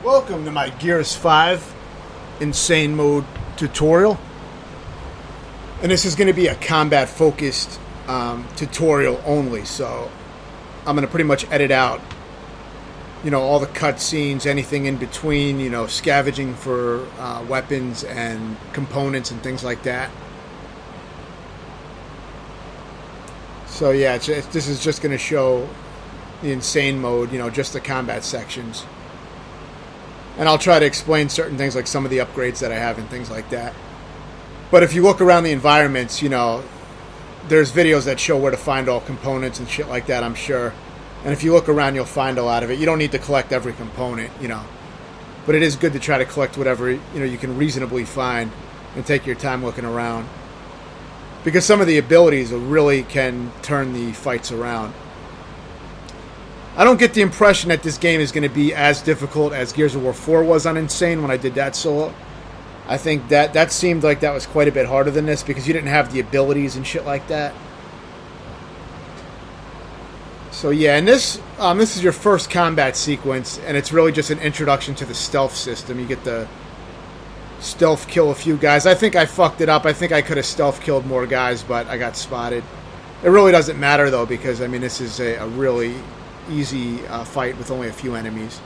Welcome to my Gears 5 Insane Mode tutorial. And this is going to be a combat focused tutorial only, so I'm going to pretty much edit out, all the cutscenes, anything in between, scavenging for weapons and components and things like that. So yeah, this is just going to show the Insane Mode, just the combat sections. And I'll try to explain certain things like some of the upgrades that I have and things like that. But if you look around the environments, there's videos that show where to find all components and shit like that, I'm sure. And if you look around, you'll find a lot of it. You don't need to collect every component, But it is good to try to collect whatever, you can reasonably find and take your time looking around. Because some of the abilities really can turn the fights around. I don't get the impression that this game is going to be as difficult as Gears of War 4 was on Insane when I did that solo. I think that seemed like that was quite a bit harder than this because you didn't have the abilities and shit like that. So yeah, and this is your first combat sequence, and it's really just an introduction to the stealth system. You get to stealth kill a few guys. I think I fucked it up. I think I could have stealth killed more guys, but I got spotted. It really doesn't matter though because, this is a really easy fight with only a few enemies.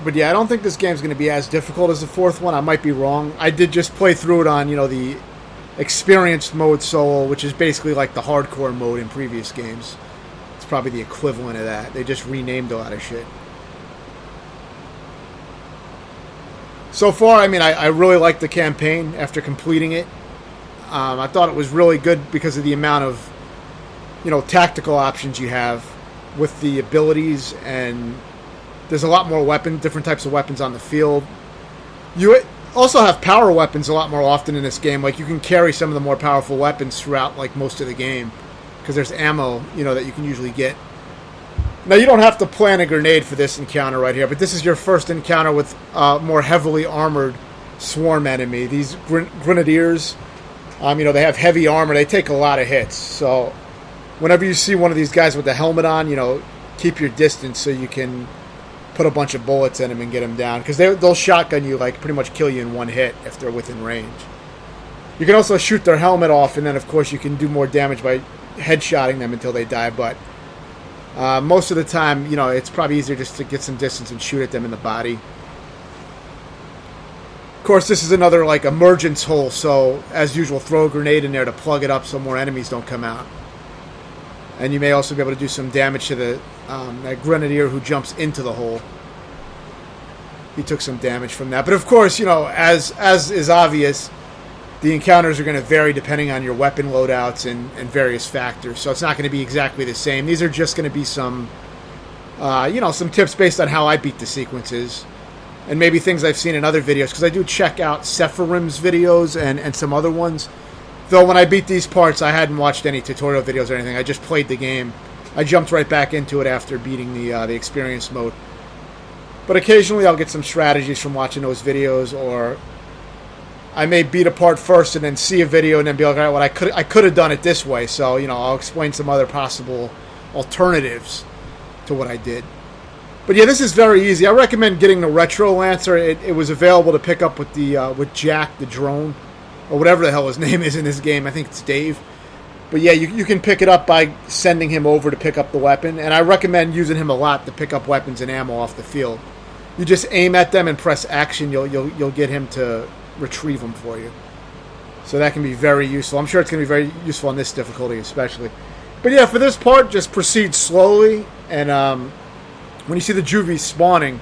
But yeah, I don't think this game's going to be as difficult as the fourth one. I might be wrong. I did just play through it on, the experienced mode solo, which is basically like the hardcore mode in previous games. It's probably the equivalent of that. They just renamed a lot of shit. So far, I really like the campaign after completing it. I thought it was really good because of the amount of, tactical options you have with the abilities, and there's a lot more different types of weapons on the field. You also have power weapons a lot more often in this game. Like, you can carry some of the more powerful weapons throughout, like, most of the game because there's ammo, that you can usually get. Now, you don't have to plant a grenade for this encounter right here, but this is your first encounter with more heavily armored swarm enemy. These grenadiers... they have heavy armor. They take a lot of hits. So whenever you see one of these guys with the helmet on, keep your distance so you can put a bunch of bullets in them and get them down. Because they'll shotgun you, like, pretty much kill you in one hit if they're within range. You can also shoot their helmet off, and then, of course, you can do more damage by headshotting them until they die. But most of the time, it's probably easier just to get some distance and shoot at them in the body. Of course, this is another, like, emergence hole, so, as usual, throw a grenade in there to plug it up so more enemies don't come out. And you may also be able to do some damage to that grenadier who jumps into the hole. He took some damage from that. But, of course, as is obvious, the encounters are going to vary depending on your weapon loadouts and various factors. So it's not going to be exactly the same. These are just going to be some, some tips based on how I beat the sequences. And maybe things I've seen in other videos, because I do check out Sephirim's videos and some other ones. Though when I beat these parts, I hadn't watched any tutorial videos or anything. I just played the game. I jumped right back into it after beating the experience mode. But occasionally I'll get some strategies from watching those videos, or I may beat a part first and then see a video and then be like, all right, well, I could have done it this way. So, I'll explain some other possible alternatives to what I did. But yeah, this is very easy. I recommend getting the Retro Lancer. It was available to pick up with with Jack the drone, or whatever the hell his name is in this game. I think it's Dave. But yeah, you can pick it up by sending him over to pick up the weapon. And I recommend using him a lot to pick up weapons and ammo off the field. You just aim at them and press action. You'll get him to retrieve them for you. So that can be very useful. I'm sure it's going to be very useful on this difficulty especially. But yeah, for this part, just proceed slowly and when you see the juvies spawning,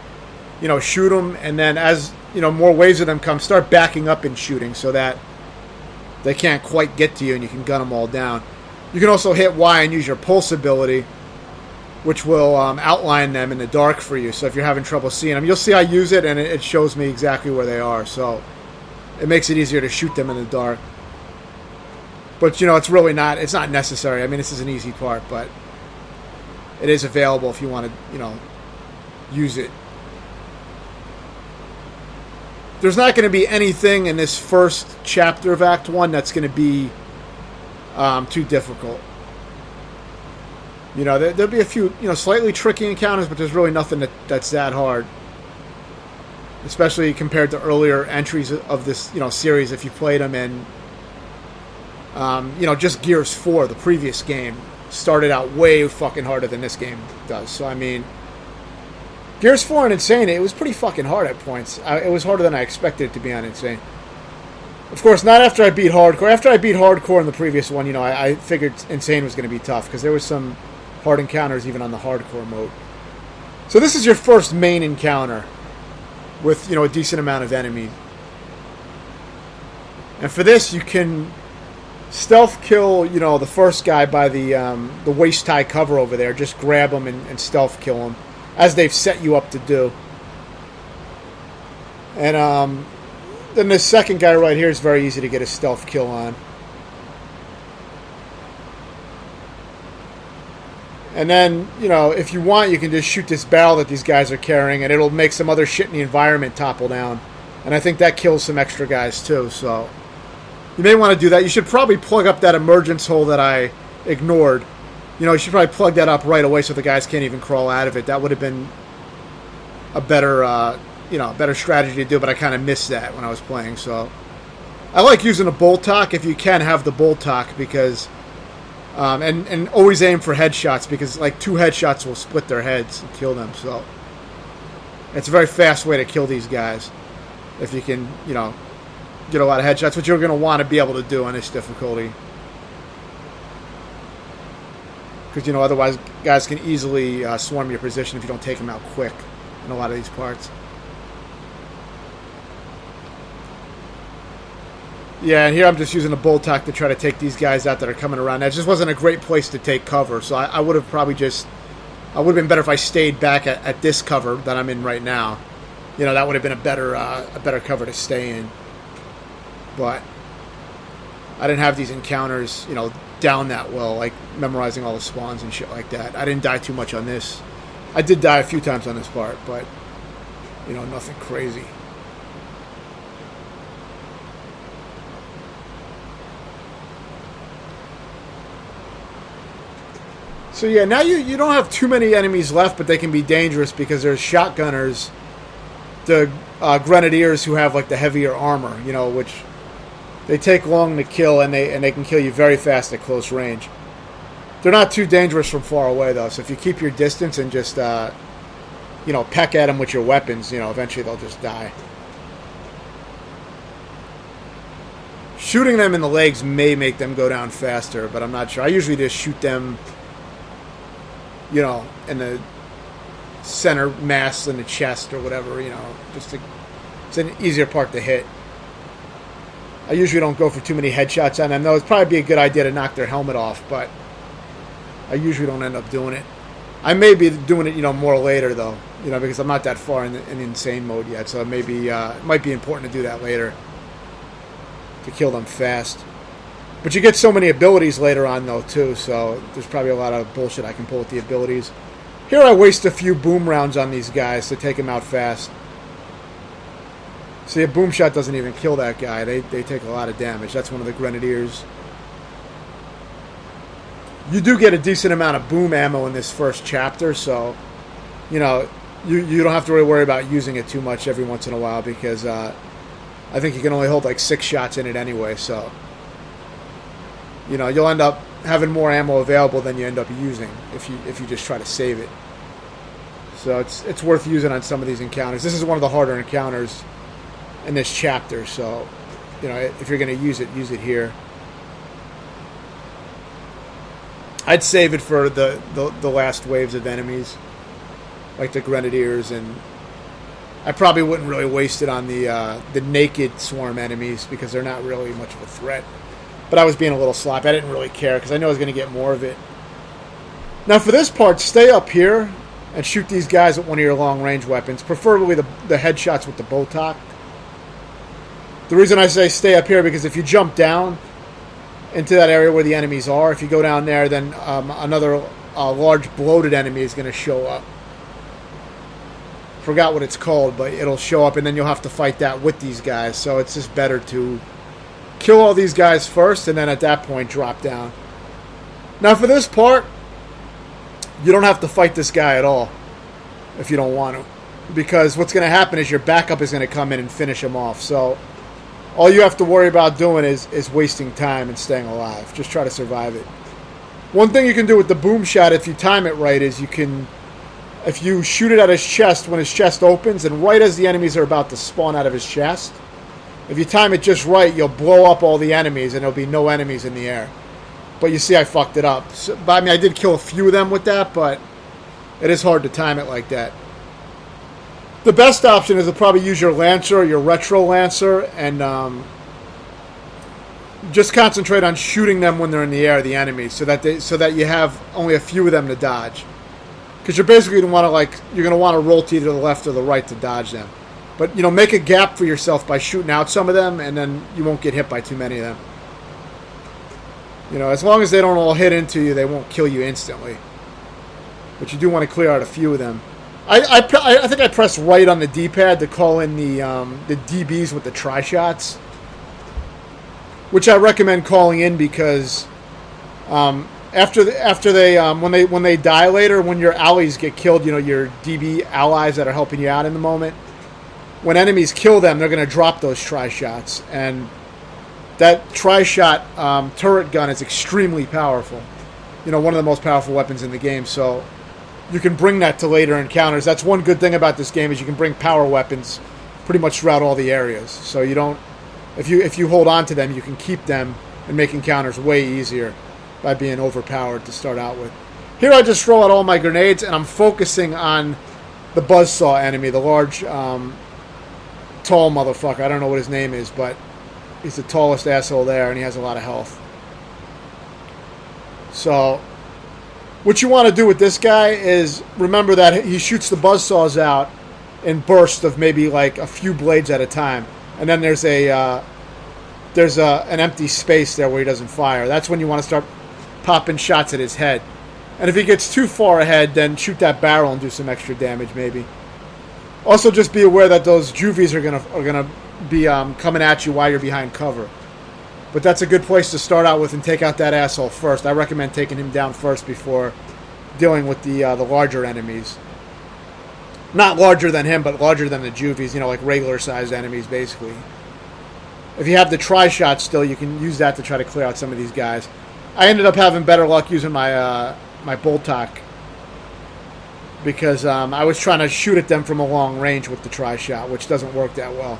shoot them, and then as, more waves of them come, start backing up and shooting so that they can't quite get to you and you can gun them all down. You can also hit Y and use your pulse ability, which will outline them in the dark for you. So if you're having trouble seeing them, you'll see I use it and it shows me exactly where they are. So it makes it easier to shoot them in the dark. But, it's really it's not necessary. This is an easy part, but it is available if you want to, use it. There's not going to be anything in this first chapter of Act 1 that's going to be too difficult. You know, there'll be a few, you know, slightly tricky encounters, but there's really nothing that's that hard. Especially compared to earlier entries of this, you know, series. If you played them in, you know, just Gears 4, the previous game, started out way fucking harder than this game does. So, I mean, Gears 4 and Insane, it was pretty fucking hard at points. It was harder than I expected it to be on Insane. Of course, not after I beat Hardcore. After I beat Hardcore in the previous one, you know, I figured Insane was going to be tough, because there was some hard encounters even on the Hardcore mode. So this is your first main encounter with, you know, a decent amount of enemies. And for this, you can stealth kill, you know, the first guy by the waist-high cover over there. Just grab him and stealth kill him, as they've set you up to do. And then the second guy right here is very easy to get a stealth kill on. And then, you know, if you want, you can just shoot this barrel that these guys are carrying, and it'll make some other shit in the environment topple down. And I think that kills some extra guys too, so you may want to do that. You should probably plug up that emergence hole that I ignored. You know, you should probably plug that up right away so the guys can't even crawl out of it. That would have been a better, you know, better strategy to do, but I kind of missed that when I was playing, so I like using a bolt talk if you can have the bolt talk, because and always aim for headshots, because like 2 headshots will split their heads and kill them. So it's a very fast way to kill these guys if you can, you know, get a lot of headshots, which you're going to want to be able to do on this difficulty, because, you know, otherwise guys can easily swarm your position if you don't take them out quick in a lot of these parts. Yeah, and here I'm just using a bolt tack to try to take these guys out that are coming around. That just wasn't a great place to take cover, so I would have probably just... I would have been better if I stayed back at this cover that I'm in right now. You know, that would have been a better cover to stay in. But I didn't have these encounters, you know, down that well, like memorizing all the spawns and shit like that. I didn't die too much on this. I did die a few times on this part, but, you know, nothing crazy. So yeah, now you don't have too many enemies left, but they can be dangerous because there's shotgunners, the grenadiers who have like the heavier armor, you know, which they take long to kill, and they can kill you very fast at close range. They're not too dangerous from far away though, so if you keep your distance and just you know, peck at them with your weapons, you know, eventually they'll just die. Shooting them in the legs may make them go down faster, but I'm not sure. I usually just shoot them, you know, in the center mass in the chest or whatever, you know, just to, it's an easier part to hit. I usually don't go for too many headshots on them, though. It'd probably be a good idea to knock their helmet off, but I usually don't end up doing it. I may be doing it, you know, more later, though, you know, because I'm not that far in the insane mode yet, so maybe it might be important to do that later to kill them fast. But you get so many abilities later on, though, too, so there's probably a lot of bullshit I can pull with the abilities. Here I waste a few boom rounds on these guys to take them out fast. See, a boom shot doesn't even kill that guy. They take a lot of damage. That's one of the grenadiers. You do get a decent amount of boom ammo in this first chapter, so, you know, you don't have to really worry about using it too much every once in a while, because I think you can only hold like 6 shots in it anyway, so, you know, you'll end up having more ammo available than you end up using if you just try to save it. So it's worth using on some of these encounters. This is one of the harder encounters in this chapter, so, you know, if you're going to use it here. I'd save it for the last waves of enemies, like the grenadiers, and I probably wouldn't really waste it on the naked swarm enemies, because they're not really much of a threat. But I was being a little sloppy. I didn't really care, because I knew I was going to get more of it. Now for this part, stay up here and shoot these guys with one of your long-range weapons, preferably the headshots with the Botok. The reason I say stay up here, because if you jump down into that area where the enemies are, if you go down there, then another large bloated enemy is going to show up. Forgot what it's called, but it'll show up, and then you'll have to fight that with these guys. So it's just better to kill all these guys first, and then at that point drop down. Now for this part, You don't have to fight this guy at all if you don't want to. Because what's going to happen is your backup is going to come in and finish him off. So all you have to worry about doing is wasting time and staying alive. Just try to survive it. One thing you can do with the boom shot, if you time it right, is if you shoot it at his chest when his chest opens, and right as the enemies are about to spawn out of his chest, if you time it just right, you'll blow up all the enemies and there'll be no enemies in the air. But you see I fucked it up. But I did kill a few of them with that, but it is hard to time it like that. The best option is to probably use your Lancer or your Retro Lancer and just concentrate on shooting them when they're in the air, the enemies, so that you have only a few of them to dodge. Because you're basically going to want to roll to either the left or the right to dodge them. But make a gap for yourself by shooting out some of them, and then you won't get hit by too many of them. As long as they don't all hit into you, they won't kill you instantly. But you do want to clear out a few of them. I think I pressed right on the D-pad to call in the DBs with the tri-shots, which I recommend calling in because after they when they die later, when your allies get killed, your DB allies that are helping you out in the moment, when enemies kill them, they're going to drop those tri-shots, and that tri-shot turret gun is extremely powerful. One of the most powerful weapons in the game. So you can bring that to later encounters. That's one good thing about this game is you can bring power weapons pretty much throughout all the areas. So you don't, if you hold on to them, you can keep them and make encounters way easier by being overpowered to start out with. Here I just throw out all my grenades and I'm focusing on the buzzsaw enemy, the large, tall motherfucker. I don't know what his name is, but he's the tallest asshole there and he has a lot of health. So what you want to do with this guy is remember that he shoots the buzzsaws out in bursts of maybe like a few blades at a time, and then there's an empty space there where he doesn't fire. That's when you want to start popping shots at his head. And if he gets too far ahead, then shoot that barrel and do some extra damage maybe. Also, just be aware that those juvies are gonna be coming at you while you're behind cover. But that's a good place to start out with and take out that asshole first. I recommend taking him down first before dealing with the larger enemies. Not larger than him, but larger than the juvies, like regular-sized enemies, basically. If you have the tri-shot still, you can use that to try to clear out some of these guys. I ended up having better luck using my my Boltok because I was trying to shoot at them from a long range with the tri-shot, which doesn't work that well.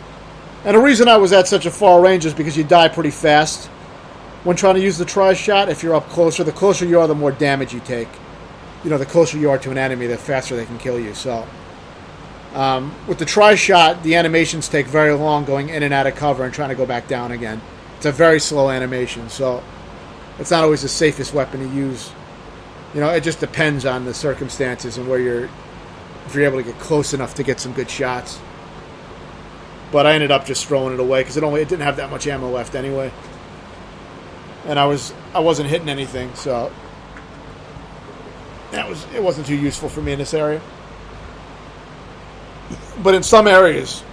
And the reason I was at such a far range is because you die pretty fast when trying to use the tri-shot. If you're up closer, the closer you are, the more damage you take. The closer you are to an enemy, the faster they can kill you. So, with the tri-shot, the animations take very long going in and out of cover and trying to go back down again. It's a very slow animation, so it's not always the safest weapon to use. It just depends on the circumstances and if you're able to get close enough to get some good shots. But I ended up just throwing it away because it didn't have that much ammo left anyway, and I wasn't hitting anything, so it wasn't too useful for me in this area. But in some areas,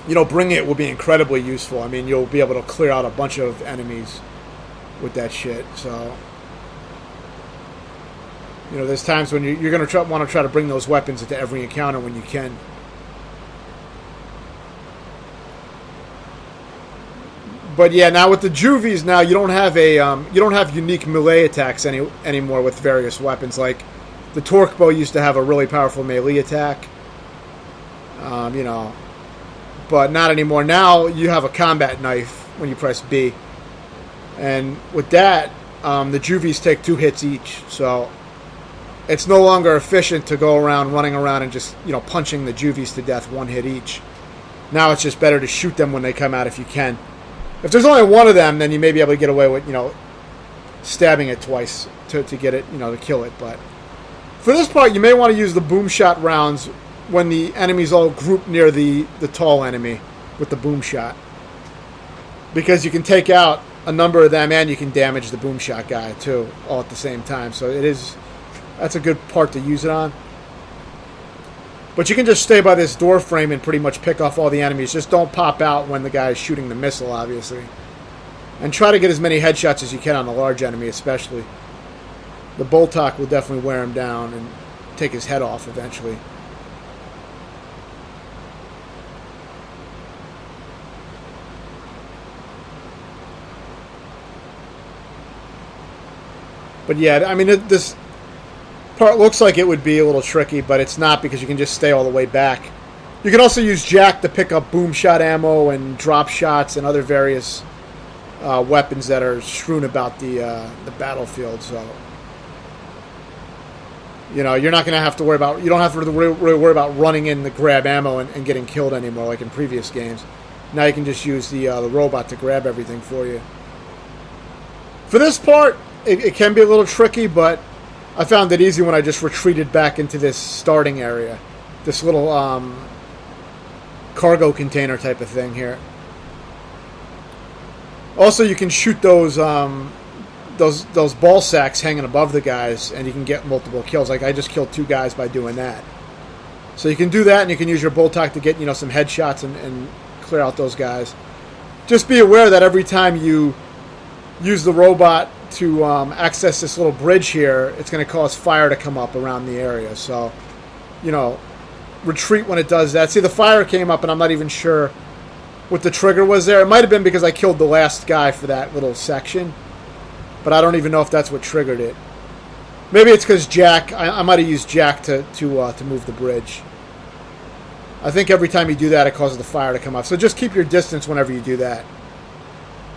bringing it will be incredibly useful. You'll be able to clear out a bunch of enemies with that shit. So there's times when you're going to want to try to bring those weapons into every encounter when you can. But yeah, now with the juvies, now you don't have unique melee attacks anymore with various weapons. Like the torque bow used to have a really powerful melee attack, but not anymore. Now you have a combat knife when you press B, and with that, the juvies take 2 hits each. So it's no longer efficient to go around running around and just punching the juvies to death 1 hit each. Now it's just better to shoot them when they come out if you can. If there's only one of them, then you may be able to get away with, stabbing it twice to get it, to kill it. But for this part, you may want to use the boom shot rounds when the enemies all group near the tall enemy with the boom shot. Because you can take out a number of them and you can damage the boom shot guy too, all at the same time. So that's a good part to use it on. But you can just stay by this door frame and pretty much pick off all the enemies. Just don't pop out when the guy is shooting the missile, obviously. And try to get as many headshots as you can on the large enemy, especially. The Boltok will definitely wear him down and take his head off eventually. But yeah, I mean, this part looks like it would be a little tricky, but it's not because you can just stay all the way back. You can also use Jack to pick up boom shot ammo and drop shots and other various weapons that are strewn about the battlefield. So, you know, you're not going to have to worry about, you don't have to really worry about running in to grab ammo and getting killed anymore like in previous games. Now you can just use the robot to grab everything for you. For this part, it can be a little tricky, but I found it easy when I just retreated back into this starting area. This little cargo container type of thing here. Also, you can shoot those ball sacks hanging above the guys, and you can get multiple kills. Like, I just killed 2 guys by doing that. So you can do that, and you can use your Boltok to get, you know, some headshots and clear out those guys. Just be aware that every time you use the robot to access this little bridge here, it's going to cause fire to come up around the area. So, you know, retreat when it does that. See, the fire came up, and I'm not even sure what the trigger was there. It might have been because I killed the last guy for that little section, but I don't even know if that's what triggered it. Maybe it's because Jack, I might have used Jack to move the bridge. I think every time you do that, it causes the fire to come up. So just keep your distance whenever you do that.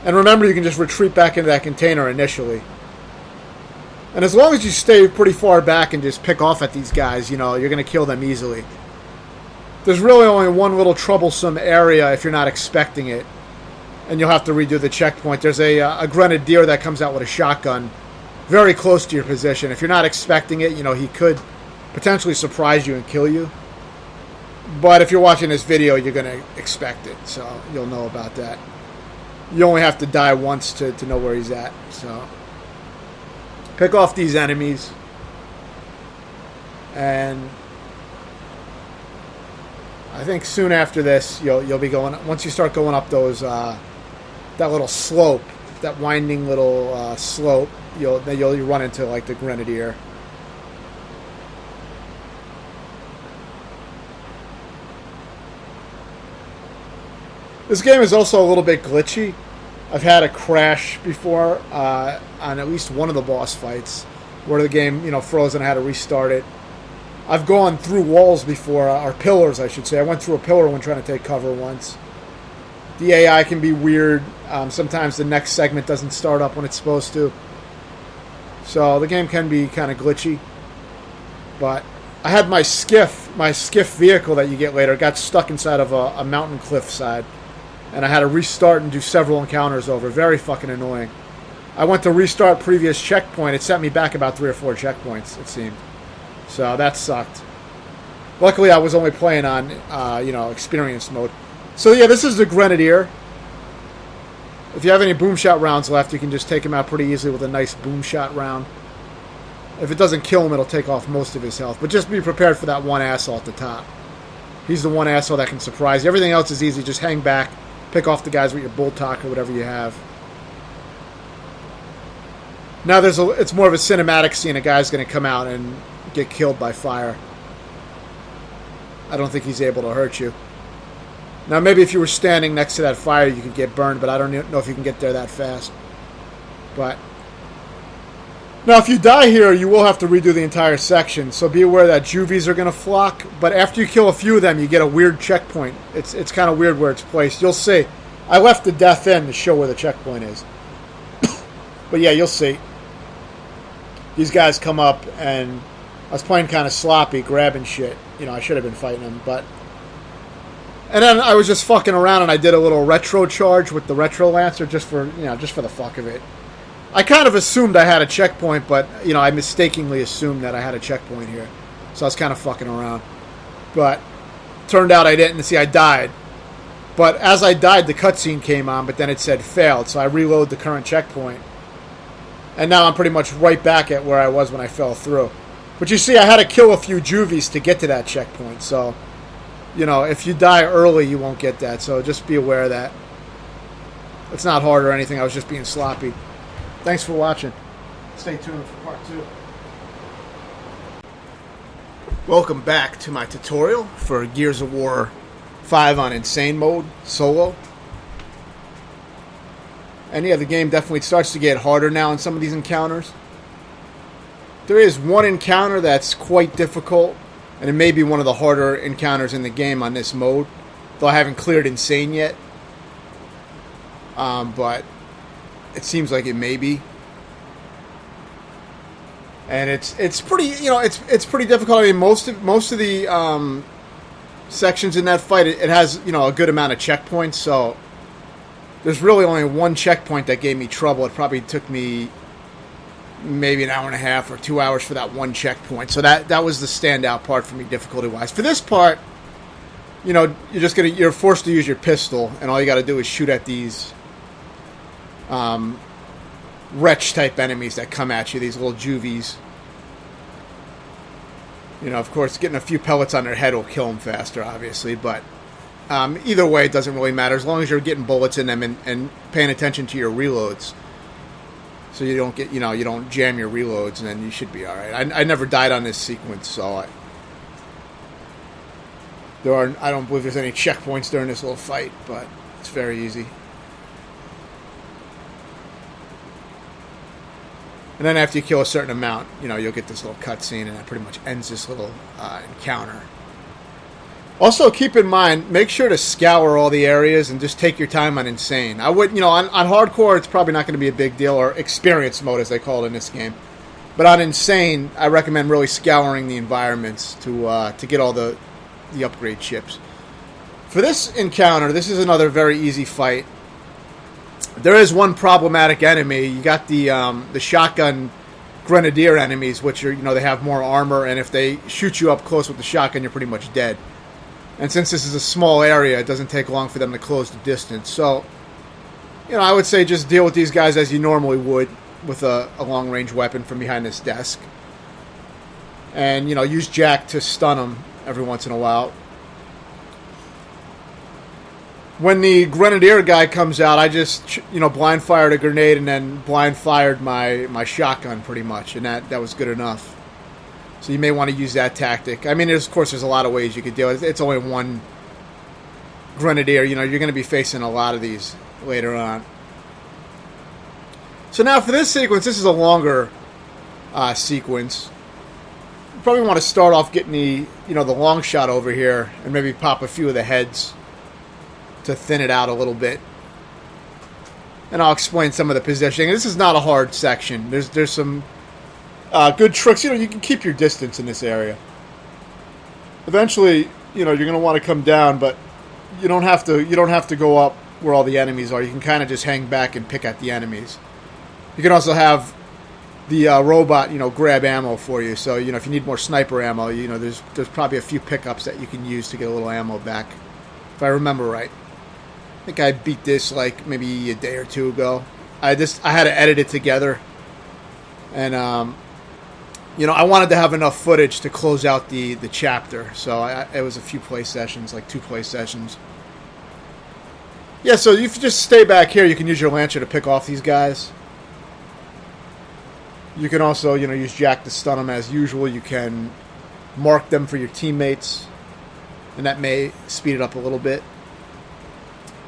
And remember, you can just retreat back into that container initially. And as long as you stay pretty far back and just pick off at these guys, you know, you're going to kill them easily. There's really only one little troublesome area if you're not expecting it. And you'll have to redo the checkpoint. There's a grenadier that comes out with a shotgun very close to your position. If you're not expecting it, you know, he could potentially surprise you and kill you. But if you're watching this video, you're going to expect it. So you'll know about that. You only have to die once to know where he's at. So pick off these enemies, and I think soon after this you'll be going. Once you start going up those that little slope, that winding little slope, you'll run into like the grenadier. This game is also a little bit glitchy. I've had a crash before on at least one of the boss fights where the game, you know, froze and I had to restart it. I've gone through walls before, or pillars, I should say. I went through a pillar when trying to take cover once. The AI can be weird. Sometimes the next segment doesn't start up when it's supposed to. So the game can be kind of glitchy. But I had my skiff vehicle that you get later, got stuck inside of a mountain cliff side. And I had to restart and do several encounters over. Very fucking annoying. I went to restart previous checkpoint. It sent me back about 3 or 4 checkpoints, it seemed. So that sucked. Luckily, I was only playing on, experience mode. So yeah, this is the Grenadier. If you have any boom shot rounds left, you can just take him out pretty easily with a nice boom shot round. If it doesn't kill him, it'll take off most of his health. But just be prepared for that one asshole at the top. He's the one asshole that can surprise you. Everything else is easy. Just hang back. Pick off the guys with your Boltok or whatever you have. Now it's more of a cinematic scene. A guy's going to come out and get killed by fire. I don't think he's able to hurt you. Now maybe if you were standing next to that fire you could get burned, but I don't know if you can get there that fast. But now if you die here, you will have to redo the entire section, so be aware that juvies are going to flock, but after you kill a few of them you get a weird checkpoint. It's kind of weird where it's placed. You'll see. I left the death in to show where the checkpoint is. But yeah, you'll see. These guys come up, and I was playing kind of sloppy, grabbing shit. You know, I should have been fighting them, but... And then I was just fucking around, and I did a little retro charge with the Retro Lancer just for the fuck of it. I kind of assumed I had a checkpoint, but, I mistakenly assumed that I had a checkpoint here. So I was kind of fucking around. But turned out I didn't. See, I died. But as I died, the cutscene came on, but then it said failed. So I reload the current checkpoint. And now I'm pretty much right back at where I was when I fell through. But you see, I had to kill a few juvies to get to that checkpoint. So, if you die early, you won't get that. So just be aware of that. It's not hard or anything. I was just being sloppy. Thanks for watching. Stay tuned for part 2. Welcome back to my tutorial for Gears of War 5 on Insane Mode, Solo. And yeah, the game definitely starts to get harder now in some of these encounters. There is one encounter that's quite difficult, and it may be one of the harder encounters in the game on this mode, though I haven't cleared Insane yet. But it seems like it may be. And it's pretty, it's pretty difficult. I mean, most of the sections in that fight, it has, a good amount of checkpoints. So there's really only one checkpoint that gave me trouble. It probably took me maybe an hour and a half or 2 hours for that one checkpoint. So that was the standout part for me, difficulty-wise. For this part, you're forced to use your pistol, and all you got to do is shoot at these wretch-type enemies that come at you, these little juvies. Of course, getting a few pellets on their head will kill them faster, obviously, but either way, it doesn't really matter, as long as you're getting bullets in them and paying attention to your reloads. So you don't get, you don't jam your reloads, and then you should be alright. I never died on this sequence, so I don't believe there's any checkpoints during this little fight, but it's very easy. And then after you kill a certain amount, you'll get this little cutscene, and that pretty much ends this little encounter. Also, keep in mind, make sure to scour all the areas and just take your time on Insane. I would, on Hardcore, it's probably not going to be a big deal, or Experience Mode, as they call it in this game. But on Insane, I recommend really scouring the environments to get all the upgrade chips. For this encounter, this is another very easy fight. There is one problematic enemy. You got the shotgun grenadier enemies, which are, they have more armor, and if they shoot you up close with the shotgun, you're pretty much dead. And since this is a small area, it doesn't take long for them to close the distance. So, I would say just deal with these guys as you normally would with a long-range weapon from behind this desk. And, use Jack to stun them every once in a while. When the grenadier guy comes out, I just, blind fired a grenade and then blind fired my shotgun pretty much. And that was good enough. So you may want to use that tactic. I mean, of course, there's a lot of ways you could do it. It's only one grenadier. You're going to be facing a lot of these later on. So now for this sequence, this is a longer sequence. You probably want to start off getting the long shot over here and maybe pop a few of the heads to thin it out a little bit. And I'll explain some of the positioning. This is not a hard section. There's some good tricks. You can keep your distance in this area. Eventually, you're going to want to come down, but you don't have to go up where all the enemies are. You can kind of just hang back and pick at the enemies. You can also have the robot, grab ammo for you. So, if you need more sniper ammo, there's probably a few pickups that you can use to get a little ammo back. If I remember right. I think I beat this like maybe a day or two ago. I had to edit it together. And, I wanted to have enough footage to close out the chapter. So it was a few play sessions, like 2 play sessions. Yeah, so if you just stay back here, you can use your Lancer to pick off these guys. You can also, use Jack to stun them as usual. You can mark them for your teammates. And that may speed it up a little bit.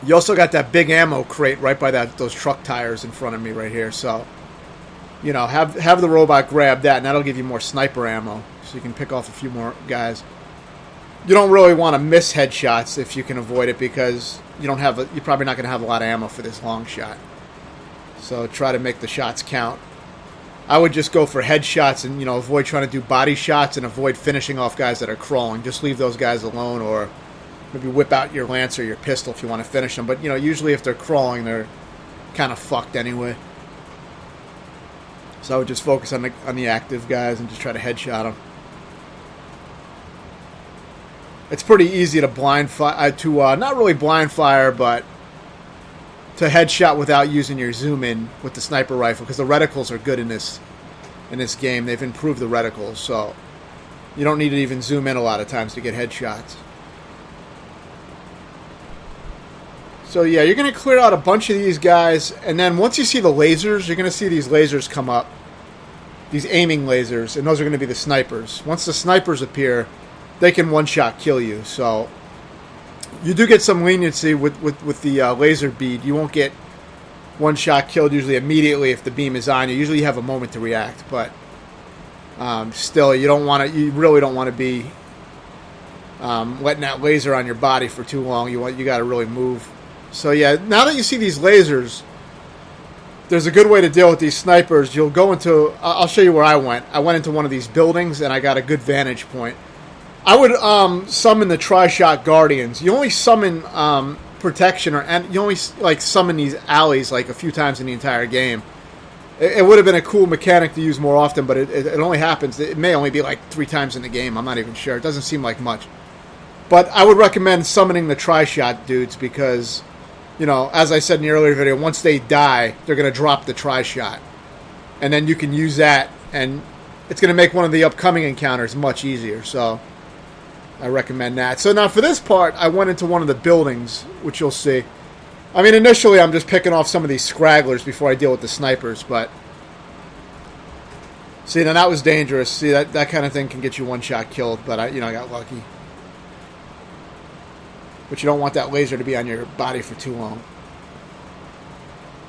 You also got that big ammo crate right by those truck tires in front of me right here. So, have the robot grab that, and that'll give you more sniper ammo. So you can pick off a few more guys. You don't really want to miss headshots if you can avoid it, because you're probably not going to have a lot of ammo for this long shot. So try to make the shots count. I would just go for headshots and, avoid trying to do body shots and avoid finishing off guys that are crawling. Just leave those guys alone, or maybe whip out your Lancer or your pistol if you want to finish them. But, usually if they're crawling, they're kind of fucked anyway. So I would just focus on the active guys and just try to headshot them. It's pretty easy to blind fire, not really blind fire, but to headshot without using your zoom in with the sniper rifle, because the reticles are good in this game. They've improved the reticles, so you don't need to even zoom in a lot of times to get headshots. So yeah, you're going to clear out a bunch of these guys, and then once you see the lasers, you're going to see these lasers come up. these aiming lasers, and those are going to be the snipers. Once the snipers appear, they can one-shot kill you. So you do get some leniency with the laser bead. You won't get one-shot killed usually immediately if the beam is on you. Usually you have a moment to react, but still, you really don't want to be letting that laser on your body for too long. You got to really move. So yeah, now that you see these lasers, there's a good way to deal with these snipers. You'll go into... I'll show you where I went. I went into one of these buildings, and I got a good vantage point. I would summon the Tri-Shot Guardians. You only summon protection, and you only summon these alleys like a few times in the entire game. It would have been a cool mechanic to use more often, but it only happens. It may only be like 3 times in the game. I'm not even sure. It doesn't seem like much. But I would recommend summoning the Tri-Shot dudes because... as I said in the earlier video, once they die, they're going to drop the Tri-Shot. And then you can use that, and it's going to make one of the upcoming encounters much easier. So, I recommend that. So now for this part, I went into one of the buildings, which you'll see. I mean, initially I'm just picking off some of these scragglers before I deal with the snipers, but... See, now that was dangerous. See, that kind of thing can get you one-shot killed, but I got lucky. But you don't want that laser to be on your body for too long.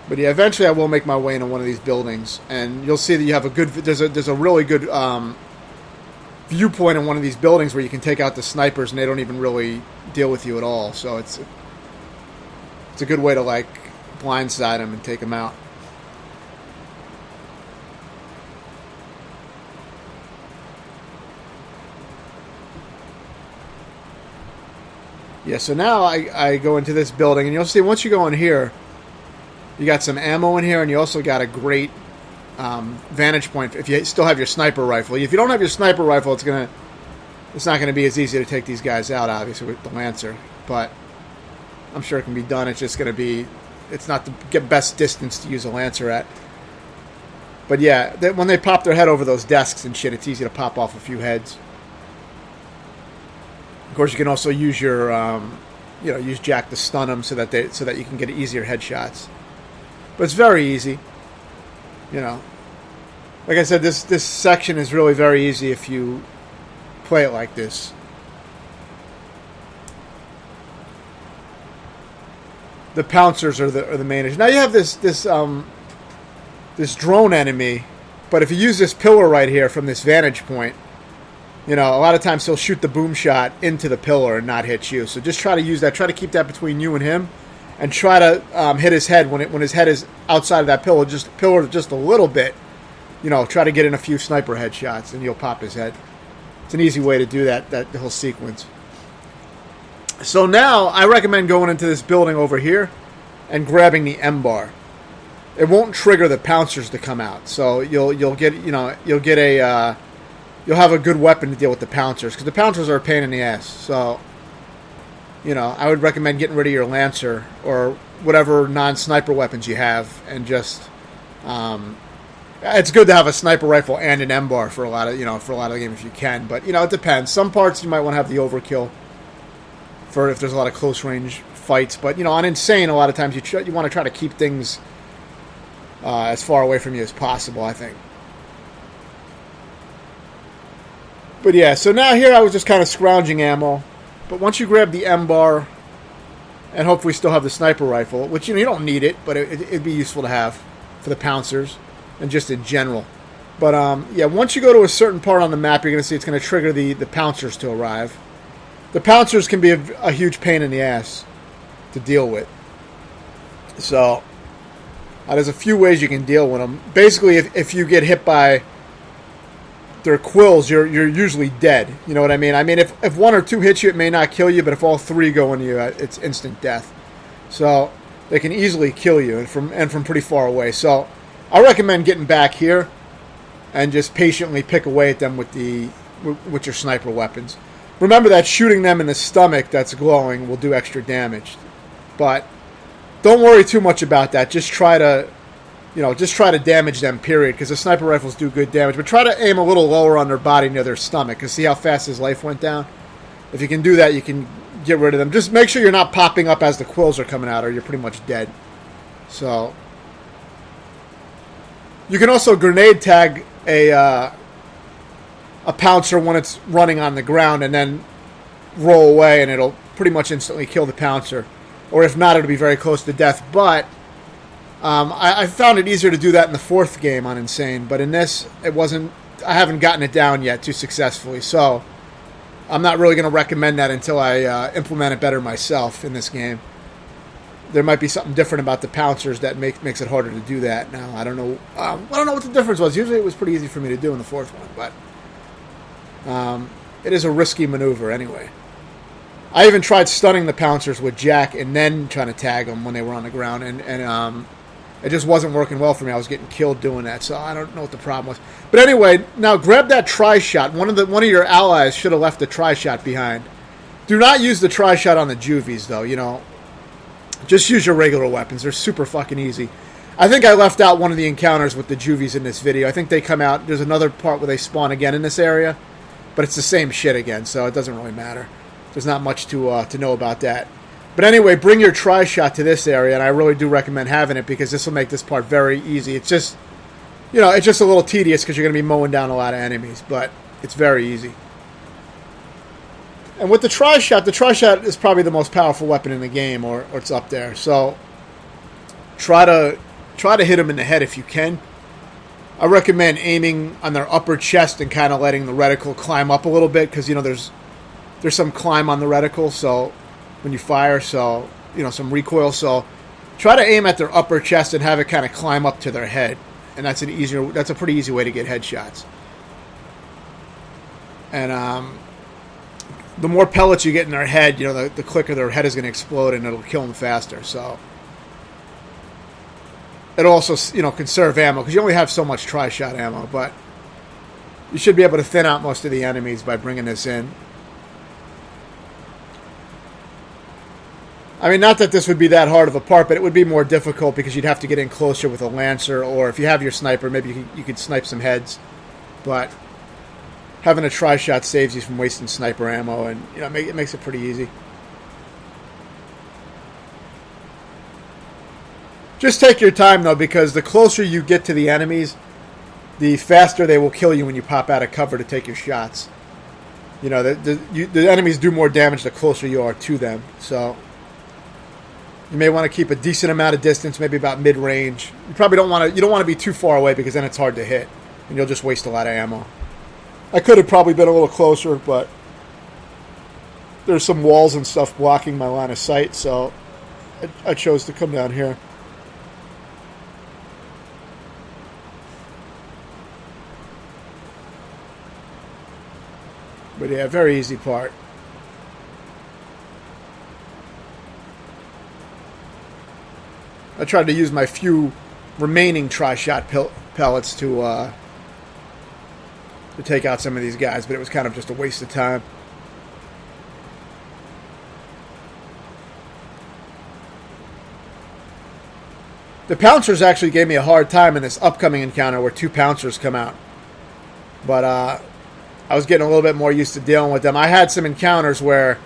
But yeah, eventually I will make my way into one of these buildings, and you'll see that you have a good... There's a really good viewpoint in one of these buildings where you can take out the snipers, and they don't even really deal with you at all. So it's a good way to blindside them and take them out. Yeah, so now I go into this building, and you'll see once you go in here, you got some ammo in here, and you also got a great vantage point if you still have your sniper rifle. If you don't have your sniper rifle, it's not going to be as easy to take these guys out, obviously, with the Lancer. But I'm sure it can be done. It's just going to be... It's not the best distance to use a Lancer at. But yeah, when they pop their head over those desks and shit, it's easy to pop off a few heads. Of course, you can also use your, use Jack to stun them so that you can get easier headshots. But it's very easy. Like I said, this section is really very easy if you play it like this. The pouncers are the main issue. Now you have this drone enemy, but if you use this pillar right here from this vantage point, a lot of times he'll shoot the boom shot into the pillar and not hit you. So just try to use that. Try to keep that between you and him, and try to hit his head when his head is outside of that pillar just a little bit. Try to get in a few sniper headshots, and you'll pop his head. It's an easy way to do that whole sequence. So now I recommend going into this building over here and grabbing the M-bar. It won't trigger the pouncers to come out, so you'll have a good weapon to deal with the pouncers, because the pouncers are a pain in the ass. So, I would recommend getting rid of your Lancer or whatever non-sniper weapons you have, and just, it's good to have a sniper rifle and an M-bar for a lot of the game if you can. But it depends. Some parts you might want to have the overkill for if there's a lot of close range fights. But on Insane, a lot of times you want to try to keep things as far away from you as possible, I think. But yeah, so now here I was just kind of scrounging ammo. But once you grab the M-bar, and hopefully still have the sniper rifle, which you don't need it, but it'd be useful to have for the pouncers and just in general. But yeah, once you go to a certain part on the map, you're going to see it's going to trigger the pouncers to arrive. The pouncers can be a huge pain in the ass to deal with. So there's a few ways you can deal with them. Basically, if you get hit by their quills, you're usually dead. You know what I mean? I mean, if one or two hits you, it may not kill you, but if all three go into you, it's instant death. So they can easily kill you, and from pretty far away. So I recommend getting back here and just patiently pick away at them with your sniper weapons. Remember that shooting them in the stomach that's glowing will do extra damage, but don't worry too much about that. Just try to damage them, period, because the sniper rifles do good damage. But try to aim a little lower on their body near their stomach, because see how fast his life went down? If you can do that, you can get rid of them. Just make sure you're not popping up as the quills are coming out, or you're pretty much dead. So you can also grenade tag a pouncer when it's running on the ground and then roll away, and it'll pretty much instantly kill the pouncer. Or if not, it'll be very close to death. But I found it easier to do that in the fourth game on Insane. But in this, it wasn't. I haven't gotten it down yet too successfully. So I'm not really going to recommend that until I implement it better myself in this game. There might be something different about the pouncers that makes it harder to do that. Now I don't know. I don't know what the difference was. Usually it was pretty easy for me to do in the fourth one, but it is a risky maneuver anyway. I even tried stunning the pouncers with Jack and then trying to tag them when they were on the ground, and it just wasn't working well for me. I was getting killed doing that, so I don't know what the problem was. But anyway, now grab that tri-shot. One of your allies should have left the tri-shot behind. Do not use the tri-shot on the juvies, though. You know, just use your regular weapons. They're super fucking easy. I think I left out one of the encounters with the juvies in this video. I think they come out. There's another part where they spawn again in this area, but it's the same shit again, so it doesn't really matter. There's not much to know about that. But anyway, bring your tri-shot to this area, and I really do recommend having it because this will make this part very easy. It's just, you know, it's just a little tedious because you're going to be mowing down a lot of enemies, but it's very easy. And with the tri-shot is probably the most powerful weapon in the game, or it's up there. So try to hit them in the head if you can. I recommend aiming on their upper chest and kind of letting the reticle climb up a little bit because, you know, there's some climb on the reticle, so when you fire, so, you know, some recoil. So try to aim at their upper chest and have it kind of climb up to their head, and that's a pretty easy way to get headshots. And the more pellets you get in their head, you know, the quicker their head is going to explode, and it'll kill them faster. So it'll also, you know, conserve ammo because you only have so much tri-shot ammo, but you should be able to thin out most of the enemies by bringing this in. I mean, not that this would be that hard of a part, but it would be more difficult because you'd have to get in closer with a Lancer, or if you have your sniper, maybe you could snipe some heads. But having a tri-shot saves you from wasting sniper ammo, and, you know, it makes it pretty easy. Just take your time, though, because the closer you get to the enemies, the faster they will kill you when you pop out of cover to take your shots. You know, the enemies do more damage the closer you are to them, so you may want to keep a decent amount of distance, maybe about mid-range. You probably don't want to be too far away because then it's hard to hit, and you'll just waste a lot of ammo. I could have probably been a little closer, but there's some walls and stuff blocking my line of sight, so I chose to come down here. But yeah, very easy part. I tried to use my few remaining tri-shot pellets to take out some of these guys, but it was kind of just a waste of time. The pouncers actually gave me a hard time in this upcoming encounter where 2 pouncers come out. But I was getting a little bit more used to dealing with them. I had some encounters where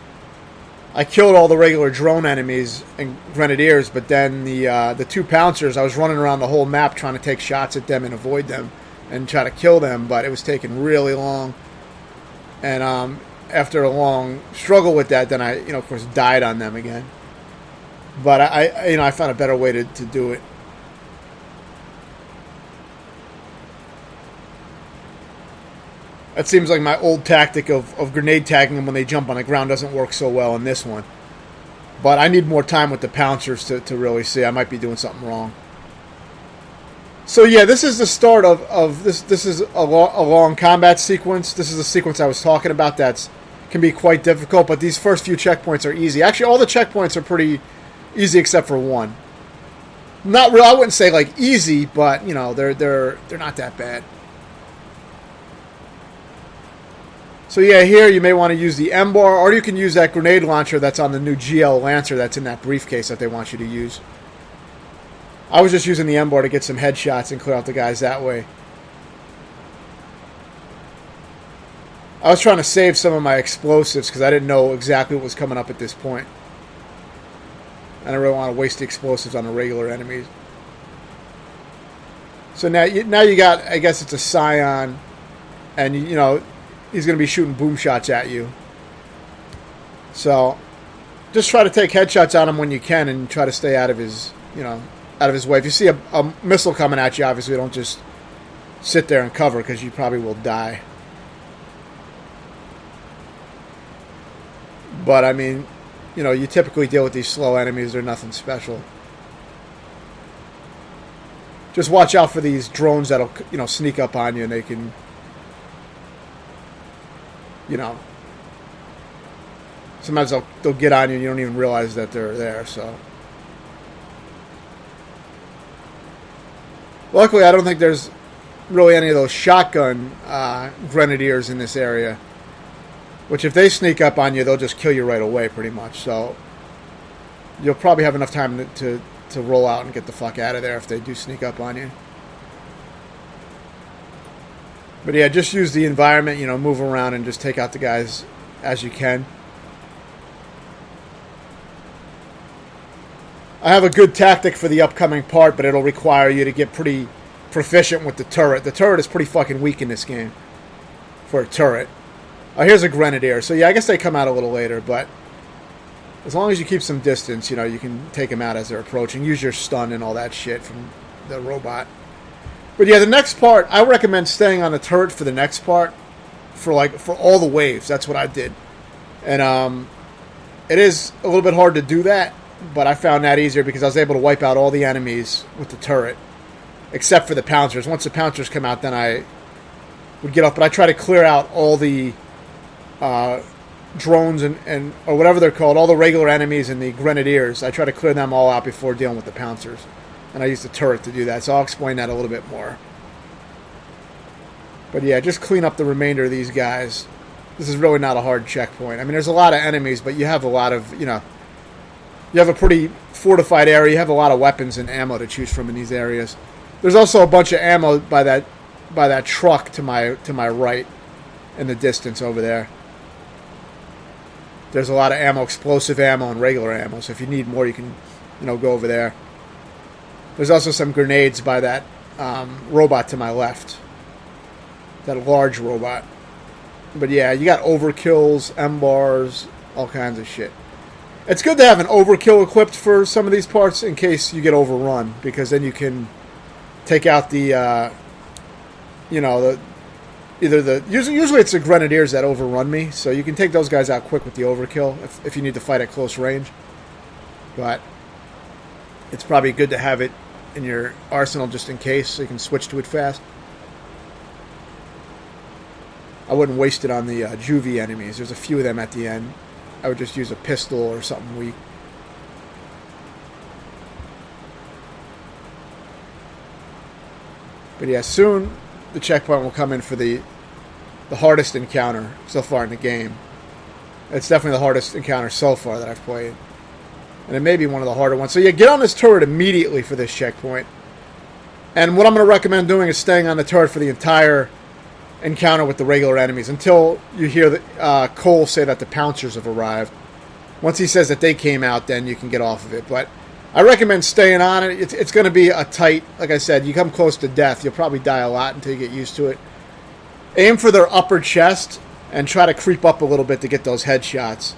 I killed all the regular drone enemies and grenadiers, but then the 2 pouncers, I was running around the whole map trying to take shots at them and avoid them and try to kill them, but it was taking really long. And after a long struggle with that, then I, you know, of course, died on them again. But I found a better way to do it. It seems like my old tactic of grenade tagging them when they jump on the ground doesn't work so well in this one. But I need more time with the pouncers to really see. I might be doing something wrong. So yeah, this is the start of this. This is a long combat sequence. This is the sequence I was talking about that can be quite difficult, but these first few checkpoints are easy. Actually, all the checkpoints are pretty easy except for one. Not real. I wouldn't say like easy, but you know they're not that bad. So yeah, here you may want to use the M-bar, or you can use that grenade launcher that's on the new GL Lancer that's in that briefcase that they want you to use. I was just using the M-bar to get some headshots and clear out the guys that way. I was trying to save some of my explosives because I didn't know exactly what was coming up at this point. I don't really want to waste the explosives on the regular enemies. So now you got, I guess it's a Scion, and you know he's going to be shooting boom shots at you. So just try to take headshots on him when you can, and try to stay out of his, out of his way. If you see a missile coming at you, obviously don't just sit there and cover, because you probably will die. But I mean, you typically deal with these slow enemies. They're nothing special. Just watch out for these drones that'll, sneak up on you, and they can, sometimes they'll get on you and you don't even realize that they're there. So luckily, I don't think there's really any of those shotgun grenadiers in this area, which if they sneak up on you, they'll just kill you right away pretty much. So you'll probably have enough time to roll out and get the fuck out of there if they do sneak up on you. But yeah, just use the environment, move around and just take out the guys as you can. I have a good tactic for the upcoming part, but it'll require you to get pretty proficient with the turret. The turret is pretty fucking weak in this game for a turret. Oh, here's a grenadier. So yeah, I guess they come out a little later, but as long as you keep some distance, you can take them out as they're approaching. Use your stun and all that shit from the robot. But yeah, the next part, I recommend staying on the turret for the next part, for all the waves. That's what I did. And it is a little bit hard to do that, but I found that easier because I was able to wipe out all the enemies with the turret, except for the pouncers. Once the pouncers come out, then I would get off. But I try to clear out all the drones and or whatever they're called, all the regular enemies and the grenadiers. I try to clear them all out before dealing with the pouncers, and I use the turret to do that. So I'll explain that a little bit more. But yeah, just clean up the remainder of these guys. This is really not a hard checkpoint. I mean, there's a lot of enemies, but you have a lot of, you have a pretty fortified area. You have a lot of weapons and ammo to choose from in these areas. There's also a bunch of ammo by that truck to my right in the distance over there. There's a lot of ammo, explosive ammo and regular ammo. So if you need more, you can, go over there. There's also some grenades by that robot to my left. That large robot. But yeah, you got overkills, M-bars, all kinds of shit. It's good to have an overkill equipped for some of these parts in case you get overrun, because then you can take out the, usually it's the grenadiers that overrun me, so you can take those guys out quick with the overkill if you need to fight at close range. But it's probably good to have it in your arsenal just in case, so you can switch to it fast. I wouldn't waste it on the juvie enemies. There's a few of them at the end. I would just use a pistol or something weak. But yeah, soon the checkpoint will come in for the hardest encounter so far in the game. It's definitely the hardest encounter so far that I've played. And it may be one of the harder ones. So yeah, get on this turret immediately for this checkpoint. And what I'm going to recommend doing is staying on the turret for the entire encounter with the regular enemies until you hear Cole say that the pouncers have arrived. Once he says that they came out, then you can get off of it. But I recommend staying on it. It's going to be a tight, like I said, you come close to death. You'll probably die a lot until you get used to it. Aim for their upper chest and try to creep up a little bit to get those headshots.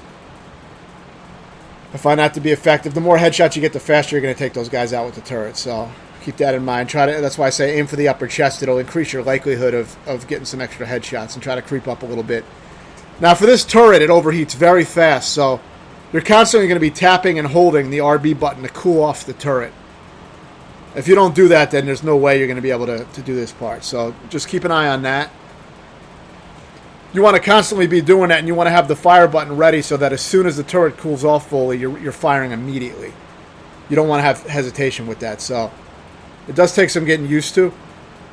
I find that to be effective. The more headshots you get, the faster you're going to take those guys out with the turret. So keep that in mind. That's why I say aim for the upper chest. It'll increase your likelihood of getting some extra headshots, and try to creep up a little bit. Now for this turret, it overheats very fast, so you're constantly going to be tapping and holding the RB button to cool off the turret. If you don't do that, then there's no way you're going to be able to do this part. So just keep an eye on that. You want to constantly be doing that, and you want to have the fire button ready so that as soon as the turret cools off fully, you're firing immediately. You don't want to have hesitation with that. So it does take some getting used to.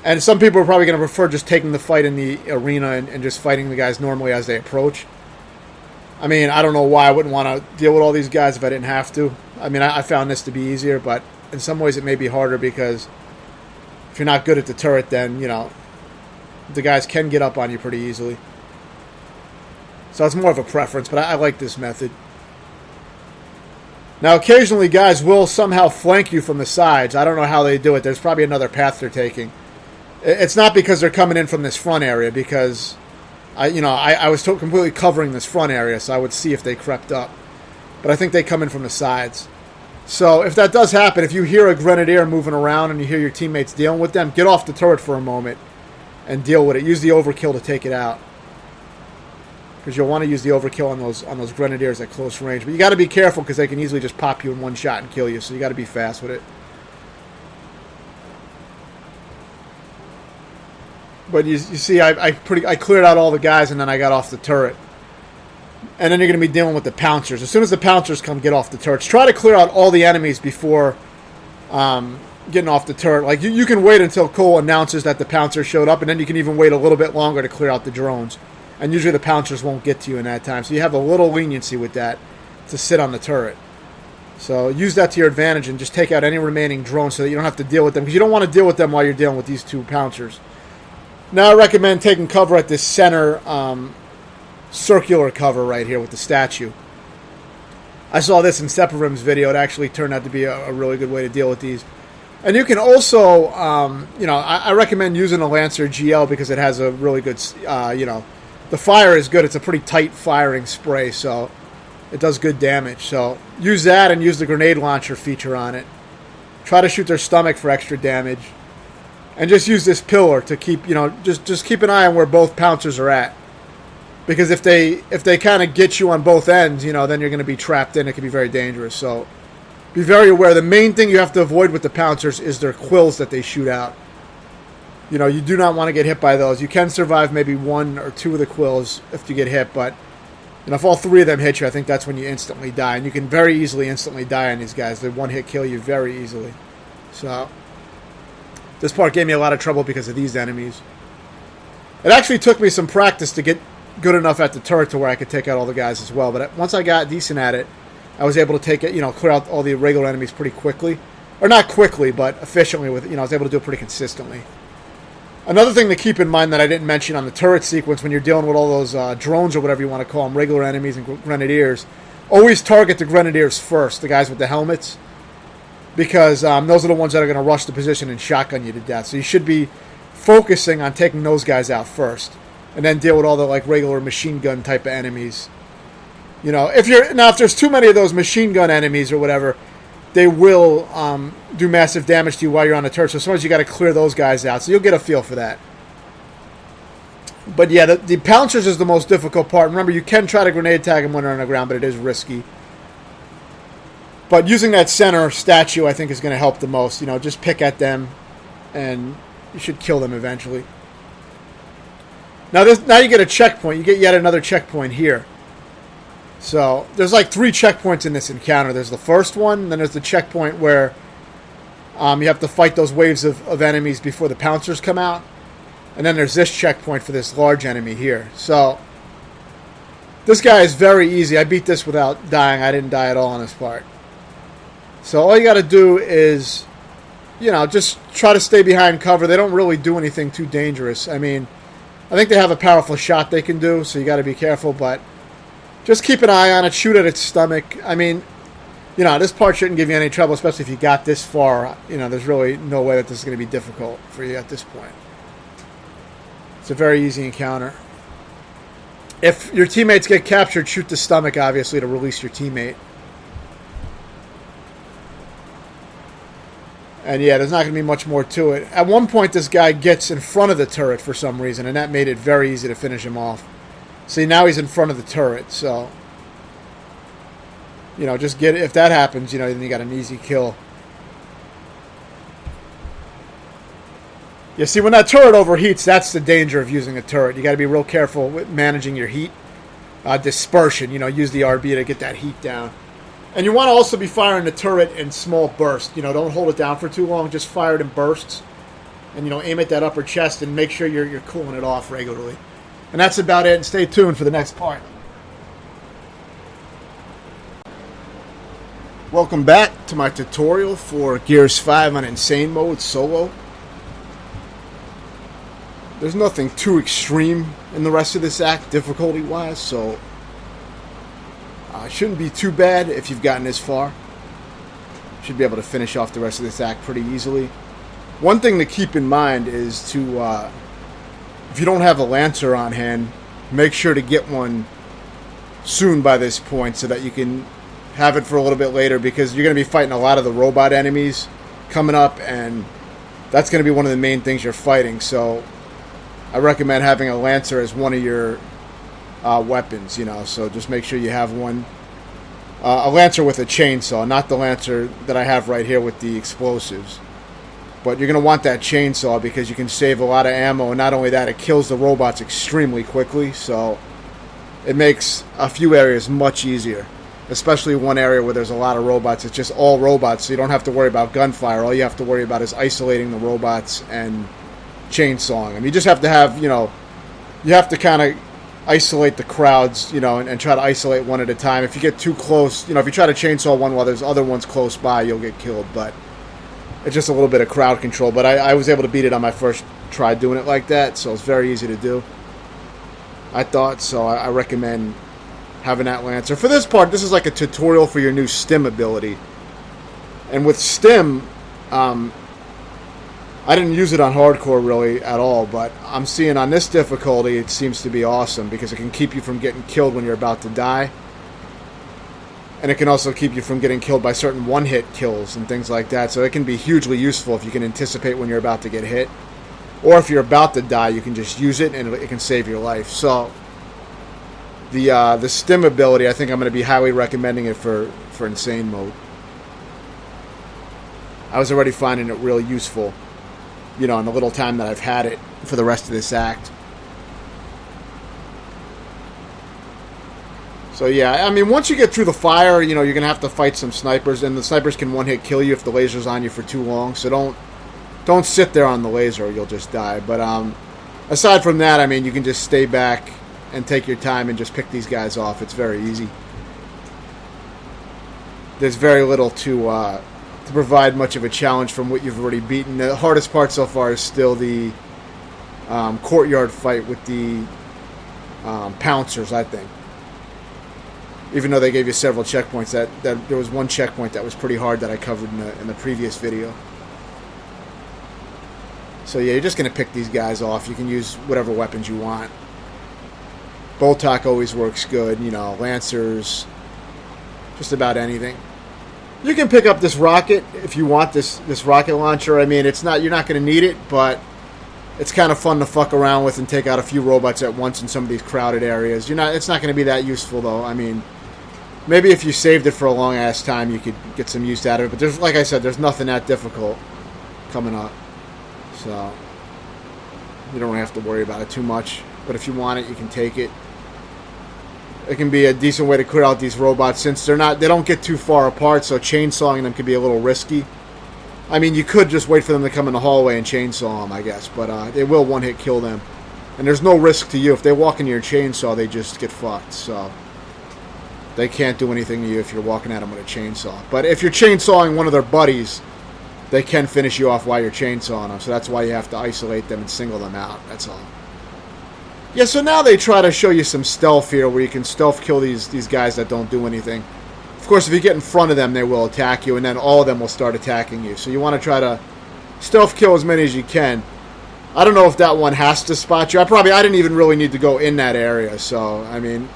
And some people are probably going to prefer just taking the fight in the arena and just fighting the guys normally as they approach. I mean, I don't know why I wouldn't want to deal with all these guys if I didn't have to. I mean, I found this to be easier, but in some ways it may be harder because if you're not good at the turret, then, the guys can get up on you pretty easily. So it's more of a preference, but I like this method. Now, occasionally guys will somehow flank you from the sides. I don't know how they do it. There's probably another path they're taking. It's not because they're coming in from this front area, because I was completely covering this front area, so I would see if they crept up. But I think they come in from the sides. So if that does happen, if you hear a grenadier moving around and you hear your teammates dealing with them, get off the turret for a moment and deal with it. Use the overkill to take it out, because you'll want to use the overkill on those grenadiers at close range. But you got to be careful, because they can easily just pop you in one shot and kill you. So you got to be fast with it. But you see, I cleared out all the guys, and then I got off the turret. And then you're going to be dealing with the pouncers. As soon as the pouncers come, get off the turrets. Try to clear out all the enemies before getting off the turret. Like, you can wait until Cole announces that the pouncers showed up, and then you can even wait a little bit longer to clear out the drones. And usually the pouncers won't get to you in that time. So you have a little leniency with that to sit on the turret. So use that to your advantage and just take out any remaining drones so that you don't have to deal with them. Because you don't want to deal with them while you're dealing with these two pouncers. Now I recommend taking cover at this center circular cover right here with the statue. I saw this in Separim's video. It actually turned out to be a really good way to deal with these. And you can also, I recommend using a Lancer GL because it has a really good, the fire is good. It's a pretty tight firing spray, so it does good damage. So use that and use the grenade launcher feature on it. Try to shoot their stomach for extra damage. And just use this pillar to keep, just keep an eye on where both pouncers are at. Because if they kind of get you on both ends, then you're going to be trapped in. It can be very dangerous. So be very aware. The main thing you have to avoid with the pouncers is their quills that they shoot out. You do not want to get hit by those. You can survive maybe one or two of the quills if you get hit, but if all three of them hit you, I think that's when you instantly die. And you can very easily instantly die on these guys. They one-hit kill you very easily. So this part gave me a lot of trouble because of these enemies. It actually took me some practice to get good enough at the turret to where I could take out all the guys as well. But once I got decent at it, I was able to take it, clear out all the regular enemies pretty quickly. Or not quickly, but efficiently. I was able to do it pretty consistently. Another thing to keep in mind that I didn't mention on the turret sequence when you're dealing with all those drones or whatever you want to call them, regular enemies and grenadiers, always target the grenadiers first, the guys with the helmets. Because those are the ones that are going to rush the position and shotgun you to death. So you should be focusing on taking those guys out first. And then deal with all the regular machine gun type of enemies. If there's too many of those machine gun enemies or whatever, they will do massive damage to you while you're on the turret. So sometimes you got to clear those guys out. So you'll get a feel for that. But yeah, the pouncers is the most difficult part. Remember, you can try to grenade tag them when they're on the ground, but it is risky. But using that center statue, I think, is going to help the most. Just pick at them, and you should kill them eventually. Now you get a checkpoint. You get yet another checkpoint here. So there's 3 checkpoints in this encounter. There's the first one, and then there's the checkpoint where you have to fight those waves of enemies before the pouncers come out. And then there's this checkpoint for this large enemy here. So this guy is very easy. I beat this without dying. I didn't die at all on this part. So all you got to do is, just try to stay behind cover. They don't really do anything too dangerous. I mean, I think they have a powerful shot they can do, so you got to be careful, but just keep an eye on it. Shoot at its stomach. I mean, this part shouldn't give you any trouble, especially if you got this far. There's really no way that this is going to be difficult for you at this point. It's a very easy encounter. If your teammates get captured, shoot the stomach, obviously, to release your teammate. And yeah, there's not going to be much more to it. At one point, this guy gets in front of the turret for some reason, and that made it very easy to finish him off. See, now he's in front of the turret, so just get it. If that happens, then you got an easy kill. You see, when that turret overheats, that's the danger of using a turret. You got to be real careful with managing your heat dispersion. Use the RB to get that heat down. And you want to also be firing the turret in small bursts. Don't hold it down for too long. Just fire it in bursts. And, aim at that upper chest and make sure you're cooling it off regularly. And that's about it. And stay tuned for the next part. Welcome back to my tutorial for Gears 5 on Insane Mode Solo. There's nothing too extreme in the rest of this act, difficulty-wise, so it shouldn't be too bad if you've gotten this far. should be able to finish off the rest of this act pretty easily. One thing to keep in mind is to, if you don't have a Lancer on hand, make sure to get one soon by this point so that you can have it for a little bit later, because you're going to be fighting a lot of the robot enemies coming up, and that's going to be one of the main things you're fighting. So I recommend having a Lancer as one of your weapons, so just make sure you have one. A Lancer with a chainsaw, not the Lancer that I have right here with the explosives. But you're going to want that chainsaw because you can save a lot of ammo, and not only that, it kills the robots extremely quickly, so it makes a few areas much easier. Especially one area where there's a lot of robots. It's just all robots, so you don't have to worry about gunfire. All you have to worry about is isolating the robots and chainsawing them. You just have to have, you have to kind of isolate the crowds, and try to isolate one at a time. If you get too close, if you try to chainsaw one while there's other ones close by, you'll get killed. But it's just a little bit of crowd control. But I was able to beat it on my first try doing it like that, so it's very easy to do. I thought so. I recommend having that Lancer. For this part, this is like a tutorial for your new Stim ability. And with Stim, I didn't use it on hardcore really at all, but I'm seeing on this difficulty it seems to be awesome because it can keep you from getting killed when you're about to die. And it can also keep you from getting killed by certain one-hit kills and things like that. So it can be hugely useful if you can anticipate when you're about to get hit. Or if you're about to die, you can just use it and it can save your life. So the Stim ability, I think I'm going to be highly recommending it for Insane mode. I was already finding it really useful, in the little time that I've had it for the rest of this act. So yeah, I mean, once you get through the fire, you're going to have to fight some snipers, and the snipers can one-hit kill you if the laser's on you for too long, so don't sit there on the laser or you'll just die. But aside from that, I mean, you can just stay back and take your time and just pick these guys off. It's very easy. There's very little to provide much of a challenge from what you've already beaten. The hardest part so far is still the courtyard fight with the pouncers, I think. Even though they gave you several checkpoints, that there was one checkpoint that was pretty hard that I covered in the previous video. So yeah, you're just going to pick these guys off. You can use whatever weapons you want. Boltok always works good, Lancers, just about anything. You can pick up this rocket if you want this rocket launcher. I mean, you're not going to need it, but it's kind of fun to fuck around with and take out a few robots at once in some of these crowded areas. It's not going to be that useful though. I mean, maybe if you saved it for a long ass time, you could get some use out of it. But like I said, there's nothing that difficult coming up, so you don't have to worry about it too much. But if you want it, you can take it. It can be a decent way to clear out these robots since they don't get too far apart, so chainsawing them can be a little risky. I mean, you could just wait for them to come in the hallway and chainsaw them, I guess, but they will one-hit kill them. And there's no risk to you. If they walk into your chainsaw, they just get fucked, so they can't do anything to you if you're walking at them with a chainsaw. But if you're chainsawing one of their buddies, they can finish you off while you're chainsawing them, so that's why you have to isolate them and single them out, that's all. Yeah, so now they try to show you some stealth here where you can stealth kill these guys that don't do anything. Of course, if you get in front of them, they will attack you, and then all of them will start attacking you. So you want to try to stealth kill as many as you can. I don't know if that one has to spot you. I didn't even really need to go in that area, so, I mean,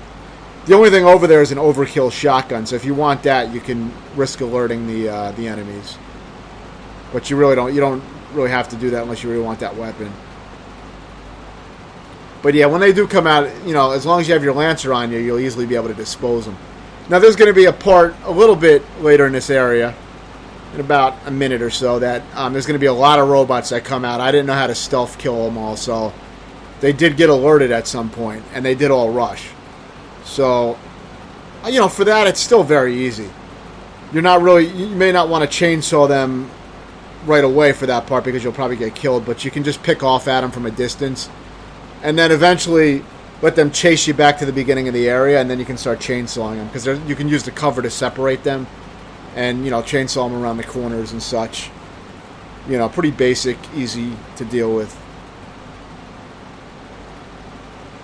the only thing over there is an overkill shotgun, so if you want that, you can risk alerting the enemies. But you don't really have to do that unless you really want that weapon. But yeah, when they do come out, as long as you have your Lancer on you, you'll easily be able to dispose them. Now, there's going to be a part a little bit later in this area, in about a minute or so, that there's going to be a lot of robots that come out. I didn't know how to stealth kill them all, so they did get alerted at some point, and they did all rush. So, for that, it's still very easy. You may not want to chainsaw them right away for that part because you'll probably get killed, but you can just pick off at them from a distance. And then eventually let them chase you back to the beginning of the area, and then you can start chainsawing them. Because you can use the cover to separate them. And, chainsaw them around the corners and such. Pretty basic, easy to deal with.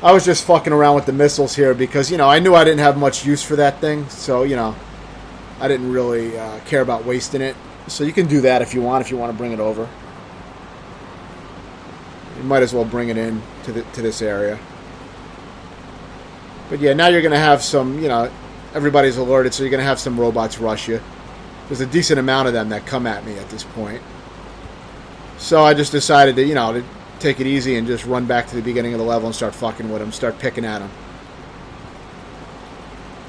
I was just fucking around with the missiles here because, I knew I didn't have much use for that thing. So, I didn't really care about wasting it. So you can do that if you want to bring it over. You might as well bring it in to this area. But yeah, now you're going to have some, everybody's alerted, so you're going to have some robots rush you. There's a decent amount of them that come at me at this point. So I just decided to, to take it easy and just run back to the beginning of the level and start fucking with them, start picking at them.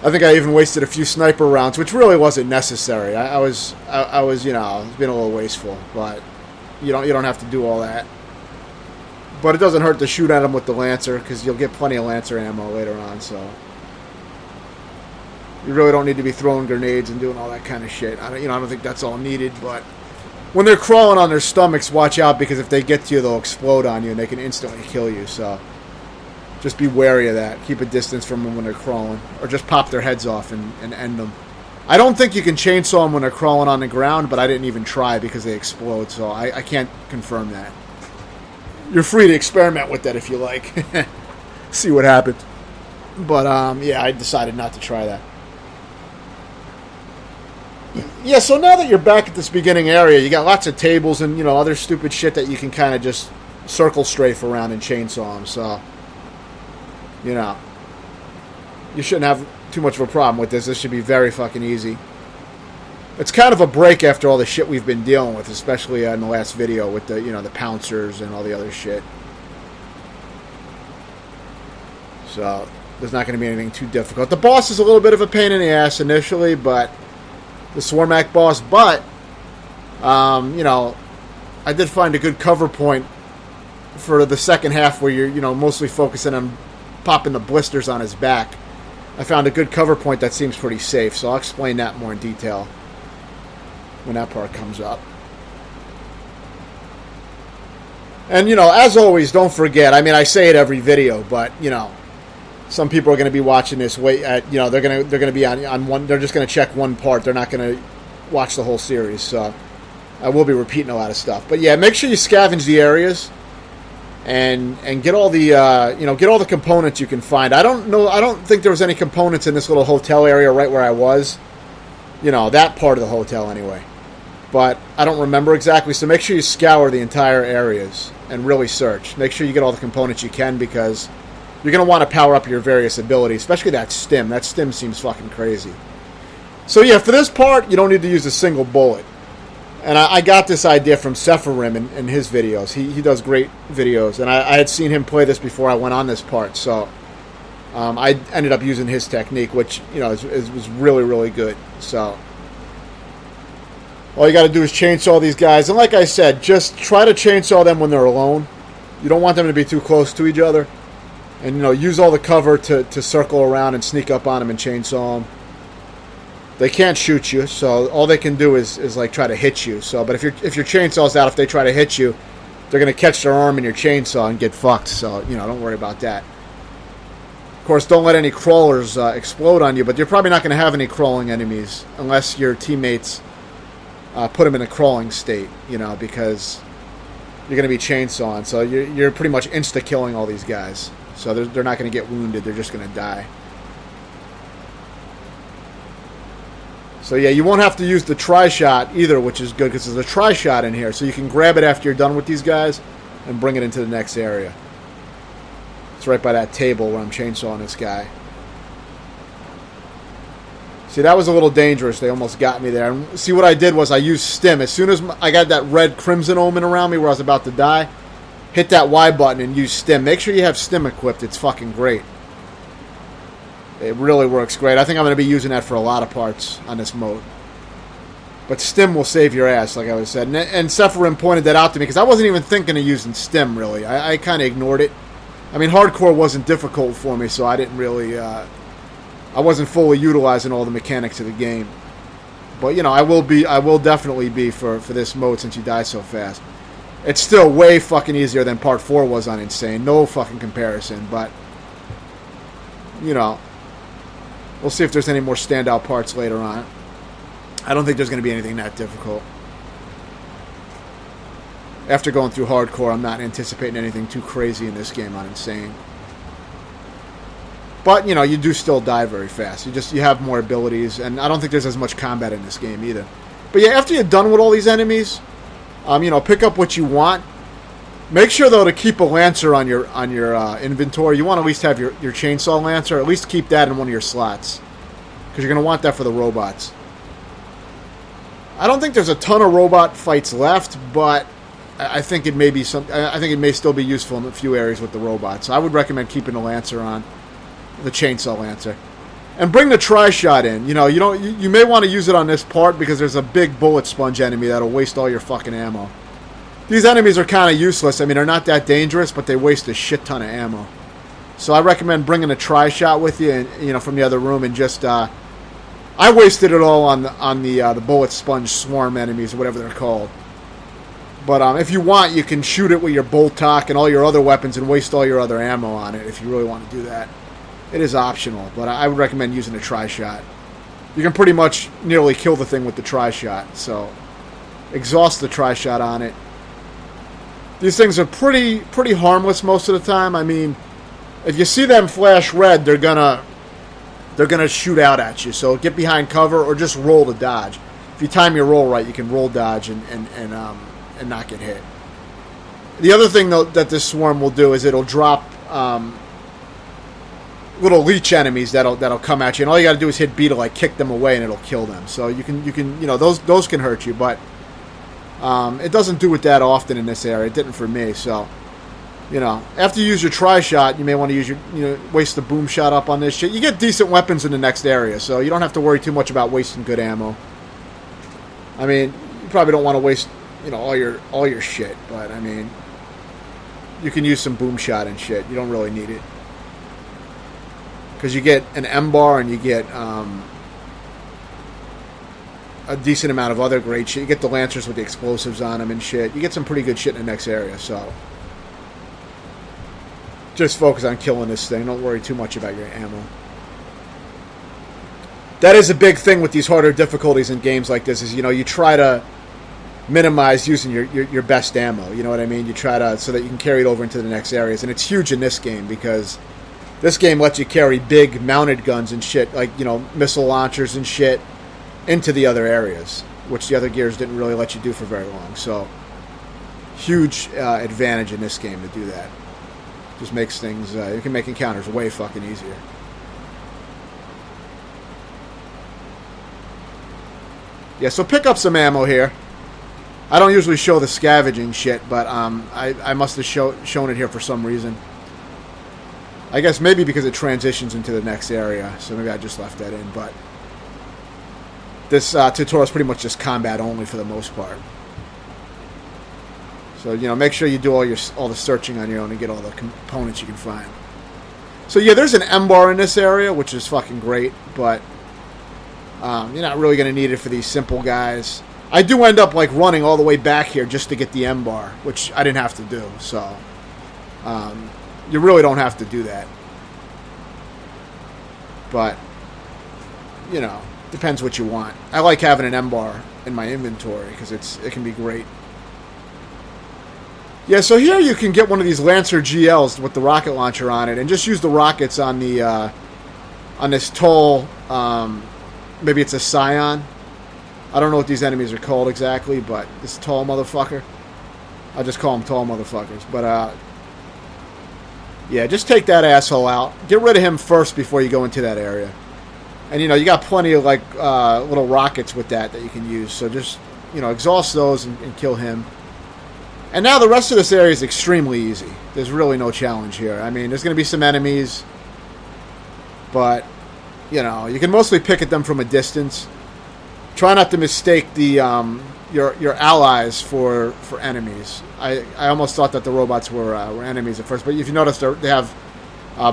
I think I even wasted a few sniper rounds, which really wasn't necessary. I was being a little wasteful, but you don't have to do all that. But it doesn't hurt to shoot at them with the Lancer, because you'll get plenty of Lancer ammo later on, so you really don't need to be throwing grenades and doing all that kind of shit. I don't think that's all needed, but when they're crawling on their stomachs, watch out, because if they get to you, they'll explode on you and they can instantly kill you, so just be wary of that. Keep a distance from them when they're crawling, or just pop their heads off and end them. I don't think you can chainsaw them when they're crawling on the ground, but I didn't even try because they explode, so I can't confirm that. You're free to experiment with that if you like. See what happens. But, yeah, I decided not to try that. Yeah, so now that you're back at this beginning area, you got lots of tables and, other stupid shit that you can kind of just circle strafe around and chainsaw them, so, you shouldn't have too much of a problem with this. This should be very fucking easy. It's kind of a break after all the shit we've been dealing with, especially in the last video with the, the pouncers and all the other shit. So, there's not going to be anything too difficult. The boss is a little bit of a pain in the ass initially, but the Swarmak boss, but, I did find a good cover point for the second half where you're, mostly focusing on popping the blisters on his back. I found a good cover point that seems pretty safe, so I'll explain that more in detail when that part comes up. And, as always, don't forget, I say it every video, but, some people are going to be watching this they're going to be on one, they're just going to check one part, they're not going to watch the whole series, so I will be repeating a lot of stuff. But yeah, make sure you scavenge the areas and get all the get all the components you can find. I don't think there was any components in this little hotel area right where I was. That part of the hotel anyway. But I don't remember exactly, so make sure you scour the entire areas and really search. Make sure you get all the components you can, because you're going to want to power up your various abilities, especially that stim. That stim seems fucking crazy. So yeah, for this part, you don't need to use a single bullet. And I got this idea from Sephirim in his videos. He does great videos, and I had seen him play this before I went on this part, so I ended up using his technique, which, was really, really good. So all you got to do is chainsaw these guys. And like I said, just try to chainsaw them when they're alone. You don't want them to be too close to each other. And, use all the cover to circle around and sneak up on them and chainsaw them. They can't shoot you, so all they can do is like try to hit you. So, but if your chainsaw's out, if they try to hit you, they're going to catch their arm in your chainsaw and get fucked. So, don't worry about that. Of course, don't let any crawlers explode on you, but you're probably not going to have any crawling enemies unless your teammates put them in a crawling state, because you're going to be chainsawing. So you're pretty much insta-killing all these guys. So they're not going to get wounded. They're just going to die. So yeah, you won't have to use the tri-shot either, which is good, because there's a tri-shot in here. So you can grab it after you're done with these guys and bring it into the next area. It's right by that table where I'm chainsawing this guy. See, that was a little dangerous. They almost got me there. And see, what I did was I used stim. As soon as I got that red crimson omen around me where I was about to die, hit that Y button and use stim. Make sure you have stim equipped. It's fucking great. It really works great. I think I'm going to be using that for a lot of parts on this mode. But stim will save your ass, like I was said. And Sephirim pointed that out to me, because I wasn't even thinking of using stim, really. I kind of ignored it. Hardcore wasn't difficult for me, so I didn't really... I wasn't fully utilizing all the mechanics of the game. But, I will definitely be for this mode, since you die so fast. It's still way fucking easier than Part 4 was on Insane. No fucking comparison, but, we'll see if there's any more standout parts later on. I don't think there's going to be anything that difficult. After going through Hardcore, I'm not anticipating anything too crazy in this game on Insane. But, you know, you do still die very fast. You have more abilities, and I don't think there's as much combat in this game either. But yeah, after you're done with all these enemies, you know, pick up what you want. Make sure, though, to keep a Lancer on your inventory. You want to at least have your Chainsaw Lancer. At least keep that in one of your slots. Because you're going to want that for the robots. I don't think there's a ton of robot fights left, but I think it may be I think it may still be useful in a few areas with the robots. So I would recommend keeping the Lancer on, the Chainsaw Lancer. And bring the Tri-Shot in. You know, you may want to use it on this part because there's a big bullet sponge enemy that'll waste all your fucking ammo. These enemies are kind of useless. I mean, they're not that dangerous, but they waste a shit ton of ammo. So I recommend bringing a Tri-Shot with you, and, you know, from the other room, and just I wasted it all on the bullet sponge swarm enemies or whatever they're called. But if you want, you can shoot it with your Boltok and all your other weapons and waste all your other ammo on it if you really want to do that. It is optional, but I would recommend using a Tri-Shot. You can pretty much nearly kill the thing with the Tri-Shot, so exhaust the Tri-Shot on it. These things are pretty harmless most of the time. I mean, if you see them flash red, they're gonna shoot out at you. So get behind cover or just roll to dodge. If you time your roll right, you can roll dodge and not get hit. The other thing though that this swarm will do is it'll drop little leech enemies that'll come at you, and all you got to do is hit B to like kick them away, and it'll kill them. So you can you know, those can hurt you, but it doesn't do it that often in this area. It didn't for me. So, you know, after you use your Tri-Shot, you may want to use waste the boom shot up on this shit. You get decent weapons in the next area, so you don't have to worry too much about wasting good ammo. I mean, you probably don't want to waste, you know, all your shit, but I mean, you can use some boom shot and shit. You don't really need it. Because you get an M-bar and you get a decent amount of other great shit. You get the Lancers with the explosives on them and shit. You get some pretty good shit in the next area, so just focus on killing this thing. Don't worry too much about your ammo. That is a big thing with these harder difficulties in games like this, is, you know, you try to minimize using your best ammo. You know what I mean? You try to, so that you can carry it over into the next areas. And it's huge in this game because this game lets you carry big mounted guns and shit, like, you know, missile launchers and shit, into the other areas, which the other gears didn't really let you do for very long. So, huge advantage in this game to do that. Just makes things, you can make encounters way fucking easier. Yeah, so pick up some ammo here. I don't usually show the scavenging shit, but I must have shown it here for some reason. I guess maybe because it transitions into the next area, so maybe I just left that in, but this tutorial is pretty much just combat only for the most part. So, you know, make sure you do all the searching on your own and get all the components you can find. So yeah, there's an M-bar in this area, which is fucking great, but you're not really going to need it for these simple guys. I do end up like running all the way back here just to get the M-bar, which I didn't have to do, so you really don't have to do that. But, you know, depends what you want. I like having an M-bar in my inventory because it can be great. Yeah, so here you can get one of these Lancer GLs with the rocket launcher on it and just use the rockets on the on this tall, maybe it's a Scion. I don't know what these enemies are called exactly, but this tall motherfucker. I'll just call them tall motherfuckers. But, yeah, just take that asshole out. Get rid of him first before you go into that area. And, you know, you got plenty of, like, little rockets with that you can use. So just, you know, exhaust those and kill him. And now the rest of this area is extremely easy. There's really no challenge here. I mean, there's going to be some enemies. But, you know, you can mostly pick at them from a distance. Try not to mistake the your allies for enemies. I almost thought that the robots were enemies at first, but if you notice, they have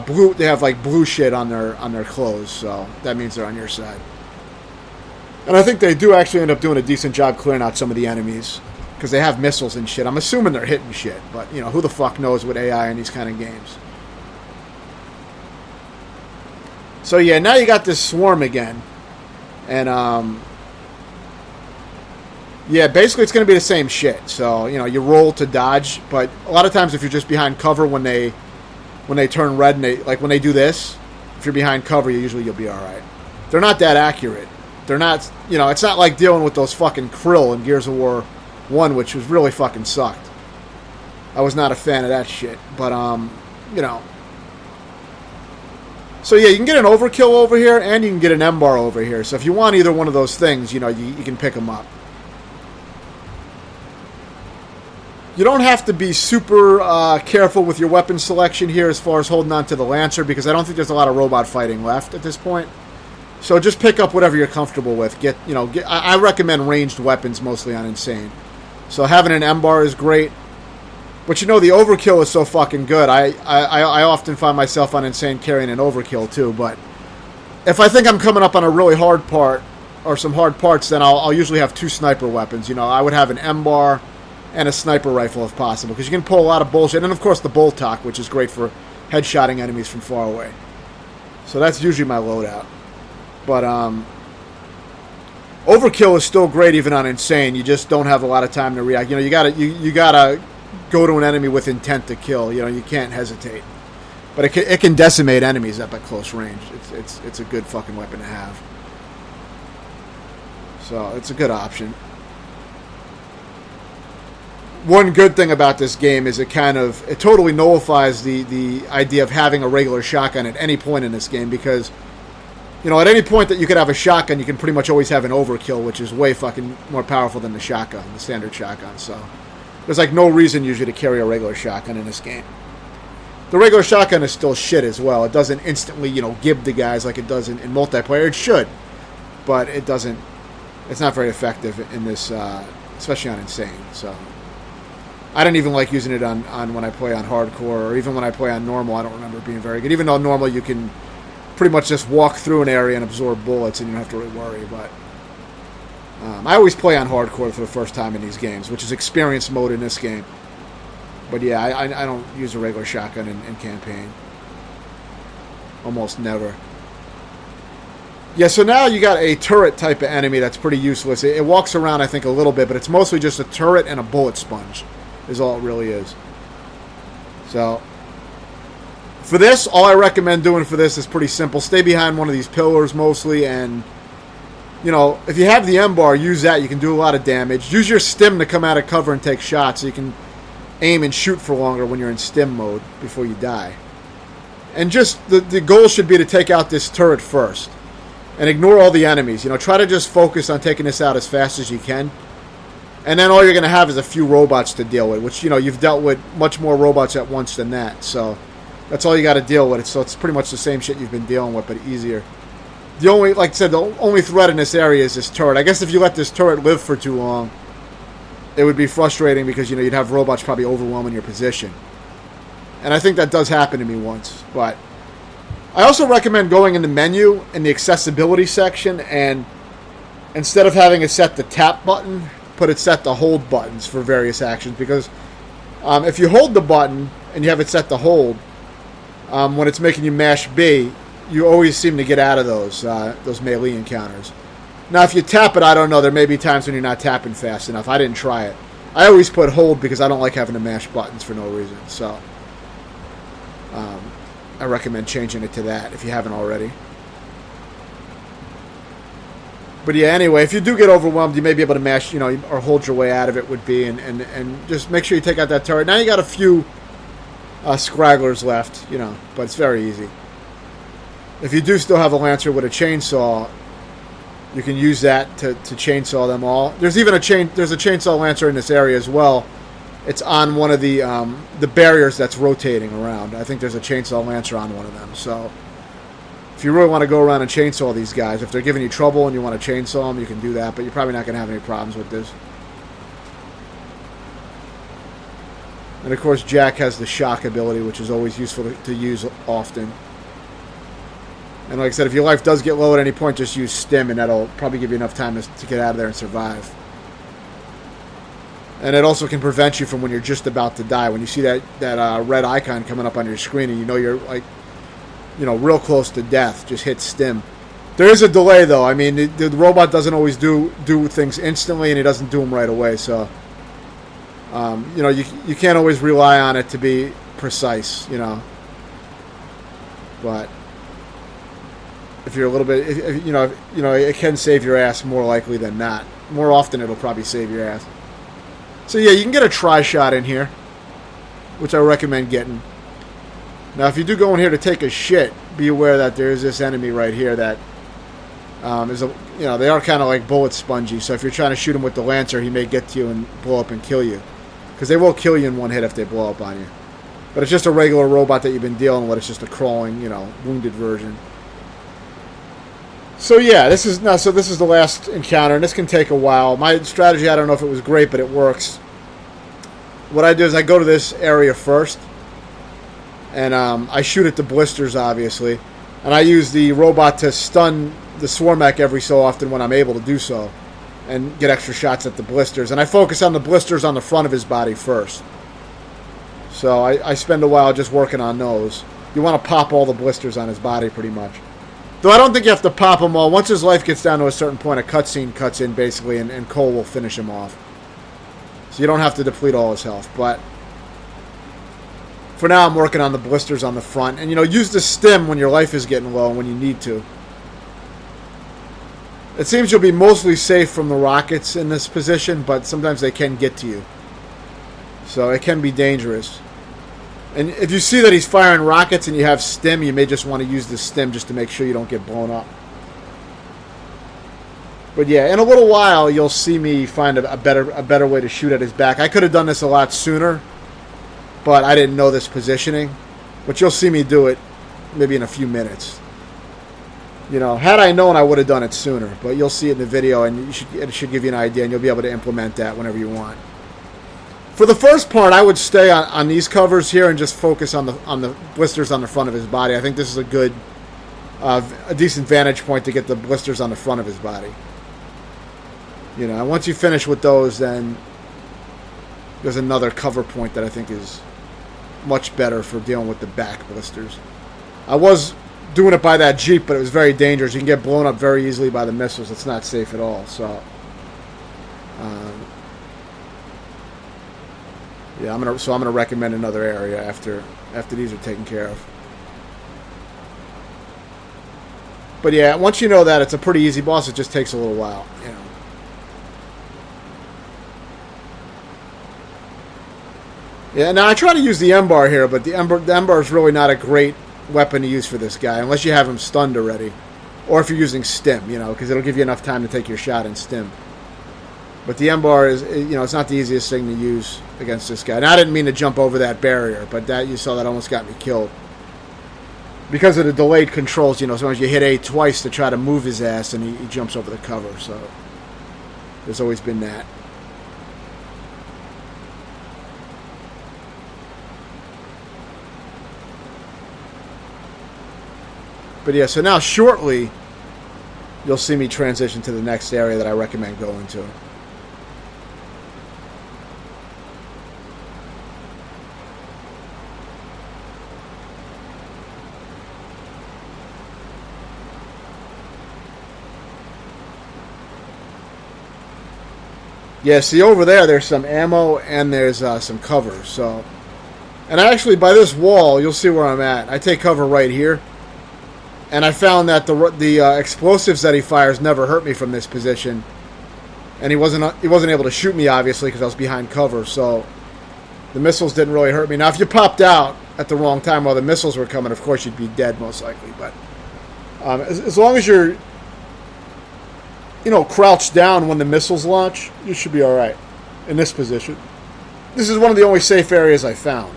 blue. They have like blue shit on their clothes, so that means they're on your side. And I think they do actually end up doing a decent job clearing out some of the enemies because they have missiles and shit. I'm assuming they're hitting shit, but you know, who the fuck knows with AI in these kind of games. So yeah, now you got this swarm again, and yeah, basically it's going to be the same shit. So, you know, you roll to dodge, but a lot of times if you're just behind cover when they turn red and when they do this, If you're behind cover, you'll be all right. They're not that accurate. They're not, it's not like dealing with those fucking krill in Gears of War 1, which was really fucking sucked. I was not a fan of that shit. But, So, yeah, you can get an overkill over here, and you can get an M-bar over here. So if you want either one of those things, you can pick them up. You don't have to be super careful with your weapon selection here as far as holding on to the Lancer, because I don't think there's a lot of robot fighting left at this point. So just pick up whatever you're comfortable with. I recommend ranged weapons mostly on Insane. So having an M-bar is great. But the overkill is so fucking good. I often find myself on Insane carrying an overkill too. But if I think I'm coming up on a really hard part or some hard parts, then I'll usually have 2 sniper weapons. I would have an M-bar and a sniper rifle if possible, because you can pull a lot of bullshit. And of course the Boltok, which is great for headshotting enemies from far away. So that's usually my loadout. But overkill is still great even on Insane. You just don't have a lot of time to react. You gotta go to an enemy with intent to kill. You can't hesitate. But it can decimate enemies up at close range. It's a good fucking weapon to have. So it's a good option. One good thing about this game is it totally nullifies the idea of having a regular shotgun at any point in this game, because at any point that you could have a shotgun, you can pretty much always have an overkill, which is way fucking more powerful than the shotgun, the standard shotgun. So there's no reason usually to carry a regular shotgun in this game. The regular shotgun is still shit as well. It doesn't instantly, give the guys like it does in multiplayer. It should, but it doesn't. It's not very effective in this, especially on Insane. So I don't even like using it on when I play on hardcore, or even when I play on normal. I don't remember it being very good. Even though normal you can pretty much just walk through an area and absorb bullets, and you don't have to really worry. But I always play on hardcore for the first time in these games, which is experience mode in this game. But yeah, I don't use a regular shotgun in campaign. Almost never. Yeah, so now you got a turret type of enemy that's pretty useless. It walks around, I think, a little bit, but it's mostly just a turret and a bullet sponge is all it really is. So for this, all I recommend doing for this is pretty simple. Stay behind one of these pillars mostly, and if you have the M-bar, use that. You can do a lot of damage. Use your stim to come out of cover and take shots, so you can aim and shoot for longer when you're in stim mode before you die. And just the goal should be to take out this turret first and ignore all the enemies. Try to just focus on taking this out as fast as you can. And then all you're going to have is a few robots to deal with, which, you've dealt with much more robots at once than that. So that's all you got to deal with. So it's pretty much the same shit you've been dealing with, but easier. The only, like I said, the only threat in this area is this turret. I guess if you let this turret live for too long, it would be frustrating, because, you'd have robots probably overwhelming your position. And I think that does happen to me once. But I also recommend going in the menu, in the accessibility section, and instead of having it set the tap button, put it set the hold buttons for various actions. Because if you hold the button and you have it set to hold, when it's making you mash B, you always seem to get out of those melee encounters. Now, if you tap it, I don't know. There may be times when you're not tapping fast enough. I didn't try it. I always put hold because I don't like having to mash buttons for no reason. So I recommend changing it to that if you haven't already. But yeah, anyway, if you do get overwhelmed, you may be able to mash, or hold your way out of it would be, and just make sure you take out that turret. Now you got a few scragglers left, but it's very easy. If you do still have a Lancer with a chainsaw, you can use that to chainsaw them all. There's even there's a chainsaw Lancer in this area as well. It's on one of the barriers that's rotating around. I think there's a chainsaw Lancer on one of them. So if you really want to go around and chainsaw these guys, if they're giving you trouble and you want to chainsaw them, you can do that. But you're probably not going to have any problems with this. And of course, Jack has the shock ability, which is always useful to use often. And like I said, if your life does get low at any point, just use stim, and that'll probably give you enough time to get out of there and survive. And it also can prevent you from when you're just about to die. When you see that red icon coming up on your screen and you're real close to death, just hit stim. There is a delay, though. I mean, the robot doesn't always do things instantly, and he doesn't do them right away. So, you can't always rely on it to be precise, But If you're a little bit, it can save your ass more likely than not. More often, it'll probably save your ass. So yeah, you can get a tri-shot in here, which I recommend getting. Now, if you do go in here to take a shit, be aware that there is this enemy right here that they are kind of like bullet spongy. So if you're trying to shoot him with the Lancer, he may get to you and blow up and kill you, because they will kill you in one hit if they blow up on you. But it's just a regular robot that you've been dealing with. It's just a crawling, wounded version. So yeah, this is the last encounter, and this can take a while. My strategy, I don't know if it was great, but it works. What I do is I go to this area first, and I shoot at the blisters, obviously, and I use the robot to stun the Swarmech every so often when I'm able to do so, and get extra shots at the blisters. And I focus on the blisters on the front of his body first. So I spend a while just working on those. You want to pop all the blisters on his body, pretty much. Though I don't think you have to pop them all. Once his life gets down to a certain point, a cutscene cuts in, basically, and Cole will finish him off. So you don't have to deplete all his health. But for now, I'm working on the blisters on the front. And, use the stim when your life is getting low and when you need to. It seems you'll be mostly safe from the rockets in this position, but sometimes they can get to you. So it can be dangerous. And if you see that he's firing rockets and you have stim, you may just want to use the stim just to make sure you don't get blown up. But yeah, in a little while, you'll see me find a better way to shoot at his back. I could have done this a lot sooner, but I didn't know this positioning. But you'll see me do it maybe in a few minutes. Had I known, I would have done it sooner. But you'll see it in the video, and it should give you an idea, and you'll be able to implement that whenever you want. For the first part, I would stay on these covers here and just focus on the blisters on the front of his body. I think this is a decent vantage point to get the blisters on the front of his body. And once you finish with those, then there's another cover point that I think is much better for dealing with the back blisters. I was doing it by that Jeep, but it was very dangerous. You can get blown up very easily by the missiles. It's not safe at all. So, yeah, I'm gonna recommend another area after these are taken care of. But yeah, once you know that, it's a pretty easy boss. It just takes a little while, Yeah, now I try to use the M-bar here, but the M-bar is really not a great weapon to use for this guy, unless you have him stunned already. Or if you're using stim, because it'll give you enough time to take your shot in stim. But the M-bar is, it's not the easiest thing to use against this guy. Now, I didn't mean to jump over that barrier, but you saw that almost got me killed. Because of the delayed controls, sometimes you hit A twice to try to move his ass, and he jumps over the cover, so there's always been that. But yeah, so now shortly, you'll see me transition to the next area that I recommend going to. Yeah, see over there's some ammo and there's some cover. So, and actually by this wall, you'll see where I'm at. I take cover right here. And I found that the explosives that he fires never hurt me from this position, and he wasn't able to shoot me, obviously, because I was behind cover. So the missiles didn't really hurt me. Now, if you popped out at the wrong time while the missiles were coming, of course you'd be dead most likely. But as long as you're crouched down when the missiles launch, you should be all right in this position. This is one of the only safe areas I found.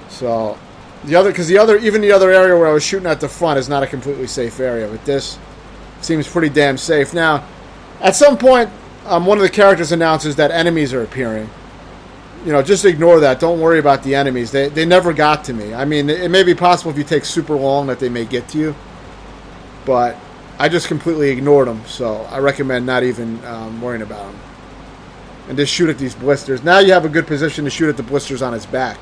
So. Even the other area where I was shooting at the front is not a completely safe area, but this seems pretty damn safe. Now, at some point, one of the characters announces that enemies are appearing. Just ignore that. Don't worry about the enemies. They never got to me. I mean, it may be possible if you take super long that they may get to you, but I just completely ignored them, so I recommend not even worrying about them. And just shoot at these blisters. Now you have a good position to shoot at the blisters on his back.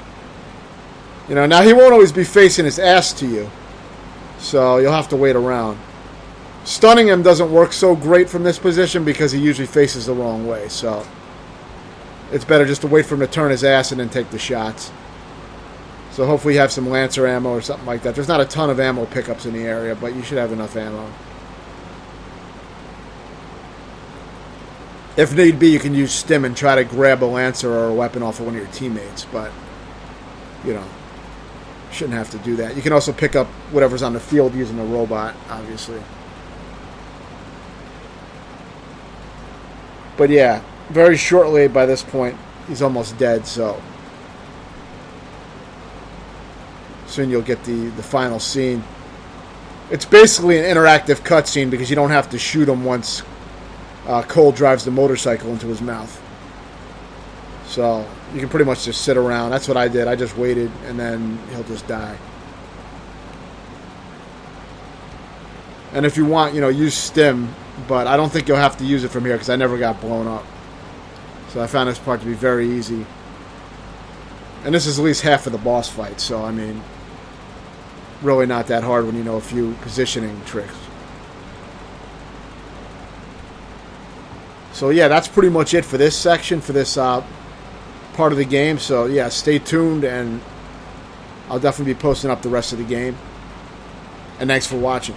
Now he won't always be facing his ass to you, so you'll have to wait around. Stunning him doesn't work so great from this position because he usually faces the wrong way, so it's better just to wait for him to turn his ass and then take the shots. So hopefully you have some Lancer ammo or something like that. There's not a ton of ammo pickups in the area, but you should have enough ammo. If need be, you can use stim and try to grab a Lancer or a weapon off of one of your teammates, but, you know, shouldn't have to do that. You can also pick up whatever's on the field using a robot, obviously. But yeah, very shortly by this point, he's almost dead, so soon you'll get the final scene. It's basically an interactive cutscene because you don't have to shoot him once Cole drives the motorcycle into his mouth. So you can pretty much just sit around. That's what I did. I just waited, and then he'll just die. And if you want, use stim, but I don't think you'll have to use it from here because I never got blown up. So I found this part to be very easy. And this is at least half of the boss fight, so I mean, really not that hard when you know a few positioning tricks. So yeah, that's pretty much it for this section, for this part of the game. So yeah, stay tuned, and I'll definitely be posting up the rest of the game. And thanks for watching.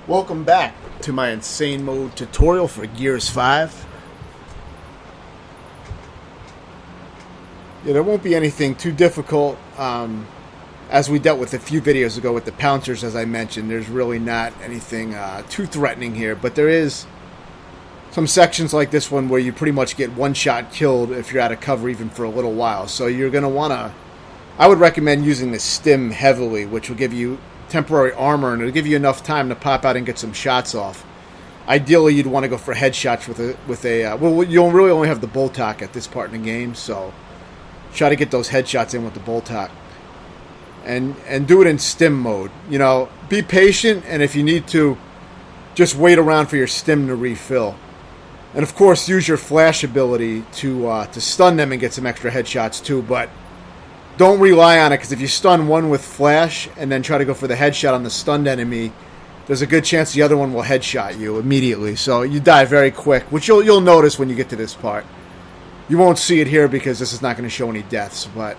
Welcome back to my Insane Mode tutorial for Gears 5. Yeah, there won't be anything too difficult. As we dealt with a few videos ago with the pouncers, as I mentioned, there's really not anything too threatening here. But there is some sections like this one where you pretty much get one-shot killed if you're out of cover even for a little while. So you're going to want to... I would recommend using the stim heavily, which will give you temporary armor, and it'll give you enough time to pop out and get some shots off. Ideally, you'd want to go for headshots with a well, you'll really only have the Boltok at this part in the game, so try to get those headshots in with the Boltok, and do it in stim mode. Be patient, and if you need to, just wait around for your stim to refill. And of course, use your flash ability to stun them and get some extra headshots too, but don't rely on it, because if you stun one with flash and then try to go for the headshot on the stunned enemy, there's a good chance the other one will headshot you immediately. So you die very quick, which you'll notice when you get to this part. You won't see it here because this is not going to show any deaths, but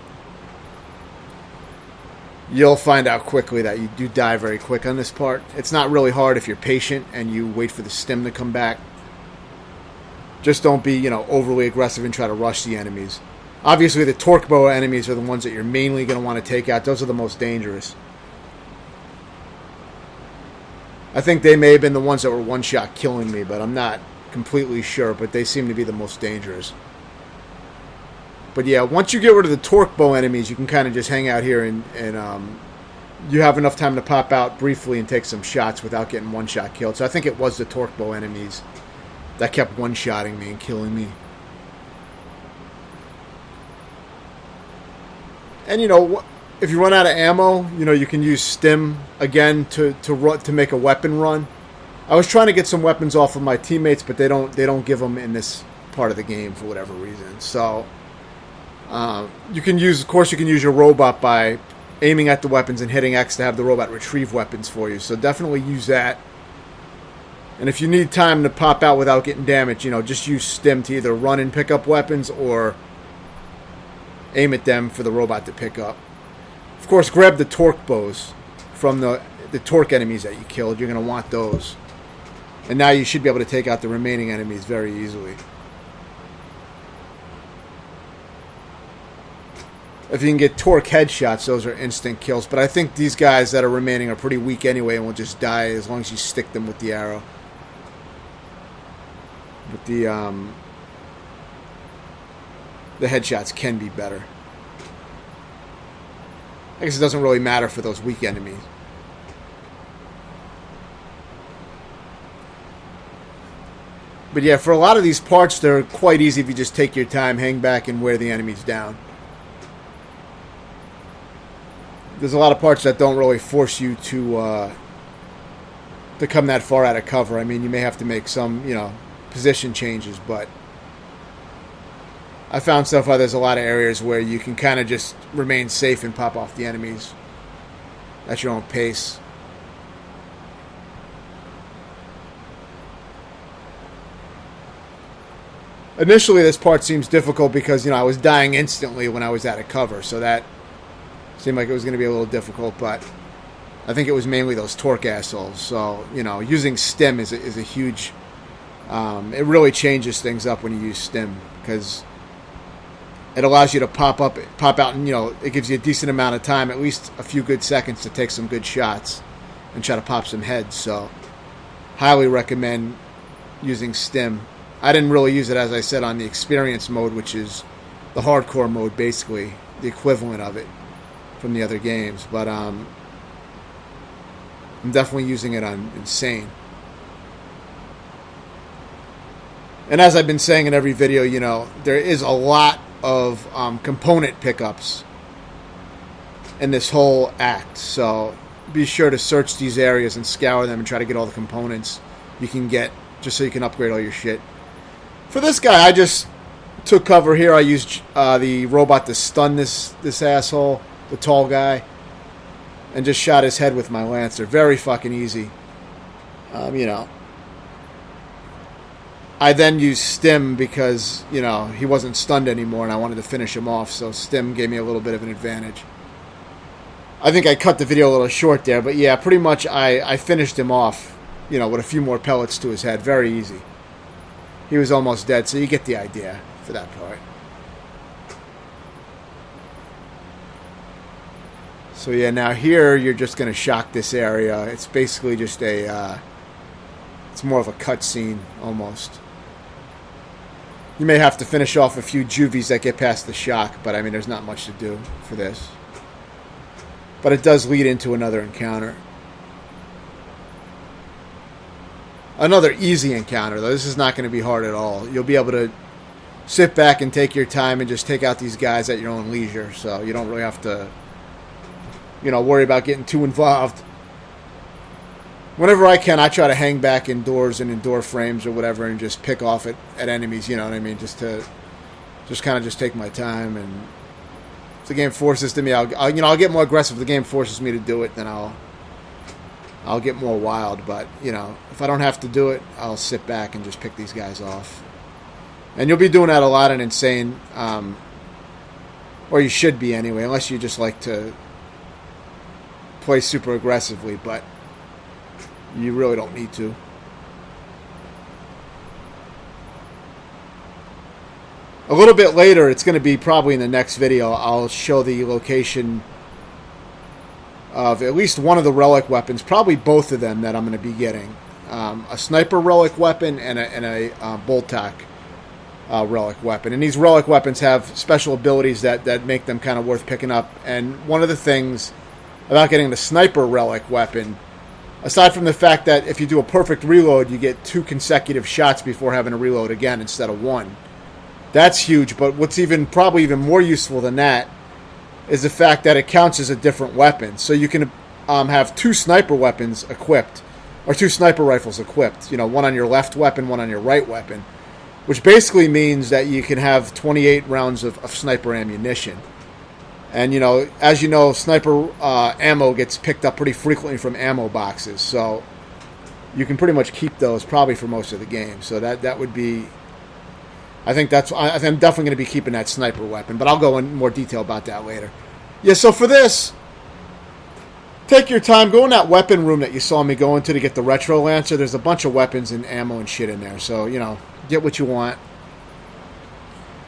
you'll find out quickly that you do die very quick on this part. It's not really hard if you're patient and you wait for the stim to come back. Just don't be, overly aggressive and try to rush the enemies. Obviously, the torque bow enemies are the ones that you're mainly going to want to take out. Those are the most dangerous. I think they may have been the ones that were one-shot killing me, but I'm not completely sure. But they seem to be the most dangerous. But yeah, once you get rid of the torque bow enemies, you can kind of just hang out here and you have enough time to pop out briefly and take some shots without getting one-shot killed. So I think it was the torque bow enemies that kept one-shotting me and killing me. And if you run out of ammo, you can use stim again to make a weapon run. I was trying to get some weapons off of my teammates, but they don't give them in this part of the game for whatever reason. So you can use your robot by aiming at the weapons and hitting X to have the robot retrieve weapons for you. So definitely use that. And if you need time to pop out without getting damaged, just use stim to either run and pick up weapons or aim at them for the robot to pick up. Of course, grab the torque bows from the torque enemies that you killed. You're going to want those. And now you should be able to take out the remaining enemies very easily. If you can get torque headshots, those are instant kills. But I think these guys that are remaining are pretty weak anyway and will just die as long as you stick them with the arrow. But the headshots can be better. I guess it doesn't really matter for those weak enemies. But yeah, for a lot of these parts, they're quite easy if you just take your time, hang back, and wear the enemies down. There's a lot of parts that don't really force you to come that far out of cover. I mean, you may have to make some, position changes, but I found so far there's a lot of areas where you can kind of just remain safe and pop off the enemies at your own pace. Initially, this part seems difficult because, I was dying instantly when I was out of cover, so that seemed like it was going to be a little difficult, but I think it was mainly those torque assholes. So, using stim is a huge... it really changes things up when you use stim, because it allows you to pop out, and, it gives you a decent amount of time, at least a few good seconds to take some good shots and try to pop some heads. So, highly recommend using stim. I didn't really use it, as I said, on the experience mode, which is the hardcore mode, basically, the equivalent of it from the other games. But I'm definitely using it on Insane. And as I've been saying in every video, there is a lot of component pickups in this whole act. So be sure to search these areas and scour them and try to get all the components you can get, just so you can upgrade all your shit. For this guy, I just took cover here. I used the robot to stun this asshole, the tall guy, and just shot his head with my Lancer. Very fucking easy. I then used stim because, he wasn't stunned anymore and I wanted to finish him off, so stim gave me a little bit of an advantage. I think I cut the video a little short there, but yeah, pretty much I finished him off, with a few more pellets to his head. Very easy. He was almost dead, so you get the idea for that part. So yeah, now here you're just going to shock this area. It's basically just it's more of a cutscene almost. You may have to finish off a few juvies that get past the shock, but I mean, there's not much to do for this. But it does lead into another encounter. Another easy encounter, though. This is not going to be hard at all. You'll be able to sit back and take your time and just take out these guys at your own leisure. So you don't really have to, worry about getting too involved. Whenever I can, I try to hang back in doors and in door frames or whatever and just pick off at enemies, you know what I mean? Just kind of take my time. And if the game forces to me, I'll get more aggressive. If the game forces me to do it, then I'll get more wild. But, if I don't have to do it, I'll sit back and just pick these guys off. And you'll be doing that a lot in Insane, or you should be anyway, unless you just like to play super aggressively, but you really don't need to. A little bit later, it's going to be probably in the next video, I'll show the location of at least one of the relic weapons, probably both of them that I'm going to be getting. A sniper relic weapon and a Boltac relic weapon. And these relic weapons have special abilities that make them kind of worth picking up. And one of the things about getting the sniper relic weapon, aside from the fact that if you do a perfect reload, you get 2 consecutive shots before having to reload again instead of 1. That's huge, but what's probably even more useful than that is the fact that it counts as a different weapon. So you can have 2 sniper weapons equipped, or 2 sniper rifles equipped. One on your left weapon, one on your right weapon, which basically means that you can have 28 rounds of sniper ammunition. And, as you know, sniper ammo gets picked up pretty frequently from ammo boxes. So you can pretty much keep those probably for most of the game. So that would be... I'm definitely going to be keeping that sniper weapon. But I'll go in more detail about that later. Yeah, so for this, take your time. Go in that weapon room that you saw me go into to get the Retro Lancer. There's a bunch of weapons and ammo and shit in there. So, get what you want.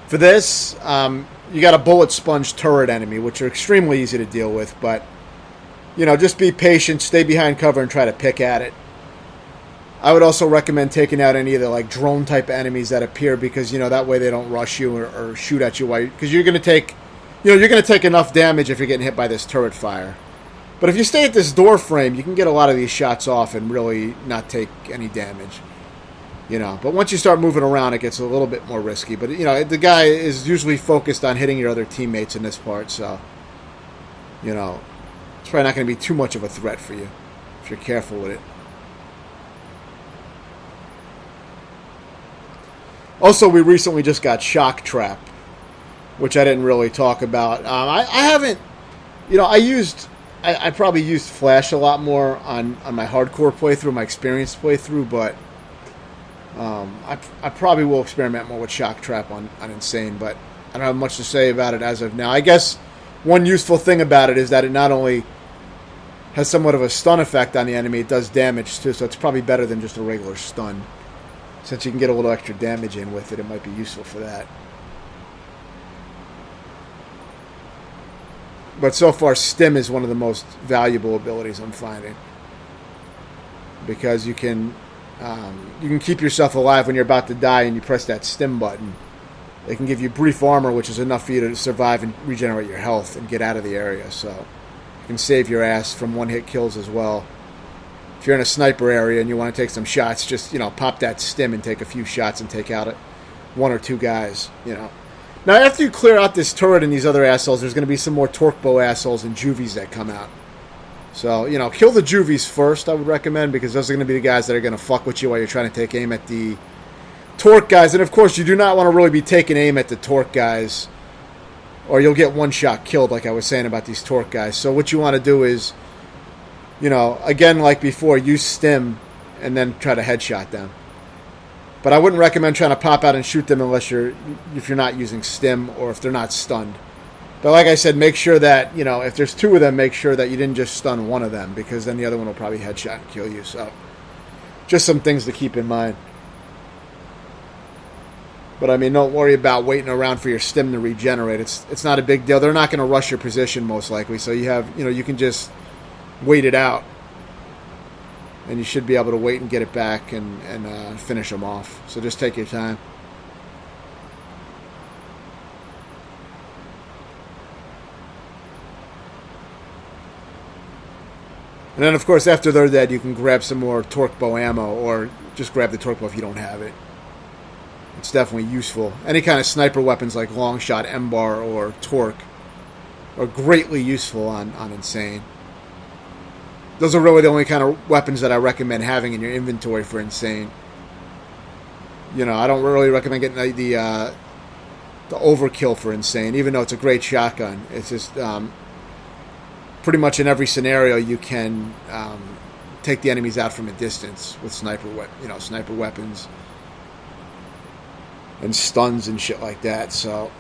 For this... you got a bullet sponge turret enemy, which are extremely easy to deal with, but, just be patient, stay behind cover, and try to pick at it. I would also recommend taking out any of the, drone-type enemies that appear, because, that way they don't rush you or shoot at you, because you're going to take, you're going to take enough damage if you're getting hit by this turret fire. But if you stay at this door frame, you can get a lot of these shots off and really not take any damage. But once you start moving around, it gets a little bit more risky. But, the guy is usually focused on hitting your other teammates in this part, so, it's probably not going to be too much of a threat for you if you're careful with it. Also, we recently just got Shock Trap, which I didn't really talk about. I haven't, I probably used Flash a lot more on my hardcore playthrough, my experienced playthrough, but I probably will experiment more with Shock Trap on Insane, but I don't have much to say about it as of now. I guess one useful thing about it is that it not only has somewhat of a stun effect on the enemy, it does damage too, so it's probably better than just a regular stun. Since you can get a little extra damage in with it, it might be useful for that. But so far, Stim is one of the most valuable abilities I'm finding. Because you can keep yourself alive when you're about to die and you press that Stim button. It can give you brief armor, which is enough for you to survive and regenerate your health and get out of the area. So you can save your ass from one-hit kills as well. If you're in a sniper area and you want to take some shots, just, pop that Stim and take a few shots and take out one or two guys, Now, after you clear out this turret and these other assholes, there's going to be some more Torque Bow assholes and Juvies that come out. So, kill the Juvies first, I would recommend, because those are going to be the guys that are going to fuck with you while you're trying to take aim at the Torque guys. And, of course, you do not want to really be taking aim at the Torque guys, or you'll get one-shot killed, like I was saying about these Torque guys. So what you want to do is, again, like before, use Stim and then try to headshot them. But I wouldn't recommend trying to pop out and shoot them if you're not using Stim or if they're not stunned. But like I said, make sure that, if there's two of them, make sure that you didn't just stun one of them, because then the other one will probably headshot and kill you. So just some things to keep in mind. But, don't worry about waiting around for your Stim to regenerate. It's not a big deal. They're not going to rush your position, most likely. So you can just wait it out. And you should be able to wait and get it back and finish them off. So just take your time. And then, of course, after they're dead, you can grab some more Torque Bow ammo, or just grab the Torque Bow if you don't have it. It's definitely useful. Any kind of sniper weapons like Longshot, M-Bar, or Torque are greatly useful on Insane. Those are really the only kind of weapons that I recommend having in your inventory for Insane. I don't really recommend getting the Overkill for Insane, even though it's a great shotgun. It's just pretty much in every scenario you can take the enemies out from a distance with sniper weapons and stuns and shit like that. So,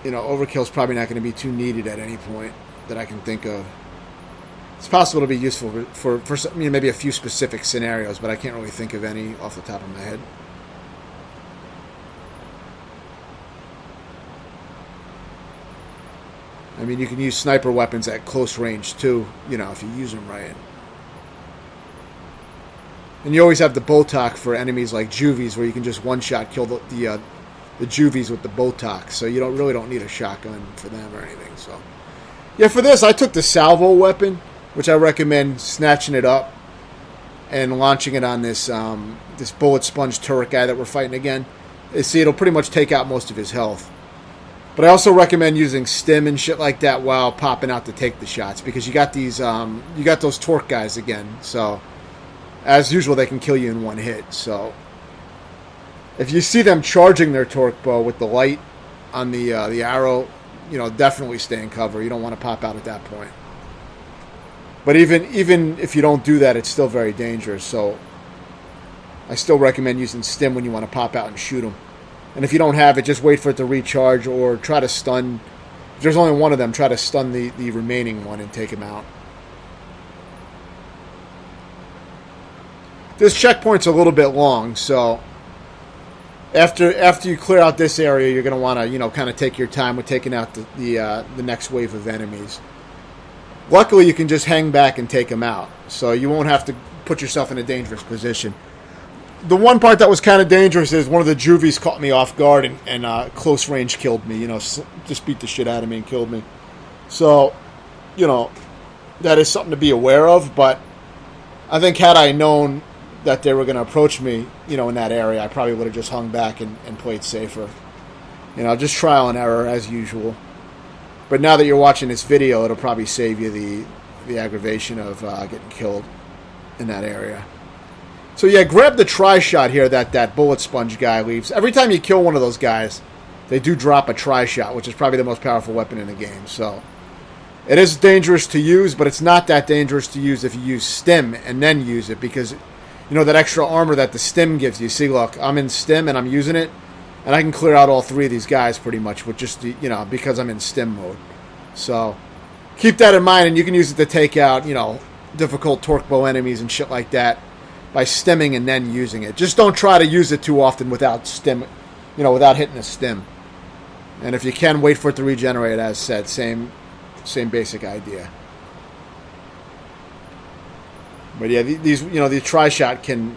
Overkill's probably not going to be too needed at any point that I can think of. It's possible to be useful for maybe a few specific scenarios, but I can't really think of any off the top of my head. You can use sniper weapons at close range too, if you use them right. And you always have the Botok for enemies like Juvies, where you can just one-shot kill the Juvies with the Botok, so you really don't need a shotgun for them or anything. So, yeah, for this I took the Salvo weapon, which I recommend snatching it up and launching it on this this Bullet Sponge turret guy that we're fighting again. See, it'll pretty much take out most of his health. But I also recommend using Stim and shit like that while popping out to take the shots, because you got those Torque guys again. So, as usual, they can kill you in one hit. So, if you see them charging their Torque Bow with the light on the arrow, definitely stay in cover. You don't want to pop out at that point. But even if you don't do that, it's still very dangerous. So, I still recommend using Stim when you want to pop out and shoot them. And if you don't have it, just wait for it to recharge, or try to stun. If there's only one of them, try to stun the remaining one and take him out. This checkpoint's a little bit long, so after you clear out this area, you're going to want to kind of take your time with taking out the next wave of enemies. Luckily, you can just hang back and take them out, so you won't have to put yourself in a dangerous position. The one part that was kind of dangerous is one of the Juvies caught me off guard and close range killed me. Just beat the shit out of me and killed me. So, that is something to be aware of. But I think had I known that they were going to approach me, you know, in that area, I probably would have just hung back and played safer. You know, just trial and error as usual. But now that you're watching this video, it'll probably save you the aggravation of getting killed in that area. So yeah, grab the tri-shot here that bullet sponge guy leaves. Every time you kill one of those guys, they do drop a tri-shot, which is probably the most powerful weapon in the game. So it is dangerous to use, but it's not that dangerous to use if you use stim and then use it, because you know that extra armor that the stim gives you. See, look, I'm in stim and I'm using it, and I can clear out all three of these guys pretty much with just the, you know, because I'm in stim mode. So keep that in mind, and you can use it to take out, you know, difficult torque bow enemies and shit like that by stimming and then using it. Just don't try to use it too often without stim, you know, without hitting a stim. And if you can, wait for it to regenerate, as said. Same basic idea. But yeah, these, you know, the tri-shot can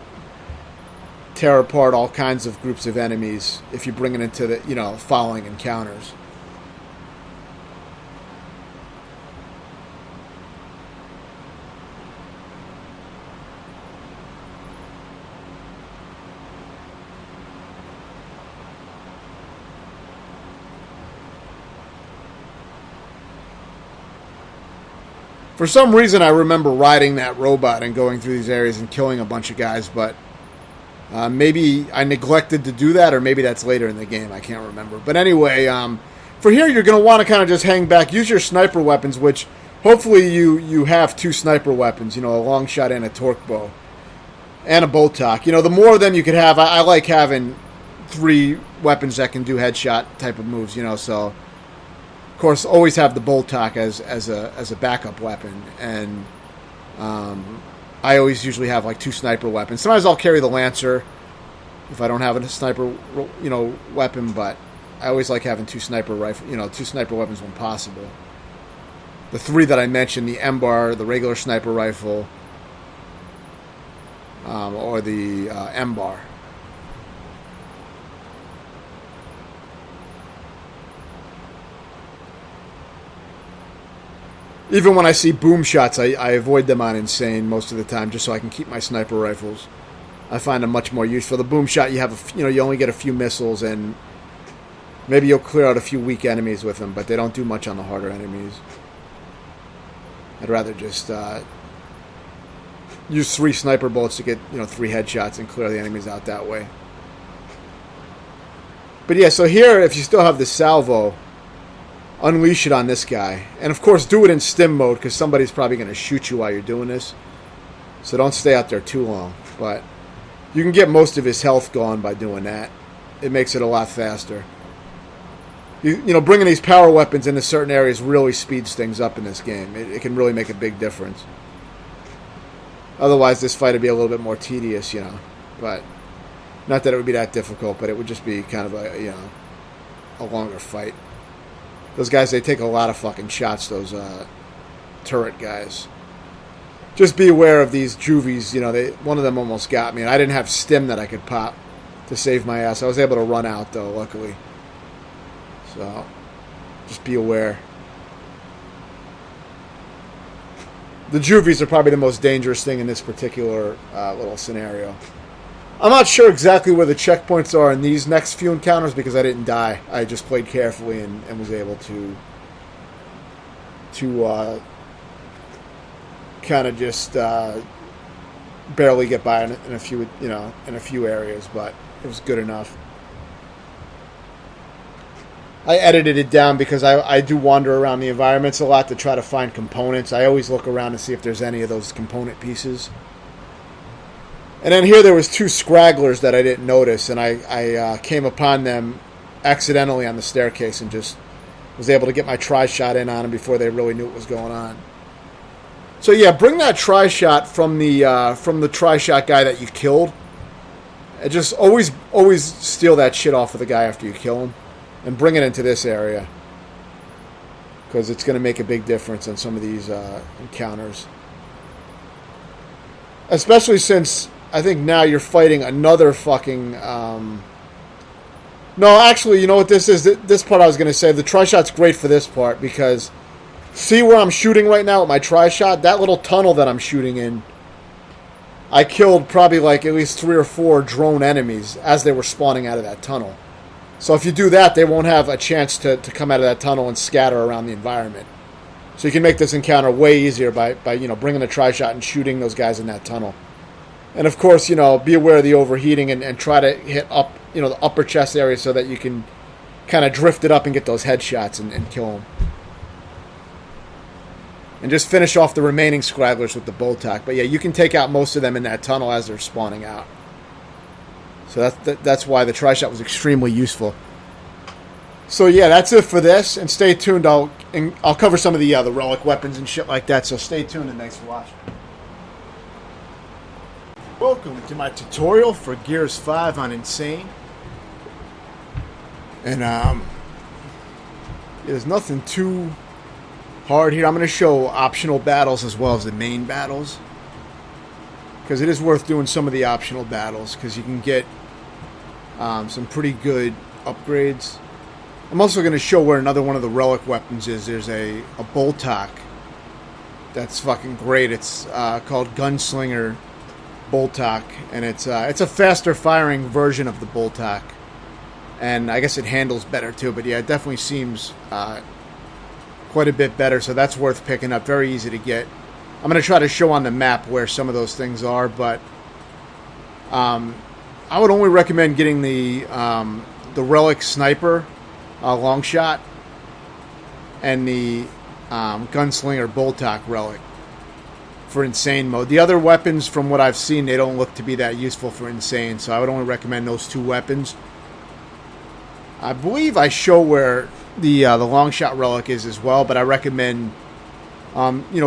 tear apart all kinds of groups of enemies if you bring it into the, you know, following encounters. For some reason, I remember riding that robot and going through these areas and killing a bunch of guys, but maybe I neglected to do that, or maybe that's later in the game. I can't remember. But anyway, for here, you're going to want to kind of just hang back. Use your sniper weapons, which hopefully you have 2 sniper weapons, you know, a long shot and a torque bow, and a bolt tock. You know, the more of them you could have, I like having 3 weapons that can do headshot type of moves, you know, so... Of course, always have the bolt tock as a backup weapon, and I always usually have like 2 sniper weapons. Sometimes I'll carry the Lancer if I don't have a sniper, you know, weapon, but I always like having 2 sniper rifle, you know, 2 sniper weapons when possible. The 3 that I mentioned, the M-bar, the regular sniper rifle, or the M-bar. Even when I see boom shots, I avoid them on Insane most of the time, just so I can keep my sniper rifles. I find them much more useful. The boom shot, you have you only get a few missiles, and maybe you'll clear out a few weak enemies with them, but they don't do much on the harder enemies. I'd rather just use 3 sniper bullets to get 3 headshots and clear the enemies out that way. But yeah, so here, if you still have the salvo, unleash it on this guy. And of course, do it in stim mode, because somebody's probably going to shoot you while you're doing this. So don't stay out there too long. But you can get most of his health gone by doing that. It makes it a lot faster. You know, bringing these power weapons into certain areas really speeds things up in this game. It can really make a big difference. Otherwise, this fight would be a little bit more tedious, you know. But not that it would be that difficult, but it would just be kind of a longer fight. Those guys, they take a lot of fucking shots, those turret guys. Just be aware of these juvies. You know, one of them almost got me, and I didn't have stim that I could pop to save my ass. I was able to run out, though, luckily. So, just be aware. The juvies are probably the most dangerous thing in this particular little scenario. I'm not sure exactly where the checkpoints are in these next few encounters, because I didn't die. I just played carefully and was able to kind of just barely get by in a few, in a few areas, but it was good enough. I edited it down because I do wander around the environments a lot to try to find components. I always look around to see if there's any of those component pieces. And then here there was 2 scragglers that I didn't notice, and I came upon them accidentally on the staircase and just was able to get my tri-shot in on them before they really knew what was going on. So yeah, bring that tri-shot from the tri-shot guy that you killed. And just always steal that shit off of the guy after you kill him, and bring it into this area, because it's going to make a big difference on some of these encounters. Especially since I think now you're fighting another fucking... No, actually, you know what this is? This part I was going to say, the tri-shot's great for this part, because see where I'm shooting right now with my tri-shot? That little tunnel that I'm shooting in I killed probably like at least 3 or 4 drone enemies as they were spawning out of that tunnel. So if you do that, they won't have a chance to come out of that tunnel and scatter around the environment. So you can make this encounter way easier by bringing a tri-shot and shooting those guys in that tunnel. And of course, be aware of the overheating and try to hit up, the upper chest area so that you can kind of drift it up and get those headshots and kill them. And just finish off the remaining scragglers with the Boltac. But yeah, you can take out most of them in that tunnel as they're spawning out. So that's why the tri-shot was extremely useful. So yeah, that's it for this. And stay tuned. I'll cover some of the relic weapons and shit like that. So stay tuned and thanks for watching. Welcome to my tutorial for Gears 5 on Insane. And there's nothing too hard here. I'm going to show optional battles as well as the main battles, because it is worth doing some of the optional battles because you can get some pretty good upgrades. I'm also going to show where another one of the relic weapons is. There's a Boltac that's fucking great. It's called Gunslinger Boltac, and it's a faster firing version of the Boltac, and I guess it handles better too. But yeah, it definitely seems quite a bit better, so that's worth picking up. Very easy to get. I'm going to try to show on the map where some of those things are, but I would only recommend getting the Relic Sniper long shot and the Gunslinger Boltac Relic for Insane mode. The other weapons, from what I've seen, they don't look to be that useful for Insane, so I would only recommend those 2 weapons. I believe I show where the long shot relic is as well, but I recommend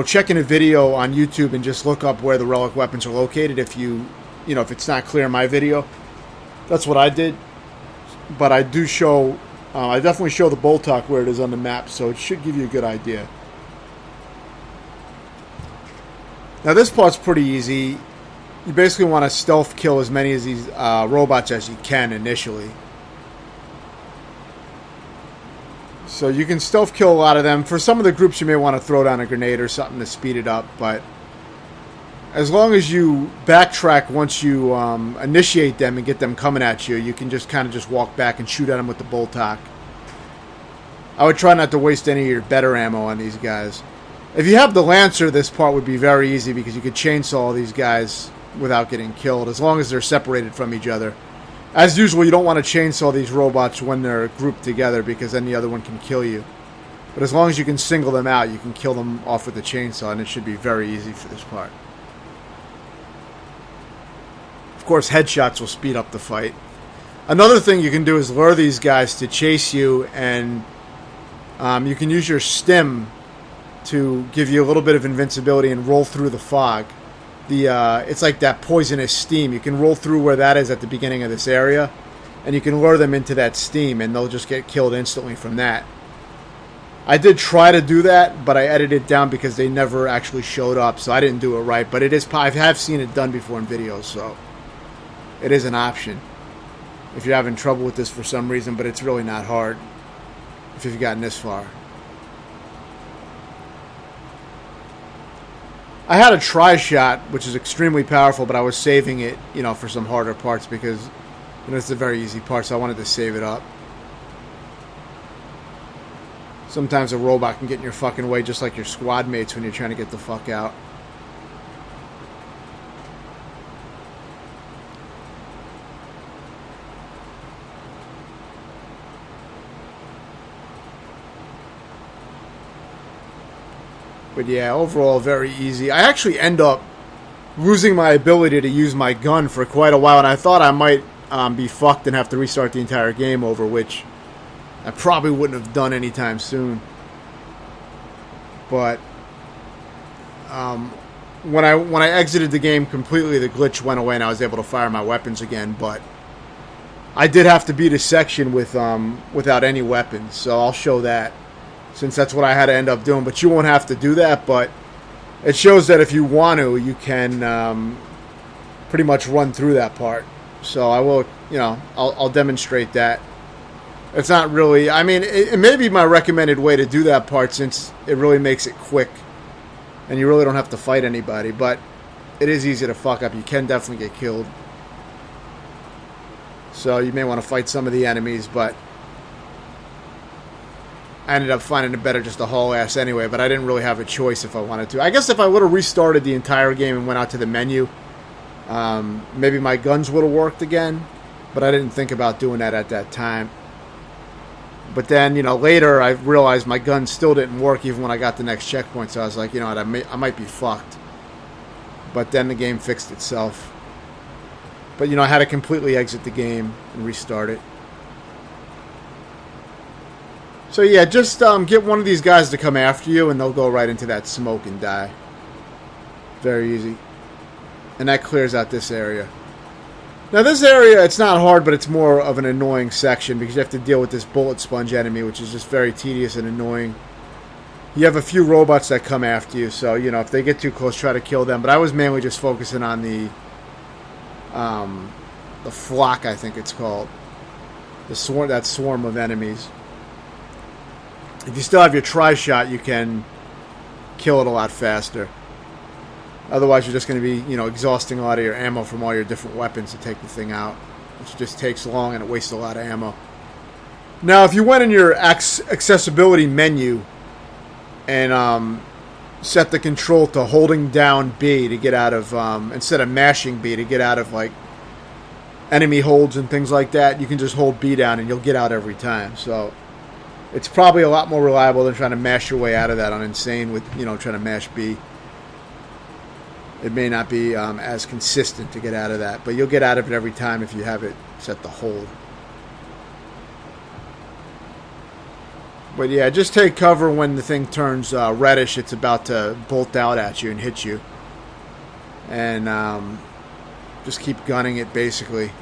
checking a video on YouTube and just look up where the relic weapons are located if if it's not clear in my video. That's what I did, but I do show I definitely show the Boltac where it is on the map, so it should give you a good idea. Now this part's pretty easy. You basically want to stealth kill as many of these robots as you can initially. So you can stealth kill a lot of them. For some of the groups, you may want to throw down a grenade or something to speed it up. But as long as you backtrack once you initiate them and get them coming at you, you can just kind of walk back and shoot at them with the Boltac. I would try not to waste any of your better ammo on these guys. If you have the Lancer, this part would be very easy because you could chainsaw these guys without getting killed, as long as they're separated from each other. As usual, you don't want to chainsaw these robots when they're grouped together because then the other one can kill you. But as long as you can single them out, you can kill them off with the chainsaw, and it should be very easy for this part. Of course, headshots will speed up the fight. Another thing you can do is lure these guys to chase you, and you can use your stim to give you a little bit of invincibility and roll through the fog. It's like that poisonous steam. You can roll through where that is at the beginning of this area, and you can lure them into that steam, and they'll just get killed instantly from that. I did try to do that, but I edited it down because they never actually showed up, so I didn't do it right. But I have seen it done before in videos, so it is an option if you're having trouble with this for some reason, but it's really not hard if you've gotten this far. I had a tri-shot, which is extremely powerful, but I was saving it, for some harder parts because, it's a very easy part, so I wanted to save it up. Sometimes a robot can get in your fucking way just like your squad mates when you're trying to get the fuck out. But yeah, overall, very easy. I actually end up losing my ability to use my gun for quite a while, and I thought I might be fucked and have to restart the entire game over, which I probably wouldn't have done anytime soon. But when I exited the game completely, the glitch went away and I was able to fire my weapons again. But I did have to beat a section with without any weapons, so I'll show that, since that's what I had to end up doing. But you won't have to do that, but it shows that if you want to, you can pretty much run through that part. So I will, I'll demonstrate that. It's not really, it may be my recommended way to do that part, since it really makes it quick and you really don't have to fight anybody. But it is easy to fuck up. You can definitely get killed. So you may want to fight some of the enemies, but I ended up finding it better just to haul ass anyway, but I didn't really have a choice if I wanted to. I guess if I would have restarted the entire game and went out to the menu, maybe my guns would have worked again, but I didn't think about doing that at that time. But then, later I realized my gun still didn't work even when I got the next checkpoint, so I was like, you know what, I might be fucked. But then the game fixed itself. But, I had to completely exit the game and restart it. So, yeah, just get one of these guys to come after you, and they'll go right into that smoke and die. Very easy. And that clears out this area. Now, this area, it's not hard, but it's more of an annoying section because you have to deal with this bullet sponge enemy, which is just very tedious and annoying. You have a few robots that come after you, so, if they get too close, try to kill them. But I was mainly just focusing on the flock, I think it's called. That swarm of enemies. If you still have your tri-shot, you can kill it a lot faster. Otherwise, you're just going to be, exhausting a lot of your ammo from all your different weapons to take the thing out, which just takes long and it wastes a lot of ammo. Now, if you went in your accessibility menu and set the control to holding down B to get out of, instead of mashing B to get out of, enemy holds and things like that, you can just hold B down and you'll get out every time. So, it's probably a lot more reliable than trying to mash your way out of that on Insane with, trying to mash B. It may not be as consistent to get out of that, but you'll get out of it every time if you have it set to hold. But yeah, just take cover when the thing turns reddish. It's about to bolt out at you and hit you. And just keep gunning it, basically.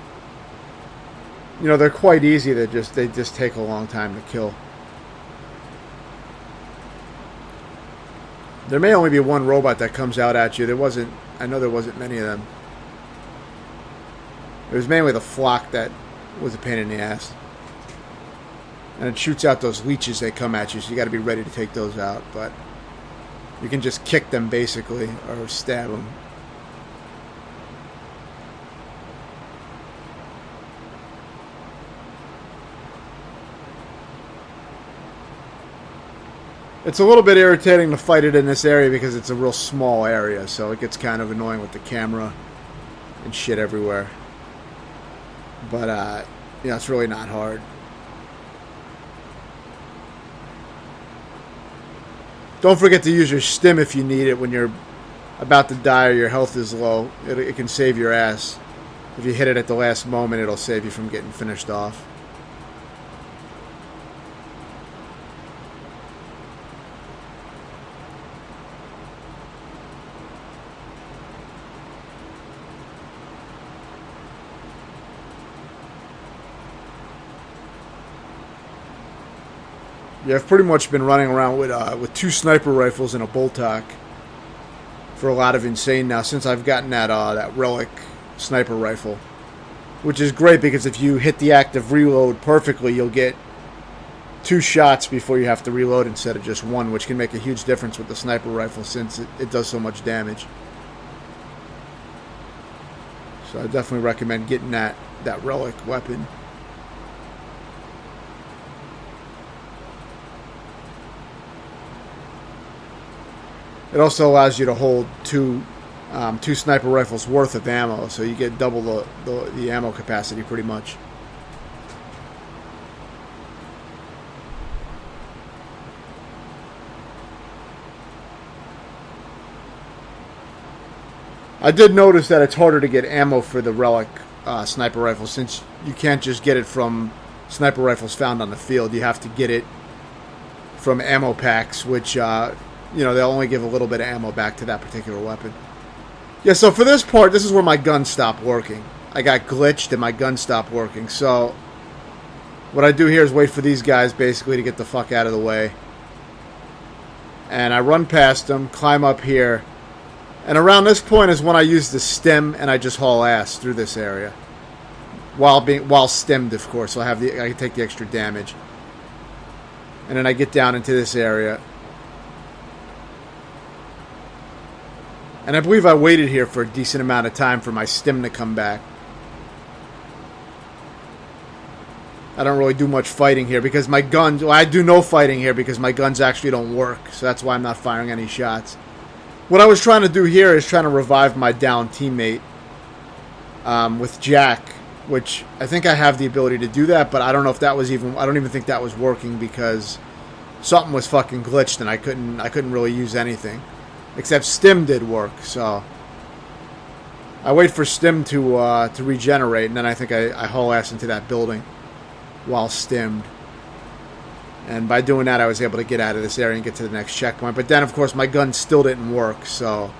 They're quite easy. They just take a long time to kill. There may only be one robot that comes out at you. I know there wasn't many of them. It was mainly the flock that was a pain in the ass. And it shoots out those leeches that come at you, so you got to be ready to take those out. But you can just kick them, basically, or stab them. It's a little bit irritating to fight it in this area because it's a real small area, so it gets kind of annoying with the camera and shit everywhere. But, it's really not hard. Don't forget to use your stim if you need it when you're about to die or your health is low. It can save your ass. If you hit it at the last moment, it'll save you from getting finished off. Yeah, I've pretty much been running around with two sniper rifles and a Boltok for a lot of Insane now since I've gotten that Relic sniper rifle, which is great because if you hit the active reload perfectly, you'll get 2 shots before you have to reload instead of just 1, which can make a huge difference with the sniper rifle since it does so much damage. So I definitely recommend getting that Relic weapon. It also allows you to hold two sniper rifles worth of ammo, so you get double the ammo capacity pretty much. I did notice that it's harder to get ammo for the Relic sniper rifle since you can't just get it from sniper rifles found on the field. You have to get it from ammo packs, which they'll only give a little bit of ammo back to that particular weapon. Yeah, so for this part, this is where my gun stopped working. I got glitched and my gun stopped working. So what I do here is wait for these guys basically to get the fuck out of the way. And I run past them, climb up here. And around this point is when I use the stim and I just haul ass through this area. While stemmed, of course, so I can take the extra damage. And then I get down into this area. And I believe I waited here for a decent amount of time for my stim to come back. I don't really do much fighting here because my guns... Well, I do no fighting here because my guns actually don't work. So that's why I'm not firing any shots. What I was trying to do here is trying to revive my downed teammate with Jack, which I think I have the ability to do that, but I don't know if that was even... I don't even think that was working because something was fucking glitched and I couldn't really use anything. Except Stim did work, so... I wait for Stim to regenerate, and then I think I haul ass into that building while stimmed. And by doing that, I was able to get out of this area and get to the next checkpoint. But then, of course, my gun still didn't work, so...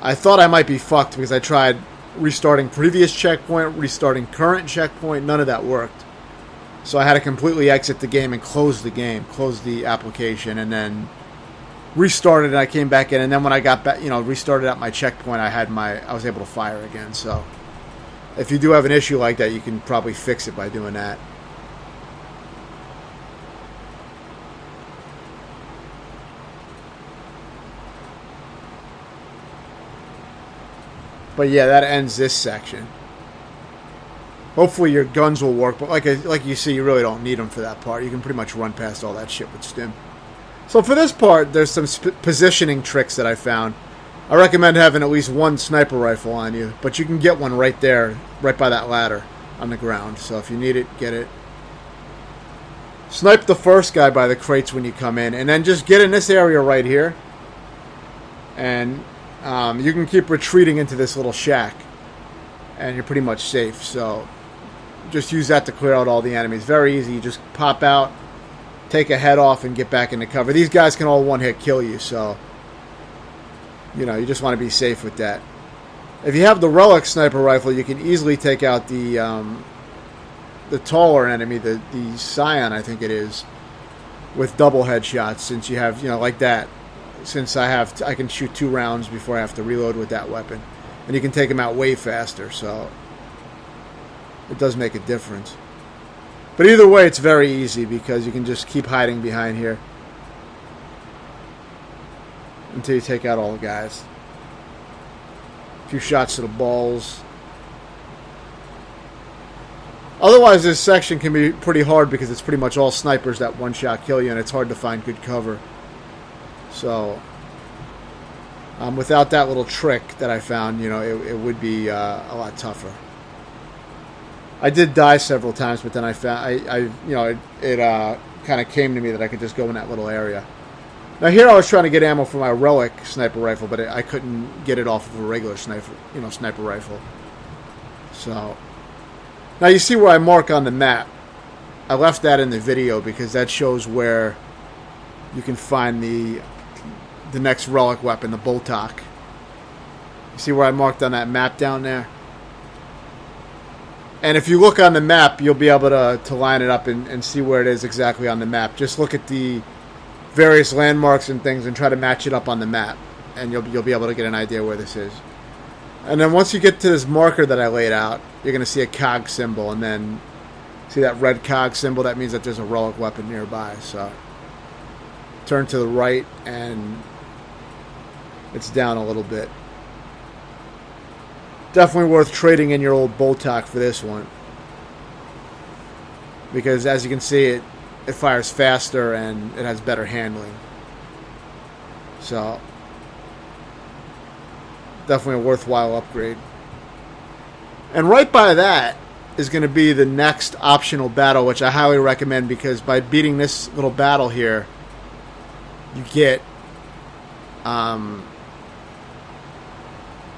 I thought I might be fucked because I tried restarting previous checkpoint, restarting current checkpoint. None of that worked. So I had to completely exit the game and close the application, and then restarted, and I came back in. And then when I got back, restarted at my checkpoint, I was able to fire again. So if you do have an issue like that, you can probably fix it by doing that. But yeah, that ends this section. Hopefully your guns will work, but like you see, you really don't need them for that part. You can pretty much run past all that shit with Stim. So for this part, there's some positioning tricks that I found. I recommend having at least one sniper rifle on you, but you can get one right there, right by that ladder on the ground. So if you need it, get it. Snipe the first guy by the crates when you come in, and then just get in this area right here. And you can keep retreating into this little shack, and you're pretty much safe. So just use that to clear out all the enemies. Very easy. You just pop out, take a head off, and get back into cover. These guys can all one-hit kill you, so you just want to be safe with that. If you have the Relic sniper rifle, you can easily take out the taller enemy, the Scion, I think it is, with double headshots, since you have, like that. Since I can shoot 2 rounds before I have to reload with that weapon. And you can take them out way faster, so it does make a difference. But either way, it's very easy because you can just keep hiding behind here until you take out all the guys. A few shots to the balls. Otherwise, this section can be pretty hard because it's pretty much all snipers that one-shot kill you, and it's hard to find good cover. So, without that little trick that I found, it would be a lot tougher. I did die several times, but then I found, it kind of came to me that I could just go in that little area. Now here I was trying to get ammo for my Relic sniper rifle, but I couldn't get it off of a regular sniper rifle. So, now you see where I mark on the map. I left that in the video because that shows where you can find the next Relic weapon, the Boltok. You see where I marked on that map down there? And if you look on the map, you'll be able to line it up and see where it is exactly on the map. Just look at the various landmarks and things and try to match it up on the map. And you'll be able to get an idea where this is. And then once you get to this marker that I laid out, you're going to see a cog symbol. And then see that red cog symbol? That means that there's a Relic weapon nearby. So turn to the right and it's down a little bit. Definitely worth trading in your old Boltok for this one, because as you can see, it fires faster and it has better handling. So definitely a worthwhile upgrade. And right by that is going to be the next optional battle, which I highly recommend, because by beating this little battle here, you get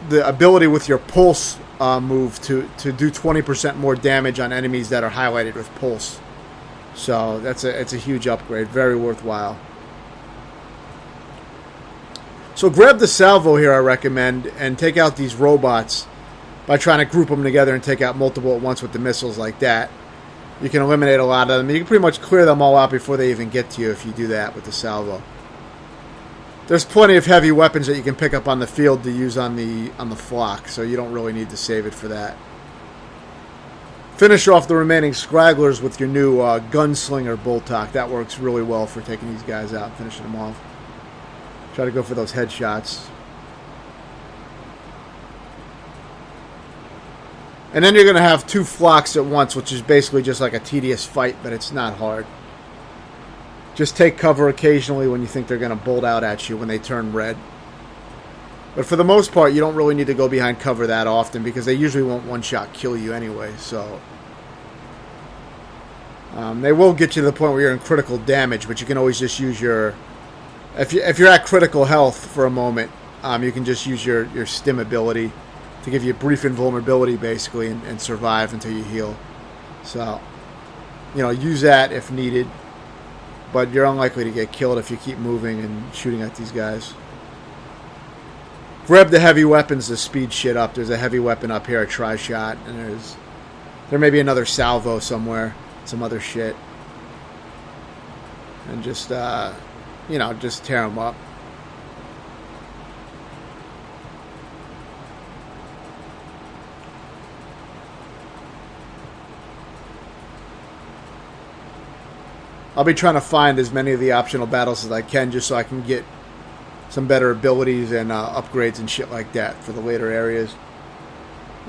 the ability with your Pulse move to do 20% more damage on enemies that are highlighted with Pulse. So it's a huge upgrade, very worthwhile. So grab the salvo here, I recommend, and take out these robots by trying to group them together and take out multiple at once with the missiles like that. You can eliminate a lot of them. You can pretty much clear them all out before they even get to you if you do that with the salvo. There's plenty of heavy weapons that you can pick up on the field to use on the flock, so you don't really need to save it for that. Finish off the remaining scragglers with your new Gunslinger Boltok. That works really well for taking these guys out, finishing them off. Try to go for those headshots. And then you're going to have 2 flocks at once, which is basically just like a tedious fight, but it's not hard. Just take cover occasionally when you think they're going to bolt out at you when they turn red. But for the most part, you don't really need to go behind cover that often because they usually won't one-shot kill you anyway. So they will get you to the point where you're in critical damage, but you can always just use your... If you're at critical health for a moment, you can just use your stim ability to give you a brief invulnerability, basically, and survive until you heal. So, use that if needed. But you're unlikely to get killed if you keep moving and shooting at these guys. Grab the heavy weapons to speed shit up. There's a heavy weapon up here, a tri-shot, and there may be another salvo somewhere, some other shit. And just, just tear them up. I'll be trying to find as many of the optional battles as I can just so I can get some better abilities and upgrades and shit like that for the later areas.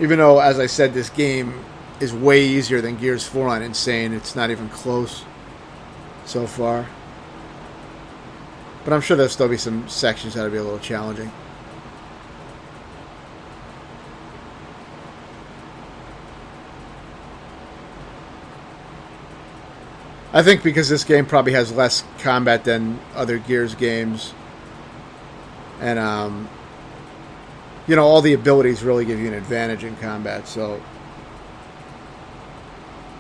Even though, as I said, this game is way easier than Gears 4 on Insane. It's not even close so far. But I'm sure there'll still be some sections that'll be a little challenging. I think because this game probably has less combat than other Gears games. And, all the abilities really give you an advantage in combat. So,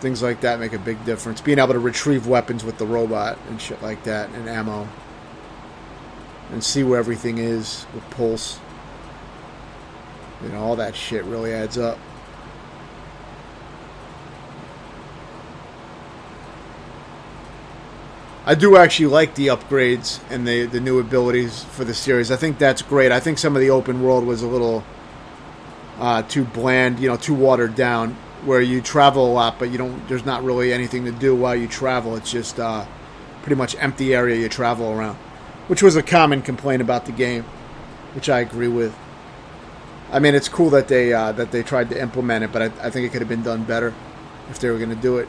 things like that make a big difference. Being able to retrieve weapons with the robot and shit like that, and ammo. And see where everything is with pulse. All that shit really adds up. I do actually like the upgrades and the new abilities for the series. I think that's great. I think some of the open world was a little too bland, too watered down, where you travel a lot, but there's not really anything to do while you travel. It's just pretty much empty area you travel around, which was a common complaint about the game, which I agree with. I mean, it's cool that they tried to implement it, but I think it could have been done better if they were going to do it.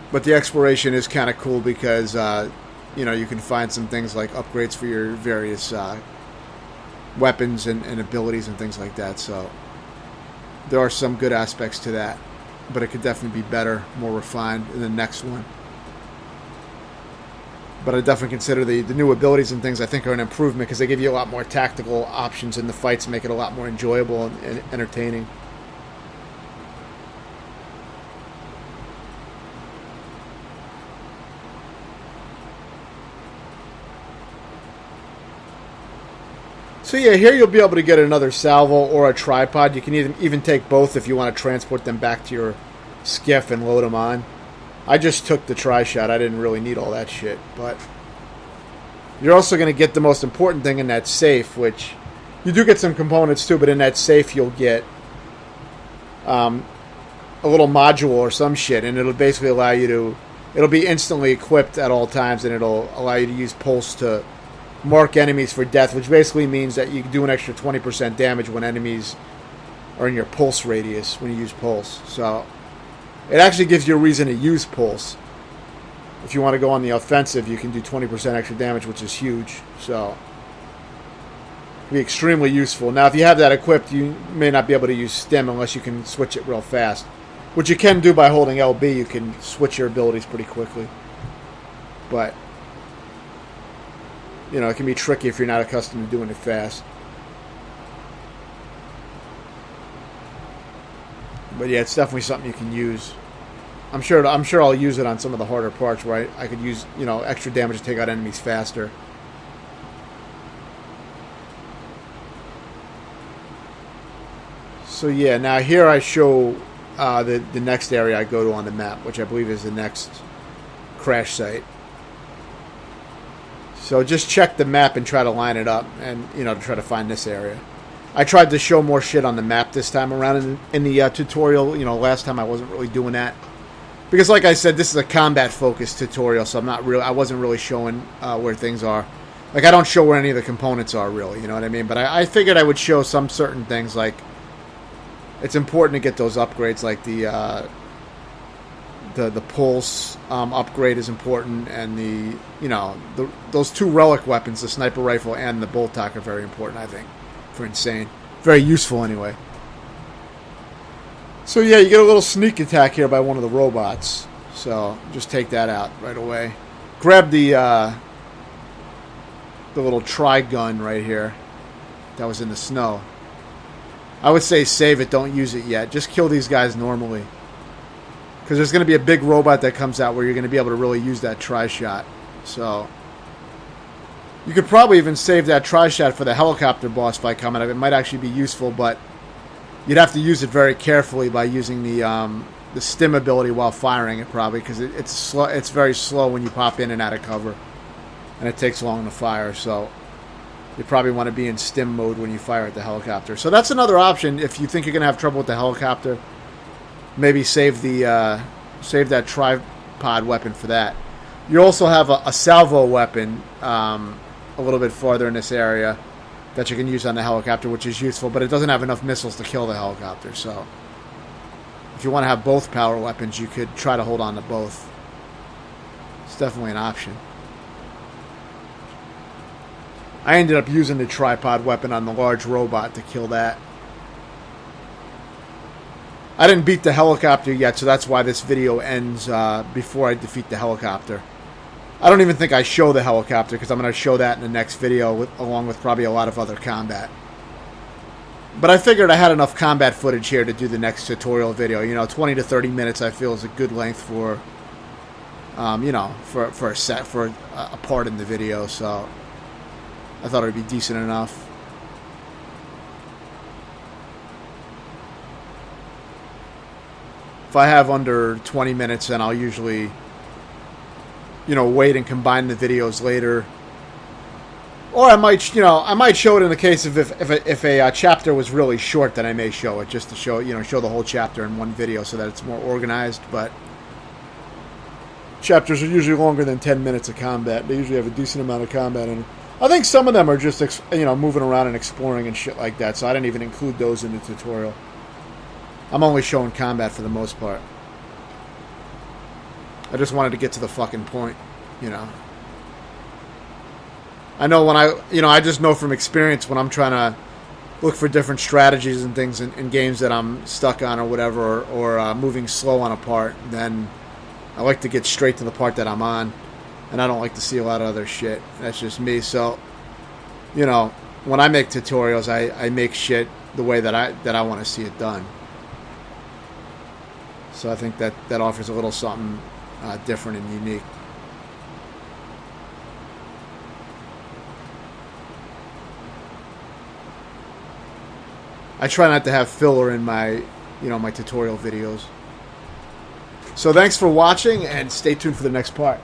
But the exploration is kind of cool because, you can find some things like upgrades for your various weapons and abilities and things like that. So there are some good aspects to that. But it could definitely be better, more refined in the next one. But I definitely consider the new abilities and things I think are an improvement because they give you a lot more tactical options in the fights and make it a lot more enjoyable and entertaining. So yeah, here you'll be able to get another salvo or a tripod. You can even take both if you want to transport them back to your skiff and load them on. I just took the tri-shot. I didn't really need all that shit. But you're also going to get the most important thing in that safe, which you do get some components too, but in that safe you'll get a little module or some shit, and it'll basically allow you to... It'll be instantly equipped at all times, and it'll allow you to use pulse to mark enemies for death, which basically means that you can do an extra 20% damage when enemies are in your pulse radius when you use pulse. So it actually gives you a reason to use pulse. If you want to go on the offensive, you can do 20% extra damage, which is huge. So it'll be extremely useful. Now, if you have that equipped, you may not be able to use stim unless you can switch it real fast, which you can do by holding LB. You can switch your abilities pretty quickly. But it can be tricky if you're not accustomed to doing it fast. But yeah, it's definitely something you can use. I'm sure I'll use it on some of the harder parts where I could use, extra damage to take out enemies faster. So yeah, now here I show the next area I go to on the map, which I believe is the next crash site. So just check the map and try to line it up and, to try to find this area. I tried to show more shit on the map this time around in the tutorial. Last time I wasn't really doing that. Because like I said, this is a combat-focused tutorial, so I wasn't really showing where things are. Like, I don't show where any of the components are, really, you know what I mean? But I figured I would show some certain things, like, it's important to get those upgrades, like the pulse upgrade is important, and those two relic weapons, the sniper rifle and the bolt tack, are very important, I think, for Insane. Very useful, anyway. So, yeah, you get a little sneak attack here by one of the robots. So, just take that out right away. Grab the little tri-gun right here that was in the snow. I would say save it, don't use it yet. Just kill these guys normally. Because there's going to be a big robot that comes out where you're going to be able to really use that tri-shot. So, you could probably even save that tri-shot for the helicopter boss fight coming up. It might actually be useful, but you'd have to use it very carefully by using the stim ability while firing it, probably, because it's very slow when you pop in and out of cover. And it takes long to fire, so you probably want to be in stim mode when you fire at the helicopter. So that's another option if you think you're going to have trouble with the helicopter. Maybe save that tripod weapon for that. You also have a salvo weapon a little bit farther in this area that you can use on the helicopter, which is useful, but it doesn't have enough missiles to kill the helicopter. So if you want to have both power weapons, you could try to hold on to both. It's definitely an option. I ended up using the tripod weapon on the large robot to kill that. I didn't beat the helicopter yet, so that's why this video ends before I defeat the helicopter. I don't even think I show the helicopter, because I'm going to show that in the next video, along with probably a lot of other combat. But I figured I had enough combat footage here to do the next tutorial video. 20 to 30 minutes I feel is a good length for, for a part in the video, so I thought it would be decent enough. If I have under 20 minutes, then I'll usually, wait and combine the videos later. Or I might show it in the case of if a chapter was really short, then I may show it, just to show the whole chapter in one video so that it's more organized. But chapters are usually longer than 10 minutes of combat. They usually have a decent amount of combat in them. I think some of them are just, moving around and exploring and shit like that, so I didn't even include those in the tutorial. I'm only showing combat for the most part. I just wanted to get to the fucking point, I know when I just know from experience when I'm trying to look for different strategies and things in games that I'm stuck on or whatever, or moving slow on a part, then I like to get straight to the part that I'm on. And I don't like to see a lot of other shit. That's just me. So, when I make tutorials, I make shit the way that I want to see it done. So I think that offers a little something different and unique. I try not to have filler in my tutorial videos. So thanks for watching, and stay tuned for the next part.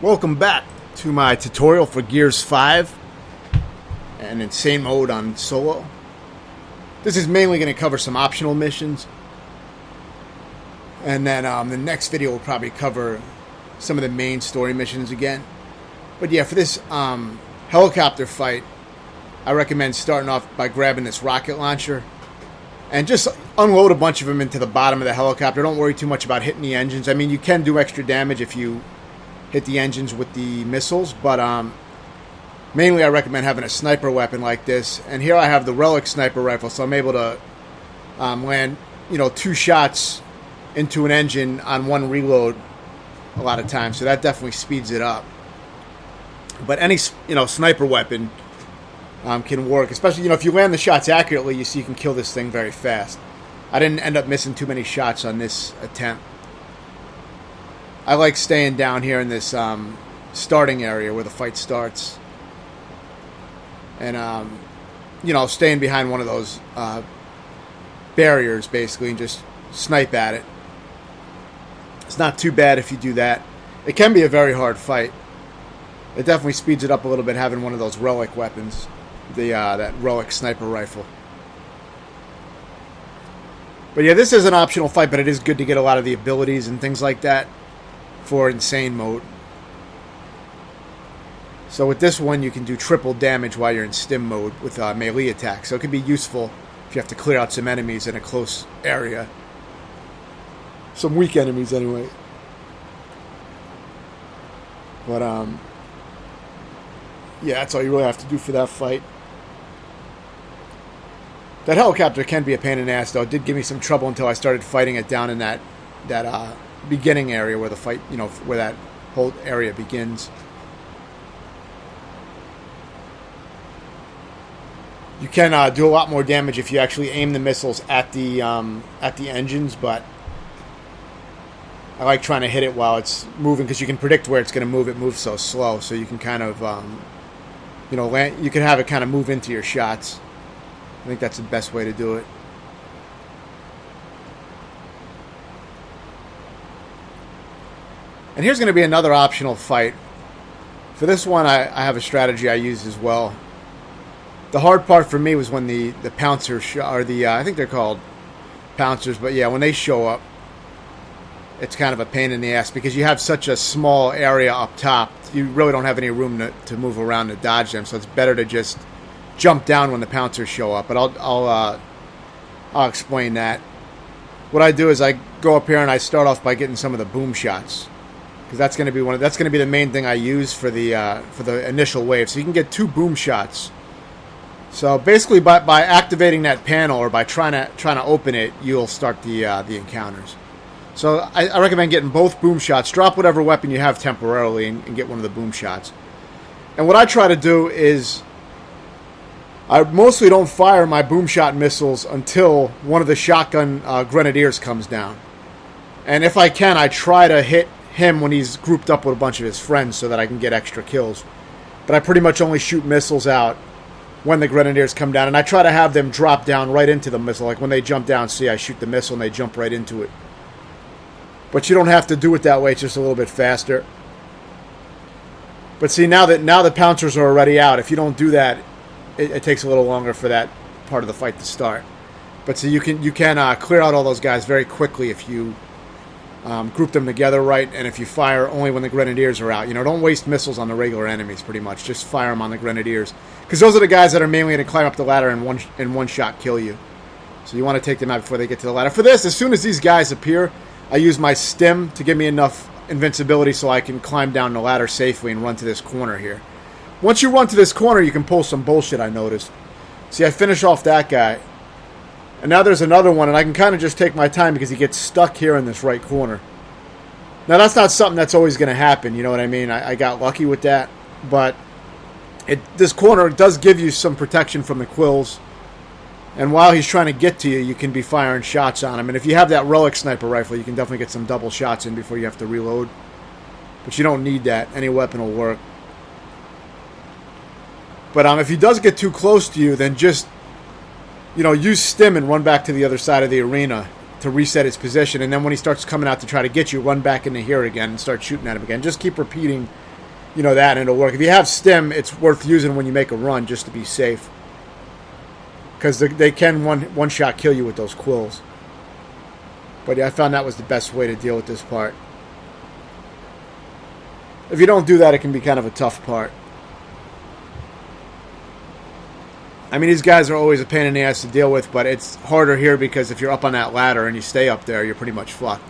Welcome back to my tutorial for Gears 5 and Insane Mode on Solo. This is mainly going to cover some optional missions, and then the next video will probably cover some of the main story missions again. But yeah, for this helicopter fight, I recommend starting off by grabbing this rocket launcher and just unload a bunch of them into the bottom of the helicopter. Don't worry too much about hitting the engines. I mean, you can do extra damage if you hit the engines with the missiles, but mainly I recommend having a sniper weapon like this. And here I have the Relic sniper rifle, so I'm able to land 2 shots into an engine on one reload a lot of times, so that definitely speeds it up. But any sniper weapon can work, especially if you land the shots accurately. You see, you can kill this thing very fast. I didn't end up missing too many shots on this attempt. I like staying down here in this starting area where the fight starts, and staying behind one of those barriers basically, and just snipe at it. It's not too bad if you do that. It can be a very hard fight. It definitely speeds it up a little bit having one of those Relic weapons, that Relic sniper rifle. But yeah, this is an optional fight, but it is good to get a lot of the abilities and things like that for insane mode. So with this one, you can do triple damage while you're in stim mode with melee attacks. So it can be useful if you have to clear out some enemies in a close area. Some weak enemies, anyway. But, yeah, that's all you really have to do for that fight. That helicopter can be a pain in the ass, though. It did give me some trouble until I started fighting it down in that beginning area where the fight, where that whole area begins. You can do a lot more damage if you actually aim the missiles at the engines, but I like trying to hit it while it's moving because you can predict where it's going to move. It moves so slow, so you can kind of, you can have it kind of move into your shots. I think that's the best way to do it. And here's going to be another optional fight. For this one, I have a strategy I use as well. The hard part for me was when the pouncers, I think they're called pouncers, but yeah, when they show up, it's kind of a pain in the ass because you have such a small area up top. You really don't have any room to move around to dodge them, so it's better to just jump down when the pouncers show up. But I'll explain that. What I do is I go up here and I start off by getting some of the boom shots because that's going to be the main thing I use for the initial wave. So you can get 2 boom shots. So basically, by activating that panel or by trying to open it, you'll start the encounters. So I recommend getting both boom shots. Drop whatever weapon you have temporarily and get one of the boom shots. And what I try to do is I mostly don't fire my boom shot missiles until one of the shotgun grenadiers comes down. And if I can, I try to hit him when he's grouped up with a bunch of his friends so that I can get extra kills. But I pretty much only shoot missiles out when the grenadiers come down. And I try to have them drop down right into the missile. Like when they jump down, see, I shoot the missile and they jump right into it. But you don't have to do it that way. It's just a little bit faster. But see, now the pouncers are already out. If you don't do that, it takes a little longer for that part of the fight to start. But see, you can clear out all those guys very quickly if you group them together right, and if you fire only when the grenadiers are out. Don't waste missiles on the regular enemies. Pretty much, just fire them on the grenadiers because those are the guys that are mainly going to climb up the ladder and one shot kill you. So you want to take them out before they get to the ladder. For this, as soon as these guys appear, I use my stim to give me enough invincibility so I can climb down the ladder safely and run to this corner here. Once you run to this corner, you can pull some bullshit, I noticed. See, I finish off that guy. And now there's another one, and I can kind of just take my time because he gets stuck here in this right corner. Now, that's not something that's always going to happen, you know what I mean? I got lucky with that. But this corner does give you some protection from the quills. And while he's trying to get to you, you can be firing shots on him. And if you have that relic sniper rifle, you can definitely get some double shots in before you have to reload. But you don't need that. Any weapon will work. But if he does get too close to you, then just, use stim and run back to the other side of the arena to reset his position. And then when he starts coming out to try to get you, run back into here again and start shooting at him again. Just keep repeating, that, and it'll work. If you have stim, it's worth using when you make a run just to be safe. Because they can one-shot kill you with those quills. But yeah, I found that was the best way to deal with this part. If you don't do that, it can be kind of a tough part. I mean, these guys are always a pain in the ass to deal with, but it's harder here because if you're up on that ladder and you stay up there, you're pretty much fucked.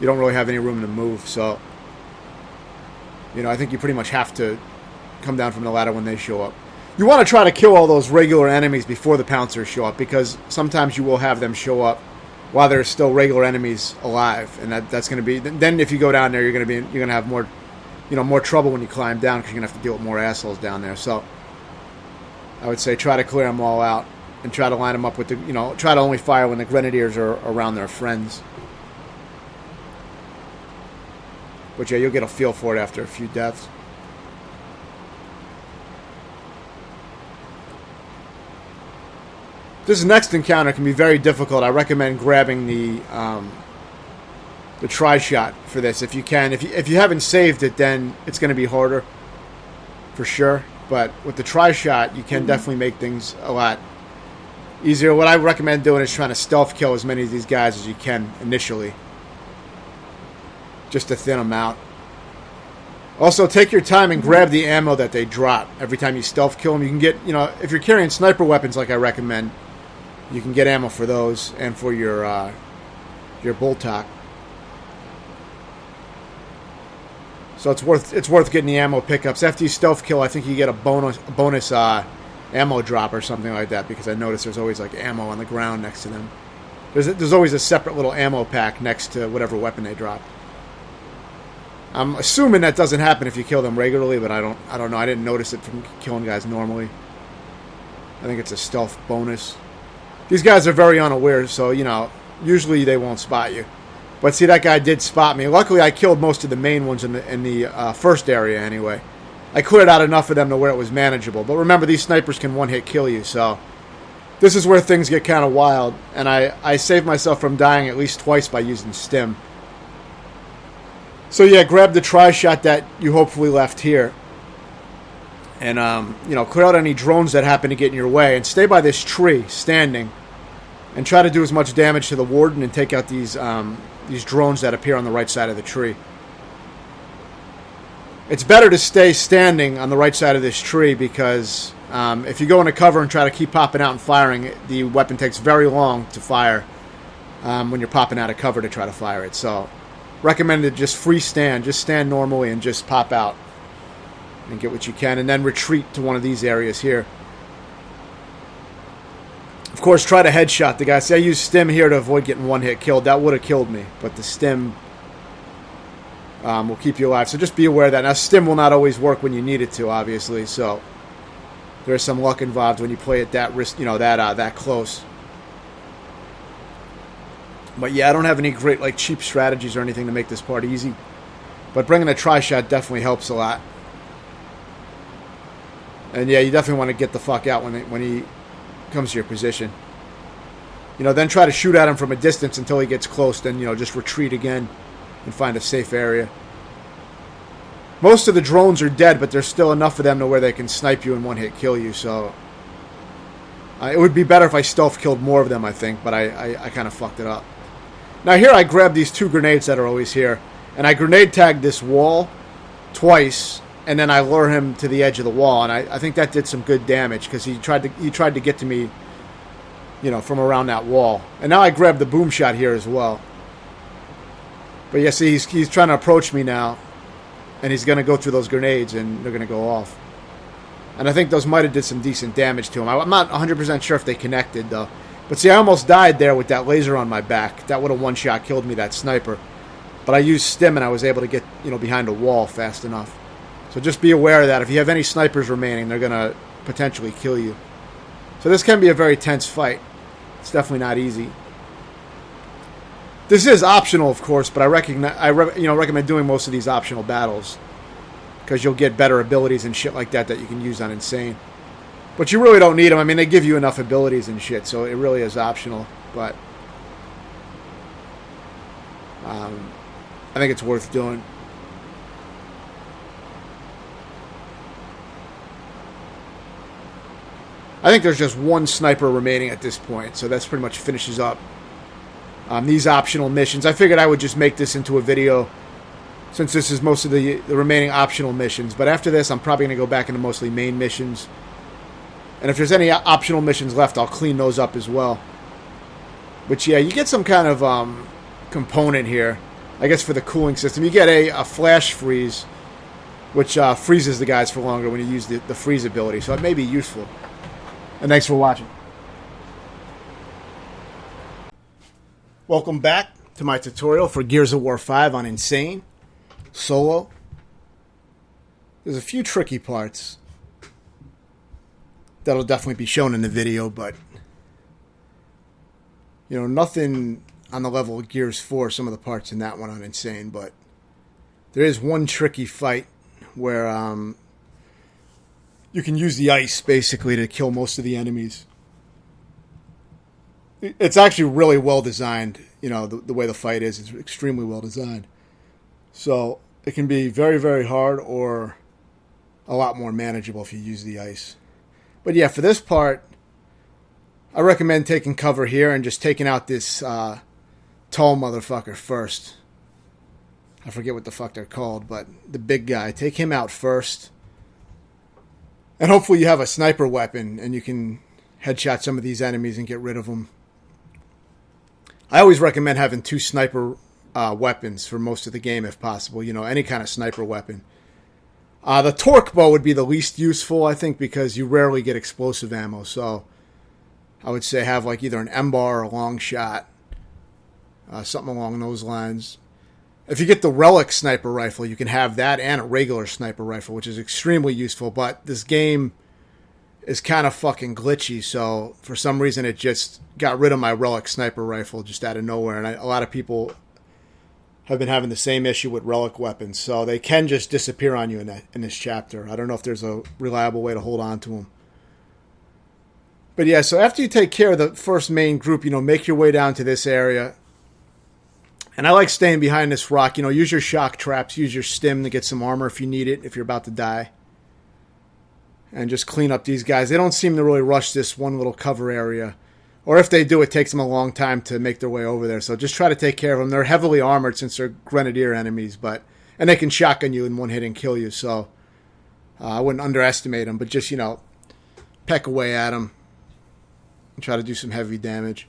You don't really have any room to move, so I think you pretty much have to come down from the ladder when they show up. You want to try to kill all those regular enemies before the pouncers show up because sometimes you will have them show up while there's still regular enemies alive, and that's going to be. Then if you go down there, you're going to have more, more trouble when you climb down because you're going to have to deal with more assholes down there. So I would say try to clear them all out and try to line them up with try to only fire when the grenadiers are around their friends. But yeah, you'll get a feel for it after a few deaths. This next encounter can be very difficult. I recommend grabbing the tri-shot for this if you can. If you haven't saved it, then it's going to be harder for sure. But with the tri-shot, you can definitely make things a lot easier. What I recommend doing is trying to stealth kill as many of these guys as you can initially, just to thin them out. Also, take your time and grab the ammo that they drop every time you stealth kill them. You can get, you know, if you're carrying sniper weapons like I recommend, you can get ammo for those and for your Boltok. So it's worth getting the ammo pickups. After you stealth kill, I think you get a bonus ammo drop or something like that, because I notice there's always like ammo on the ground next to them. There's always a separate little ammo pack next to whatever weapon they drop. I'm assuming that doesn't happen if you kill them regularly, but I don't know. I didn't notice it from killing guys normally. I think it's a stealth bonus. These guys are very unaware, so, you know, usually they won't spot you. But see, that guy did spot me. Luckily, I killed most of the main ones in the first area anyway. I cleared out enough of them to where it was manageable. But remember, these snipers can one-hit kill you, so this is where things get kind of wild. And I saved myself from dying at least twice by using stim. So yeah, grab the tri-shot that you hopefully left here. And, you know, clear out any drones that happen to get in your way. And stay by this tree, standing. And try to do as much damage to the warden and take out these drones that appear on the right side of the tree. It's better to stay standing on the right side of this tree because if you go into cover and try to keep popping out and firing, the weapon takes very long to fire when you're popping out of cover to try to fire it. So, recommended just freestand. Just stand normally and just pop out and get what you can. And then retreat to one of these areas here. Of course, try to headshot the guy. See, I used stim here to avoid getting one-hit killed. That would have killed me, but the stim will keep you alive. So just be aware of that. Now, stim will not always work when you need it to, obviously. So there's some luck involved when you play it that risk, you know, that close. But yeah, I don't have any great like cheap strategies or anything to make this part easy. But bringing a tri-shot definitely helps a lot. And yeah, you definitely want to get the fuck out when he comes to your position. You know, then try to shoot at him from a distance until he gets close. Then, you know, just retreat again and find a safe area. Most of the drones are dead, but there's still enough of them to where they can snipe you and one-hit kill you. So it would be better if I stealth killed more of them, I think. But I kind of fucked it up. Now here I grabbed these 2 grenades that are always here. And I grenade tagged this wall twice. And then I lure him to the edge of the wall, and I think that did some good damage because he tried to get to me, you know, from around that wall. And now I grabbed the boom shot here as well. But yeah, see, he's trying to approach me now, and he's going to go through those grenades, and they're going to go off. And I think those might have did some decent damage to him. I'm not 100% sure if they connected though. But see, I almost died there with that laser on my back. That would have one-shot killed me, that sniper. But I used stim, and I was able to get, you know, behind a wall fast enough. So just be aware of that. If you have any snipers remaining, they're going to potentially kill you. So this can be a very tense fight. It's definitely not easy. This is optional, of course, but I recommend doing most of these optional battles because you'll get better abilities and shit like that you can use on Insane. But you really don't need them. I mean, they give you enough abilities and shit, so it really is optional. But I think it's worth doing. I think there's just one sniper remaining at this point, so that's pretty much finishes up these optional missions. I figured I would just make this into a video since this is most of the remaining optional missions. But after this, I'm probably going to go back into mostly main missions. And if there's any optional missions left, I'll clean those up as well. But yeah, you get some kind of component here, I guess, for the cooling system. You get a flash freeze, which freezes the guys for longer when you use the freeze ability. So it may be useful. And thanks for watching. Welcome back to my tutorial for Gears of War 5 on Insane Solo. There's a few tricky parts that'll definitely be shown in the video, but you know, nothing on the level of Gears 4, some of the parts in that one on Insane, but there is one tricky fight where you can use the ice, basically, to kill most of the enemies. It's actually really well designed, you know, the way the fight is. It's extremely well designed. So it can be very, very hard or a lot more manageable if you use the ice. But yeah, for this part, I recommend taking cover here and just taking out this tall motherfucker first. I forget what the fuck they're called, but the big guy. Take him out first. And hopefully you have a sniper weapon and you can headshot some of these enemies and get rid of them. I always recommend having 2 sniper weapons for most of the game if possible. You know, any kind of sniper weapon. The torque bow would be the least useful, I think, because you rarely get explosive ammo. So I would say have like either an M-bar or a long shot. Something along those lines. If you get the Relic sniper rifle, you can have that and a regular sniper rifle, which is extremely useful. But this game is kind of fucking glitchy, so for some reason it just got rid of my Relic sniper rifle just out of nowhere. And a lot of people have been having the same issue with Relic weapons, so they can just disappear on you in this chapter. I don't know if there's a reliable way to hold on to them. But yeah, so after you take care of the first main group, you know, make your way down to this area. And I like staying behind this rock. You know, use your shock traps, use your stim to get some armor if you need it, if you're about to die. And just clean up these guys. They don't seem to really rush this one little cover area. Or if they do, it takes them a long time to make their way over there. So just try to take care of them. They're heavily armored since they're grenadier enemies, and they can shotgun you in one hit and kill you. So I wouldn't underestimate them, but just, you know, peck away at them and try to do some heavy damage.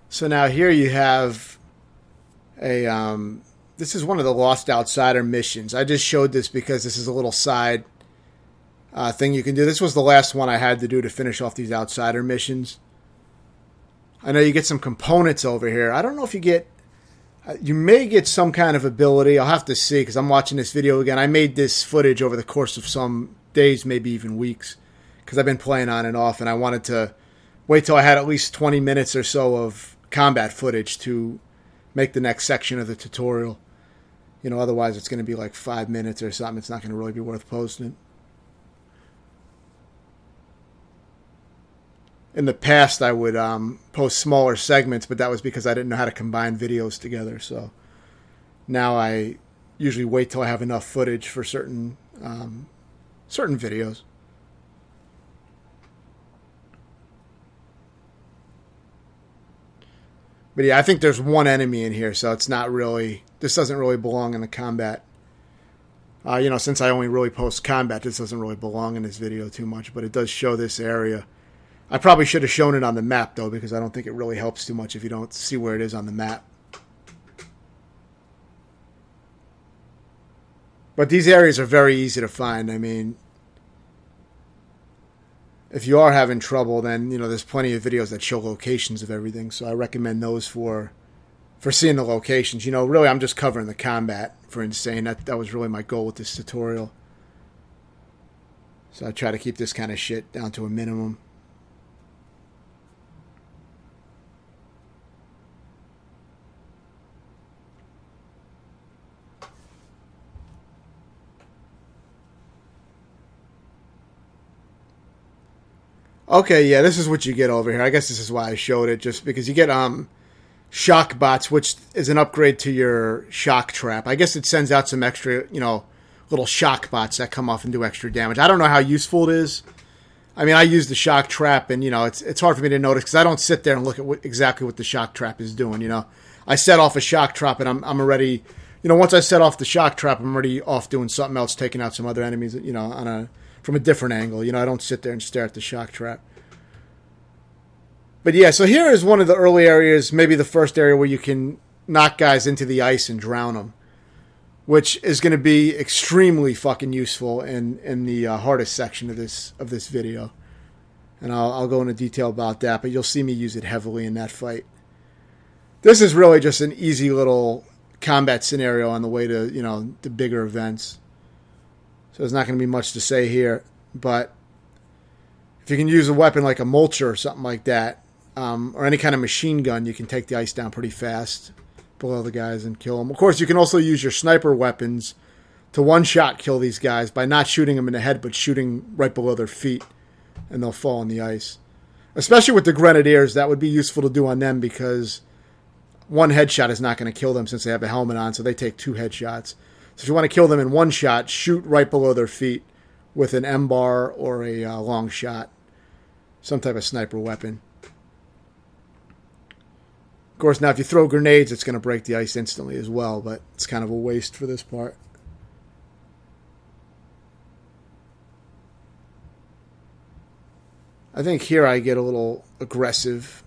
So now here you have a, this is one of the Lost Outsider missions. I just showed this because this is a little side thing you can do. This was the last one I had to do to finish off these Outsider missions. I know you get some components over here. I don't know if you get, you may get some kind of ability. I'll have to see because I'm watching this video again. I made this footage over the course of some days, maybe even weeks, because I've been playing on and off, and I wanted to wait till I had at least 20 minutes or so of combat footage to make the next section of the tutorial. You know, otherwise it's going to be like 5 minutes or something. It's not going to really be worth posting. In the past, I would post smaller segments, but that was because I didn't know how to combine videos together. So now I usually wait till I have enough footage for certain videos. But yeah, I think there's one enemy in here, so it's not really, this doesn't really belong in the combat. You know, since I only really post combat, this doesn't really belong in this video too much, but it does show this area. I probably should have shown it on the map, though, because I don't think it really helps too much if you don't see where it is on the map. But these areas are very easy to find. I mean, if you are having trouble, then, you know, there's plenty of videos that show locations of everything. So I recommend those for seeing the locations. You know, really, I'm just covering the combat for Insane. That was really my goal with this tutorial. So I try to keep this kind of shit down to a minimum. Okay, yeah, this is what you get over here. I guess this is why I showed it, just because you get shock bots, which is an upgrade to your shock trap. I guess it sends out some extra, you know, little shock bots that come off and do extra damage. I don't know how useful it is. I mean, I use the shock trap, and, you know, it's hard for me to notice because I don't sit there and look at exactly what the shock trap is doing, you know. I set off a shock trap, and I'm already, you know, once I set off the shock trap, I'm already off doing something else, taking out some other enemies, you know, from a different angle. You know, I don't sit there and stare at the shock trap. But yeah, so here is one of the early areas, maybe the first area where you can knock guys into the ice and drown them, which is going to be extremely fucking useful in the hardest section of this video. And I'll go into detail about that, but you'll see me use it heavily in that fight. This is really just an easy little combat scenario on the way to, you know, the bigger events. So there's not going to be much to say here, but if you can use a weapon like a mulcher or something like that, or any kind of machine gun, you can take the ice down pretty fast below the guys and kill them. Of course, you can also use your sniper weapons to one-shot kill these guys by not shooting them in the head, but shooting right below their feet, and they'll fall on the ice. Especially with the grenadiers, that would be useful to do on them because one headshot is not going to kill them since they have a helmet on, so they take 2 headshots. So if you want to kill them in one shot, shoot right below their feet with an M-bar or a long shot. Some type of sniper weapon. Of course, now if you throw grenades, it's going to break the ice instantly as well, but it's kind of a waste for this part. I think here I get a little aggressive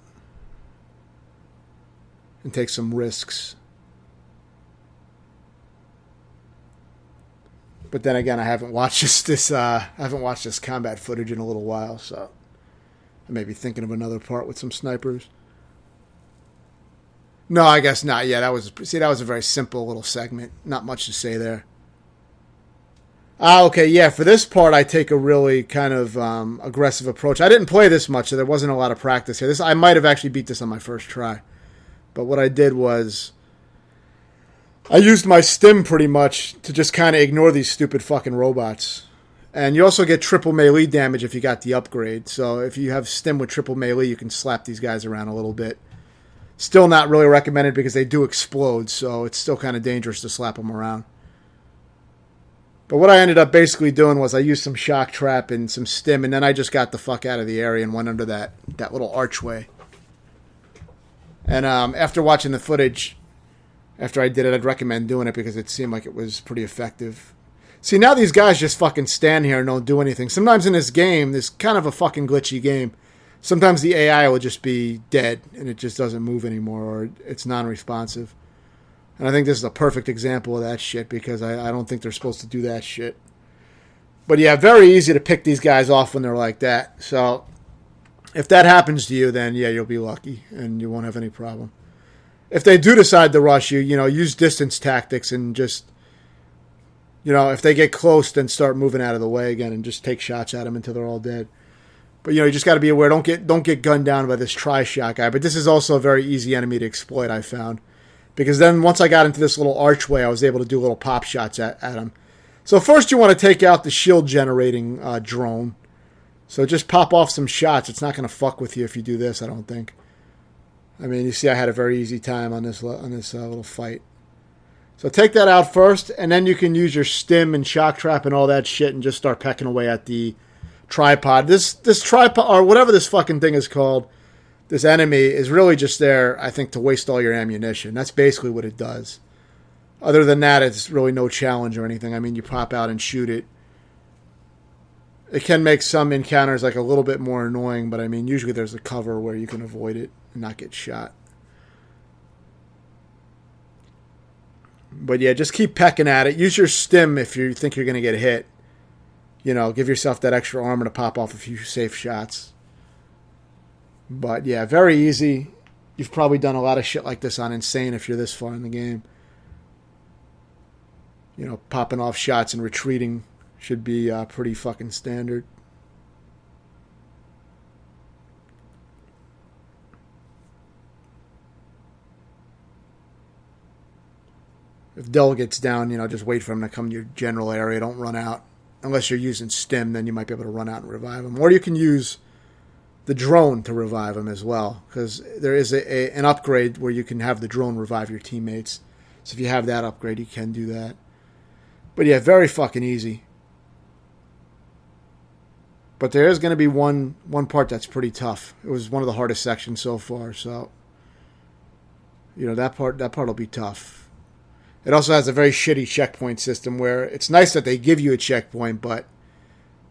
and take some risks. But then again, I haven't watched this combat footage in a little while, so I may be thinking of another part with some snipers. No, I guess not. Yeah, that was a very simple little segment. Not much to say there. Okay, yeah, for this part, I take a really kind of aggressive approach. I didn't play this much, so there wasn't a lot of practice here. I might have actually beat this on my first try. But what I did was I used my stim pretty much to just kind of ignore these stupid fucking robots. And you also get triple melee damage if you got the upgrade. So if you have stim with triple melee, you can slap these guys around a little bit. Still not really recommended because they do explode, so it's still kind of dangerous to slap them around. But what I ended up basically doing was I used some shock trap and some stim, and then I just got the fuck out of the area and went under that little archway. And after watching the footage, after I did it, I'd recommend doing it because it seemed like it was pretty effective. See, now these guys just fucking stand here and don't do anything. Sometimes in this game, this kind of a fucking glitchy game, sometimes the AI will just be dead and it just doesn't move anymore or it's non-responsive. And I think this is a perfect example of that shit because I don't think they're supposed to do that shit. But yeah, very easy to pick these guys off when they're like that. So if that happens to you, then yeah, you'll be lucky and you won't have any problem. If they do decide to rush you, use distance tactics and just, if they get close, then start moving out of the way again and just take shots at them until they're all dead. But you just got to be aware. Don't get gunned down by this tri-shot guy. But this is also a very easy enemy to exploit, I found. Because then once I got into this little archway, I was able to do little pop shots at him. So first you want to take out the shield generating drone. So just pop off some shots. It's not going to fuck with you if you do this, I don't think. I mean, you see I had a very easy time on this little fight. So take that out first, and then you can use your stim and shock trap and all that shit and just start pecking away at the tripod. This tripod, or whatever this fucking thing is called, this enemy is really just there, I think, to waste all your ammunition. That's basically what it does. Other than that, it's really no challenge or anything. I mean, you pop out and shoot it. It can make some encounters like a little bit more annoying, but I mean, usually there's a cover where you can avoid it and not get shot. But yeah, just keep pecking at it. Use your stim if you think you're going to get hit. Give yourself that extra armor to pop off a few safe shots. But yeah, very easy. You've probably done a lot of shit like this on Insane if you're this far in the game. Popping off shots and retreating should be pretty fucking standard. If Dell gets down, just wait for him to come to your general area. Don't run out. Unless you're using stim, then you might be able to run out and revive him. Or you can use the drone to revive him as well, because there is an upgrade where you can have the drone revive your teammates. So if you have that upgrade, you can do that. But yeah, very fucking easy. But there is going to be one part that's pretty tough. It was one of the hardest sections so far, so that part will be tough. It also has a very shitty checkpoint system where it's nice that they give you a checkpoint, but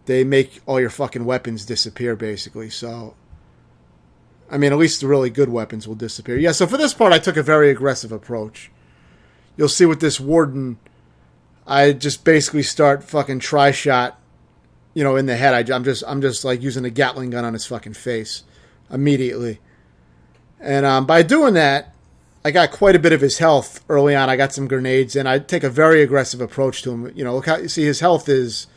they make all your fucking weapons disappear, basically. So, I mean, at least the really good weapons will disappear. Yeah, so for this part, I took a very aggressive approach. You'll see with this warden, I just basically start fucking tri-shot, in the head. I'm just like using a Gatling gun on his fucking face immediately. And by doing that, I got quite a bit of his health early on. I got some grenades, and I take a very aggressive approach to him. Look how you see his health is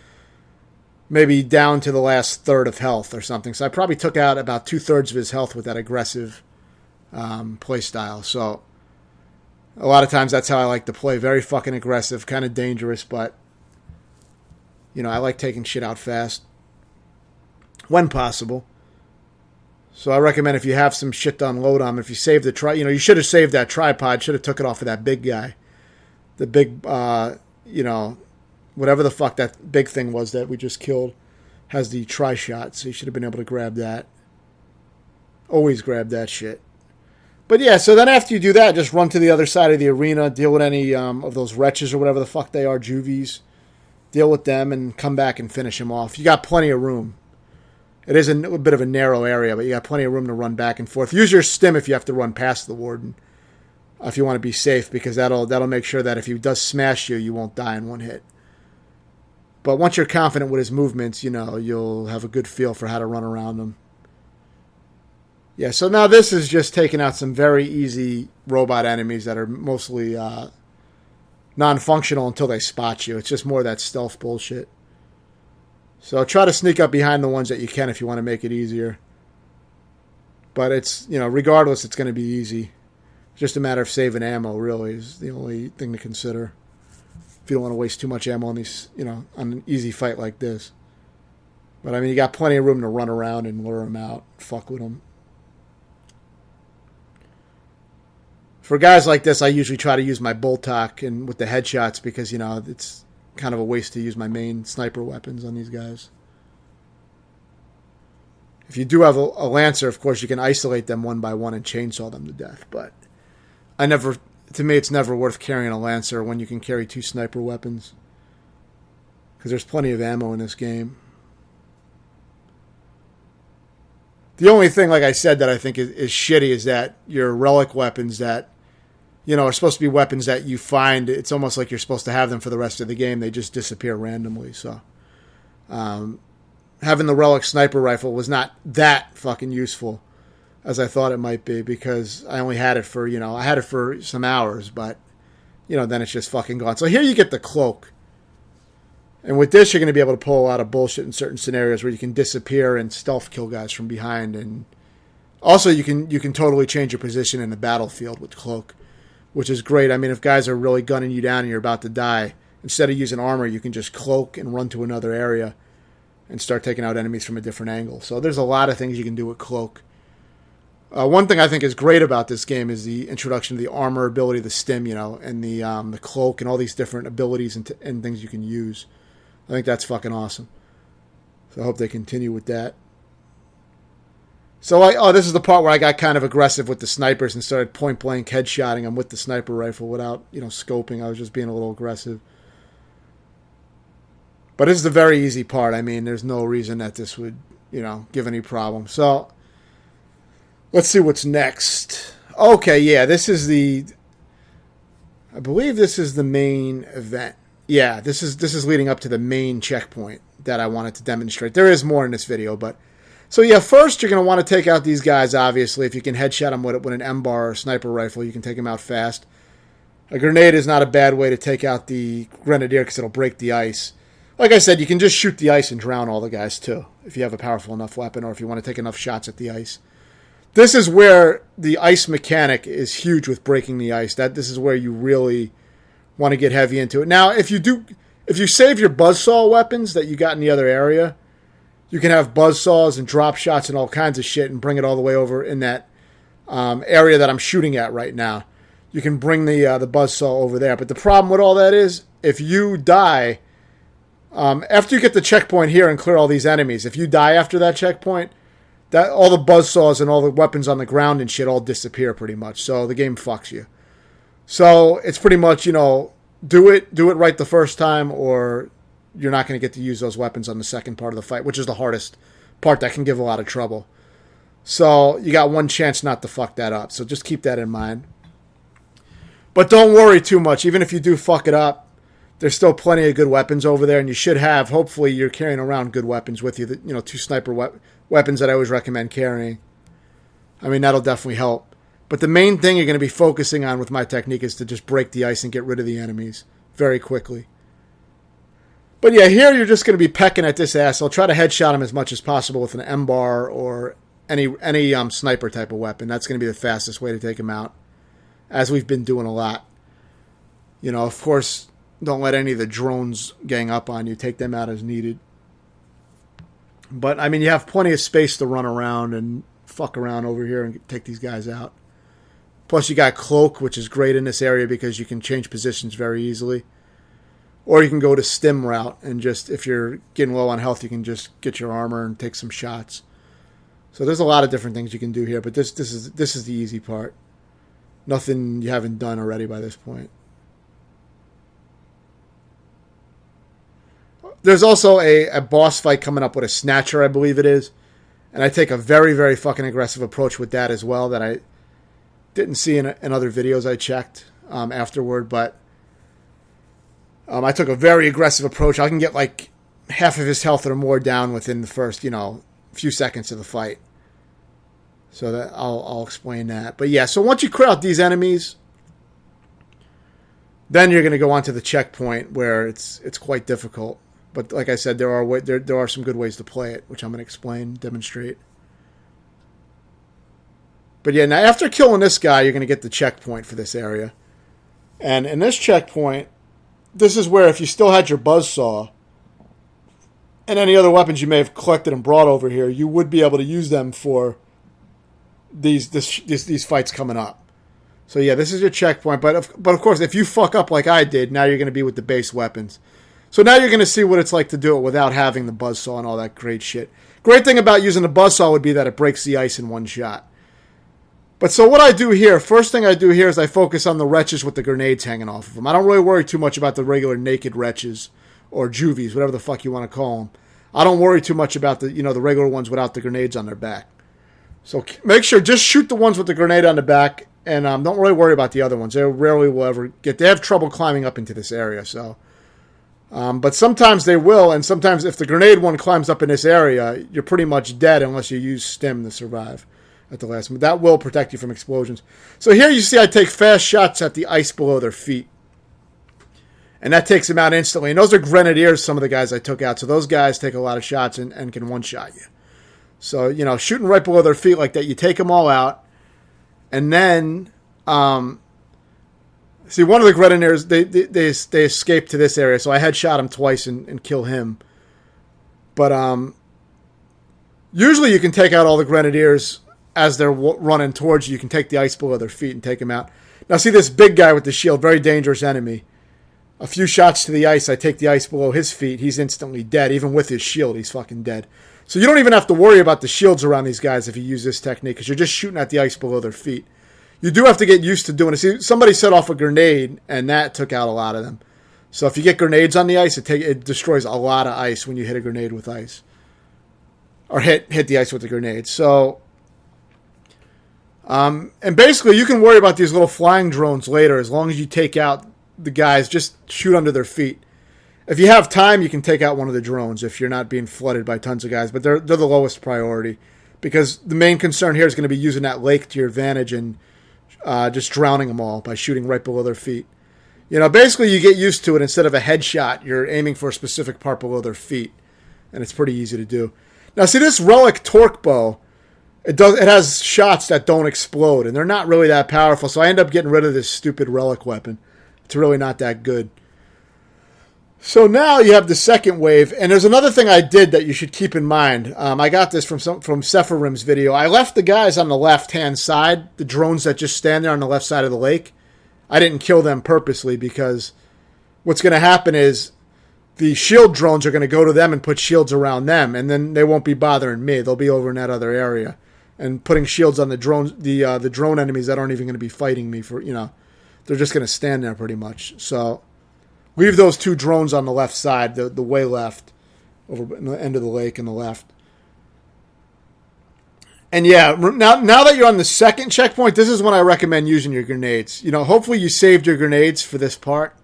maybe down to the last third of health or something. So I probably took out about 2/3 of his health with that aggressive play style. So a lot of times that's how I like to play. Very fucking aggressive, kind of dangerous, but I like taking shit out fast when possible. So I recommend if you have some shit to unload on, if you save the you should have saved that tripod, should have took it off of that big guy. The big, whatever the fuck that big thing was that we just killed has the tri-shot, so you should have been able to grab that. Always grab that shit. But yeah, so then after you do that, just run to the other side of the arena, deal with any of those wretches or whatever the fuck they are, juvies. Deal with them and come back and finish them off. You got plenty of room. It is a bit of a narrow area, but you got plenty of room to run back and forth. Use your stim if you have to run past the warden, if you want to be safe, because that'll make sure that if he does smash you, you won't die in one hit. But once you're confident with his movements, you'll have a good feel for how to run around him. Yeah, so now this is just taking out some very easy robot enemies that are mostly non-functional until they spot you. It's just more of that stealth bullshit. So try to sneak up behind the ones that you can if you want to make it easier. But it's, regardless, it's going to be easy. It's just a matter of saving ammo, really, is the only thing to consider. If you don't want to waste too much ammo on these, on an easy fight like this. But, I mean, you got plenty of room to run around and lure them out, fuck with them. For guys like this, I usually try to use my Boltok and with the headshots because, it's kind of a waste to use my main sniper weapons on these guys. If you do have a Lancer, of course, you can isolate them one by one and chainsaw them to death. But to me, it's never worth carrying a Lancer when you can carry 2 sniper weapons. Because there's plenty of ammo in this game. The only thing, like I said, that I think is shitty is that your relic weapons that, are supposed to be weapons that you find, it's almost like you're supposed to have them for the rest of the game. They just disappear randomly. So, having the relic sniper rifle was not that fucking useful as I thought it might be because I only had it for, I had it for some hours, but, then it's just fucking gone. So here you get the cloak. And with this, you're going to be able to pull a lot of bullshit in certain scenarios where you can disappear and stealth kill guys from behind. And also, you can totally change your position in the battlefield with cloak, which is great. I mean, if guys are really gunning you down and you're about to die, instead of using armor, you can just cloak and run to another area and start taking out enemies from a different angle. So there's a lot of things you can do with cloak. One thing I think is great about this game is the introduction of the armor ability, the stim, and the cloak and all these different abilities and things you can use. I think that's fucking awesome. So I hope they continue with that. So this is the part where I got kind of aggressive with the snipers and started point blank headshotting them with the sniper rifle without, scoping. I was just being a little aggressive. But this is the very easy part. I mean, there's no reason that this would, give any problem. So let's see what's next. Okay, yeah, I believe this is the main event. Yeah, this is leading up to the main checkpoint that I wanted to demonstrate. There is more in this video, but... So yeah, first you're going to want to take out these guys, obviously. If you can headshot them with an M-bar or sniper rifle, you can take them out fast. A grenade is not a bad way to take out the grenadier because it'll break the ice. Like I said, you can just shoot the ice and drown all the guys too, if you have a powerful enough weapon or if you want to take enough shots at the ice. This is where the ice mechanic is huge with breaking the ice. This is where you really want to get heavy into it. Now, if you save your buzzsaw weapons that you got in the other area, you can have buzzsaws and drop shots and all kinds of shit and bring it all the way over in that area that I'm shooting at right now. You can bring the buzzsaw over there. But the problem with all that is, if you die, after you get the checkpoint here and clear all these enemies, if you die after that checkpoint, that all the buzzsaws and all the weapons on the ground and shit all disappear pretty much. So the game fucks you. So it's pretty much, do it right the first time or you're not going to get to use those weapons on the second part of the fight, which is the hardest part that can give a lot of trouble. So you got one chance not to fuck that up. So just keep that in mind. But don't worry too much. Even if you do fuck it up, there's still plenty of good weapons over there, and you should have, hopefully you're carrying around good weapons with you. 2 sniper weapons that I always recommend carrying. I mean, that'll definitely help. But the main thing you're going to be focusing on with my technique is to just break the ice and get rid of the enemies very quickly. But yeah, here you're just going to be pecking at this ass. I'll try to headshot him as much as possible with an M-bar or any sniper type of weapon. That's going to be the fastest way to take him out, as we've been doing a lot. Of course, don't let any of the drones gang up on you. Take them out as needed. But, I mean, you have plenty of space to run around and fuck around over here and take these guys out. Plus, you got Cloak, which is great in this area because you can change positions very easily. Or you can go to stim route and just, if you're getting low on health, you can just get your armor and take some shots. So there's a lot of different things you can do here, but this is the easy part. Nothing you haven't done already by this point. There's also a boss fight coming up with a Snatcher, I believe it is. And I take a very, very fucking aggressive approach with that as well that I didn't see in other videos I checked afterward. But I took a very aggressive approach. I can get like half of his health or more down within the first, few seconds of the fight. So that I'll explain that. But yeah, so once you clear out these enemies, then you're going to go on to the checkpoint where it's quite difficult. But like I said, there are some good ways to play it, which I'm going to demonstrate. But yeah, now after killing this guy, you're going to get the checkpoint for this area. And in this checkpoint, this is where if you still had your buzzsaw and any other weapons you may have collected and brought over here, you would be able to use them for these fights coming up. So yeah, this is your checkpoint. But of course, if you fuck up like I did, now you're going to be with the base weapons. So now you're going to see what it's like to do it without having the buzzsaw and all that great shit. Great thing about using the buzzsaw would be that it breaks the ice in one shot. But so what I do here, first thing I do here is I focus on the wretches with the grenades hanging off of them. I don't really worry too much about the regular naked wretches or juvies, whatever the fuck you want to call them. I don't worry too much about the regular ones without the grenades on their back. So make sure, just shoot the ones with the grenade on the back, and don't really worry about the other ones. They rarely will ever they have trouble climbing up into this area, so... but sometimes they will, and sometimes if the grenade one climbs up in this area, you're pretty much dead unless you use stim to survive at the last minute. That will protect you from explosions. So here you see I take fast shots at the ice below their feet. And that takes them out instantly. And those are grenadiers, some of the guys I took out. So those guys take a lot of shots and can one-shot you. So, shooting right below their feet like that, you take them all out. And then... see, one of the grenadiers, they escaped to this area, so I headshot him twice and kill him. But usually you can take out all the grenadiers as they're running towards you. You can take the ice below their feet and take them out. Now see this big guy with the shield, very dangerous enemy. A few shots to the ice, I take the ice below his feet, he's instantly dead. Even with his shield, he's fucking dead. So you don't even have to worry about the shields around these guys if you use this technique, because you're just shooting at the ice below their feet. You do have to get used to doing it. See, somebody set off a grenade, and that took out a lot of them. So if you get grenades on the ice, it destroys a lot of ice when you hit a grenade with ice. Or hit the ice with the grenade. So, and basically you can worry about these little flying drones later as long as you take out the guys. Just shoot under their feet. If you have time, you can take out one of the drones if you're not being flooded by tons of guys. But they're the lowest priority. Because the main concern here is going to be using that lake to your advantage and just drowning them all by shooting right below their feet. Basically you get used to it. Instead of a headshot, you're aiming for a specific part below their feet. And it's pretty easy to do. Now see this relic torque bow, it has shots that don't explode. And they're not really that powerful. So I end up getting rid of this stupid relic weapon. It's really not that good. So now you have the second wave, and there's another thing I did that you should keep in mind. I got this from Sephirim's video. I left the guys on the left-hand side, the drones that just stand there on the left side of the lake. I didn't kill them purposely because what's going to happen is the shield drones are going to go to them and put shields around them, and then they won't be bothering me. They'll be over in that other area and putting shields on the drones, the drone enemies that aren't even going to be fighting me for, they're just going to stand there pretty much. So leave those two drones on the left side, the way left, over in the end of the lake on the left. And yeah, now that you're on the second checkpoint, this is when I recommend using your grenades. Hopefully you saved your grenades for this part.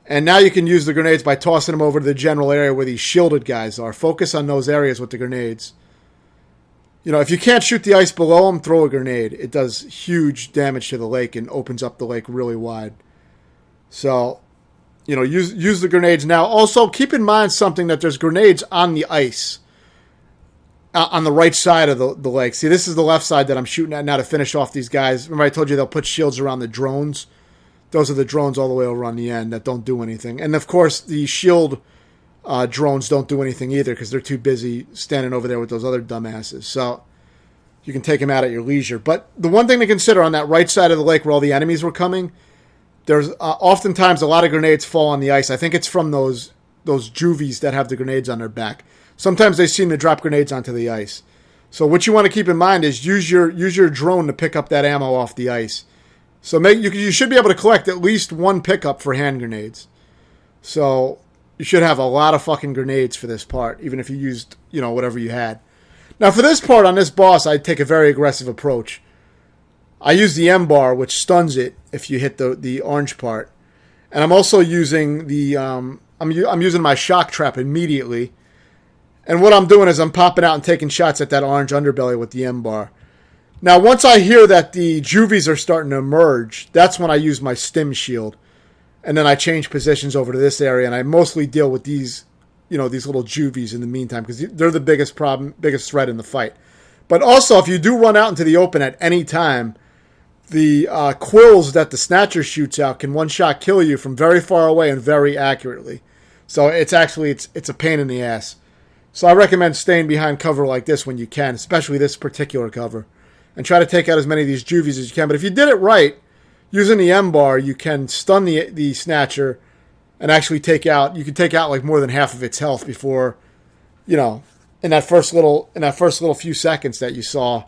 And now you can use the grenades by tossing them over to the general area where these shielded guys are. Focus on those areas with the grenades. If you can't shoot the ice below them, throw a grenade. It does huge damage to the lake and opens up the lake really wide. So... use the grenades now. Also, keep in mind something, that there's grenades on the ice on the right side of the lake. See, this is the left side that I'm shooting at now to finish off these guys. Remember I told you they'll put shields around the drones? Those are the drones all the way over on the end that don't do anything. And, of course, the shield drones don't do anything either because they're too busy standing over there with those other dumbasses. So you can take them out at your leisure. But the one thing to consider on that right side of the lake where all the enemies were coming, there's oftentimes a lot of grenades fall on the ice. I think it's from those juvies that have the grenades on their back. Sometimes they seem to drop grenades onto the ice. So what you want to keep in mind is use your drone to pick up that ammo off the ice. So you should be able to collect at least one pickup for hand grenades. So you should have a lot of fucking grenades for this part, even if you used, whatever you had. Now for this part on this boss, I'd take a very aggressive approach. I use the M bar, which stuns it if you hit the orange part. And I'm also using the I'm using my shock trap immediately. And what I'm doing is I'm popping out and taking shots at that orange underbelly with the M bar. Now, once I hear that the juvies are starting to emerge, that's when I use my stim shield. And then I change positions over to this area, and I mostly deal with these, these little juvies in the meantime, because they're the biggest threat in the fight. But also, if you do run out into the open at any time, the quills that the Snatcher shoots out can one-shot kill you from very far away and very accurately. So it's a pain in the ass. So I recommend staying behind cover like this when you can, especially this particular cover. And try to take out as many of these juvies as you can. But if you did it right, using the M bar, you can stun the Snatcher and actually take out like more than half of its health before, in that first little few seconds that you saw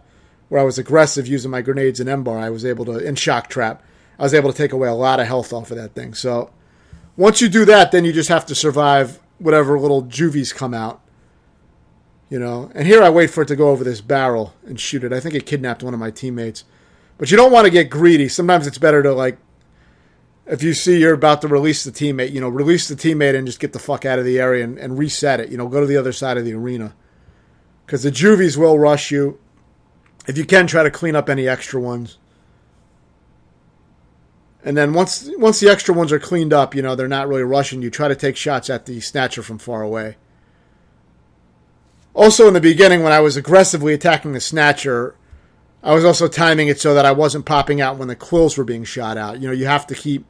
where I was aggressive using my grenades and M bar, I was able to, in shock trap, I was able to take away a lot of health off of that thing. So once you do that, then you just have to survive whatever little juvies come out. And here I wait for it to go over this barrel and shoot it. I think it kidnapped one of my teammates. But you don't want to get greedy. Sometimes it's better to, if you see you're about to release the teammate, release the teammate and just get the fuck out of the area and reset it. Go to the other side of the arena. Because the juvies will rush you. If you can, try to clean up any extra ones. And then once the extra ones are cleaned up, they're not really rushing you, try to take shots at the Snatcher from far away. Also, in the beginning, when I was aggressively attacking the Snatcher, I was also timing it so that I wasn't popping out when the quills were being shot out. You have to keep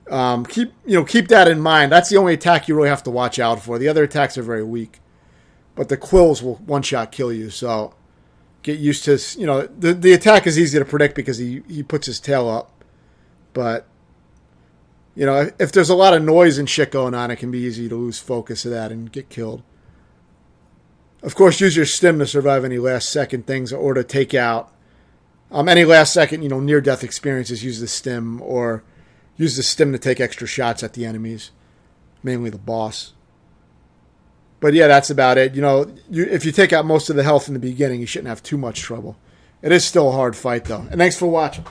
that in mind. That's the only attack you really have to watch out for. The other attacks are very weak, but the quills will one-shot kill you. So get used to, the attack is easy to predict because he puts his tail up. But if there's a lot of noise and shit going on, it can be easy to lose focus of that and get killed. Of course, use your stim to survive any last-second things or to take out any last-second, near-death experiences. Use the stim or use the stim to take extra shots at the enemies, mainly the boss. But yeah, that's about it. If you take out most of the health in the beginning, you shouldn't have too much trouble. It is still a hard fight, though. And thanks for watching.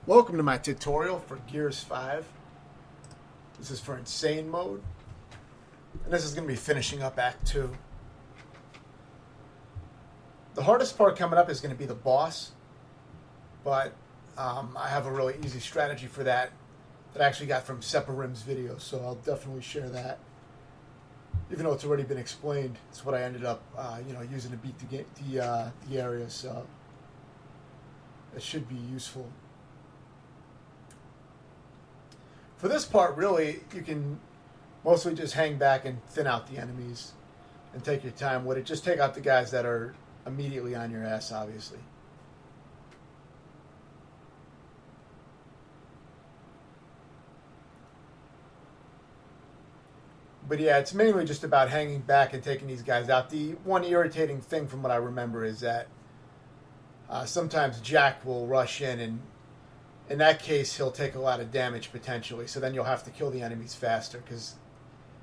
Welcome to my tutorial for Gears 5. This is for Insane Mode. And this is going to be finishing up Act 2. The hardest part coming up is going to be the boss. But I have a really easy strategy for that I actually got from Separim's video. So I'll definitely share that. Even though it's already been explained, it's what I ended up using to beat the area. So it should be useful. For this part, really, you can mostly just hang back and thin out the enemies and take your time with it. Just take out the guys that are immediately on your ass, obviously. But yeah, it's mainly just about hanging back and taking these guys out. The one irritating thing from what I remember is that sometimes Jack will rush in that case, he'll take a lot of damage potentially. So then you'll have to kill the enemies faster because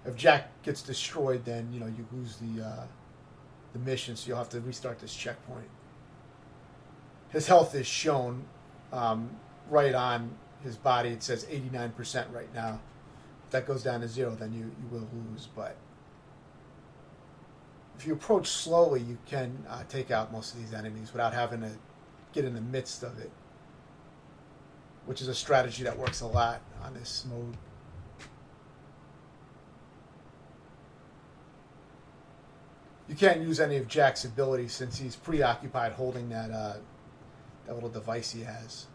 if Jack gets destroyed, then you lose the mission. So you'll have to restart this checkpoint. His health is shown right on his body. It says 89% right now. If that goes down to 0, then you will lose. But if you approach slowly, you can take out most of these enemies without having to get in the midst of it, which is a strategy that works a lot on this mode. You can't use any of Jack's abilities since he's preoccupied holding that little device he has.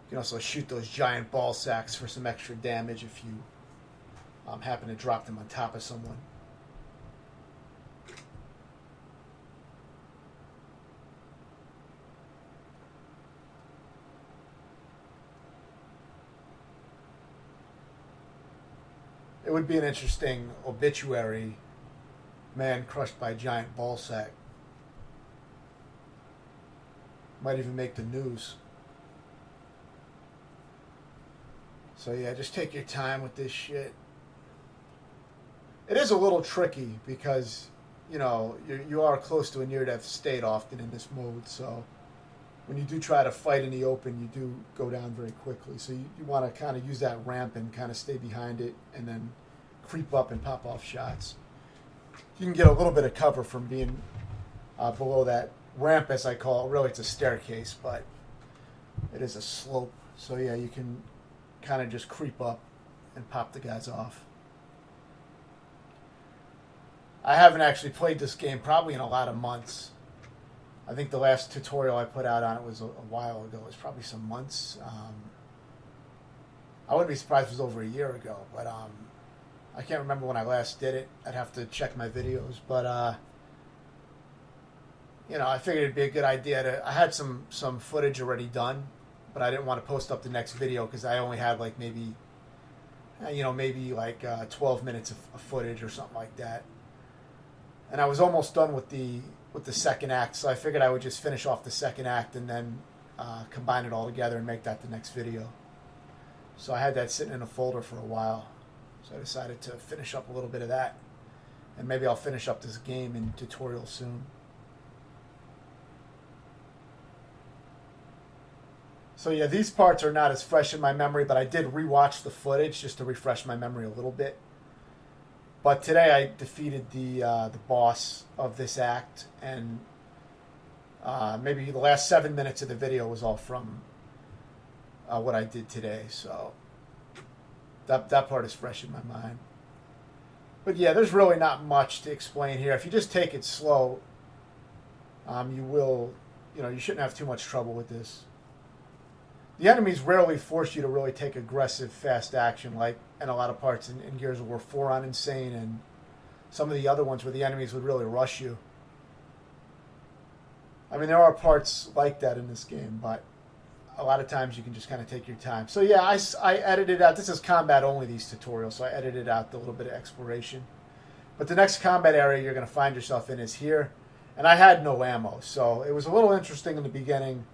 You can also shoot those giant ball sacks for some extra damage if you happen to drop them on top of someone. It would be an interesting obituary Man crushed by giant ball sack. Might even make the news. So yeah, just take your time with this shit. It is a little tricky because, you know, you are close to a near-death state often in this mode, so when you do try to fight in the open, you do go down very quickly. So you want to kind of use that ramp and kind of stay behind it and then creep up and pop off shots. You can get a little bit of cover from being below that ramp, as I call it. Really, it's a staircase, but it is a slope. So yeah, you can kind of just creep up and pop the guys off. I haven't actually played this game probably in a lot of months. I think the last tutorial I put out on it was a while ago. It was probably some months. I wouldn't be surprised if it was over a year ago, but I can't remember when I last did it. I'd have to check my videos, but you know, I figured it'd be a good idea to. I had some footage already done, but I didn't want to post up the next video because I only had like maybe 12 minutes of footage or something like that. And I was almost done with the second act, so I figured I would just finish off the second act and then combine it all together and make that the next video. So I had that sitting in a folder for a while. So I decided to finish up a little bit of that. And maybe I'll finish up this game in tutorial soon. So yeah, these parts are not as fresh in my memory, but I did rewatch the footage just to refresh my memory a little bit. But today I defeated the boss of this act, and maybe the last 7 minutes of the video was all from what I did today. So that part is fresh in my mind. But yeah, there's really not much to explain here. If you just take it slow, you shouldn't have too much trouble with this. The enemies rarely force you to really take aggressive, fast action, like in a lot of parts in Gears of War 4 on Insane and some of the other ones where the enemies would really rush you. I mean, there are parts like that in this game, but a lot of times you can just kind of take your time. So yeah, I edited out, this is combat only, these tutorials, so I edited out the little bit of exploration. But the next combat area you're going to find yourself in is here, and I had no ammo, so it was a little interesting in the beginning.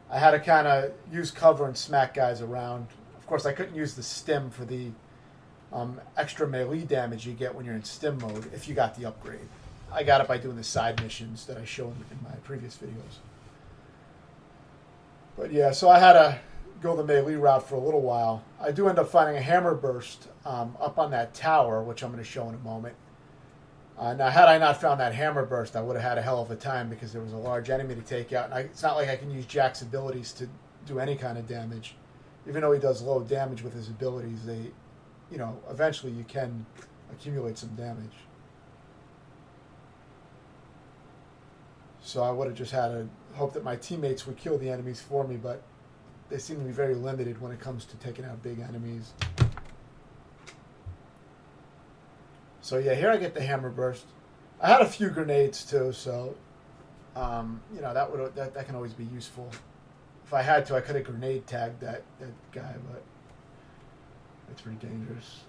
I had to kind of use cover and smack guys around. Of course, I couldn't use the stim for the extra melee damage you get when you're in stim mode if you got the upgrade. I got it by doing the side missions that I showed in my previous videos. But yeah, so I had to go the melee route for a little while. I do end up finding a hammer burst up on that tower, which I'm going to show in a moment. Now, had I not found that hammer burst, I would have had a hell of a time because there was a large enemy to take out. And it's not like I can use Jack's abilities to do any kind of damage. Even though he does low damage with his abilities, eventually you can accumulate some damage. So I would have just had to hope that my teammates would kill the enemies for me, but they seem to be very limited when it comes to taking out big enemies. So yeah, here I get the hammer burst. I had a few grenades too, so that can always be useful. If I had to, I could have grenade tagged that guy, but it's pretty dangerous.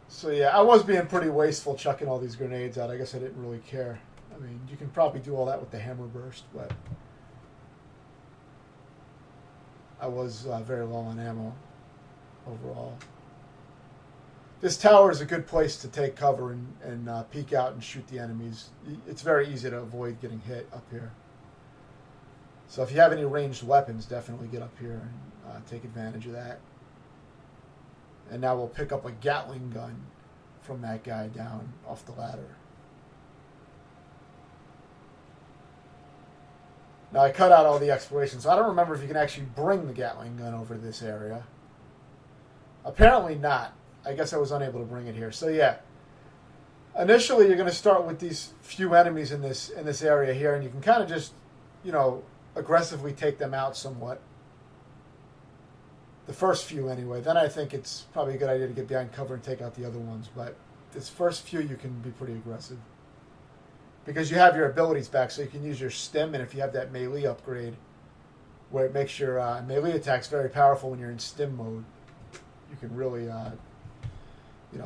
So yeah, I was being pretty wasteful chucking all these grenades out. I guess I didn't really care. I mean, you can probably do all that with the hammer burst, but I was very low on ammo overall. This tower is a good place to take cover and peek out and shoot the enemies. It's very easy to avoid getting hit up here. So if you have any ranged weapons, definitely get up here and take advantage of that. And now we'll pick up a Gatling gun from that guy down off the ladder. Now I cut out all the exploration, so I don't remember if you can actually bring the Gatling gun over to this area. Apparently not. I guess I was unable to bring it here. So yeah, initially you're going to start with these few enemies in this area here, and you can kind of just, aggressively take them out somewhat. The first few anyway. Then I think it's probably a good idea to get behind cover and take out the other ones. But this first few you can be pretty aggressive because you have your abilities back, so you can use your stim, and if you have that melee upgrade where it makes your melee attacks very powerful when you're in stim mode, you can really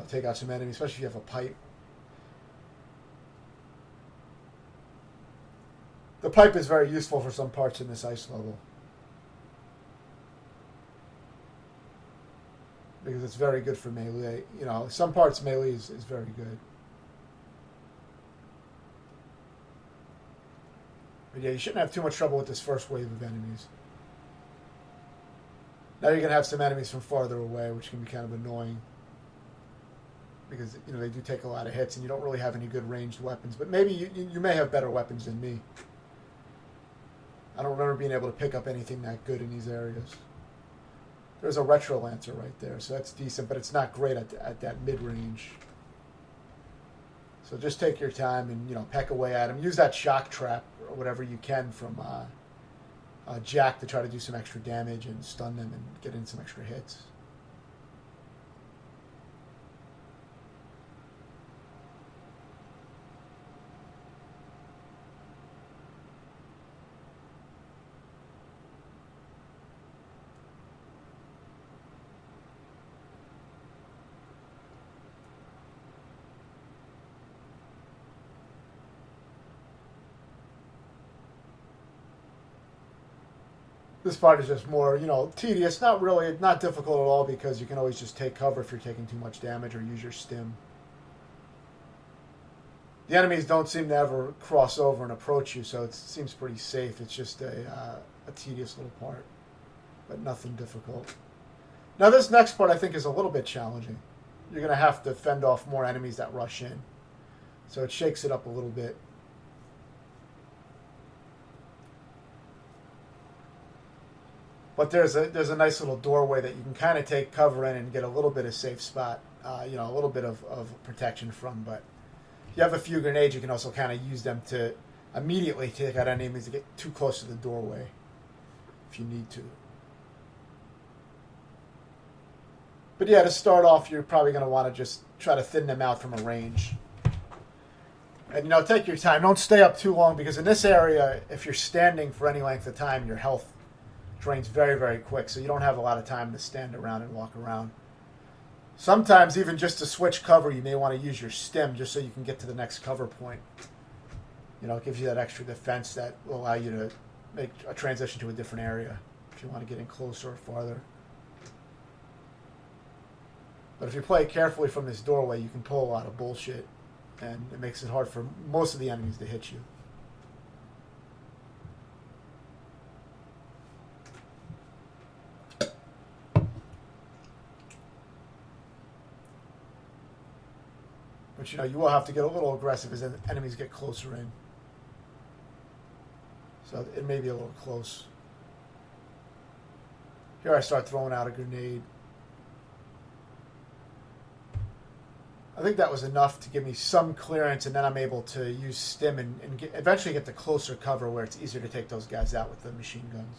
take out some enemies, especially if you have a pipe. The pipe is very useful for some parts in this ice level, because it's very good for melee. Some parts melee is very good. But yeah, you shouldn't have too much trouble with this first wave of enemies. Now you're going to have some enemies from farther away, which can be kind of annoying, because they do take a lot of hits, and you don't really have any good ranged weapons. But maybe you may have better weapons than me. I don't remember being able to pick up anything that good in these areas. There's a Retro Lancer right there, so that's decent, but it's not great at that mid-range. So just take your time and, peck away at him. Use that shock trap or whatever you can from Jack to try to do some extra damage and stun them and get in some extra hits. This part is just more, tedious. Not difficult at all, because you can always just take cover if you're taking too much damage, or use your stim. The enemies don't seem to ever cross over and approach you, so it seems pretty safe. It's just a tedious little part, but nothing difficult. Now this next part I think is a little bit challenging. You're going to have to fend off more enemies that rush in, so it shakes it up a little bit. But there's a nice little doorway that you can kind of take cover in and get a little bit of safe spot, a little bit of protection from. But if you have a few grenades, you can also kind of use them to immediately take out enemies to get too close to the doorway if you need to. But yeah, to start off, you're probably going to want to just try to thin them out from a range. And, take your time. Don't stay up too long, because in this area, if you're standing for any length of time, your health drains very, very quick, so you don't have a lot of time to stand around and walk around. Sometimes, even just to switch cover, you may want to use your stim just so you can get to the next cover point. It gives you that extra defense that will allow you to make a transition to a different area if you want to get in closer or farther. But if you play carefully from this doorway, you can pull a lot of bullshit, and it makes it hard for most of the enemies to hit you. But, you will have to get a little aggressive as enemies get closer in. So it may be a little close. Here I start throwing out a grenade. I think that was enough to give me some clearance, and then I'm able to use stim and eventually get to closer cover where it's easier to take those guys out with the machine guns.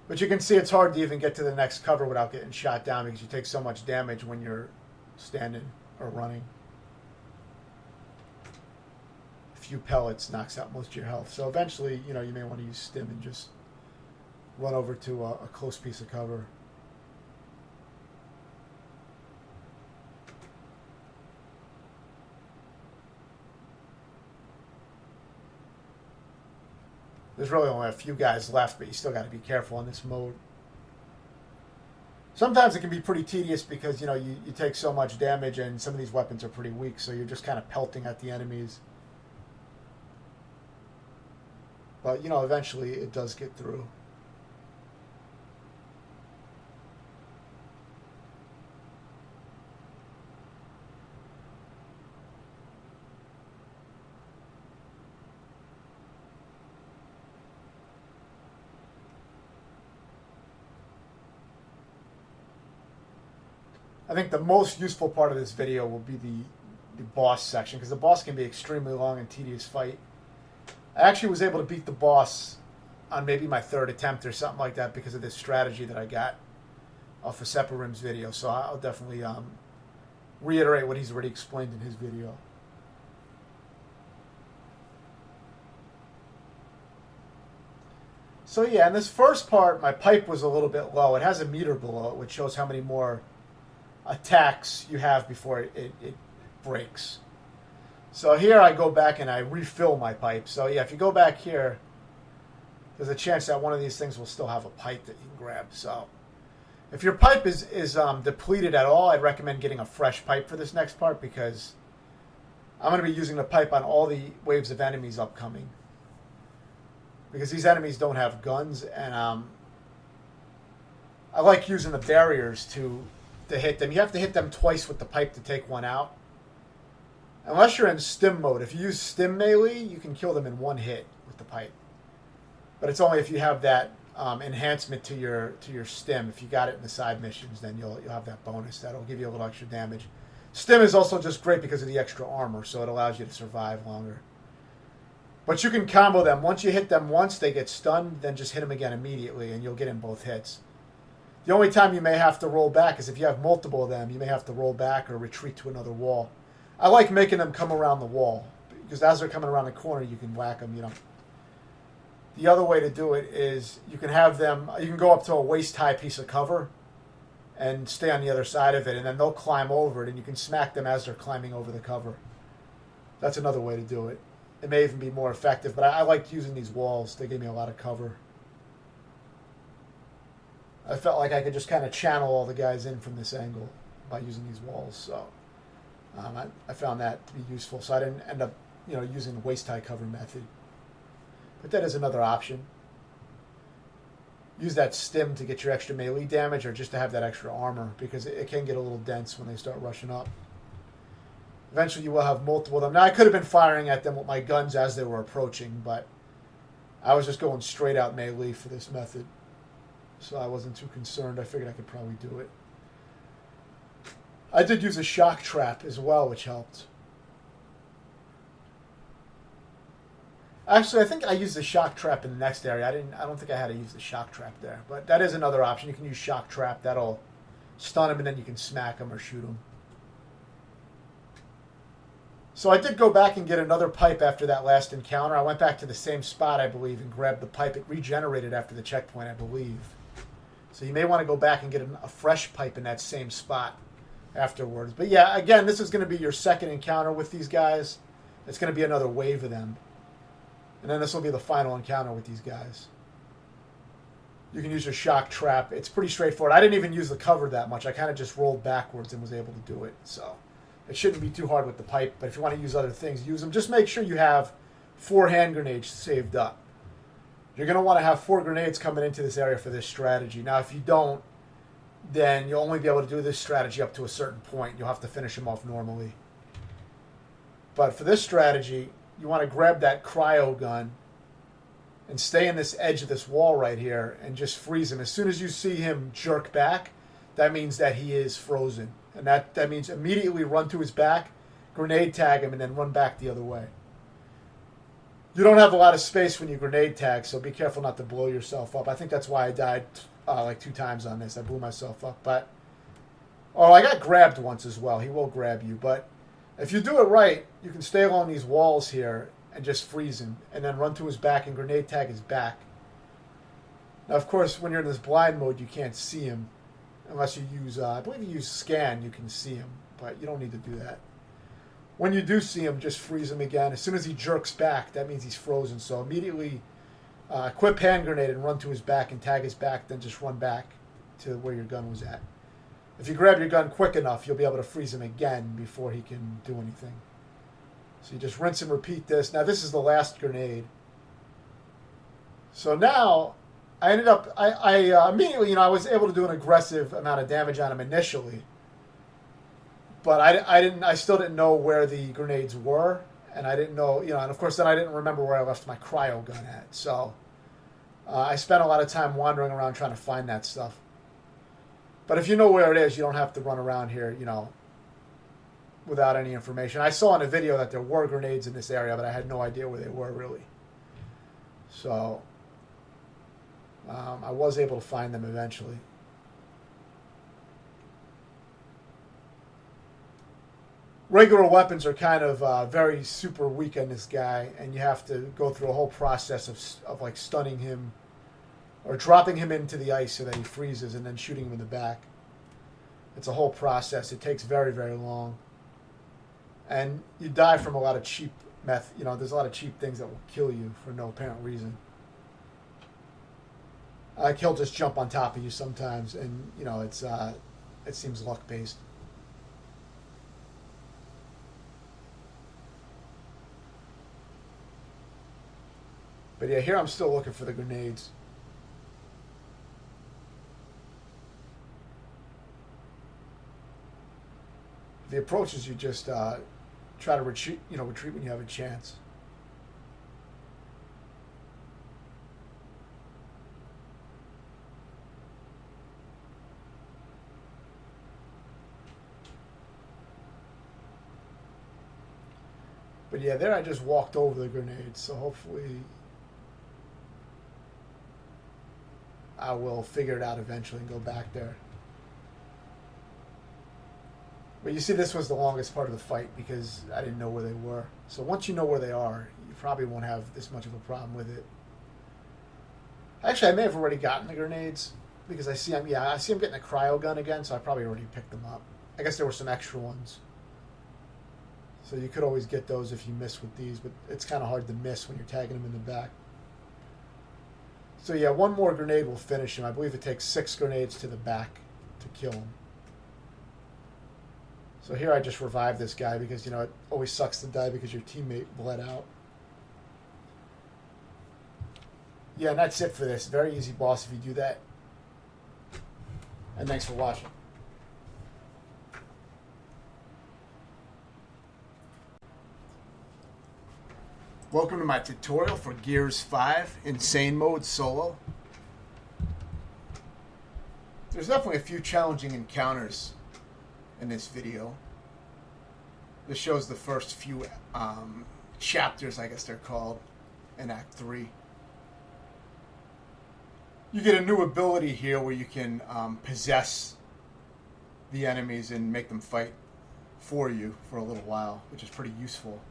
But you can see it's hard to even get to the next cover without getting shot down, because you take so much damage when you're standing or running. A few pellets knocks out most of your health. So eventually, you may want to use stim and just run over to a close piece of cover. There's really only a few guys left, but you still got to be careful in this mode. Sometimes it can be pretty tedious, because, you take so much damage, and some of these weapons are pretty weak, so you're just kind of pelting at the enemies. But, eventually it does get through. I think the most useful part of this video will be the boss section, because the boss can be an extremely long and tedious fight. I actually was able to beat the boss on maybe my third attempt or something like that, because of this strategy that I got off of Separim's video. So I'll definitely reiterate what he's already explained in his video. So yeah, in this first part, my pipe was a little bit low. It has a meter below it, which shows how many more attacks you have before it breaks. So here I go back and I refill my pipe. So yeah, if you go back here, there's a chance that one of these things will still have a pipe that you can grab. So if your pipe is depleted at all, I'd recommend getting a fresh pipe for this next part, because I'm going to be using the pipe on all the waves of enemies upcoming. Because these enemies don't have guns, and I like using the barriers to hit them. You have to hit them twice with the pipe to take one out. Unless you're in stim mode. If you use stim melee, you can kill them in one hit with the pipe. But it's only if you have that enhancement to your stim. If you got it in the side missions, then you'll have that bonus. That'll give you a little extra damage. Stim is also just great because of the extra armor, so it allows you to survive longer. But you can combo them. Once you hit them once, they get stunned, then just hit them again immediately, and you'll get in both hits. The only time you may have to roll back is if you have multiple of them. You may have to roll back or retreat to another wall. I like making them come around the wall, because as they're coming around the corner, you can whack them, The other way to do it is you can have them, you can go up to a waist-high piece of cover and stay on the other side of it, and then they'll climb over it, and you can smack them as they're climbing over the cover. That's another way to do it. It may even be more effective, but I liked using these walls. They gave me a lot of cover. I felt like I could just kind of channel all the guys in from this angle by using these walls, so I found that to be useful. So I didn't end up, using the waist-high cover method. But that is another option. Use that stim to get your extra melee damage, or just to have that extra armor, because it can get a little dense when they start rushing up. Eventually you will have multiple of them. Now I could have been firing at them with my guns as they were approaching, but I was just going straight out melee for this method. So I wasn't too concerned. I figured I could probably do it. I did use a shock trap as well, which helped. Actually, I think I used the shock trap in the next area. I don't think I had to use the shock trap there. But that is another option. You can use shock trap. That'll stun them, and then you can smack them or shoot them. So I did go back and get another pipe after that last encounter. I went back to the same spot, I believe, and grabbed the pipe. It regenerated after the checkpoint, I believe. So you may want to go back and get a fresh pipe in that same spot afterwards. But yeah, again, this is going to be your second encounter with these guys. It's going to be another wave of them. And then this will be the final encounter with these guys. You can use your shock trap. It's pretty straightforward. I didn't even use the cover that much. I kind of just rolled backwards and was able to do it. So it shouldn't be too hard with the pipe. But if you want to use other things, use them. Just make sure you have 4 hand grenades saved up. You're going to want to have 4 grenades coming into this area for this strategy. Now, if you don't, then you'll only be able to do this strategy up to a certain point. You'll have to finish them off normally. But for this strategy, you want to grab that cryo gun and stay in this edge of this wall right here and just freeze him. As soon as you see him jerk back, that means that he is frozen. And that means immediately run to his back, grenade tag him, and then run back the other way. You don't have a lot of space when you grenade tag, so be careful not to blow yourself up. I think that's why I died like 2 times on this. I blew myself up. But I got grabbed once as well. He will grab you. But if you do it right, you can stay along these walls here and just freeze him, and then run to his back and grenade tag his back. Now, of course, when you're in this blind mode, you can't see him unless you use, I believe you use scan, you can see him, but you don't need to do that. When you do see him, just freeze him again. As soon as he jerks back, that means he's frozen. So immediately equip hand grenade and run to his back and tag his back, then just run back to where your gun was at. If you grab your gun quick enough, you'll be able to freeze him again before he can do anything. So you just rinse and repeat this. Now this is the last grenade. So now I ended up, I immediately, I was able to do an aggressive amount of damage on him initially. But I still didn't know where the grenades were, and I didn't know, and of course then I didn't remember where I left my cryo gun at. So I spent a lot of time wandering around trying to find that stuff. But if you know where it is, you don't have to run around here, without any information. I saw in a video that there were grenades in this area, but I had no idea where they were really. So I was able to find them eventually. Regular weapons are kind of very super weak on this guy, and you have to go through a whole process of like stunning him or dropping him into the ice so that he freezes and then shooting him in the back. It's a whole process. It takes very, very long. And you die from a lot of cheap there's a lot of cheap things that will kill you for no apparent reason. Like he'll just jump on top of you sometimes, and it seems luck based. But yeah, here I'm still looking for the grenades. The approach is you just try to retreat when you have a chance. But yeah, there I just walked over the grenades, so hopefully I will figure it out eventually and go back there. But you see, this was the longest part of the fight because I didn't know where they were. So once you know where they are, you probably won't have this much of a problem with it. Actually, I may have already gotten the grenades because I see I'm getting a cryo gun again, so I probably already picked them up. I guess there were some extra ones. So you could always get those if you miss with these, but it's kind of hard to miss when you're tagging them in the back. So yeah, one more grenade will finish him. I believe it takes 6 grenades to the back to kill him. So here I just revived this guy because, it always sucks to die because your teammate bled out. Yeah, and that's it for this. Very easy boss if you do that. And thanks for watching. Welcome to my tutorial for Gears 5 Insane Mode Solo. There's definitely a few challenging encounters in this video. This shows the first few chapters, I guess they're called, in Act 3. You get a new ability here where you can possess the enemies and make them fight for you for a little while, which is pretty useful.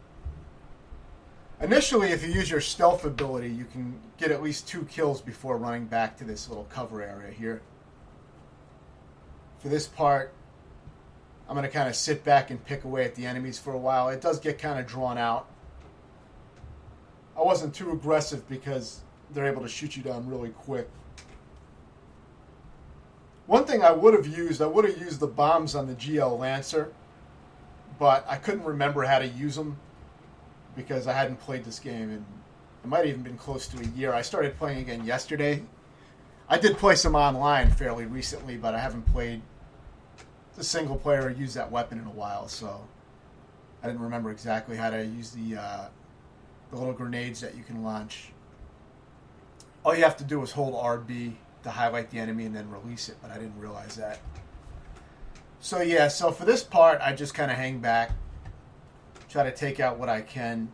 Initially, if you use your stealth ability, you can get at least 2 kills before running back to this little cover area here. For this part, I'm going to kind of sit back and pick away at the enemies for a while. It does get kind of drawn out. I wasn't too aggressive because they're able to shoot you down really quick. One thing I would have used the bombs on the GL Lancer, but I couldn't remember how to use them because I hadn't played this game, and it might have even been close to a year. I started playing again yesterday. I did play some online fairly recently, but I haven't played the single player or used that weapon in a while, so I didn't remember exactly how to use the little grenades that you can launch. All you have to do is hold RB to highlight the enemy and then release it, but I didn't realize that. So yeah, so for this part, I just kind of hang back, try to take out what I can.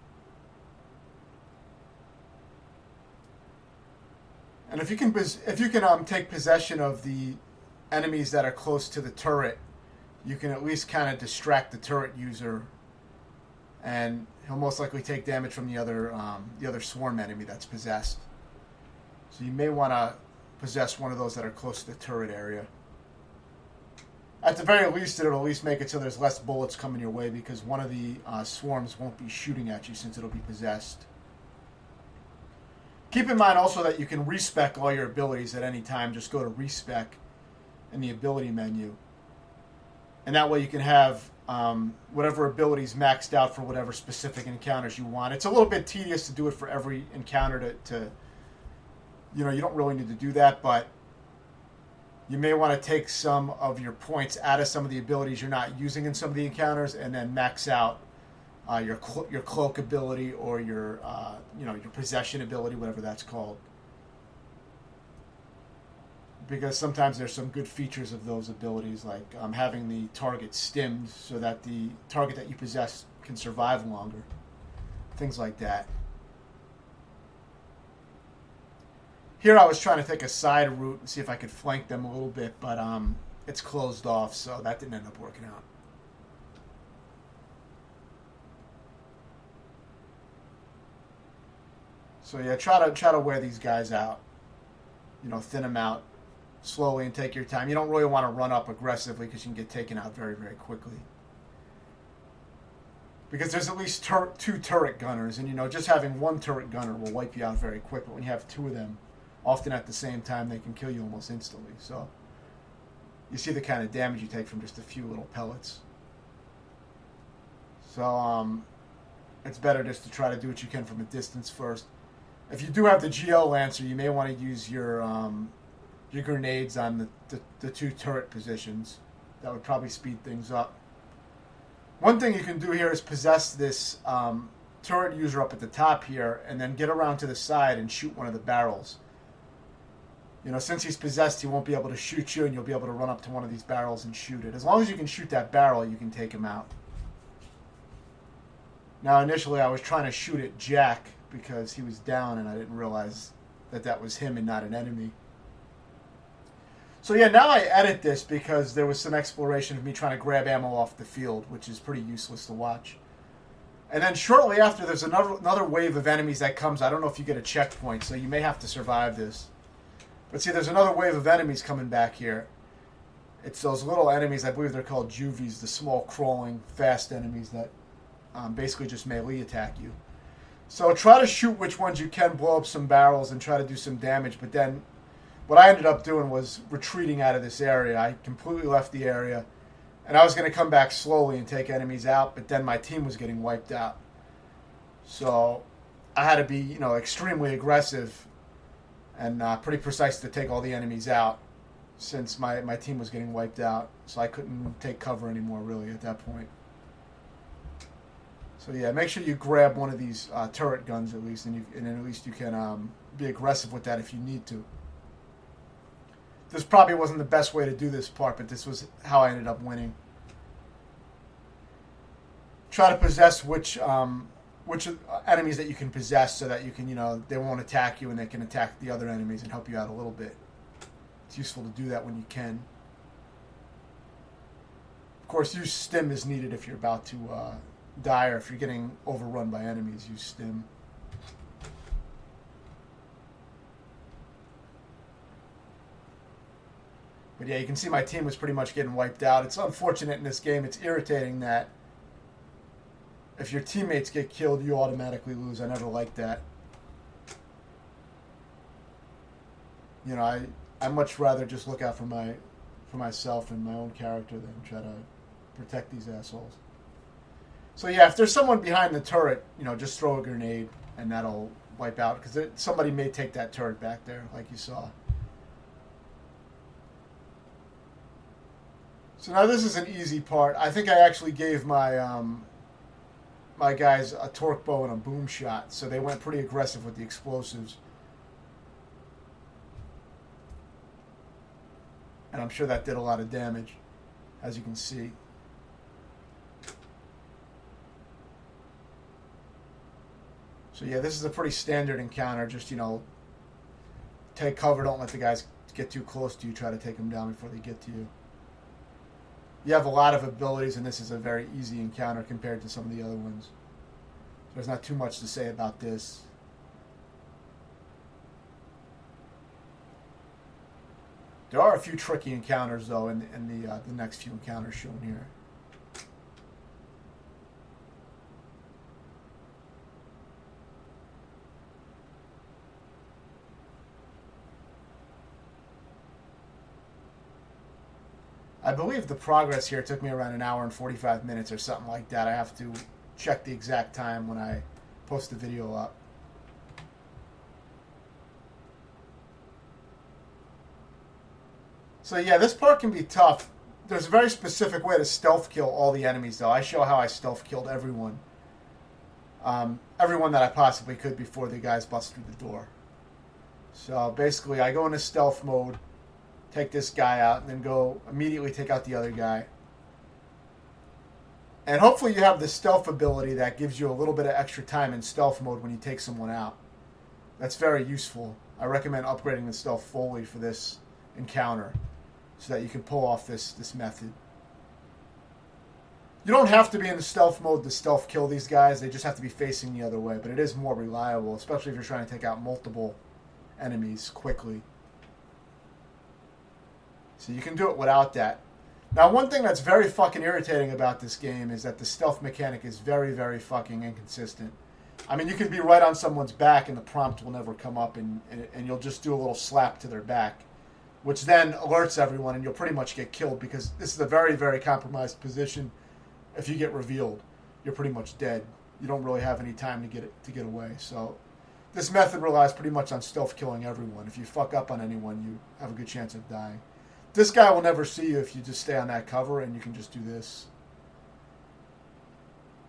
And if you can take possession of the enemies that are close to the turret, you can at least kind of distract the turret user, and he'll most likely take damage from the other swarm enemy that's possessed. So you may want to possess one of those that are close to the turret area. At the very least, it'll at least make it so there's less bullets coming your way because one of the swarms won't be shooting at you since it'll be possessed. Keep in mind also that you can respec all your abilities at any time. Just go to respec in the ability menu. And that way you can have whatever abilities maxed out for whatever specific encounters you want. It's a little bit tedious to do it for every encounter to you don't really need to do that, but you may want to take some of your points out of some of the abilities you're not using in some of the encounters and then max out your cloak ability or your your possession ability, whatever that's called. Because sometimes there's some good features of those abilities, like having the target stimmed so that the target that you possess can survive longer. Things like that. Here I was trying to take a side route and see if I could flank them a little bit, but it's closed off, so that didn't end up working out. So yeah, try to wear these guys out. Thin them out slowly and take your time. You don't really want to run up aggressively because you can get taken out very, very quickly. Because there's at least two turret gunners, and just having one turret gunner will wipe you out very quick. But when you have two of them, often at the same time, they can kill you almost instantly. So you see the kind of damage you take from just a few little pellets. So it's better just to try to do what you can from a distance first. If you do have the GL Lancer, you may want to use your grenades on the two turret positions. That would probably speed things up. One thing you can do here is possess this turret user up at the top here, and then get around to the side and shoot one of the barrels. Since he's possessed, he won't be able to shoot you, and you'll be able to run up to one of these barrels and shoot it. As long as you can shoot that barrel, you can take him out. Now, initially, I was trying to shoot at Jack because he was down, and I didn't realize that was him and not an enemy. So yeah, now I edit this because there was some exploration of me trying to grab ammo off the field, which is pretty useless to watch. And then shortly after, there's another wave of enemies that comes. I don't know if you get a checkpoint, so you may have to survive this. But see, there's another wave of enemies coming back here. It's those little enemies, I believe they're called juvies, the small, crawling, fast enemies that basically just melee attack you. So try to shoot which ones you can, blow up some barrels, and try to do some damage, but then what I ended up doing was retreating out of this area. I completely left the area, and I was going to come back slowly and take enemies out, but then my team was getting wiped out. So I had to be, extremely aggressive and pretty precise to take all the enemies out since my team was getting wiped out. So I couldn't take cover anymore, really, at that point. So yeah, make sure you grab one of these turret guns at least, and then at least you can be aggressive with that if you need to. This probably wasn't the best way to do this part, but this was how I ended up winning. Try to possess which enemies that you can possess so that you can, they won't attack you and they can attack the other enemies and help you out a little bit. It's useful to do that when you can. Of course, use stim is needed if you're about to die or if you're getting overrun by enemies. Use stim. But yeah, you can see my team was pretty much getting wiped out. It's unfortunate in this game. It's irritating that if your teammates get killed, you automatically lose. I never liked that. I much rather just look out for myself and my own character than try to protect these assholes. So yeah, if there's someone behind the turret, just throw a grenade and that'll wipe out, because somebody may take that turret back there, like you saw. So now this is an easy part. I think I actually gave my my guys a torque bow and a boom shot, so they went pretty aggressive with the explosives. And I'm sure that did a lot of damage, as you can see. So yeah, this is a pretty standard encounter. Just, take cover, don't let the guys get too close to you, try to take them down before they get to you. You have a lot of abilities, and this is a very easy encounter compared to some of the other ones. There's not too much to say about this. There are a few tricky encounters, though, in the next few encounters shown here. I believe the progress here took me around 1 hour and 45 minutes or something like that. I have to check the exact time when I post the video up. So yeah, this part can be tough. There's a very specific way to stealth kill all the enemies, though. I show how I stealth killed everyone. Everyone that I possibly could before the guys bust through the door. So basically, I go into stealth mode, take this guy out, and then go immediately take out the other guy. And hopefully you have the stealth ability that gives you a little bit of extra time in stealth mode when you take someone out. That's very useful. I recommend upgrading the stealth fully for this encounter so that you can pull off this method. You don't have to be in the stealth mode to stealth kill these guys. They just have to be facing the other way. But it is more reliable, especially if you're trying to take out multiple enemies quickly. So you can do it without that. Now, one thing that's very fucking irritating about this game is that the stealth mechanic is very, very fucking inconsistent. I mean, you can be right on someone's back and the prompt will never come up, and you'll just do a little slap to their back, which then alerts everyone, and you'll pretty much get killed because this is a very, very compromised position. If you get revealed, you're pretty much dead. You don't really have any time to get away. So this method relies pretty much on stealth killing everyone. If you fuck up on anyone, you have a good chance of dying. This guy will never see you if you just stay on that cover, and you can just do this.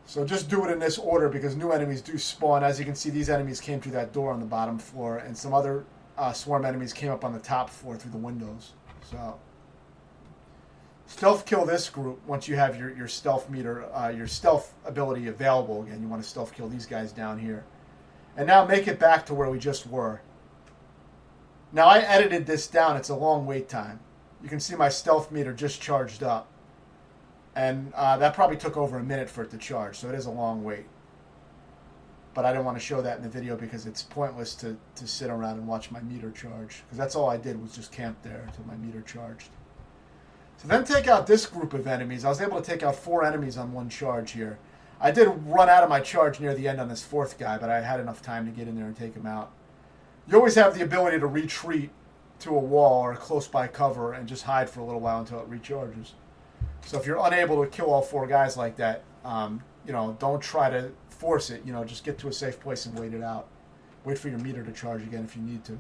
So just do it in this order because new enemies do spawn. As you can see, these enemies came through that door on the bottom floor, and some other swarm enemies came up on the top floor through the windows. So stealth kill this group once you have your stealth meter, your stealth ability available again. You want to stealth kill these guys down here. And now make it back to where we just were. Now I edited this down. It's a long wait time. You can see my stealth meter just charged up. And that probably took over a minute for it to charge, so it is a long wait. But I didn't want to show that in the video because it's pointless to sit around and watch my meter charge. Because that's all I did was just camp there until my meter charged. So then take out this group of enemies. I was able to take out 4 enemies on one charge here. I did run out of my charge near the end on this 4th guy, but I had enough time to get in there and take him out. You always have the ability to retreat to a wall or a close by cover and just hide for a little while until it recharges. So if you're unable to kill all 4 guys like that, don't try to force it. Just get to a safe place and wait it out. Wait for your meter to charge again if you need to.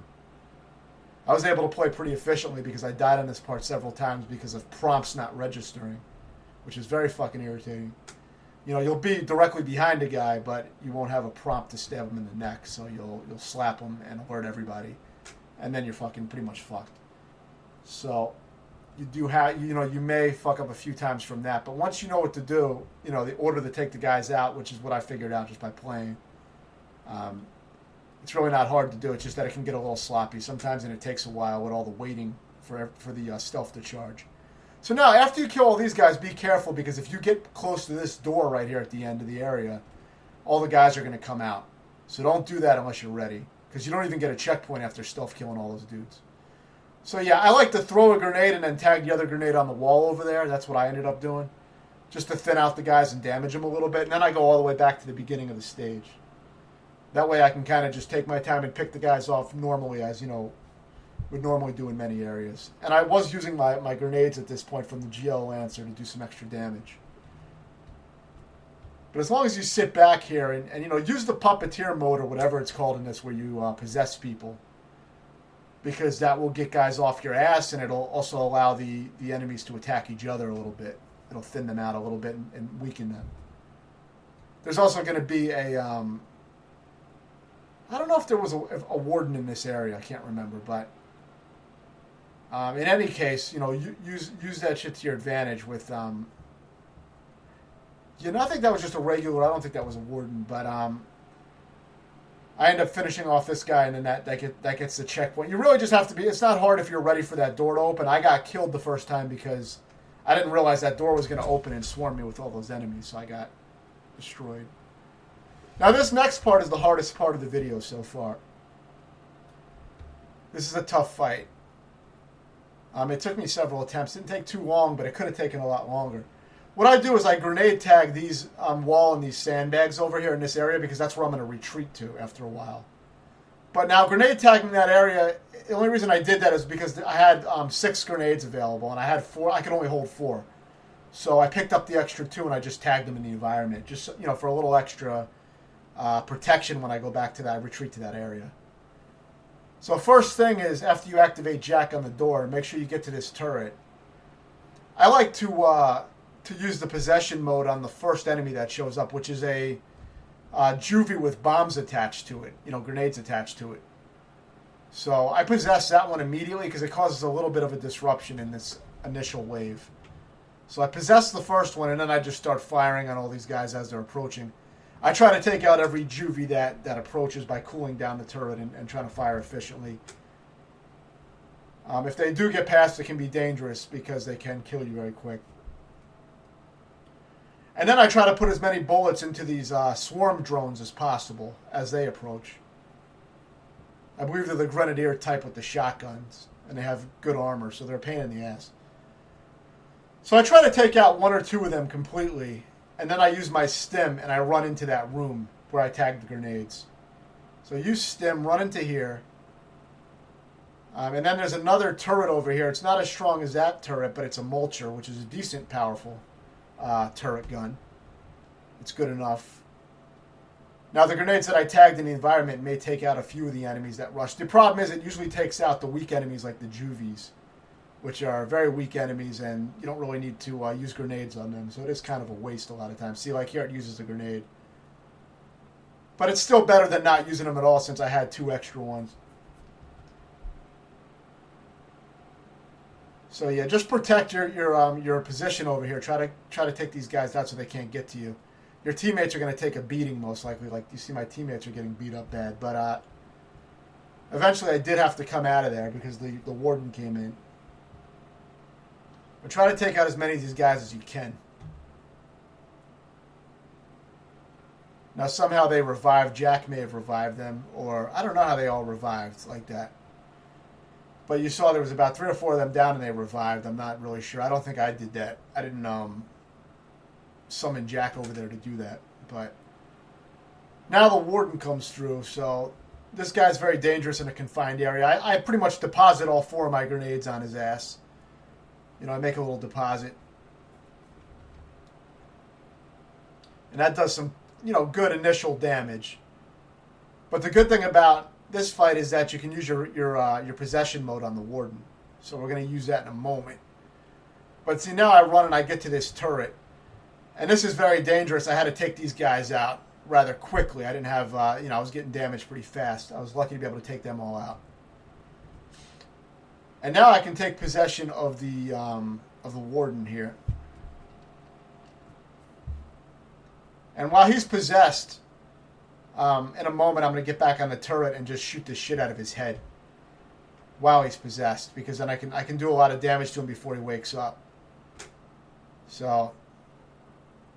I was able to play pretty efficiently because I died on this part several times because of prompts not registering, which is very fucking irritating. You'll be directly behind a guy, but you won't have a prompt to stab him in the neck, so you'll slap him and alert everybody, and then you're fucking pretty much fucked. So you do have, you may fuck up a few times from that, but once you know what to do, the order to take the guys out, which is what I figured out just by playing, it's really not hard to do. It's just that it can get a little sloppy sometimes, and it takes a while with all the waiting for the stealth to charge. So now, after you kill all these guys, be careful, because if you get close to this door right here at the end of the area, all the guys are going to come out. So don't do that unless you're ready, because you don't even get a checkpoint after stealth killing all those dudes. So yeah, I like to throw a grenade and then tag the other grenade on the wall over there. That's what I ended up doing, just to thin out the guys and damage them a little bit. And then I go all the way back to the beginning of the stage. That way I can kind of just take my time and pick the guys off normally, as would normally do in many areas. And I was using my grenades at this point from the GL Lancer to do some extra damage. But as long as you sit back here and use the puppeteer mode or whatever it's called in this, where you possess people, because that will get guys off your ass, and it'll also allow the enemies to attack each other a little bit. It'll thin them out a little bit and weaken them. There's also going to be a I don't know if there was a warden in this area. I can't remember, but in any case, use that shit to your advantage with. I think that was just a regular. I don't think that was a warden, but I end up finishing off this guy, and then that gets the checkpoint. You really just have to be. It's not hard if you're ready for that door to open. I got killed the first time because I didn't realize that door was going to open and swarm me with all those enemies, so I got destroyed. Now this next part is the hardest part of the video so far. This is a tough fight. It took me several attempts. Didn't take too long, but it could have taken a lot longer. What I do is I grenade tag these wall and these sandbags over here in this area, because that's where I'm going to retreat to after a while. But now grenade tagging that area, the only reason I did that is because I had 6 grenades available, and I had 4. I could only hold 4. So I picked up the extra 2 and I just tagged them in the environment, just for a little extra protection when I go back to that, I retreat to that area. So first thing is, after you activate Jack on the door, make sure you get to this turret. I like to use the possession mode on the first enemy that shows up, which is a juvie with bombs attached to it, grenades attached to it. So I possess that one immediately because it causes a little bit of a disruption in this initial wave. So I possess the first one, and then I just start firing on all these guys as they're approaching. I try to take out every juvie that approaches by cooling down the turret and trying to fire efficiently. If they do get past, it can be dangerous because they can kill you very quick. And then I try to put as many bullets into these swarm drones as possible as they approach. I believe they're the Grenadier type with the shotguns. and they have good armor, so they're a pain in the ass. So I try to take out one or two of them completely, and then I use my stim and I run into that room where I tagged the grenades. So use stim, run into here. And then there's another turret over here. It's not as strong as that turret, but it's a mulcher, which is a decent, powerful turret gun. It's good enough. Now, the grenades that I tagged in the environment may take out a few of the enemies that rush. The problem is it usually takes out the weak enemies like the juvies, which are very weak enemies, and you don't really need to use grenades on them. So it is kind of a waste a lot of times. See, like here it uses a grenade. But it's still better than not using them at all since I had 2 extra ones. So yeah, just protect your position over here. Try to take these guys out so they can't get to you. Your teammates are going to take a beating most likely. Like you see, my teammates are getting beat up bad. But eventually, I did have to come out of there because the warden came in. But try to take out as many of these guys as you can. Now somehow they revived. Jack may have revived them, or I don't know how they all revived like that. But you saw there was about 3 or 4 of them down and they revived. I'm not really sure. I don't think I did that. I didn't summon Jack over there to do that. But now the warden comes through, so this guy's very dangerous in a confined area. I pretty much deposit all 4 of my grenades on his ass. You know, I make a little deposit. And that does some, good initial damage. But the good thing about this fight is that you can use your possession mode on the warden. So we're going to use that in a moment. But see, now I run and I get to this turret. And this is very dangerous. I had to take these guys out rather quickly. I didn't have, I was getting damaged pretty fast. I was lucky to be able to take them all out. And now I can take possession of the warden here. And while he's possessed, in a moment I'm going to get back on the turret and just shoot the shit out of his head while he's possessed, because then I can do a lot of damage to him before he wakes up. So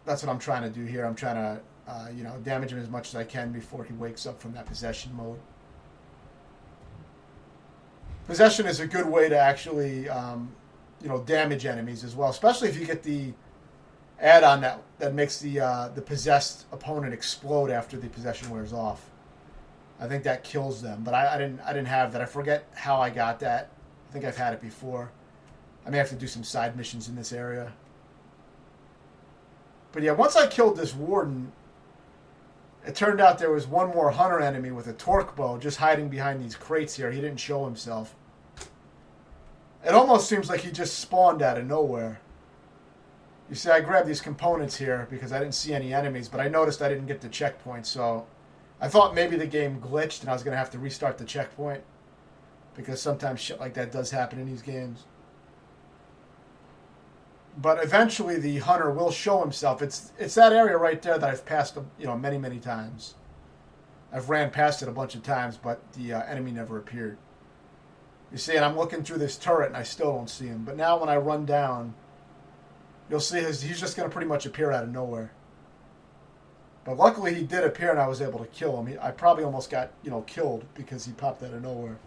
that's what I'm trying to do here. I'm trying to damage him as much as I can before he wakes up from that possession mode. Possession is a good way to actually damage enemies as well, especially if you get the add-on that makes the possessed opponent explode after the possession wears off. I think that kills them, but I didn't have that. I forget how I got that. I think I've had it before. I may have to do some side missions in this area. But yeah, once I killed this warden, it turned out there was one more hunter enemy with a torque bow just hiding behind these crates here. He didn't show himself. It almost seems like he just spawned out of nowhere. You see, I grabbed these components here because I didn't see any enemies, but I noticed I didn't get the checkpoint, so I thought maybe the game glitched and I was going to have to restart the checkpoint, because sometimes shit like that does happen in these games. But eventually the hunter will show himself. It's that area right there that I've passed many, many times. I've ran past it a bunch of times, but the enemy never appeared. You see, and I'm looking through this turret and I still don't see him. But now when I run down, you'll see he's just going to pretty much appear out of nowhere. But luckily he did appear and I was able to kill him. I probably almost got, killed because he popped out of nowhere.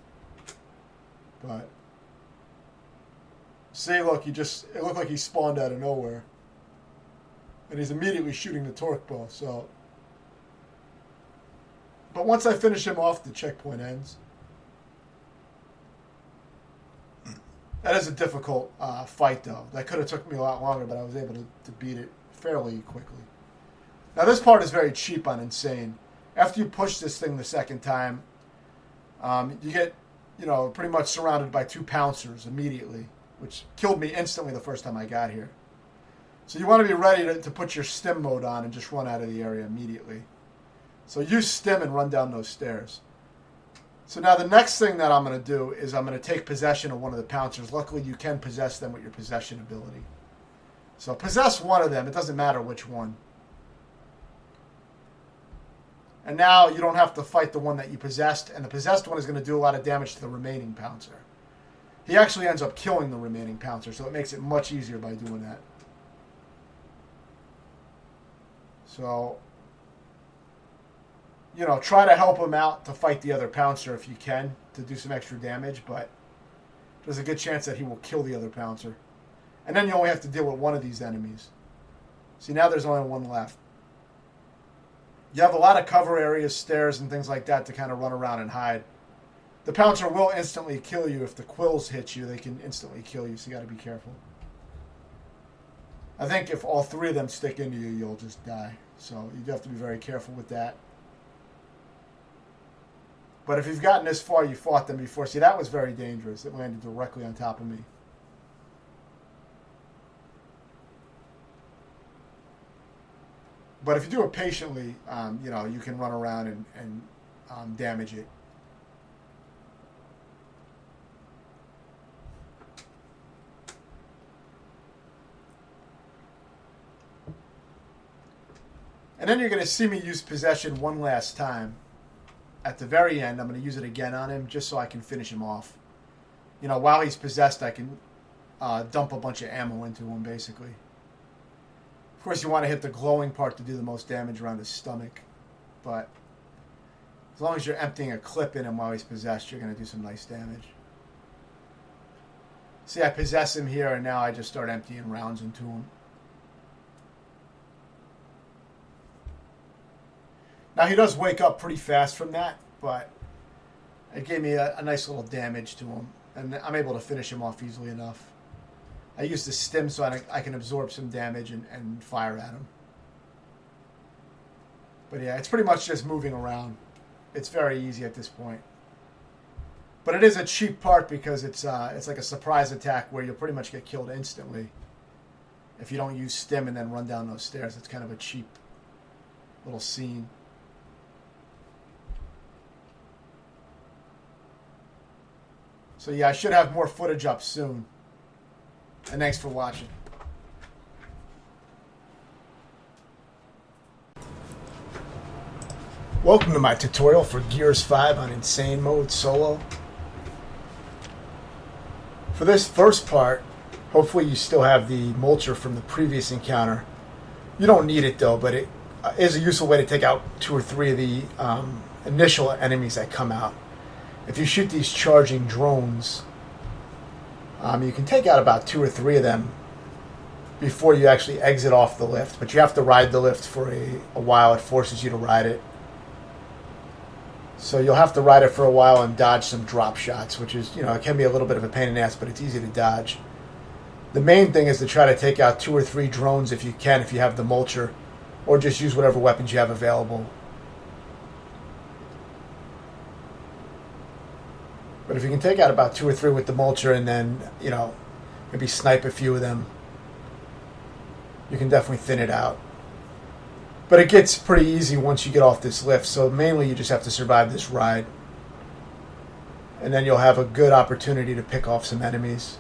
But see, look, it looked like he spawned out of nowhere. And he's immediately shooting the torque bow, so. But once I finish him off, the checkpoint ends. That is a difficult fight, though. That could have took me a lot longer, but I was able to beat it fairly quickly. Now, this part is very cheap on Insane. After you push this thing the second time, you get, pretty much surrounded by 2 pouncers immediately, which killed me instantly the first time I got here. So you want to be ready to put your stim mode on and just run out of the area immediately. So use stim and run down those stairs. So now the next thing that I'm going to do is I'm going to take possession of one of the pouncers. Luckily, you can possess them with your possession ability. So possess one of them. It doesn't matter which one. And now you don't have to fight the one that you possessed. And the possessed one is going to do a lot of damage to the remaining pouncer. He actually ends up killing the remaining pouncer, so it makes it much easier by doing that. So, try to help him out to fight the other pouncer if you can, to do some extra damage, but there's a good chance that he will kill the other Pouncer. And then you only have to deal with one of these enemies. See, now there's only one left. You have a lot of cover areas, stairs, and things like that to kind of run around and hide. The Pouncer will instantly kill you. If the quills hit you, they can instantly kill you, so you got to be careful. I think if all three of them stick into you, you'll just die. So you do have to be very careful with that. But if you've gotten this far, you fought them before. See, that was very dangerous. It landed directly on top of me. But if you do it patiently, you can run around and damage it. And then you're going to see me use possession one last time. At the very end, I'm going to use it again on him just so I can finish him off. While he's possessed, I can dump a bunch of ammo into him, basically. Of course, you want to hit the glowing part to do the most damage around his stomach. But as long as you're emptying a clip in him while he's possessed, you're going to do some nice damage. See, I possess him here, and now I just start emptying rounds into him. Now, he does wake up pretty fast from that, but it gave me a nice little damage to him. And I'm able to finish him off easily enough. I use the stim so I can absorb some damage and fire at him. But yeah, it's pretty much just moving around. It's very easy at this point. But it is a cheap part because it's like a surprise attack where you'll pretty much get killed instantly. If you don't use stim and then run down those stairs, it's kind of a cheap little scene. So yeah, I should have more footage up soon. And thanks for watching. Welcome to my tutorial for Gears 5 on Insane Mode Solo. For this first part, hopefully you still have the Mulcher from the previous encounter. You don't need it though, but it is a useful way to take out 2 or 3 of the initial enemies that come out. If you shoot these charging drones, you can take out about 2 or 3 of them before you actually exit off the lift. But you have to ride the lift for a while. It forces you to ride it. So you'll have to ride it for a while and dodge some drop shots, which is, it can be a little bit of a pain in the ass, but it's easy to dodge. The main thing is to try to take out 2 or 3 drones if you can, if you have the Mulcher, or just use whatever weapons you have available. But if you can take out about 2 or 3 with the Mulcher and then, maybe snipe a few of them, you can definitely thin it out. But it gets pretty easy once you get off this lift, so mainly you just have to survive this ride. And then you'll have a good opportunity to pick off some enemies.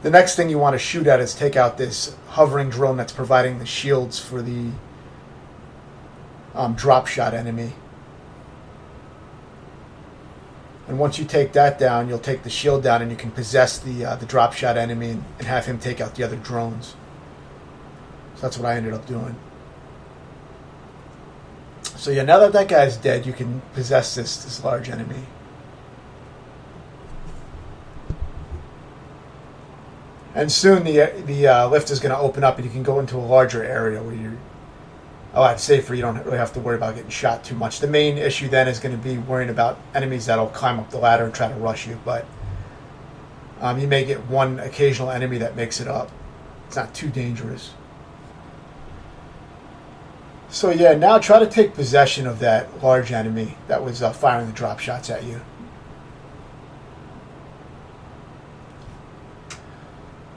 The next thing you want to shoot at is take out this hovering drone that's providing the shields for the drop shot enemy. And once you take that down, you'll take the shield down and you can possess the drop shot enemy and have him take out the other drones. So that's what I ended up doing. So yeah, now that that guy's dead, you can possess this large enemy. And soon the lift is going to open up and you can go into a larger area where you're a lot safer. You don't really have to worry about getting shot too much. The main issue then is going to be worrying about enemies that'll climb up the ladder and try to rush you. But you may get one occasional enemy that makes it up. It's not too dangerous. So yeah, now try to take possession of that large enemy that was firing the drop shots at you.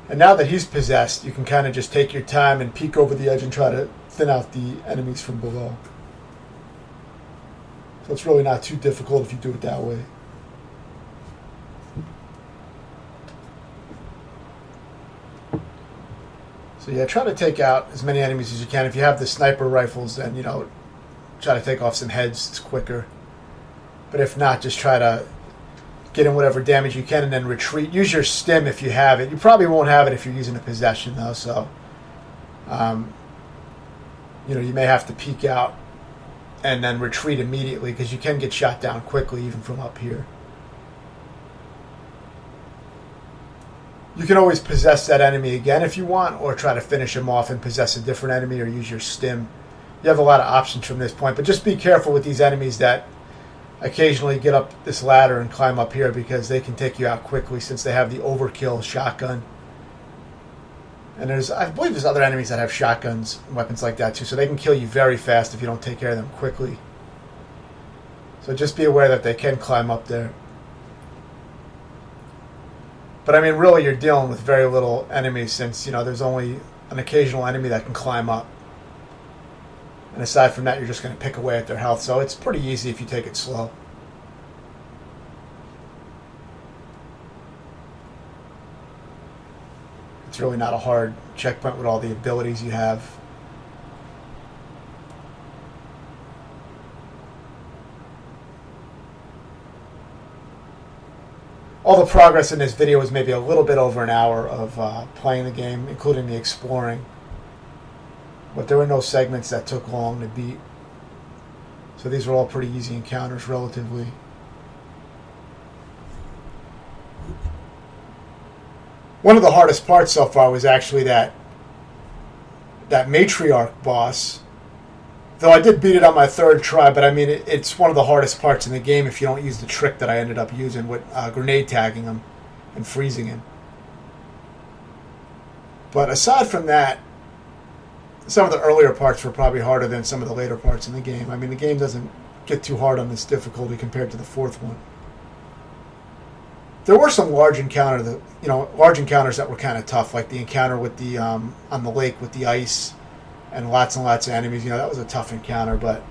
And now that he's possessed, you can kind of just take your time and peek over the edge and try to thin out the enemies from below. So it's really not too difficult if you do it that way. So yeah, try to take out as many enemies as you can. If you have the sniper rifles, then, try to take off some heads. It's quicker. But if not, just try to get in whatever damage you can and then retreat. Use your stim if you have it. You probably won't have it if you're using a possession, though. So, you may have to peek out and then retreat immediately because you can get shot down quickly even from up here. You can always possess that enemy again if you want, or try to finish him off and possess a different enemy, or use your stim. You have a lot of options from this point, but just be careful with these enemies that occasionally get up this ladder and climb up here, because they can take you out quickly since they have the overkill shotgun. And I believe there's other enemies that have shotguns and weapons like that too, so they can kill you very fast if you don't take care of them quickly. So just be aware that they can climb up there. But I mean, really, you're dealing with very little enemies, since, you know, there's only an occasional enemy that can climb up. And aside from that, you're just going to pick away at their health. So it's pretty easy if you take it slow. It's really not a hard checkpoint with all the abilities you have. All the progress in this video was maybe a little bit over an hour of playing the game, including the exploring. But there were no segments that took long to beat. So these were all pretty easy encounters, relatively. One of the hardest parts so far was actually that matriarch boss. Though I did beat it on my third try, but I mean, it's one of the hardest parts in the game if you don't use the trick that I ended up using with grenade tagging him and freezing him. But aside from that, some of the earlier parts were probably harder than some of the later parts in the game. I mean, the game doesn't get too hard on this difficulty compared to the fourth one. There were some large encounters that were kind of tough, like the encounter with the on the lake with the ice and lots of enemies. You know, that was a tough encounter, but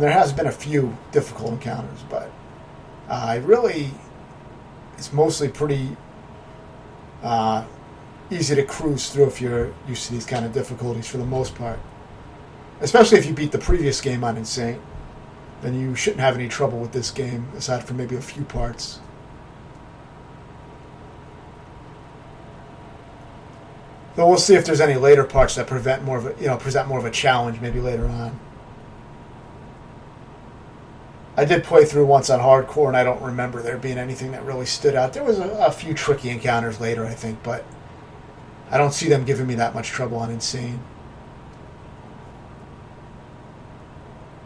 there has been a few difficult encounters, but it's mostly pretty easy to cruise through if you're used to these kind of difficulties for the most part. Especially if you beat the previous game on Insane, then you shouldn't have any trouble with this game, aside from maybe a few parts. But we'll see if there's any later parts that present more of a challenge maybe later on. I did play through once on hardcore, and I don't remember there being anything that really stood out. There was a few tricky encounters later, I think, but I don't see them giving me that much trouble on Insane.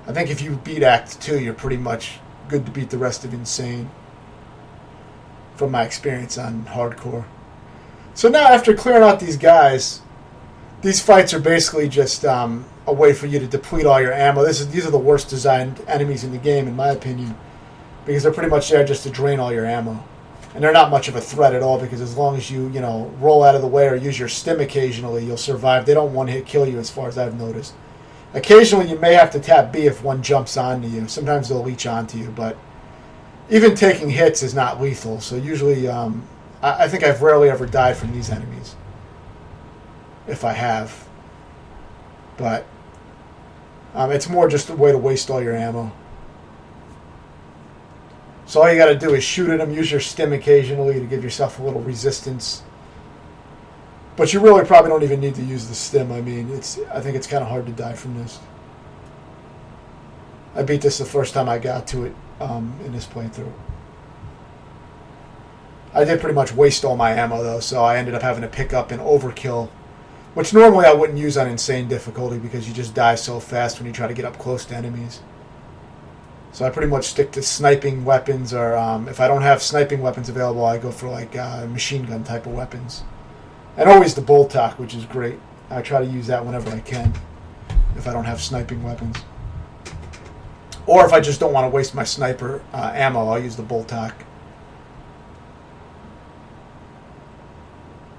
I think if you beat Act 2, you're pretty much good to beat the rest of Insane, from my experience on hardcore. So now, after clearing out these guys, these fights are basically just a way for you to deplete all your ammo. These are the worst designed enemies in the game, in my opinion, because they're pretty much there just to drain all your ammo. And they're not much of a threat at all, because as long as you roll out of the way or use your stim occasionally, you'll survive. They don't one-hit kill you, as far as I've noticed. Occasionally, you may have to tap B if one jumps onto you. Sometimes they'll leech onto you, but even taking hits is not lethal. So usually, I think I've rarely ever died from these enemies, if I have. But it's more just a way to waste all your ammo. So all you got to do is shoot at them, use your stim occasionally to give yourself a little resistance. But you really probably don't even need to use the stim. I mean, I think it's kind of hard to die from this. I beat this the first time I got to it in this playthrough. I did pretty much waste all my ammo, though, so I ended up having to pick up an overkill, which normally I wouldn't use on Insane difficulty because you just die so fast when you try to get up close to enemies. So I pretty much stick to sniping weapons, or if I don't have sniping weapons available, I go for like machine gun type of weapons. And always the Boltok, which is great. I try to use that whenever I can, if I don't have sniping weapons. Or if I just don't want to waste my sniper ammo, I'll use the Boltok.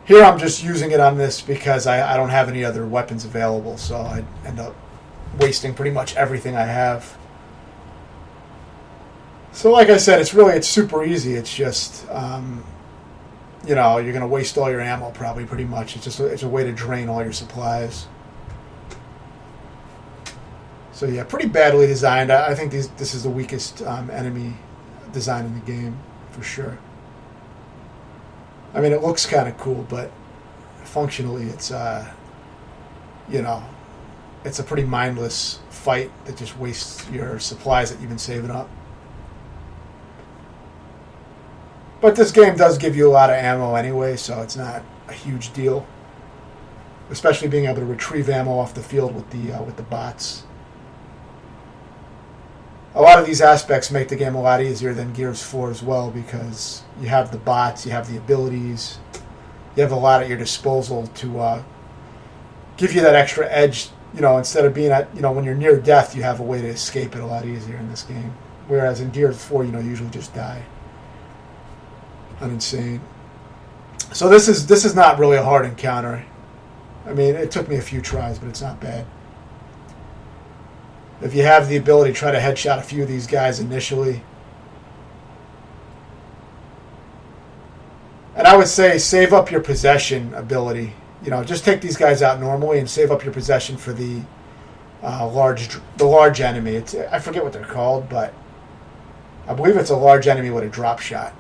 Here I'm just using it on this because I don't have any other weapons available, so I end up wasting pretty much everything I have. So like I said, it's super easy. It's just, you're going to waste all your ammo probably pretty much. It's a way to drain all your supplies. So yeah, pretty badly designed. I think this is the weakest enemy design in the game, for sure. I mean, it looks kind of cool, but functionally it's, it's a pretty mindless fight that just wastes your supplies that you've been saving up. But this game does give you a lot of ammo anyway, so it's not a huge deal. Especially being able to retrieve ammo off the field with the bots. A lot of these aspects make the game a lot easier than Gears 4 as well, because you have the bots, you have the abilities, you have a lot at your disposal to give you that extra edge. Instead of being when you're near death, you have a way to escape it a lot easier in this game. Whereas in Gears 4, you usually just die. Insane. So this is not really a hard encounter. I mean, it took me a few tries, but it's not bad. If you have the ability, try to headshot a few of these guys initially. And I would say save up your possession ability. Just take these guys out normally and save up your possession for the large enemy. I forget what they're called, but I believe it's a large enemy with a drop shot.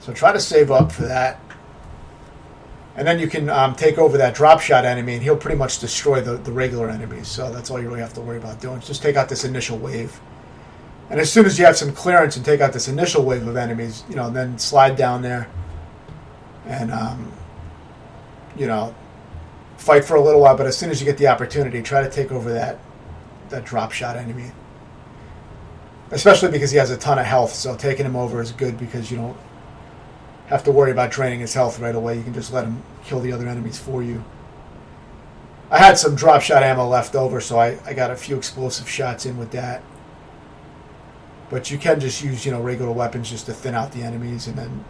So try to save up for that. And then you can take over that drop shot enemy, and he'll pretty much destroy the regular enemies. So that's all you really have to worry about doing. Just take out this initial wave. And as soon as you have some clearance and take out this initial wave of enemies, then slide down there and, fight for a little while. But as soon as you get the opportunity, try to take over that drop shot enemy. Especially because he has a ton of health, so taking him over is good because you don't have to worry about draining his health right away. You can just let him kill the other enemies for you. I had some drop shot ammo left over, so I got a few explosive shots in with that. But you can just use, regular weapons just to thin out the enemies and then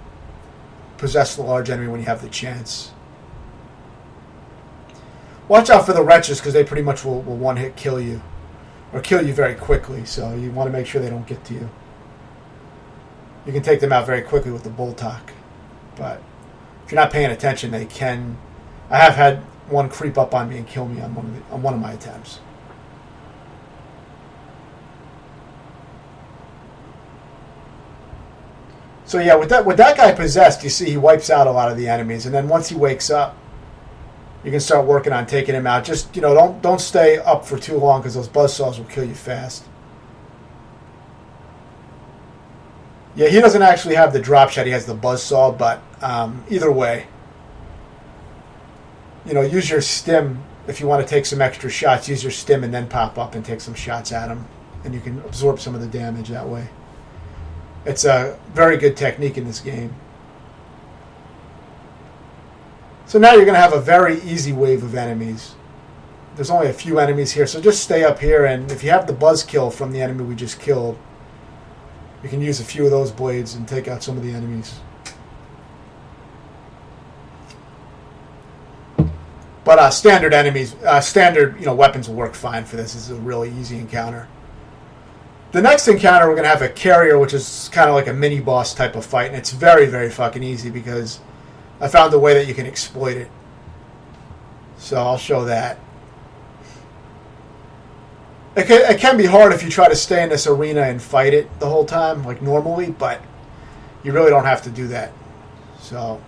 possess the large enemy when you have the chance. Watch out for the wretches because they pretty much will one-hit kill you. Or kill you very quickly, so you want to make sure they don't get to you. You can take them out very quickly with the Boltok. But if you're not paying attention, they can. I have had one creep up on me and kill me on one of my attempts. So yeah, with that guy possessed, you see he wipes out a lot of the enemies, and then once he wakes up, you can start working on taking him out. Just don't stay up for too long because those buzzsaws will kill you fast. Yeah, he doesn't actually have the drop shot. He has the buzzsaw, but either way, use your stim if you want to take some extra shots. Use your stim and then pop up and take some shots at him, and you can absorb some of the damage that way. It's a very good technique in this game. So now you're going to have a very easy wave of enemies. There's only a few enemies here, so just stay up here, and if you have the buzz kill from the enemy we just killed, you can use a few of those blades and take out some of the enemies. But standard weapons will work fine for this. This is a really easy encounter. The next encounter, we're going to have a carrier, which is kind of like a mini-boss type of fight, and it's very, very fucking easy because I found a way that you can exploit it. So I'll show that. It can be hard if you try to stay in this arena and fight it the whole time, like normally, but you really don't have to do that. So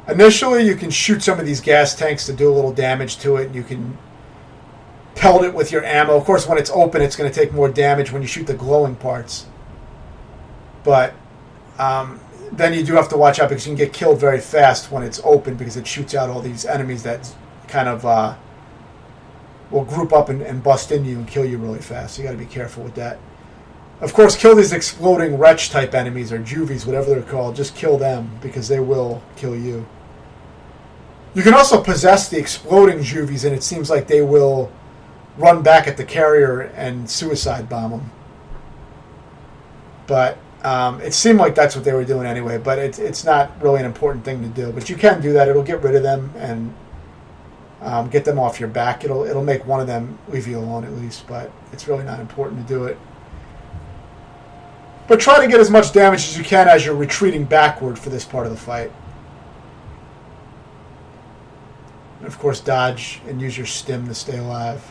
initially, you can shoot some of these gas tanks to do a little damage to it, and you can pelt it with your ammo. Of course, when it's open, it's going to take more damage when you shoot the glowing parts. But then you do have to watch out because you can get killed very fast when it's open because it shoots out all these enemies that kind of will group up and bust into you and kill you really fast. So you got to be careful with that. Of course, kill these exploding wretch type enemies or juvies, whatever they're called. Just kill them because they will kill you. You can also possess the exploding juvies, and it seems like they will run back at the carrier and suicide bomb them. But it seemed like that's what they were doing anyway, but it's not really an important thing to do. But you can do that. It'll get rid of them and get them off your back. It'll make one of them leave you alone at least, but it's really not important to do it. But try to get as much damage as you can as you're retreating backward for this part of the fight. And of course, dodge and use your stim to stay alive.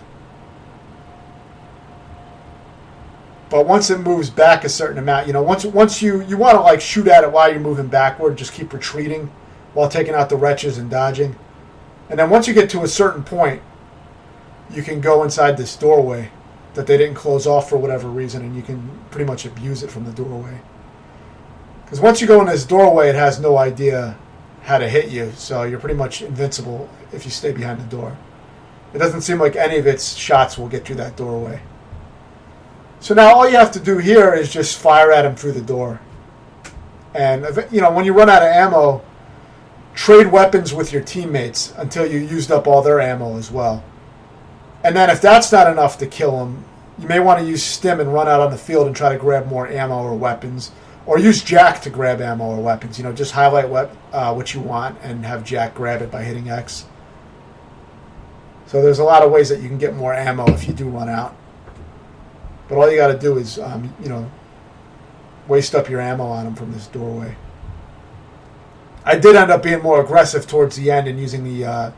But once it moves back a certain amount, once you want to like shoot at it while you're moving backward, just keep retreating while taking out the wretches and dodging. And then once you get to a certain point, you can go inside this doorway that they didn't close off for whatever reason, and you can pretty much abuse it from the doorway. Because once you go in this doorway, it has no idea how to hit you, so you're pretty much invincible if you stay behind the door. It doesn't seem like any of its shots will get through that doorway. So now all you have to do here is just fire at him through the door. And when you run out of ammo, trade weapons with your teammates until you used up all their ammo as well. And then if that's not enough to kill him, you may want to use stim and run out on the field and try to grab more ammo or weapons. Or use Jack to grab ammo or weapons. Just highlight what you want and have Jack grab it by hitting X. So there's a lot of ways that you can get more ammo if you do run out. But all you got to do is, waste up your ammo on him from this doorway. I did end up being more aggressive towards the end and using a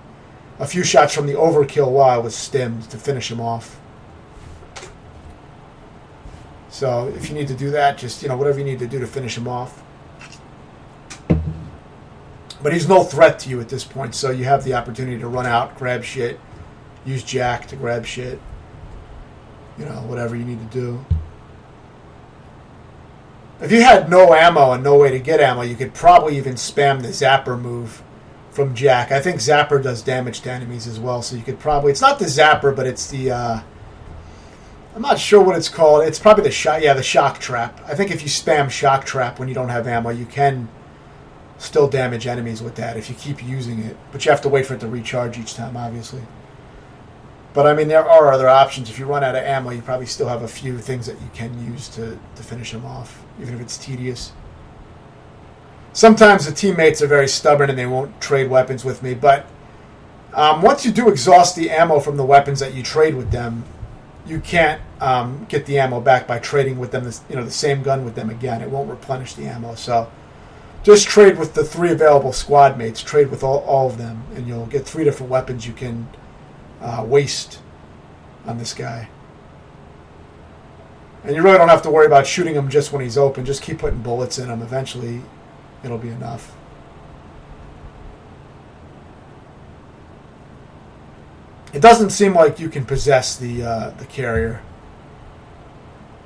few shots from the overkill while I was stimmed to finish him off. So if you need to do that, just, whatever you need to do to finish him off. But he's no threat to you at this point, so you have the opportunity to run out, grab shit, use Jack to grab shit. Whatever you need to do. If you had no ammo and no way to get ammo, you could probably even spam the Zapper move from Jack. I think Zapper does damage to enemies as well, so you could probably... It's not the Zapper, but it's the... I'm not sure what it's called. It's probably the Shock Trap. I think if you spam Shock Trap when you don't have ammo, you can still damage enemies with that if you keep using it. But you have to wait for it to recharge each time, obviously. But, there are other options. If you run out of ammo, you probably still have a few things that you can use to finish them off, even if it's tedious. Sometimes the teammates are very stubborn and they won't trade weapons with me, but once you do exhaust the ammo from the weapons that you trade with them, you can't get the ammo back by trading with them, the same gun with them again. It won't replenish the ammo. So just trade with the 3 available squad mates. Trade with all of them, and you'll get 3 different weapons you can waste on this guy. And you really don't have to worry about shooting him just when he's open. Just keep putting bullets in him. Eventually, it'll be enough. It doesn't seem like you can possess the carrier.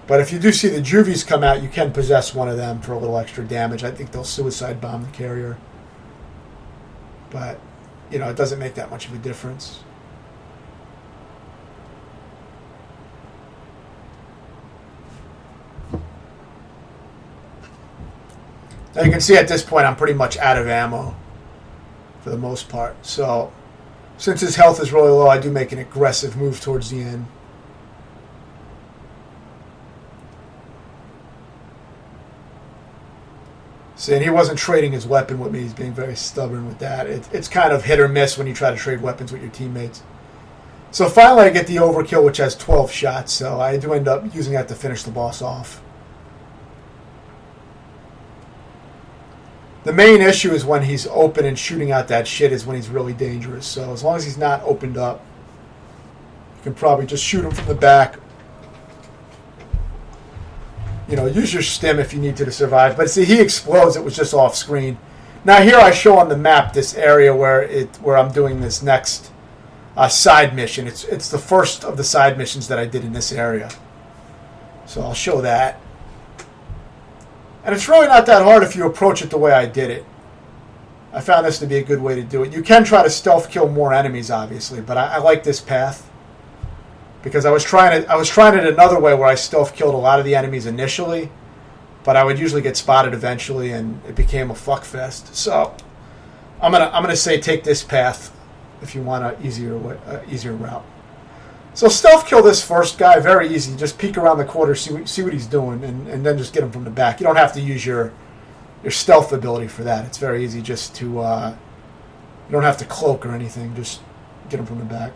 But if you do see the Juvies come out, you can possess one of them for a little extra damage. I think they'll suicide bomb the carrier. But, it doesn't make that much of a difference. Now you can see at this point I'm pretty much out of ammo for the most part. So since his health is really low, I do make an aggressive move towards the end. See, and he wasn't trading his weapon with me. He's being very stubborn with that. It's kind of hit or miss when you try to trade weapons with your teammates. So finally I get the overkill, which has 12 shots. So I do end up using that to finish the boss off. The main issue is when he's open and shooting out that shit is when he's really dangerous. So as long as he's not opened up, you can probably just shoot him from the back. Use your stim if you need to survive. But see, he explodes. It was just off screen. Now here I show on the map this area where I'm doing this next side mission. It's the first of the side missions that I did in this area. So I'll show that. And it's really not that hard if you approach it the way I did it. I found this to be a good way to do it. You can try to stealth kill more enemies, obviously, but I like this path because I was trying it another way where I stealth killed a lot of the enemies initially, but I would usually get spotted eventually, and it became a fuckfest. So I'm gonna say take this path if you want an easier route. So stealth kill this first guy, very easy. Just peek around the corner, see what he's doing, and then just get him from the back. You don't have to use your stealth ability for that. It's very easy just to... you don't have to cloak or anything. Just get him from the back.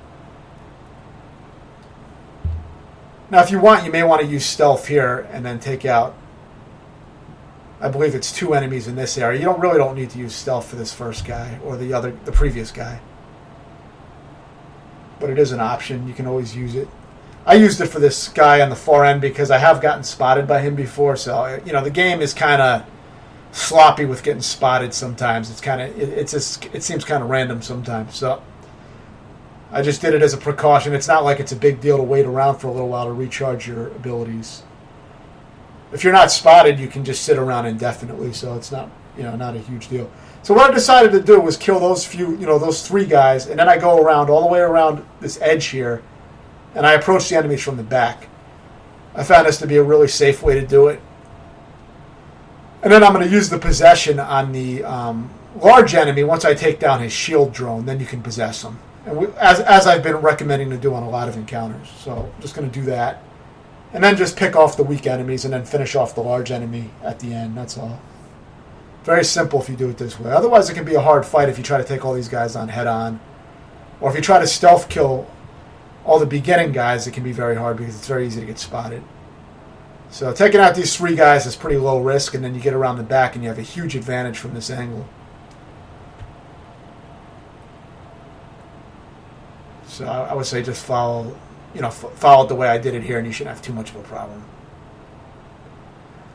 Now, if you want, you may want to use stealth here and then take out... I believe it's 2 enemies in this area. You really don't need to use stealth for this first guy or the previous guy. But it is an option. You can always use it. I used it for this guy on the far end because I have gotten spotted by him before. So, the game is kind of sloppy with getting spotted sometimes. It's kind of, it seems kind of random sometimes. So, I just did it as a precaution. It's not like it's a big deal to wait around for a little while to recharge your abilities. If you're not spotted, you can just sit around indefinitely, so it's not, not a huge deal. So what I decided to do was kill those those 3 guys, and then I go around all the way around this edge here, and I approach the enemies from the back. I found this to be a really safe way to do it. And then I'm going to use the possession on the large enemy. Once I take down his shield drone, then you can possess him. And as I've been recommending to do on a lot of encounters. So I'm just going to do that. And then just pick off the weak enemies and then finish off the large enemy at the end. That's all. Very simple if you do it this way. Otherwise, it can be a hard fight if you try to take all these guys on head-on. Or if you try to stealth kill all the beginning guys, it can be very hard because it's very easy to get spotted. So taking out these 3 guys is pretty low risk, and then you get around the back and you have a huge advantage from this angle. So I would say just follow it the way I did it here, and you shouldn't have too much of a problem.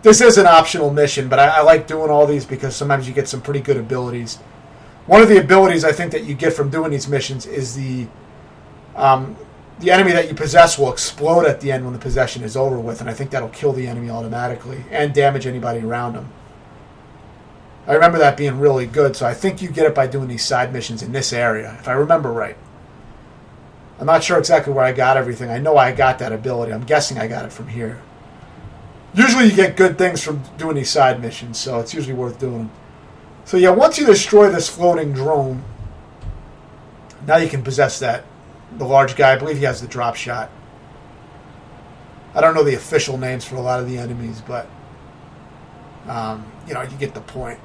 This is an optional mission, but I like doing all these because sometimes you get some pretty good abilities. One of the abilities I think that you get from doing these missions is the enemy that you possess will explode at the end when the possession is over with, and I think that'll kill the enemy automatically and damage anybody around him. I remember that being really good, so I think you get it by doing these side missions in this area, if I remember right. I'm not sure exactly where I got everything. I know I got that ability. I'm guessing I got it from here. Usually you get good things from doing these side missions, so it's usually worth doing them. So yeah, once you destroy this floating drone, now you can possess the large guy. I believe he has the drop shot. I don't know the official names for a lot of the enemies, but you get the point.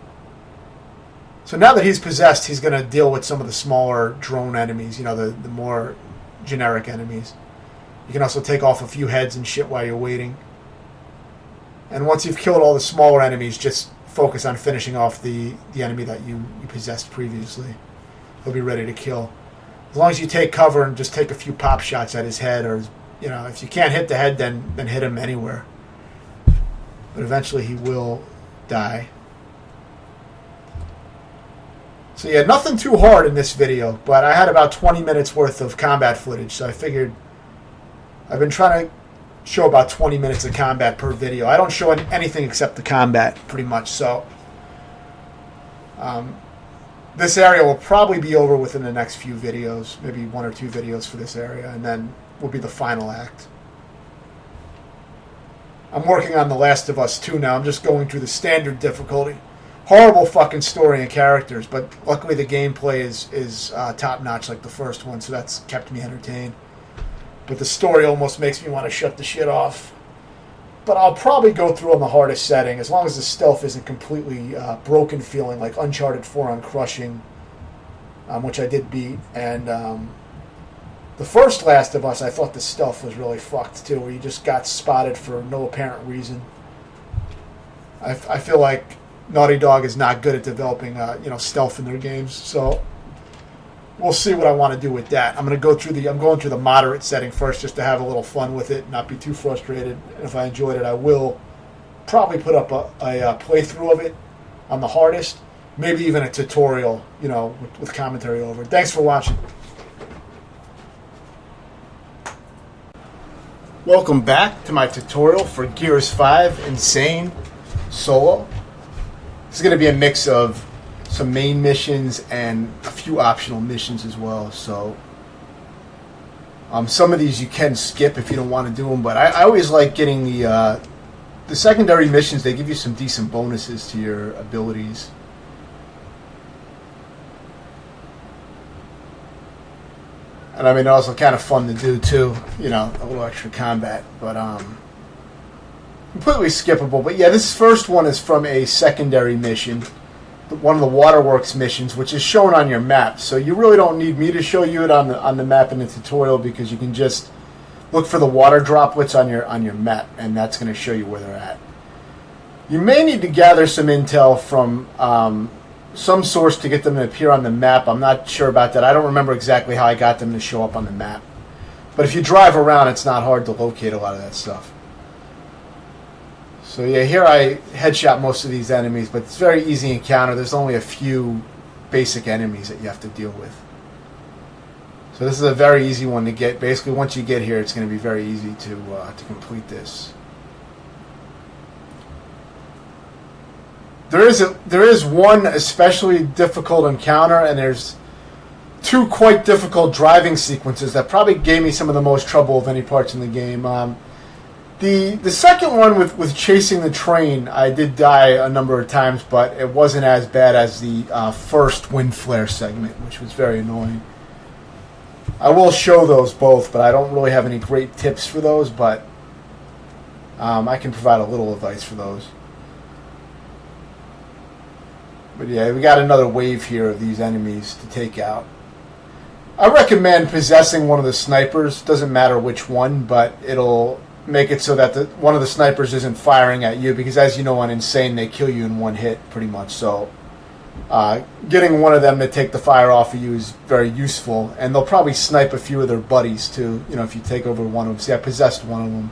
So now that he's possessed, he's going to deal with some of the smaller drone enemies, the more generic enemies. You can also take off a few heads and shit while you're waiting. And once you've killed all the smaller enemies, just focus on finishing off the enemy that you possessed previously. He'll be ready to kill. As long as you take cover and just take a few pop shots at his head, or if you can't hit the head, then hit him anywhere. But eventually he will die. So yeah, nothing too hard in this video, but I had about 20 minutes worth of combat footage, so I figured I've been trying to show about 20 minutes of combat per video. I don't show anything except the combat, pretty much, so this area will probably be over within the next few videos, maybe 1 or 2 videos for this area, and then will be the final act. I'm working on The Last of Us 2 now. I'm just going through the standard difficulty. Horrible fucking story and characters, but luckily the gameplay is top-notch like the first one, so that's kept me entertained. But the story almost makes me want to shut the shit off. But I'll probably go through on the hardest setting, as long as the stealth isn't completely broken feeling, like Uncharted 4 on Crushing, which I did beat. And the first Last of Us, I thought the stealth was really fucked, too, where you just got spotted for no apparent reason. I feel like Naughty Dog is not good at developing stealth in their games, so we'll see what I want to do with that. I'm going through the moderate setting first, just to have a little fun with it, not be too frustrated. And if I enjoyed it, I will probably put up a playthrough of it on the hardest, maybe even a tutorial, with commentary over it. Thanks for watching. Welcome back to my tutorial for Gears 5 Insane Solo. This is going to be a mix of some main missions and a few optional missions as well. So some of these you can skip if you don't want to do them, but I always like getting the secondary missions. They give you some decent bonuses to your abilities. And I mean, they're also kind of fun to do too, a little extra combat, but completely skippable. But yeah, this first one is from a secondary mission, one of the Waterworks missions, which is shown on your map. So you really don't need me to show you it on the map in the tutorial, because you can just look for the water droplets on your map, and that's going to show you where they're at. You may need to gather some intel from some source to get them to appear on the map. I'm not sure about that. I don't remember exactly how I got them to show up on the map. But if you drive around, it's not hard to locate a lot of that stuff. So yeah, here I headshot most of these enemies, but it's a very easy encounter. There's only a few basic enemies that you have to deal with. So this is a very easy one to get. Basically, once you get here, it's going to be very easy to complete this. There is one especially difficult encounter, and there's two quite difficult driving sequences that probably gave me some of the most trouble of any parts in the game. The second one with chasing the train, I did die a number of times, but it wasn't as bad as the first wind flare segment, which was very annoying. I will show those both, but I don't really have any great tips for those, but I can provide a little advice for those. But yeah, we got another wave here of these enemies to take out. I recommend possessing one of the snipers. Doesn't matter which one, but it'll make it so that one of the snipers isn't firing at you, because as you know on Insane, they kill you in one hit pretty much. So getting one of them to take the fire off of you is very useful, and they'll probably snipe a few of their buddies too, if you take over one of them. See, I possessed one of them.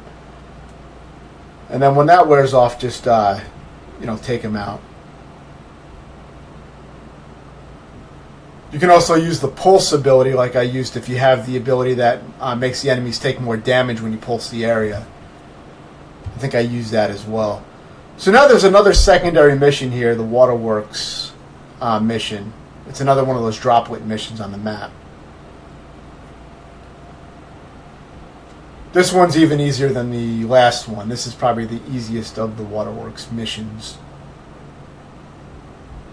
And then when that wears off, just take them out. You can also use the pulse ability like I used if you have the ability that makes the enemies take more damage when you pulse the area. I think I used that as well. So now there's another secondary mission here, the Waterworks mission. It's another one of those droplet missions on the map. This one's even easier than the last one. This is probably the easiest of the Waterworks missions.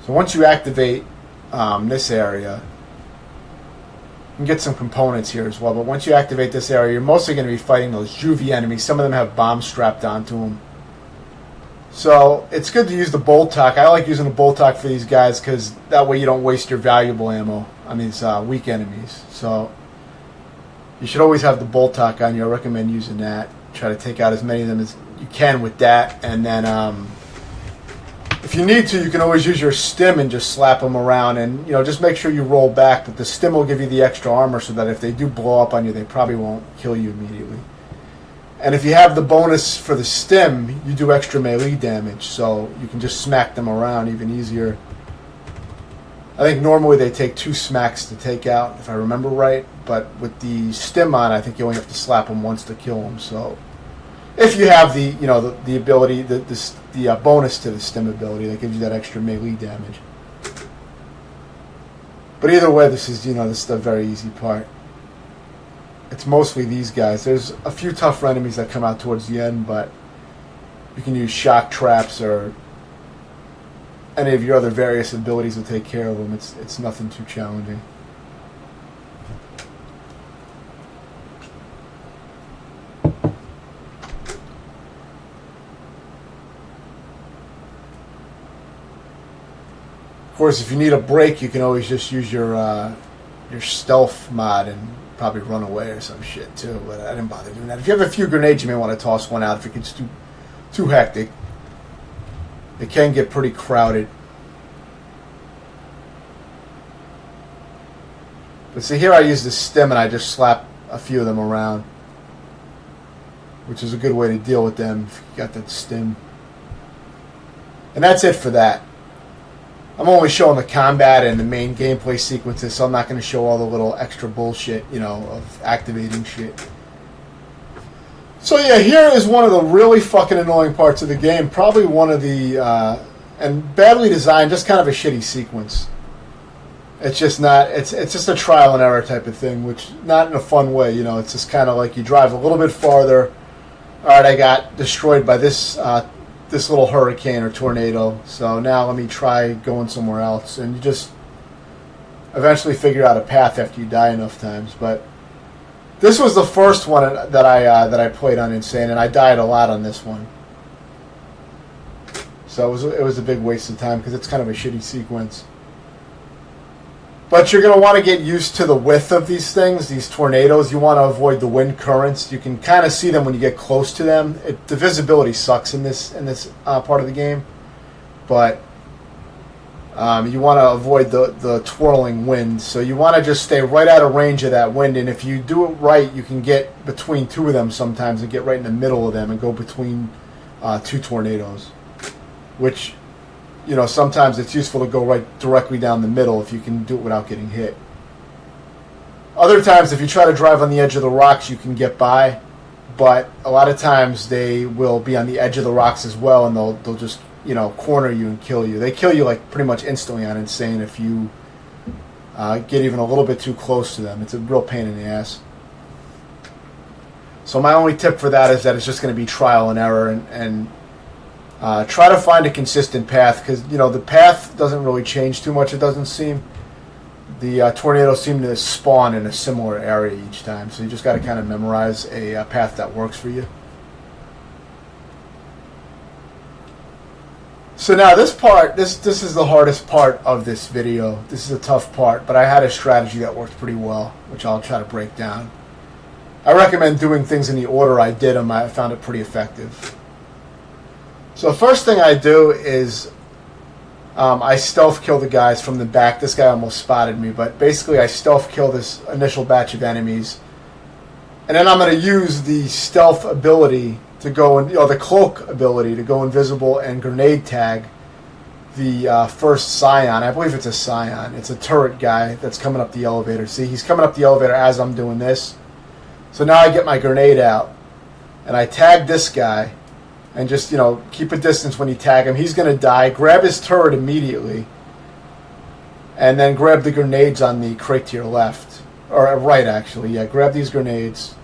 So once you activate this area, you can get some components here as well, but once you activate this area, you're mostly going to be fighting those juvie enemies. Some of them have bombs strapped onto them. So it's good to use the Boltok. I like using the Boltok for these guys because that way you don't waste your valuable ammo on these weak enemies. So you should always have the Boltok on you. I recommend using that. Try to take out as many of them as you can with that, and then if you need to, you can always use your stim and just slap them around, and just make sure you roll back. But the stim will give you the extra armor so that if they do blow up on you, they probably won't kill you immediately. And if you have the bonus for the stim, you do extra melee damage, so you can just smack them around even easier. I think normally they take 2 smacks to take out, if I remember right, but with the stim on, I think you only have to slap them once to kill them. So if you have the the ability, the bonus to the stim ability that gives you that extra melee damage. But either way, this is this is the very easy part. It's mostly these guys. There's a few tougher enemies that come out towards the end, but you can use shock traps or any of your other various abilities to take care of them. It's nothing too challenging. Of course, if you need a break, you can always just use your stealth mod and probably run away or some shit too. But I didn't bother doing that. If you have a few grenades, you may want to toss one out if it gets too hectic. It can get pretty crowded. But see, here I use the stim and I just slap a few of them around, which is a good way to deal with them if you got that stim. And that's it for that. I'm only showing the combat and the main gameplay sequences, so I'm not going to show all the little extra bullshit, of activating shit. So yeah, here is one of the really fucking annoying parts of the game. Probably one of the, and badly designed, just kind of a shitty sequence. It's just not, it's just a trial and error type of thing, which not in a fun way, it's just kind of like you drive a little bit farther. Alright, I got destroyed by this little hurricane or tornado, so now let me try going somewhere else. And you just eventually figure out a path after you die enough times. But this was the first one that I played on Insane, and I died a lot on this one. So it was a big waste of time because it's kind of a shitty sequence. But you're going to want to get used to the width of these things, these tornadoes. You want to avoid the wind currents. You can kind of see them when you get close to them. The visibility sucks in this part of the game. But you want to avoid the twirling wind. So you want to just stay right out of range of that wind. And if you do it right, you can get between 2 of them sometimes and get right in the middle of them and go between 2 tornadoes. Which, sometimes it's useful to go right directly down the middle if you can do it without getting hit. Other times, if you try to drive on the edge of the rocks, you can get by, but a lot of times they will be on the edge of the rocks as well, and they'll just, you know, corner you and kill you. They kill you like pretty much instantly on Insane if you get even a little bit too close to them. It's a real pain in the ass. So my only tip for that is that it's just going to be trial and error, and try to find a consistent path, because, you know, the path doesn't really change too much, it doesn't seem. The tornadoes seem to spawn in a similar area each time, so you just got to kind of memorize a path that works for you. So now this part, this is the hardest part of this video. This is a tough part, but I had a strategy that worked pretty well, which I'll try to break down. I recommend doing things in the order I did them. I found it pretty effective. So the first thing I do is I stealth kill the guys from the back. This guy almost spotted me, but basically I stealth kill this initial batch of enemies. And then I'm going to use the stealth ability to go, and, you know, the cloak ability to go invisible and grenade tag the first Scion. I believe it's a Scion. It's a turret guy that's coming up the elevator. See, he's coming up the elevator as I'm doing this. So now I get my grenade out, and I tag this guy, and just, you know, keep a distance when you tag him. He's going to die. Grab his turret immediately, and then grab the grenades on the crate to your left. Or right, actually. Yeah, grab these grenades.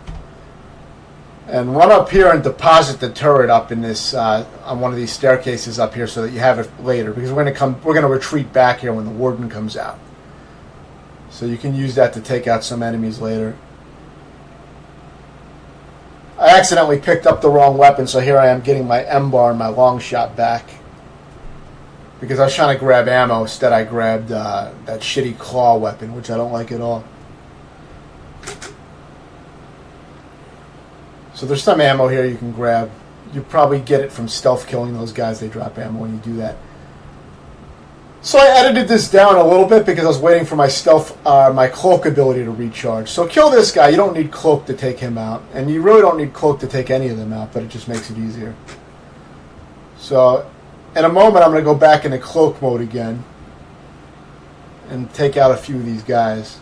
And run up here and deposit the turret up in this, on one of these staircases up here so that you have it later. Because we're going to retreat back here when the warden comes out. So you can use that to take out some enemies later. I accidentally picked up the wrong weapon, so here I am getting my M-bar and my long shot back. Because I was trying to grab ammo, instead I grabbed that shitty claw weapon, which I don't like at all. So there's some ammo here you can grab. You probably get it from stealth killing those guys. They drop ammo when you do that. So I edited this down a little bit because I was waiting for my stealth, my cloak ability to recharge. So kill this guy. You don't need cloak to take him out, and you really don't need cloak to take any of them out, but it just makes it easier. So in a moment, I'm going to go back into cloak mode again and take out a few of these guys.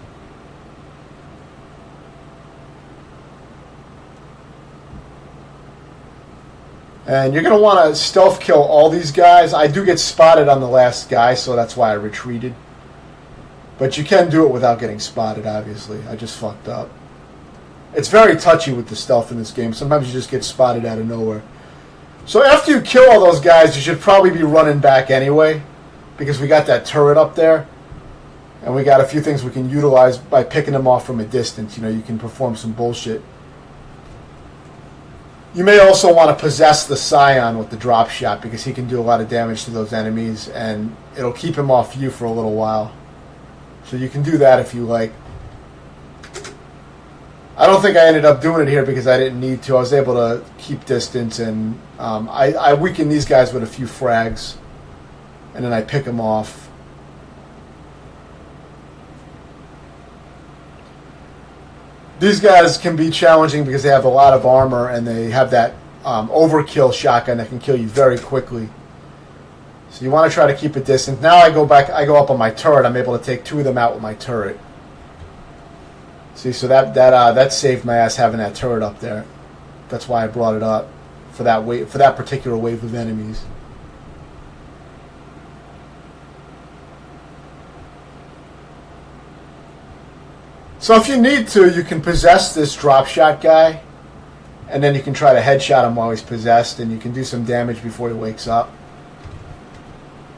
And you're going to want to stealth kill all these guys. I do get spotted on the last guy, so that's why I retreated. But you can do it without getting spotted, obviously. I just fucked up. It's very touchy with the stealth in this game. Sometimes you just get spotted out of nowhere. So after you kill all those guys, you should probably be running back anyway, because we got that turret up there. And we got a few things we can utilize by picking them off from a distance. You know, you can perform some bullshit. You may also want to possess the Scion with the drop shot, because he can do a lot of damage to those enemies, and it'll keep him off you for a little while. So you can do that if you like. I don't think I ended up doing it here because I didn't need to. I was able to keep distance, and I weaken these guys with a few frags, and then I pick them off. These guys can be challenging because they have a lot of armor, and they have that overkill shotgun that can kill you very quickly. So you want to try to keep a distance. Now I go up on my turret. I'm able to take two of them out with my turret. See, so that saved my ass having that turret up there. That's why I brought it up for that particular wave of enemies. So if you need to, you can possess this drop shot guy, and then you can try to headshot him while he's possessed, and you can do some damage before he wakes up.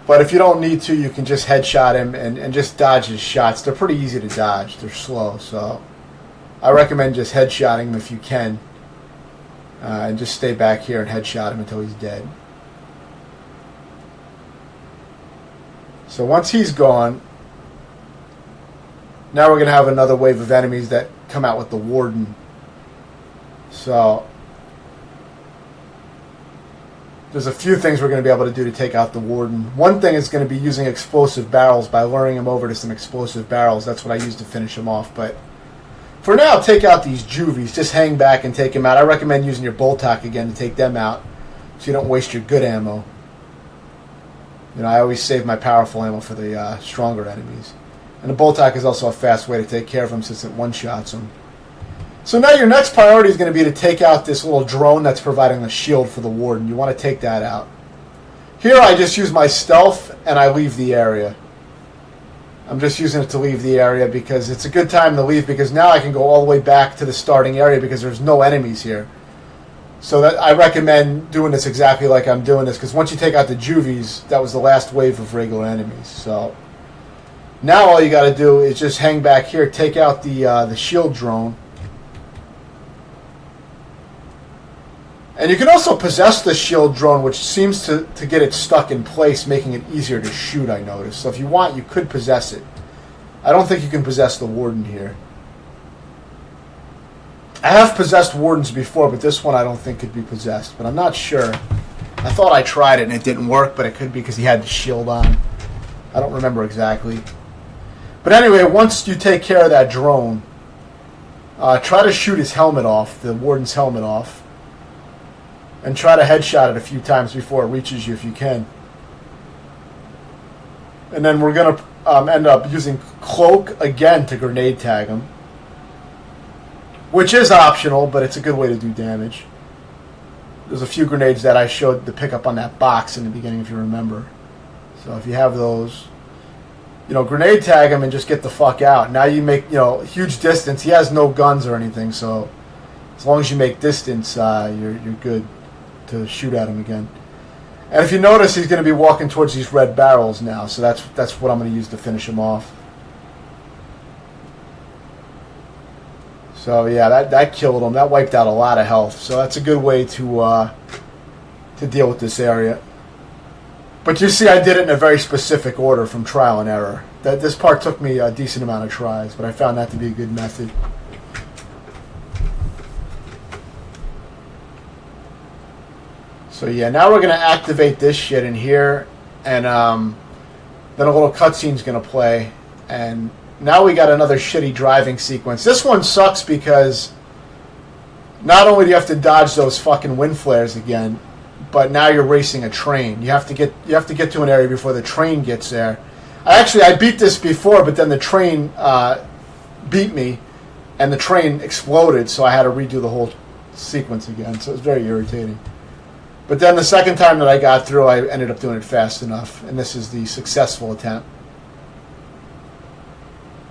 But if you don't need to, you can just headshot him and just dodge his shots. They're pretty easy to dodge. They're slow, so I recommend just headshotting him if you can, and just stay back here and headshot him until he's dead. So once he's gone, now we're going to have another wave of enemies that come out with the warden. So there's a few things we're going to be able to do to take out the warden. One thing is going to be using explosive barrels by luring him over to some explosive barrels. That's what I use to finish him off. But for now, take out these juvies. Just hang back and take him out. I recommend using your Boltok again to take them out so you don't waste your good ammo. You know, I always save my powerful ammo for the stronger enemies. And the bolt tack is also a fast way to take care of him since it one-shots him. So now your next priority is going to be to take out this little drone that's providing the shield for the warden. You want to take that out. Here I just use my stealth and I leave the area. I'm just using it to leave the area because it's a good time to leave, because now I can go all the way back to the starting area because there's no enemies here. So that I recommend doing this exactly like I'm doing this, because once you take out the juvies, that was the last wave of regular enemies. So now all you got to do is just hang back here, take out the shield drone. And you can also possess the shield drone, which seems to get it stuck in place, making it easier to shoot, I noticed. So if you want, you could possess it. I don't think you can possess the warden here. I have possessed wardens before, but this one I don't think could be possessed. But I'm not sure. I thought I tried it and it didn't work, but it could be because he had the shield on. I don't remember exactly. But anyway, once you take care of that drone, try to shoot his helmet off, the warden's helmet off. And try to headshot it a few times before it reaches you if you can. And then we're going to end up using Cloak again to grenade tag him. Which is optional, but it's a good way to do damage. There's a few grenades that I showed to pick up on that box in the beginning, if you remember. So if you have those, grenade tag him and just get the fuck out. Now you make, huge distance. He has no guns or anything, so as long as you make distance, you're good to shoot at him again. And if you notice, he's going to be walking towards these red barrels now, so that's what I'm going to use to finish him off. So yeah, that killed him. That wiped out a lot of health. So that's a good way to deal with this area. But you see, I did it in a very specific order from trial and error. This part took me a decent amount of tries, but I found that to be a good method. So yeah, now we're going to activate this shit in here, and then a little cutscene's going to play, and now we got another shitty driving sequence. This one sucks because not only do you have to dodge those fucking wind flares again, but now you're racing a train. You have to get to an area before the train gets there. I beat this before, but then the train beat me, and the train exploded, so I had to redo the whole sequence again. So it was very irritating. But then the second time that I got through, I ended up doing it fast enough, and this is the successful attempt.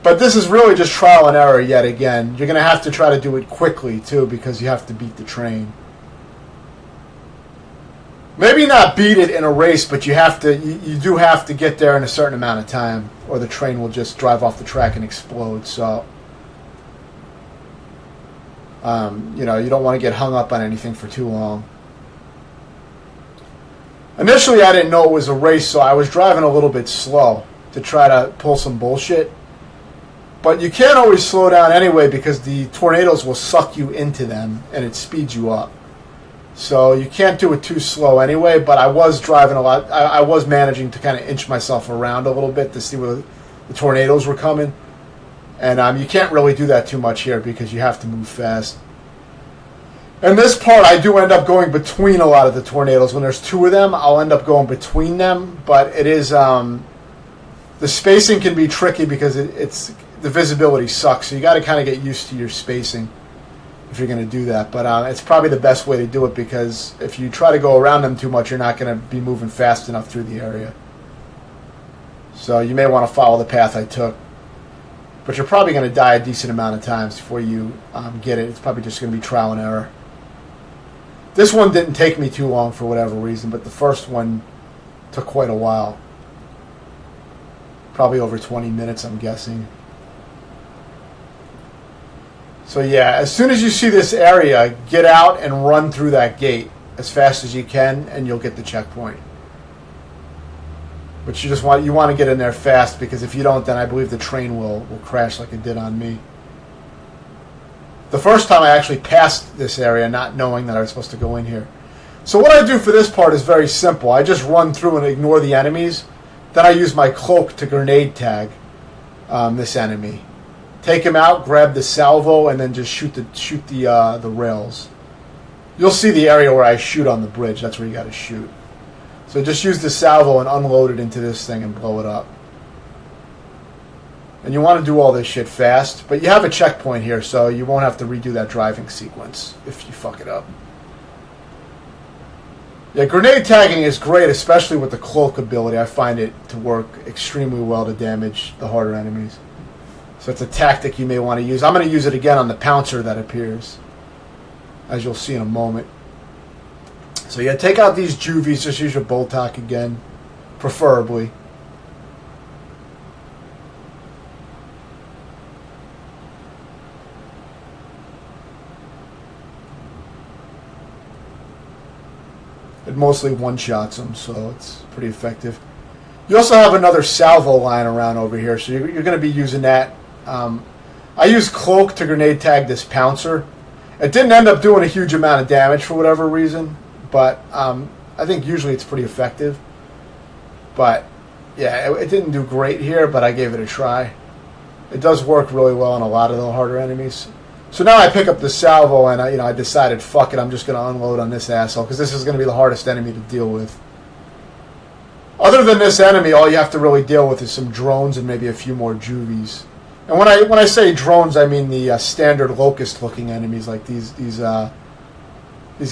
But this is really just trial and error yet again. You're going to have to try to do it quickly, too, because you have to beat the train. Maybe not beat it in a race, but you do have to get there in a certain amount of time, or the train will just drive off the track and explode. So, you don't want to get hung up on anything for too long. Initially, I didn't know it was a race, so I was driving a little bit slow to try to pull some bullshit. But you can't always slow down anyway because the tornadoes will suck you into them and it speeds you up. So you can't do it too slow anyway, but I was driving a lot. I was managing to kind of inch myself around a little bit to see where the tornadoes were coming. And you can't really do that too much here because you have to move fast. In this part, I do end up going between a lot of the tornadoes. When there's two of them, I'll end up going between them. But it is the spacing can be tricky because it's the visibility sucks. So you got to kind of get used to your spacing if you're going to do that. But it's probably the best way to do it because if you try to go around them too much, you're not going to be moving fast enough through the area. So you may want to follow the path I took. But you're probably going to die a decent amount of times before you get it. It's probably just going to be trial and error. This one didn't take me too long for whatever reason, but the first one took quite a while. Probably over 20 minutes, I'm guessing. So yeah, as soon as you see this area, get out and run through that gate as fast as you can, and you'll get the checkpoint. But you want to get in there fast, because if you don't, then I believe the train will crash like it did on me. The first time I actually passed this area not knowing that I was supposed to go in here. So what I do for this part is very simple. I just run through and ignore the enemies. Then I use my cloak to grenade tag this enemy. Take him out, grab the salvo, and then just shoot the rails. You'll see the area where I shoot on the bridge. That's where you got to shoot. So just use the salvo and unload it into this thing and blow it up. And you want to do all this shit fast, but you have a checkpoint here, so you won't have to redo that driving sequence if you fuck it up. Yeah, grenade tagging is great, especially with the cloak ability. I find it to work extremely well to damage the harder enemies. So it's a tactic you may want to use. I'm going to use it again on the Pouncer that appears, as you'll see in a moment. So yeah, take out these juvies, just use your Boltok again, preferably. It mostly one-shots them, so it's pretty effective. You also have another salvo line around over here, so you're going to be using that. I used Cloak to grenade tag this Pouncer. It didn't end up doing a huge amount of damage for whatever reason, but I think usually it's pretty effective. But yeah, it didn't do great here, but I gave it a try. It does work really well on a lot of the harder enemies. So now I pick up the salvo, and I decided, fuck it, I'm just going to unload on this asshole, because this is going to be the hardest enemy to deal with. Other than this enemy, all you have to really deal with is some drones and maybe a few more juvies. And when I say drones, I mean the standard locust-looking enemies, like these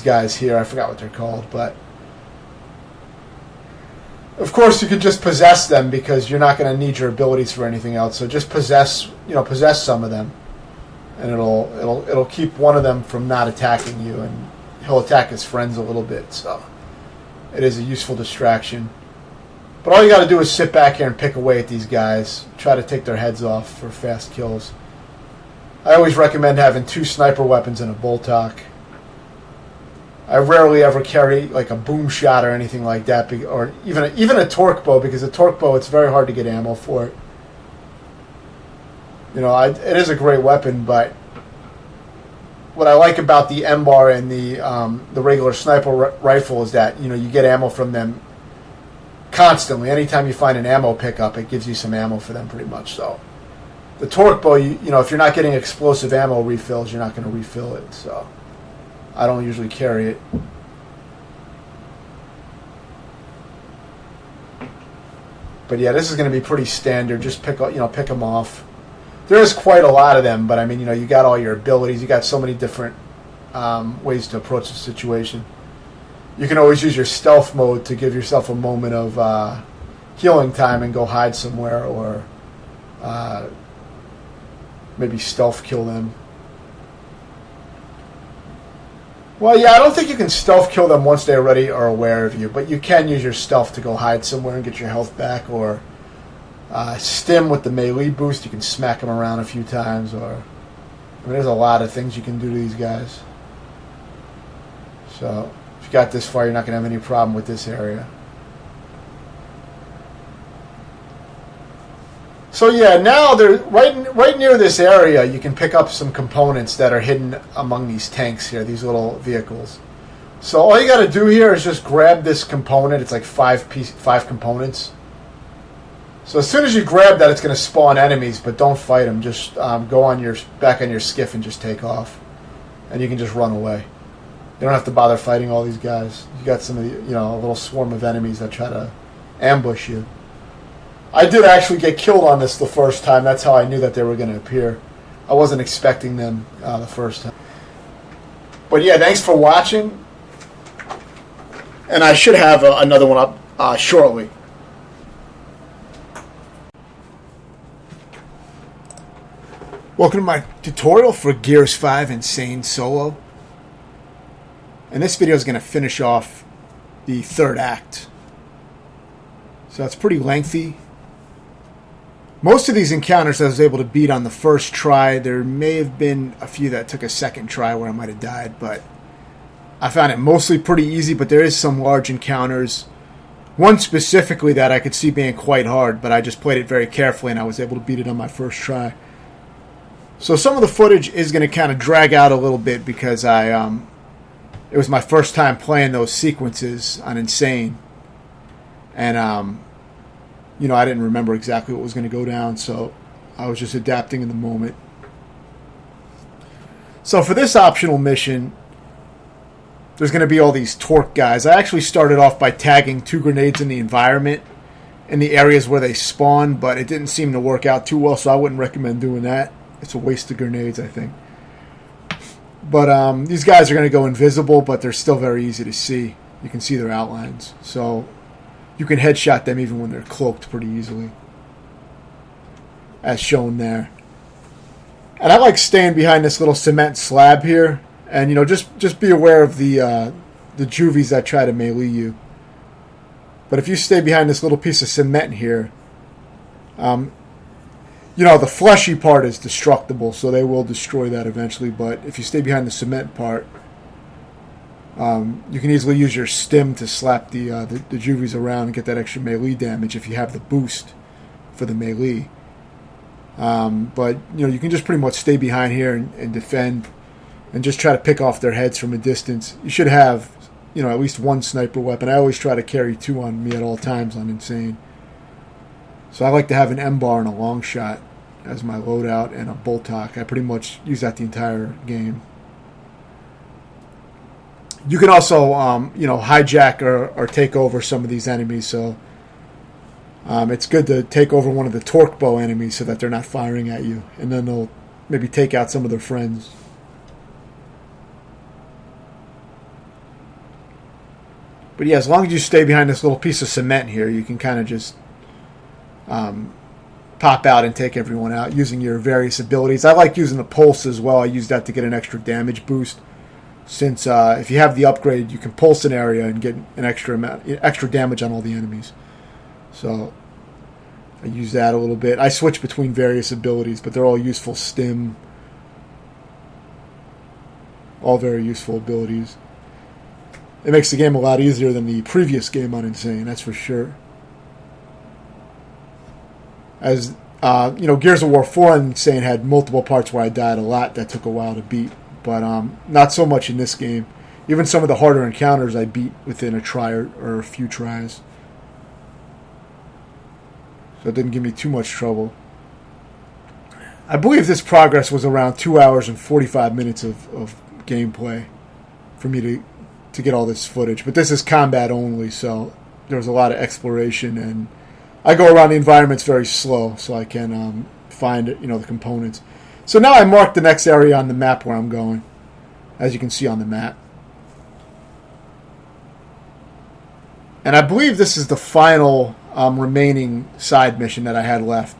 guys here. I forgot what they're called, but of course you could just possess them because you're not going to need your abilities for anything else. So just possess some of them, and it'll keep one of them from not attacking you, and he'll attack his friends a little bit. So it is a useful distraction. But all you got to do is sit back here and pick away at these guys. Try to take their heads off for fast kills. I always recommend having 2 sniper weapons and a Boltok. I rarely ever carry like a boom shot or anything like that, or even a torque bow, because a torque bow, it's very hard to get ammo for it. It is a great weapon, but what I like about the M-Bar and the regular sniper rifle is that you get ammo from them constantly. Anytime you find an ammo pickup, it gives you some ammo for them pretty much. So the torque bow, if you're not getting explosive ammo refills, you're not going to refill it. So I don't usually carry it. But yeah, this is going to be pretty standard. Just pick them off. There is quite a lot of them, but I mean, you got all your abilities. You got so many different ways to approach the situation. You can always use your stealth mode to give yourself a moment of healing time and go hide somewhere, or maybe stealth kill them. Well, yeah, I don't think you can stealth kill them once they already are aware of you, but you can use your stealth to go hide somewhere and get your health back, or stim with the melee boost. You can smack them around a few times, there's a lot of things you can do to these guys. So if you got this far, you're not going to have any problem with this area. So yeah, now they're right near this area. You can pick up some components that are hidden among these tanks here, these little vehicles. So all you got to do here is just grab this component. It's like 5 components. So as soon as you grab that, it's going to spawn enemies, but don't fight them. Just go on back on your skiff and just take off, and you can just run away. You don't have to bother fighting all these guys. You got some of the, a little swarm of enemies that try to ambush you. I did actually get killed on this the first time. That's how I knew that they were going to appear. I wasn't expecting them the first time. But yeah, thanks for watching. And I should have another one up shortly. Welcome to my tutorial for Gears 5 Insane Solo. And this video is going to finish off the third act. So it's pretty lengthy. Most of these encounters I was able to beat on the first try. There may have been a few that took a second try where I might have died, but I found it mostly pretty easy, but there is some large encounters. One specifically that I could see being quite hard, but I just played it very carefully and I was able to beat it on my first try. So some of the footage is going to kind of drag out a little bit because it was my first time playing those sequences on Insane. And I didn't remember exactly what was going to go down, so I was just adapting in the moment. So for this optional mission, there's going to be all these torque guys. I actually started off by tagging 2 grenades in the environment, in the areas where they spawn, but it didn't seem to work out too well, so I wouldn't recommend doing that. It's a waste of grenades, I think. But these guys are going to go invisible, but they're still very easy to see. You can see their outlines, so you can headshot them even when they're cloaked pretty easily, as shown there. And I like staying behind this little cement slab here, and just be aware of the juvies that try to melee you. But if you stay behind this little piece of cement here, the fleshy part is destructible, so they will destroy that eventually. But if you stay behind the cement part, you can easily use your stim to slap the juvies around and get that extra melee damage if you have the boost for the melee. But you can just pretty much stay behind here and defend, and just try to pick off their heads from a distance. You should have at least one sniper weapon. I always try to carry 2 on me at all times on Insane. So I like to have an M-bar and a long shot as my loadout, and a bolt-tock. I pretty much use that the entire game. You can also, hijack or take over some of these enemies. So it's good to take over one of the torque bow enemies so that they're not firing at you, and then they'll maybe take out some of their friends. But yeah, as long as you stay behind this little piece of cement here, you can kind of just pop out and take everyone out using your various abilities. I like using the pulse as well. I use that to get an extra damage boost, since if you have the upgrade, you can pulse an area and get an extra damage on all the enemies. So I use that a little bit. I switch between various abilities, but they're all useful stim. All very useful abilities. It makes the game a lot easier than the previous game on Insane, that's for sure. As Gears of War 4 on Insane had multiple parts where I died a lot that took a while to beat, but not so much in this game. Even some of the harder encounters I beat within a try or a few tries. So it didn't give me too much trouble. I believe this progress was around 2 hours and 45 minutes of gameplay for me to get all this footage. But this is combat only, so there's a lot of exploration, and I go around the environments very slow so I can find the components. So now I marked the next area on the map where I'm going, as you can see on the map. And I believe this is the final remaining side mission that I had left.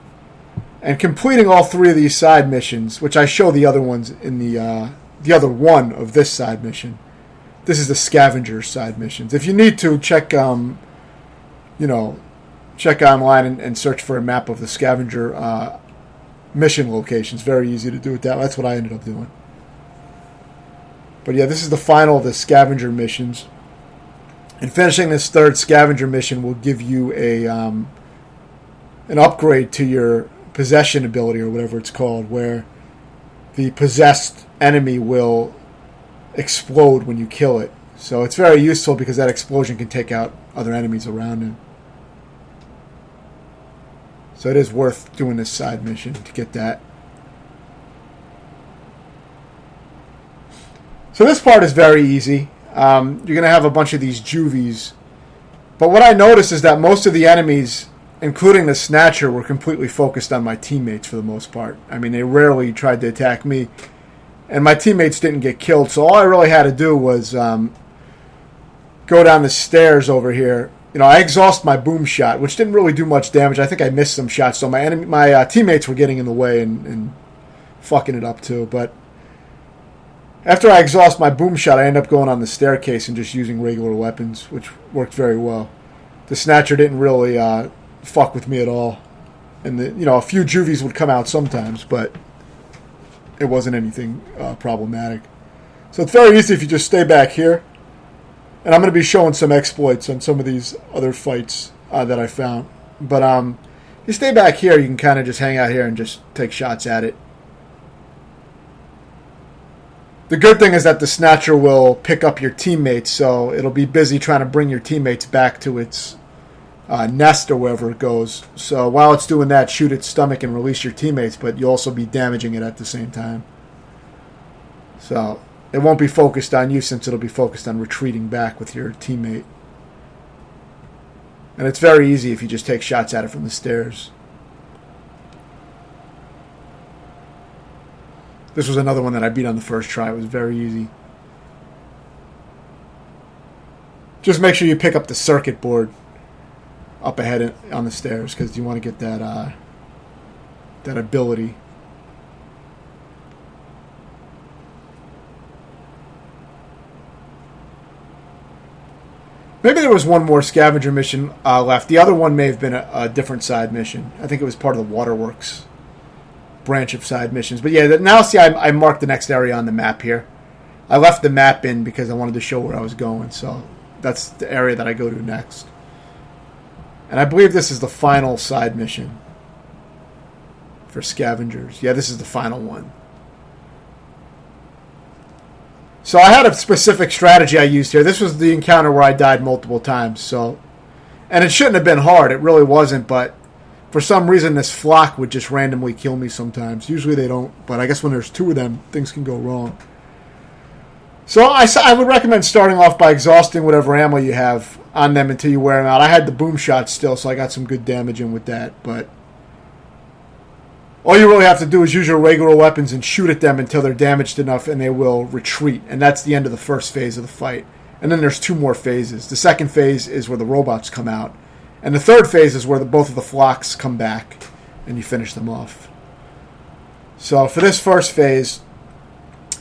And completing all 3 of these side missions, which I show the other ones in the other one of this side mission. This is the scavenger side missions. If you need to, check check online and search for a map of the scavenger mission locations. Very easy to do it that way. That's what I ended up doing. But yeah, this is the final of the scavenger missions. And finishing this 3rd scavenger mission will give you an upgrade to your possession ability, or whatever it's called, where the possessed enemy will explode when you kill it. So it's very useful because that explosion can take out other enemies around him. So it is worth doing this side mission to get that. So this part is very easy. You're going to have a bunch of these juvies. But what I noticed is that most of the enemies, including the Snatcher, were completely focused on my teammates for the most part. I mean, they rarely tried to attack me. And my teammates didn't get killed. So all I really had to do was go down the stairs over here. I exhaust my boom shot, which didn't really do much damage. I think I missed some shots. So my teammates were getting in the way and fucking it up too. But after I exhaust my boom shot, I end up going on the staircase and just using regular weapons, which worked very well. The Snatcher didn't really fuck with me at all. And a few juvies would come out sometimes, but it wasn't anything problematic. So it's very easy if you just stay back here. And I'm going to be showing some exploits on some of these other fights that I found. But you stay back here, you can kind of just hang out here and just take shots at it. The good thing is that the Snatcher will pick up your teammates, so it'll be busy trying to bring your teammates back to its nest or wherever it goes. So while it's doing that, shoot its stomach and release your teammates, but you'll also be damaging it at the same time. So it won't be focused on you, since it'll be focused on retreating back with your teammate. And it's very easy if you just take shots at it from the stairs. This was another one that I beat on the first try. It was very easy. Just make sure you pick up the circuit board up ahead on the stairs, because you want to get that that ability. Maybe there was one more scavenger mission left. The other one may have been a different side mission. I think it was part of the Waterworks branch of side missions. But yeah, now see, I marked the next area on the map here. I left the map in because I wanted to show where I was going. So that's the area that I go to next. And I believe this is the final side mission for scavengers. Yeah, this is the final one. So I had a specific strategy I used here. This was the encounter where I died multiple times. So, and it shouldn't have been hard. It really wasn't. But for some reason, this flock would just randomly kill me sometimes. Usually they don't. But I guess when there's two of them, things can go wrong. So I would recommend starting off by exhausting whatever ammo you have on them until you wear them out. I had the boom shot still, so I got some good damage in with that. But all you really have to do is use your regular weapons and shoot at them until they're damaged enough and they will retreat. And that's the end of the first phase of the fight. And then there's two more phases. The second phase is where the robots come out. And the third phase is where both of the flocks come back and you finish them off. So for this first phase,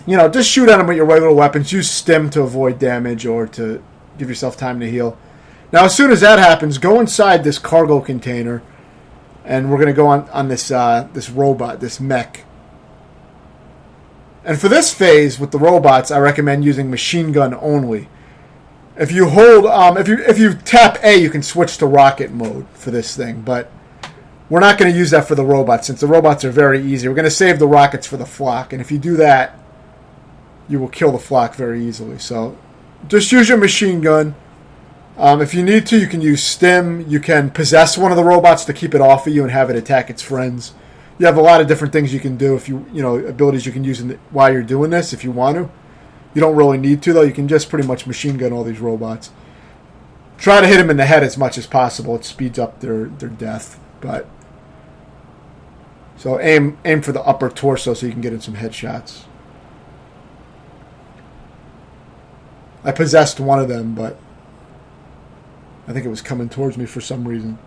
just shoot at them with your regular weapons. Use stim to avoid damage or to give yourself time to heal. Now, as soon as that happens, go inside this cargo container, and we're going to go on this this robot, this mech. And for this phase with the robots, I recommend using machine gun only. If you hold, if you tap A, you can switch to rocket mode for this thing, but we're not going to use that for the robots since the robots are very easy. We're going to save the rockets for the flock, and if you do that, you will kill the flock very easily. So just use your machine gun. If you need to, you can use stim. You can possess one of the robots to keep it off of you and have it attack its friends. You have a lot of different things you can do if abilities you can use while you're doing this if you want to. You don't really need to, though. You can just pretty much machine gun all these robots. Try to hit them in the head as much as possible. It speeds up their death. So aim for the upper torso so you can get in some headshots. I possessed one of them, but I think it was coming towards me for some reason.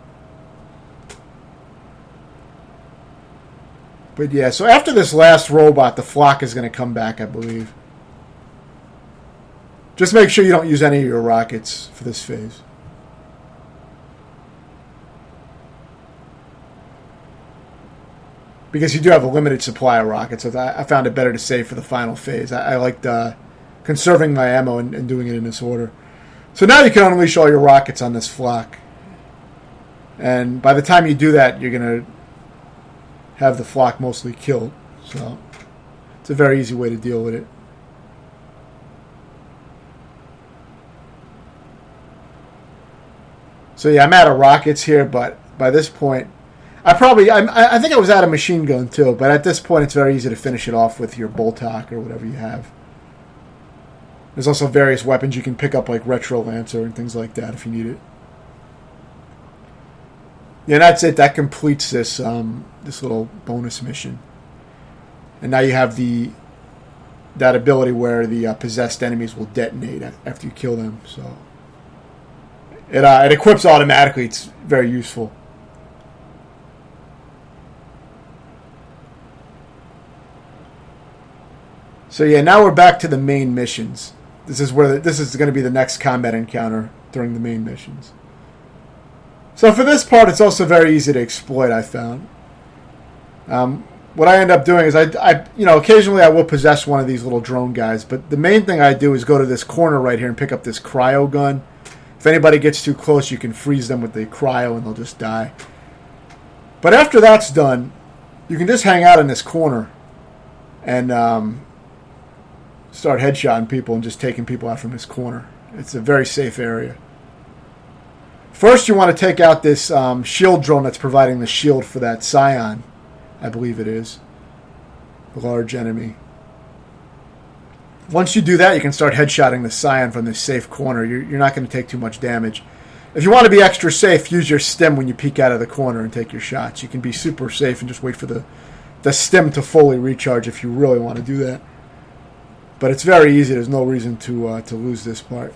But yeah, so after this last robot, the flock is going to come back, I believe. Just make sure you don't use any of your rockets for this phase. Because you do have a limited supply of rockets, so I found it better to save for the final phase. I liked conserving my ammo and doing it in this order. So now you can unleash all your rockets on this flock. And by the time you do that, you're going to have the flock mostly killed. So it's a very easy way to deal with it. So yeah, I'm out of rockets here, but by this point, I think I was out of machine gun too, but at this point it's very easy to finish it off with your Boltok or whatever you have. There's also various weapons you can pick up, like Retro Lancer and things like that if you need it. Yeah, that's it. That completes this this little bonus mission. And now you have that ability where the possessed enemies will detonate after you kill them. So it equips automatically. It's very useful. So yeah, now we're back to the main missions. This is going to be the next combat encounter during the main missions. So for this part, it's also very easy to exploit, I found. What I end up doing is occasionally I will possess one of these little drone guys, but the main thing I do is go to this corner right here and pick up this cryo gun. If anybody gets too close, you can freeze them with the cryo and they'll just die. But after that's done, you can just hang out in this corner and start headshotting people and just taking people out from this corner. It's a very safe area. First, you want to take out this shield drone that's providing the shield for that Scion, I believe it is. The large enemy. Once you do that, you can start headshotting the Scion from this safe corner. You're not going to take too much damage. If you want to be extra safe, use your stim when you peek out of the corner and take your shots. You can be super safe and just wait for the stim to fully recharge if you really want to do that. But it's very easy. There's no reason to lose this part.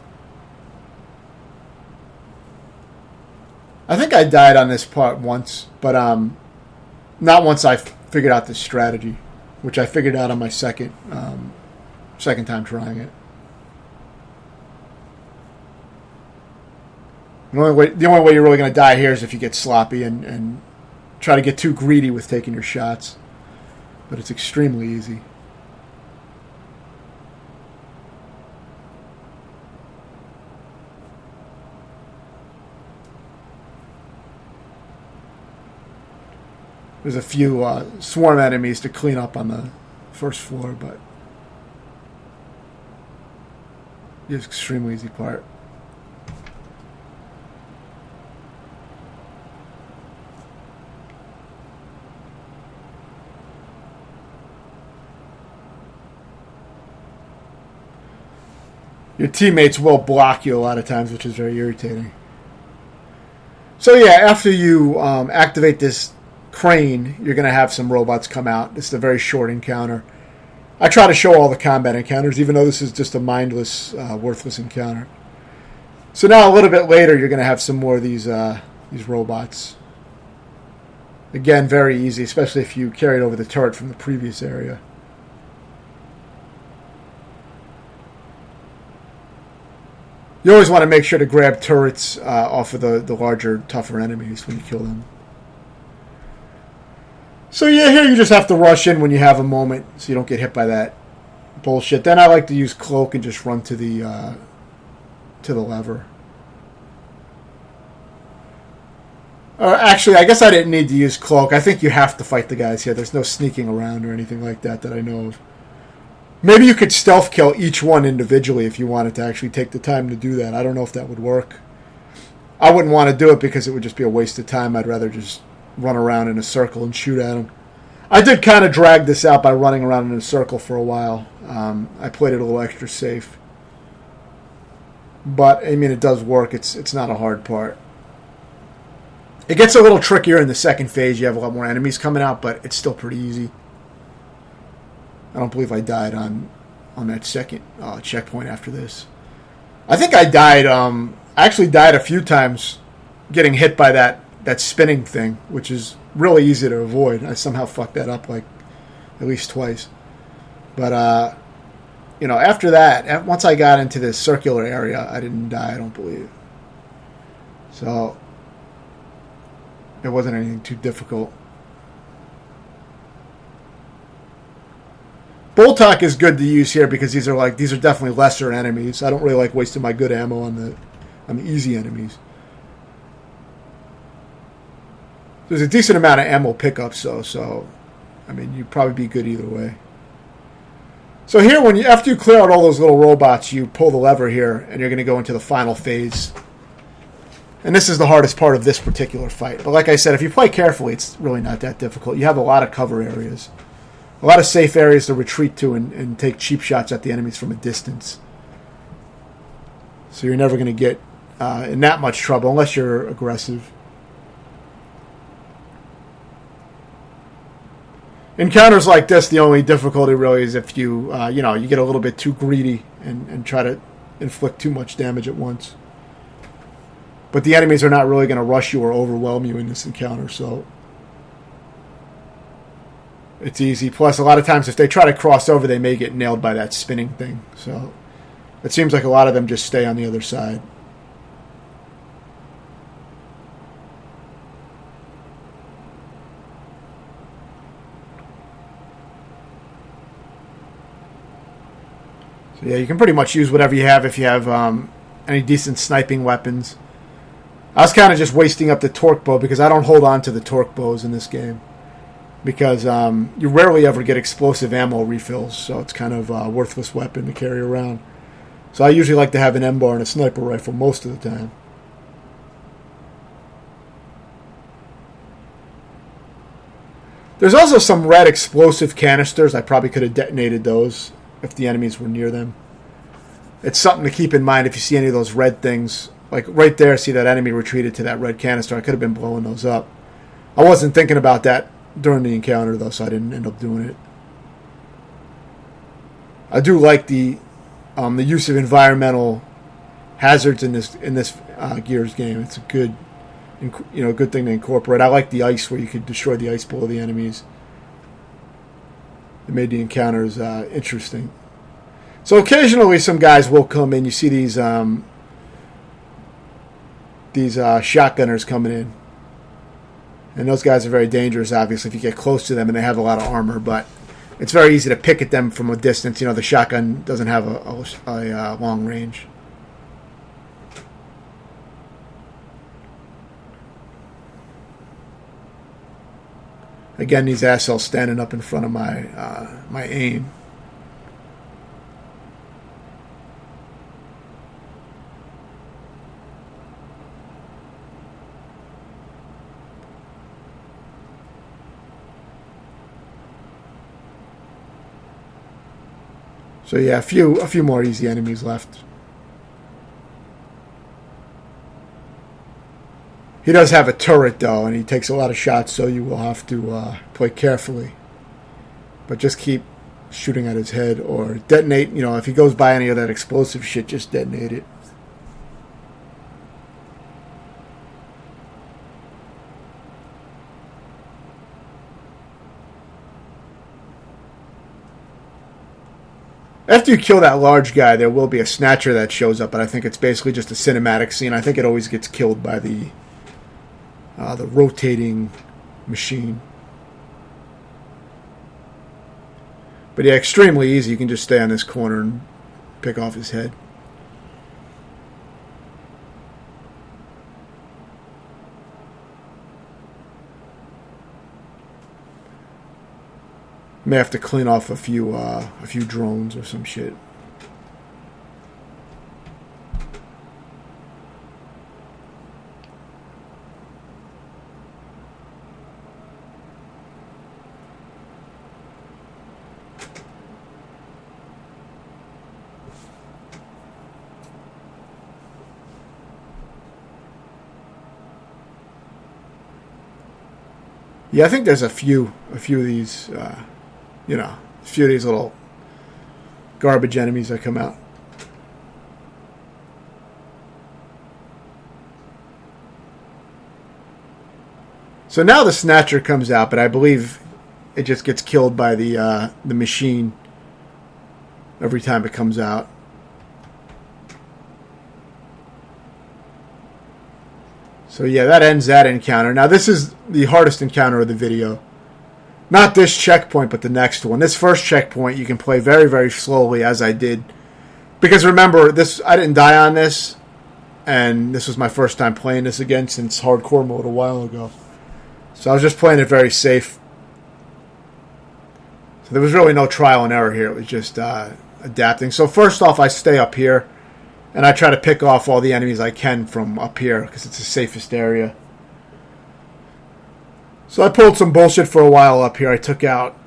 I think I died on this part once, but not once I figured out this strategy, which I figured out on my second time trying it. The only way you're really going to die here is if you get sloppy and try to get too greedy with taking your shots. But it's extremely easy. There's a few swarm enemies to clean up on the first floor, but it's an extremely easy part. Your teammates will block you a lot of times, which is very irritating. So yeah, after you activate this crane, you're going to have some robots come out. This is a very short encounter. I try to show all the combat encounters, even though this is just a mindless, worthless encounter. So now a little bit later, you're going to have some more of these robots. Again, very easy, especially if you carried over the turret from the previous area. You always want to make sure to grab turrets off of the larger, tougher enemies when you kill them. So yeah, here you just have to rush in when you have a moment so you don't get hit by that bullshit. Then I like to use cloak and just run to the lever. Actually, I guess I didn't need to use cloak. I think you have to fight the guys here. There's no sneaking around or anything like that I know of. Maybe you could stealth kill each one individually if you wanted to actually take the time to do that. I don't know if that would work. I wouldn't want to do it because it would just be a waste of time. I'd rather just run around in a circle and shoot at them. I did kind of drag this out by running around in a circle for a while. I played it a little extra safe. But, I mean, it does work. It's not a hard part. It gets a little trickier in the second phase. You have a lot more enemies coming out, but it's still pretty easy. I don't believe I died on that second checkpoint after this. I think I died. I actually died a few times getting hit by that spinning thing, which is really easy to avoid. I somehow fucked that up like at least twice. But after that, once I got into this circular area, I didn't die. I don't believe. So it wasn't anything too difficult. Boltok is good to use here because these are definitely lesser enemies. I don't really like wasting my good ammo on the easy enemies. There's a decent amount of ammo pickups though, so I mean you'd probably be good either way. So here, after you clear out all those little robots, you pull the lever here, and you're going to go into the final phase. And this is the hardest part of this particular fight. But like I said, if you play carefully, it's really not that difficult. You have a lot of cover areas. A lot of safe areas to retreat to and take cheap shots at the enemies from a distance. So you're never going to get in that much trouble unless you're aggressive. Encounters like this, the only difficulty really is if you get a little bit too greedy and try to inflict too much damage at once. But the enemies are not really going to rush you or overwhelm you in this encounter, so it's easy. Plus, a lot of times if they try to cross over, they may get nailed by that spinning thing. So it seems like a lot of them just stay on the other side. So yeah, you can pretty much use whatever you have if you have any decent sniping weapons. I was kind of just wasting up the torque bow because I don't hold on to the torque bows in this game. Because you rarely ever get explosive ammo refills, so it's kind of a worthless weapon to carry around. So I usually like to have an M-bar and a sniper rifle most of the time. There's also some red explosive canisters. I probably could have detonated those if the enemies were near them. It's something to keep in mind if you see any of those red things Like right there, see that enemy retreated to that red canister. I could have been blowing those up. I wasn't thinking about that during the encounter, though, so I didn't end up doing it. I do like the use of environmental hazards in this Gears game. It's a good good thing to incorporate. I like the ice where you could destroy the ice below the enemies. It made the encounters interesting. So occasionally some guys will come in. You see these shotgunners coming in. And those guys are very dangerous, obviously, if you get close to them and they have a lot of armor. But it's very easy to pick at them from a distance. The shotgun doesn't have a long range. Again, these assholes standing up in front of my aim. So yeah, a few more easy enemies left. He does have a turret though, and he takes a lot of shots, so you will have to play carefully. But just keep shooting at his head or detonate. If he goes by any of that explosive shit, just detonate it. After you kill that large guy, there will be a snatcher that shows up, but I think it's basically just a cinematic scene. I think it always gets killed by the rotating machine. But yeah, extremely easy. You can just stay on this corner and pick off his head. May have to clean off a few drones or some shit. Yeah, I think there's a few of these. A few of these little garbage enemies that come out. So now the Snatcher comes out, but I believe it just gets killed by the machine every time it comes out. So yeah, that ends that encounter. Now this is the hardest encounter of the video. Not this checkpoint, but the next one. This first checkpoint, you can play very, very slowly, as I did. Because remember, I didn't die on this, and this was my first time playing this again since hardcore mode a while ago. So I was just playing it very safe. So there was really no trial and error here. It was just adapting. So first off, I stay up here, and I try to pick off all the enemies I can from up here, because it's the safest area. So I pulled some bullshit for a while up here. I took out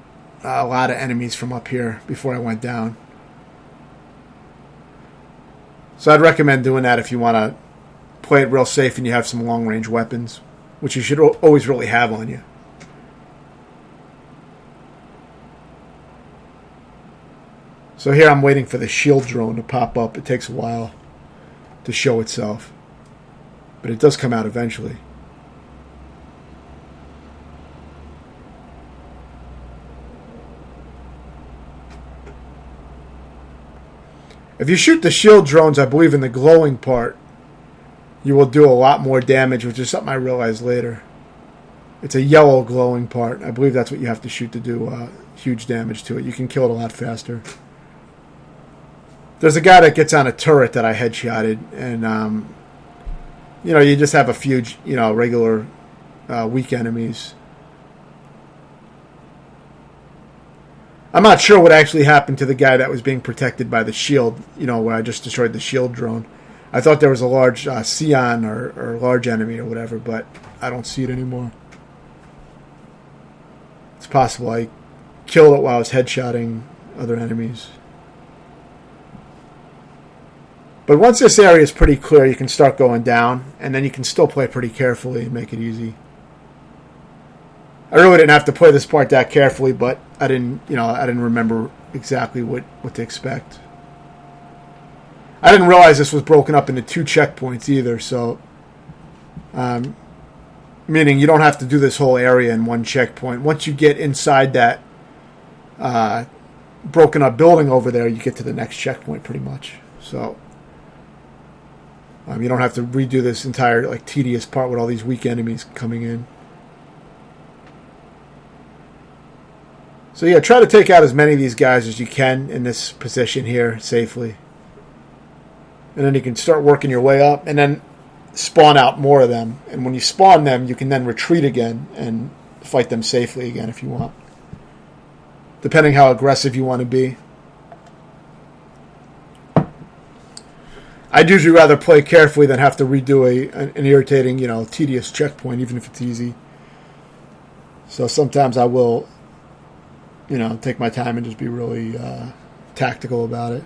a lot of enemies from up here before I went down. So I'd recommend doing that if you want to play it real safe and you have some long-range weapons, which you should always really have on you. So here I'm waiting for the shield drone to pop up. It takes a while to show itself, but it does come out eventually. If you shoot the shield drones, I believe in the glowing part, you will do a lot more damage, which is something I realized later. It's a yellow glowing part. I believe that's what you have to shoot to do huge damage to it. You can kill it a lot faster. There's a guy that gets on a turret that I headshotted, and you just have a few regular weak enemies. I'm not sure what actually happened to the guy that was being protected by the shield, when I just destroyed the shield drone. I thought there was a large Sion or large enemy or whatever, but I don't see it anymore. It's possible I killed it while I was headshotting other enemies. But once this area is pretty clear, you can start going down, and then you can still play pretty carefully and make it easy. I really didn't have to play this part that carefully, but I didn't remember exactly what to expect. I didn't realize this was broken up into 2 checkpoints either, so meaning you don't have to do this whole area in 1 checkpoint. Once you get inside that broken up building over there, you get to the next checkpoint pretty much. So you don't have to redo this entire tedious part with all these weak enemies coming in. So yeah, try to take out as many of these guys as you can in this position here safely. And then you can start working your way up and then spawn out more of them. And when you spawn them, you can then retreat again and fight them safely again if you want. Depending how aggressive you want to be. I'd usually rather play carefully than have to redo an irritating, tedious checkpoint, even if it's easy. So sometimes I will take my time and just be really tactical about it.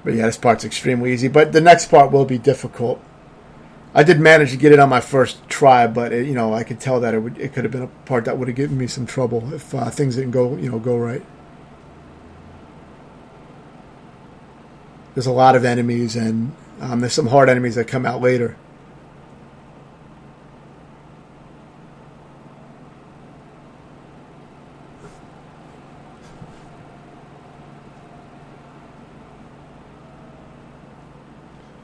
But yeah, this part's extremely easy. But the next part will be difficult. I did manage to get it on my first try, but I could tell that it could have been a part that would have given me some trouble if things didn't go right. There's a lot of enemies, and there's some hard enemies that come out later.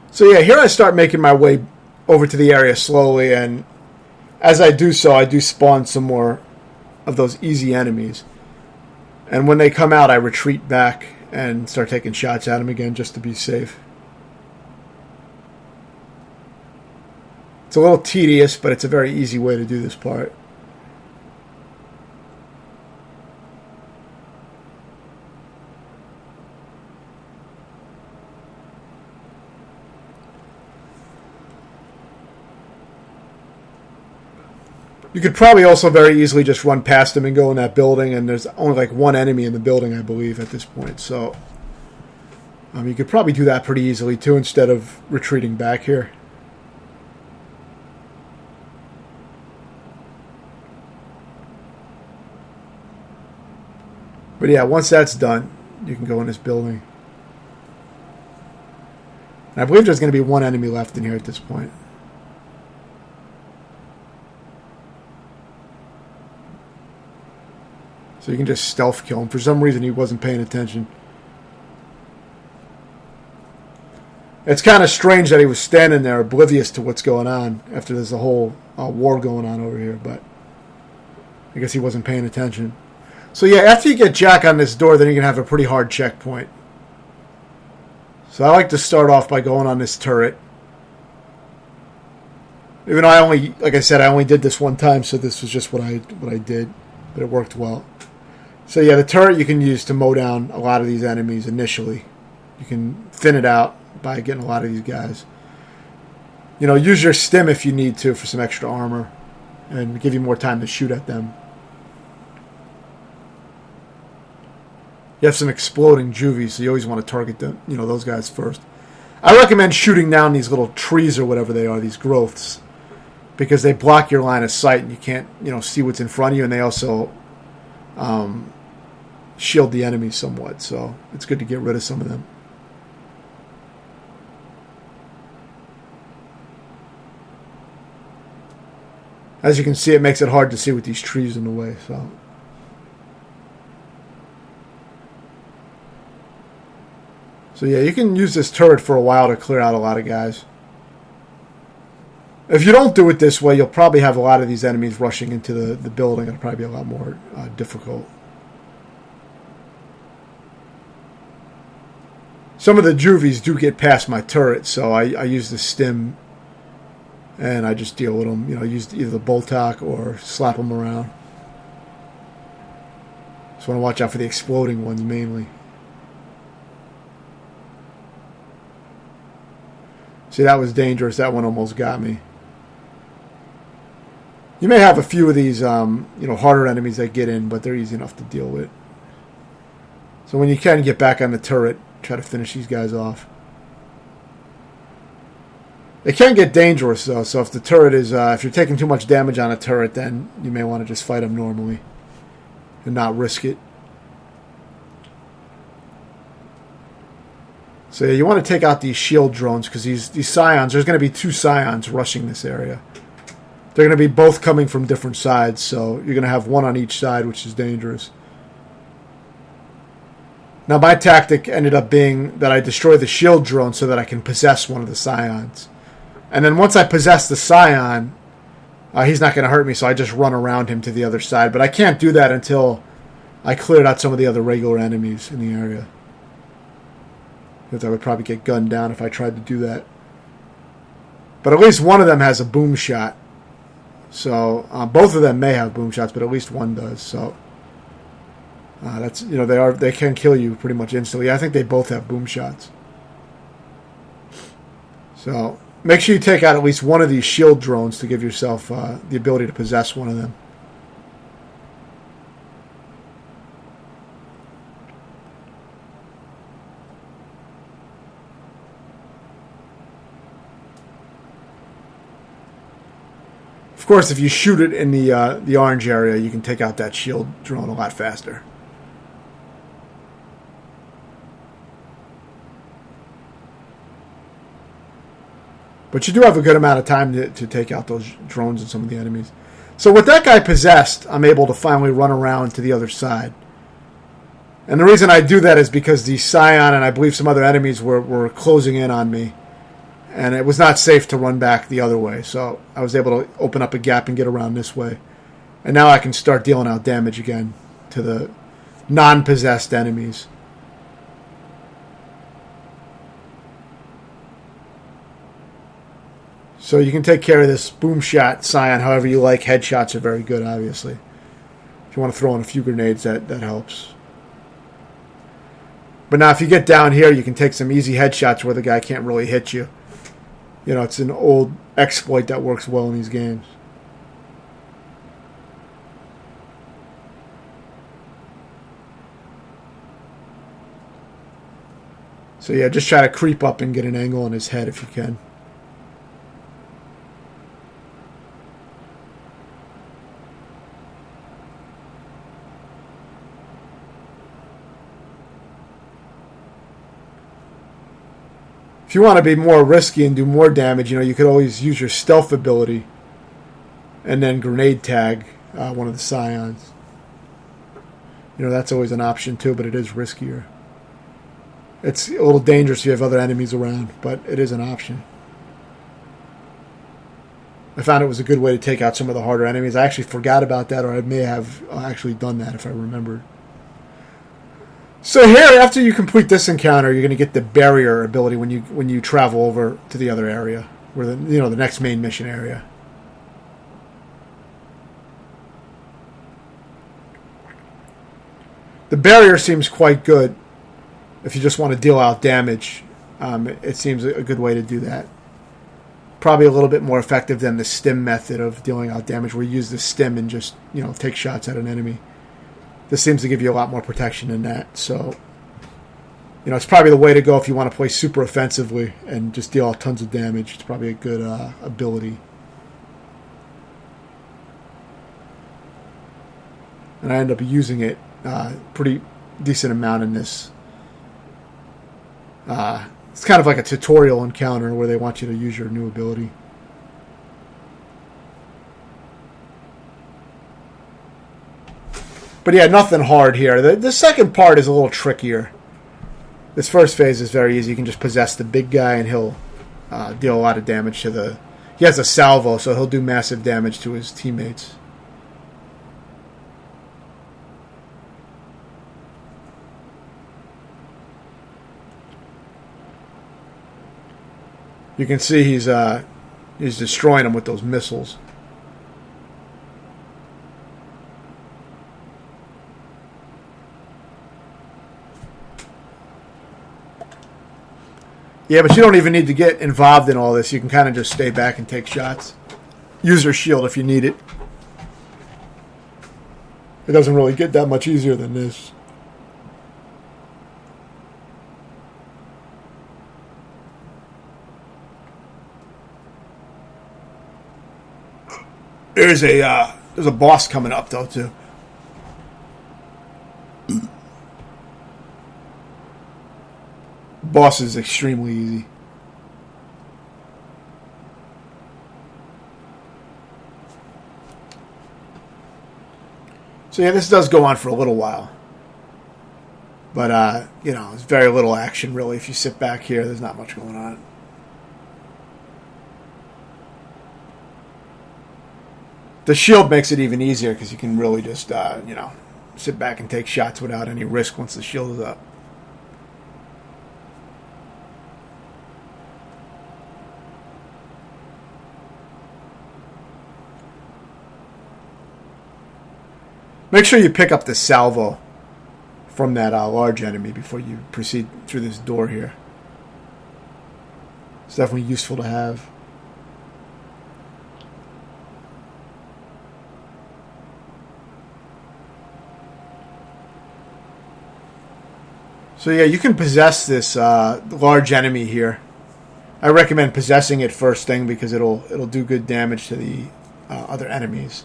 So yeah, here I start making my way over to the area slowly, and as I do so, I do spawn some more of those easy enemies. And when they come out, I retreat back and start taking shots at them again just to be safe. It's a little tedious, but it's a very easy way to do this part. You could probably also very easily just run past them and go in that building, and there's only 1 enemy in the building, I believe, at this point. So you could probably do that pretty easily, too, instead of retreating back here. But yeah, once that's done, you can go in this building. And I believe there's going to be 1 enemy left in here at this point. So you can just stealth kill him. For some reason, he wasn't paying attention. It's kind of strange that he was standing there oblivious to what's going on after there's a whole war going on over here, but I guess he wasn't paying attention. So yeah, after you get Jack on this door, then you can have a pretty hard checkpoint. So I like to start off by going on this turret. Even though like I said, I only did this one time, so this was just what I did, but it worked well. So yeah, the turret you can use to mow down a lot of these enemies initially. You can thin it out by getting a lot of these guys. Use your stim if you need to for some extra armor and give you more time to shoot at them. You have some exploding juvies, so you always want to target them, those guys first. I recommend shooting down these little trees or whatever they are, these growths, because they block your line of sight and you can't, see what's in front of you, and they also shield the enemy somewhat, so it's good to get rid of some of them. As you can see, it makes it hard to see with these trees in the way, So yeah, you can use this turret for a while to clear out a lot of guys. If you don't do it this way, you'll probably have a lot of these enemies rushing into the building. It'll probably be a lot more difficult. Some of the juvies do get past my turret, so I use the stim and I just deal with them. Use either the Boltok or slap them around. Just want to watch out for the exploding ones mainly. See, that was dangerous. That one almost got me. You may have a few of these, harder enemies that get in, but they're easy enough to deal with. So when you can get back on the turret, try to finish these guys off. It can get dangerous, though, so if the turret is, if you're taking too much damage on a turret, then you may want to just fight them normally and not risk it. So yeah, you want to take out these shield drones, because these scions, there's going to be 2 scions rushing this area. They're going to be both coming from different sides, so you're going to have one on each side, which is dangerous. Now, my tactic ended up being that I destroy the shield drone so that I can possess one of the scions. And then once I possess the scion, he's not going to hurt me, so I just run around him to the other side. But I can't do that until I cleared out some of the other regular enemies in the area. Because I would probably get gunned down if I tried to do that. But at least one of them has a boom shot. So both of them may have boom shots, but at least one does. So that's they can kill you pretty much instantly. I think they both have boom shots. So make sure you take out at least one of these shield drones to give yourself the ability to possess one of them. Of course, if you shoot it in the orange area, you can take out that shield drone a lot faster. But you do have a good amount of time to take out those drones and some of the enemies. So with that guy possessed, I'm able to finally run around to the other side. And the reason I do that is because the Scion and I believe some other enemies were closing in on me. And it was not safe to run back the other way. So I was able to open up a gap and get around this way. And now I can start dealing out damage again to the non-possessed enemies. So you can take care of this boom shot Scion however you like. Headshots are very good, obviously. If you want to throw in a few grenades, that helps. But now if you get down here, you can take some easy headshots where the guy can't really hit you. You know, it's an old exploit that works well in these games. So yeah, just try to creep up and get an angle on his head if you can. If you want to be more risky and do more damage, you could always use your stealth ability and then grenade tag one of the Scions. That's always an option too, but it is riskier. It's a little dangerous if you have other enemies around, but it is an option. I found it was a good way to take out some of the harder enemies. I actually forgot about that, or I may have actually done that if I remembered. So here, after you complete this encounter, you're going to get the barrier ability when you travel over to the other area, where the next main mission area. The barrier seems quite good if you just want to deal out damage. It seems a good way to do that. Probably a little bit more effective than the stim method of dealing out damage, where you use the stim and just take shots at an enemy. This seems to give you a lot more protection than that. So, it's probably the way to go if you want to play super offensively and just deal out tons of damage. It's probably a good ability. And I end up using it pretty decent amount in this. It's kind of like a tutorial encounter where they want you to use your new ability. But yeah, nothing hard here. The second part is a little trickier. This first phase is very easy. You can just possess the big guy and he'll deal a lot of damage to the... He has a salvo, so he'll do massive damage to his teammates. You can see he's destroying them with those missiles. Yeah, but you don't even need to get involved in all this. You can kind of just stay back and take shots. Use your shield if you need it. It doesn't really get that much easier than this. There's a boss coming up though too. Boss is extremely easy. So yeah, this does go on for a little while. But, there's very little action, really. If you sit back here, there's not much going on. The shield makes it even easier because you can really just, sit back and take shots without any risk once the shield is up. Make sure you pick up the salvo from that large enemy before you proceed through this door here. It's definitely useful to have. So yeah, you can possess this large enemy here. I recommend possessing it first thing because it'll do good damage to the other enemies.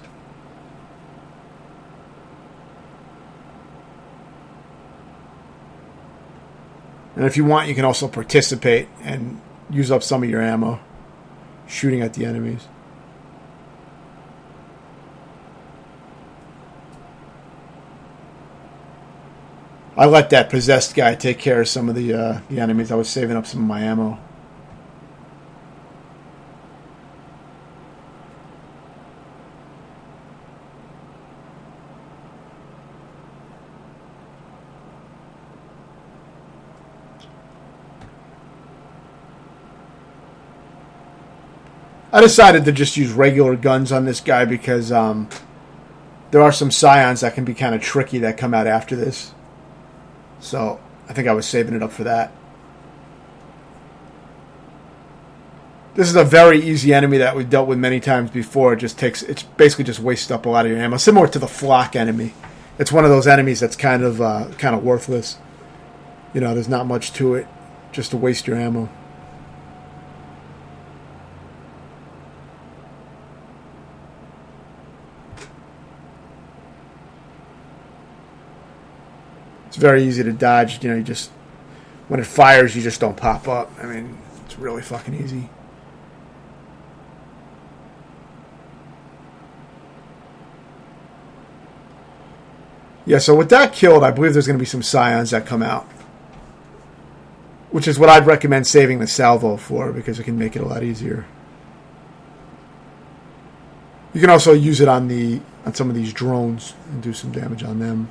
And if you want, you can also participate and use up some of your ammo shooting at the enemies. I let that possessed guy take care of some of the enemies. I was saving up some of my ammo. I decided to just use regular guns on this guy because there are some scions that can be kind of tricky that come out after this. So I think I was saving it up for that. This is a very easy enemy that we've dealt with many times before. It's basically just wastes up a lot of your ammo. Similar to the flock enemy. It's one of those enemies that's kind of worthless. There's not much to it, just to waste your ammo. It's very easy to dodge. When it fires, you just don't pop up. I mean, it's really fucking easy. Yeah, so with that killed, I believe there's going to be some scions that come out. Which is what I'd recommend saving the salvo for, because it can make it a lot easier. You can also use it on some of these drones and do some damage on them.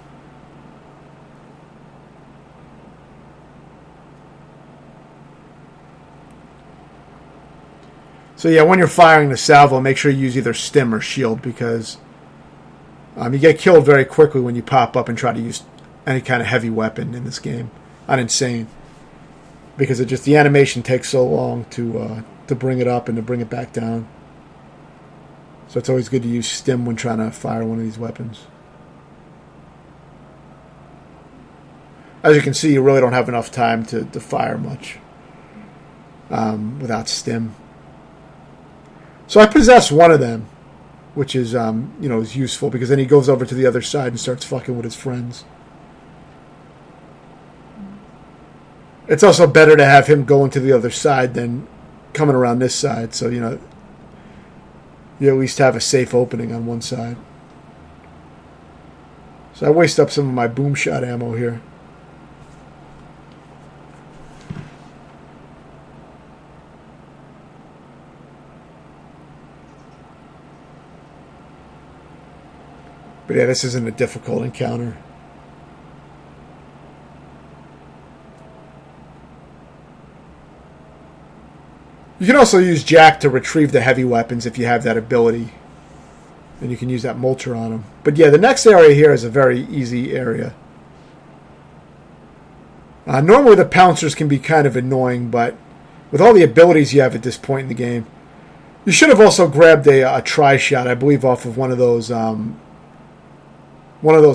So yeah, when you're firing the salvo, make sure you use either stim or shield because you get killed very quickly when you pop up and try to use any kind of heavy weapon in this game on Insane. Because the animation takes so long to bring it up and to bring it back down. So it's always good to use stim when trying to fire one of these weapons. As you can see, you really don't have enough time to fire much without stim. So I possess one of them, which is is useful because then he goes over to the other side and starts fucking with his friends. It's also better to have him going to the other side than coming around this side, so you at least have a safe opening on one side. So I waste up some of my boom shot ammo here. But yeah, this isn't a difficult encounter. You can also use Jack to retrieve the heavy weapons if you have that ability. And you can use that mulcher on them. But yeah, the next area here is a very easy area. Normally the pouncers can be kind of annoying, but with all the abilities you have at this point in the game. You should have also grabbed a tri-shot, I believe, off of one of those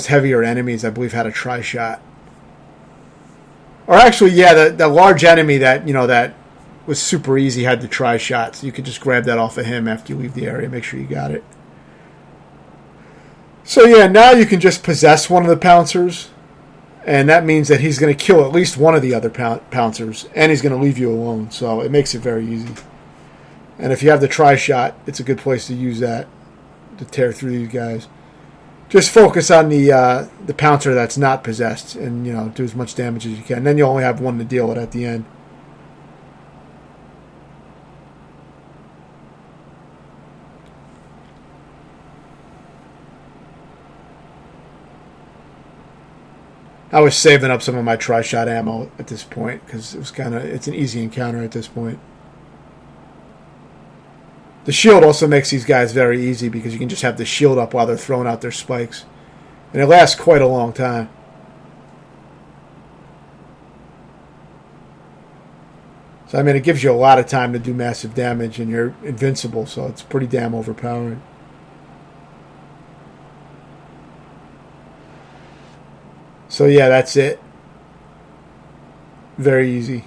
heavier enemies. I believe had a tri-shot. Or actually, yeah, the large enemy that was super easy had the tri-shot. So you could just grab that off of him after you leave the area. Make sure you got it. So yeah, now you can just possess one of the pouncers. And that means that he's going to kill at least one of the other pouncers. And he's going to leave you alone. So it makes it very easy. And if you have the tri-shot, it's a good place to use that to tear through these guys. Just focus on the pouncer that's not possessed and, do as much damage as you can. And then you only have one to deal with at the end. I was saving up some of my tri-shot ammo at this point because it's an easy encounter at this point. The shield also makes these guys very easy because you can just have the shield up while they're throwing out their spikes. And it lasts quite a long time. So, it gives you a lot of time to do massive damage and you're invincible, so it's pretty damn overpowering. So, yeah, that's it. Very easy.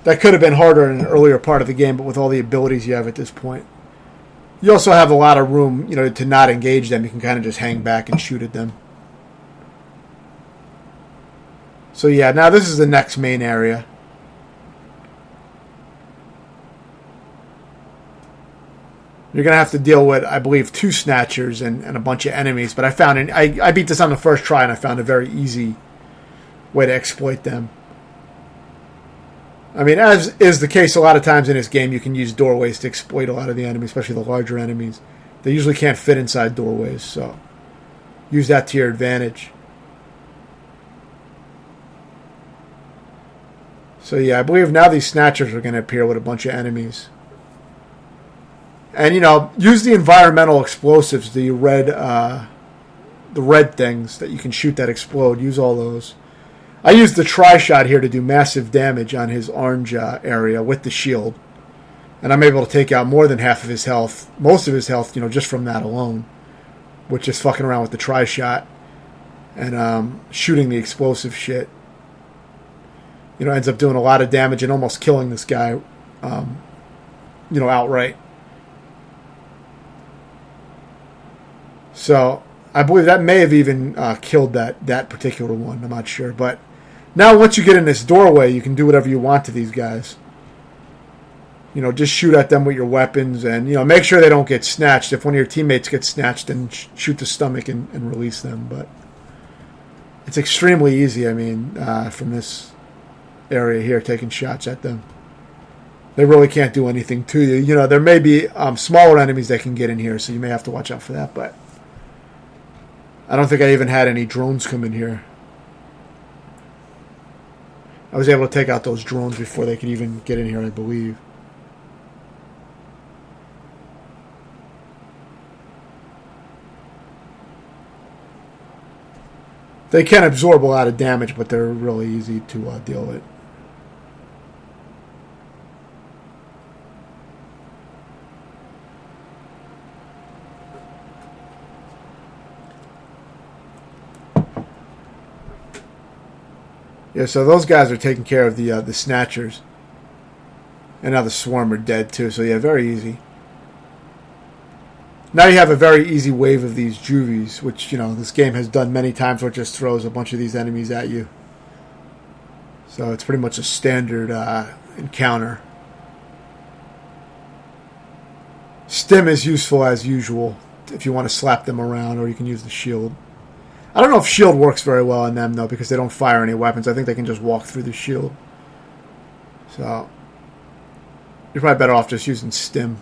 That could have been harder in an earlier part of the game, but with all the abilities you have at this point. You also have a lot of room, to not engage them. You can kind of just hang back and shoot at them. So yeah, now this is the next main area. You're going to have to deal with, I believe, 2 snatchers and a bunch of enemies. But I beat this on the first try, and I found a very easy way to exploit them. As is the case a lot of times in this game, you can use doorways to exploit a lot of the enemies, especially the larger enemies. They usually can't fit inside doorways, so use that to your advantage. So yeah, I believe now these snatchers are going to appear with a bunch of enemies. And, use the environmental explosives, the red things that you can shoot that explode. Use all those. I used the tri-shot here to do massive damage on his orange area with the shield. And I'm able to take out more than half of his health, most of his health, just from that alone. With just fucking around with the tri-shot and shooting the explosive shit. Ends up doing a lot of damage and almost killing this guy, outright. So I believe that may have even killed that particular one. I'm not sure. But now once you get in this doorway, you can do whatever you want to these guys. Just shoot at them with your weapons and, make sure they don't get snatched. If one of your teammates gets snatched, then shoot the stomach and release them. But it's extremely easy, from this area here, taking shots at them. They really can't do anything to you. There may be smaller enemies that can get in here, so you may have to watch out for that, but I don't think I even had any drones come in here. I was able to take out those drones before they could even get in here, I believe. They can absorb a lot of damage, but they're really easy to deal with. Yeah, so those guys are taking care of the snatchers. And now the swarm are dead too, so yeah, very easy. Now you have a very easy wave of these juvies, which, this game has done many times where it just throws a bunch of these enemies at you. So it's pretty much a standard encounter. Stim is useful as usual if you want to slap them around, or you can use the shield. I don't know if shield works very well on them, though, because they don't fire any weapons. I think they can just walk through the shield. So you're probably better off just using stim.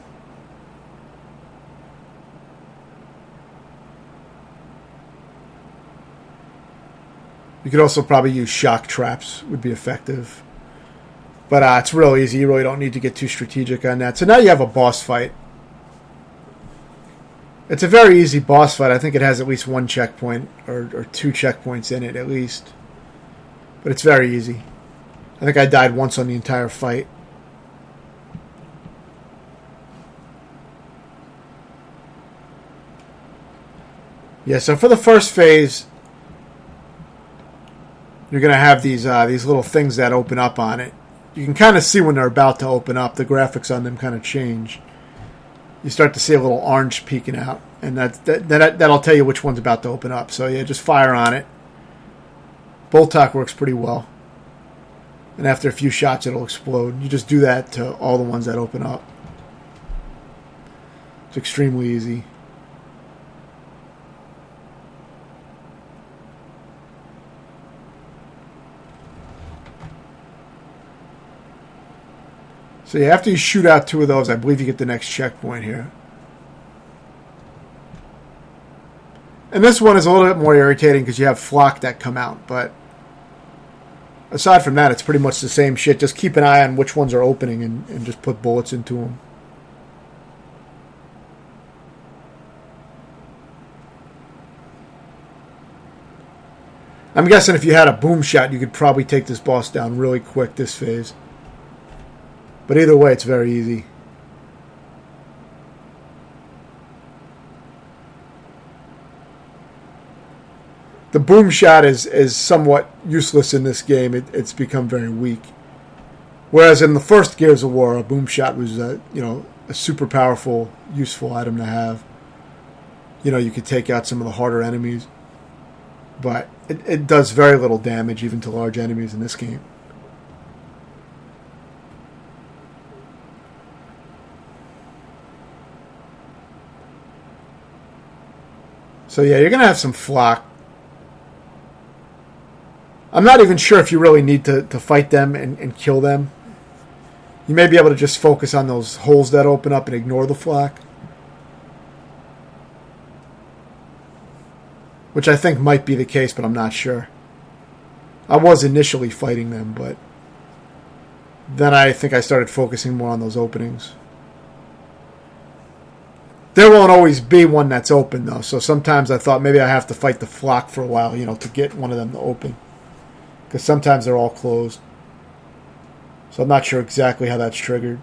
You could also probably use shock traps, would be effective. But it's real easy. You really don't need to get too strategic on that. So now you have a boss fight. It's a very easy boss fight. I think it has at least 1 checkpoint or 2 checkpoints in it at least. But it's very easy. I think I died once on the entire fight. Yeah, so for the first phase, you're going to have these little things that open up on it. You can kind of see when they're about to open up. The graphics on them kind of change. You start to see a little orange peeking out, and that'll tell you which one's about to open up. So yeah, just fire on it. Bolt Talk works pretty well. And after a few shots, it'll explode. You just do that to all the ones that open up. It's extremely easy. So yeah, after you shoot out 2 of those, I believe you get the next checkpoint here. And this one is a little bit more irritating because you have flock that come out. But aside from that, it's pretty much the same shit. Just keep an eye on which ones are opening and just put bullets into them. I'm guessing if you had a boom shot, you could probably take this boss down really quick this phase. But either way, it's very easy. The boom shot is somewhat useless in this game. It's become very weak. Whereas in the first Gears of War, a boom shot was a super powerful, useful item to have. You could take out some of the harder enemies. But it does very little damage even to large enemies in this game. So yeah, you're going to have some flock. I'm not even sure if you really need to fight them and kill them. You may be able to just focus on those holes that open up and ignore the flock. Which I think might be the case, but I'm not sure. I was initially fighting them, but then I think I started focusing more on those openings. There won't always be one that's open, though, so sometimes I thought maybe I have to fight the flock for a while, to get one of them to open. Because sometimes they're all closed. So I'm not sure exactly how that's triggered.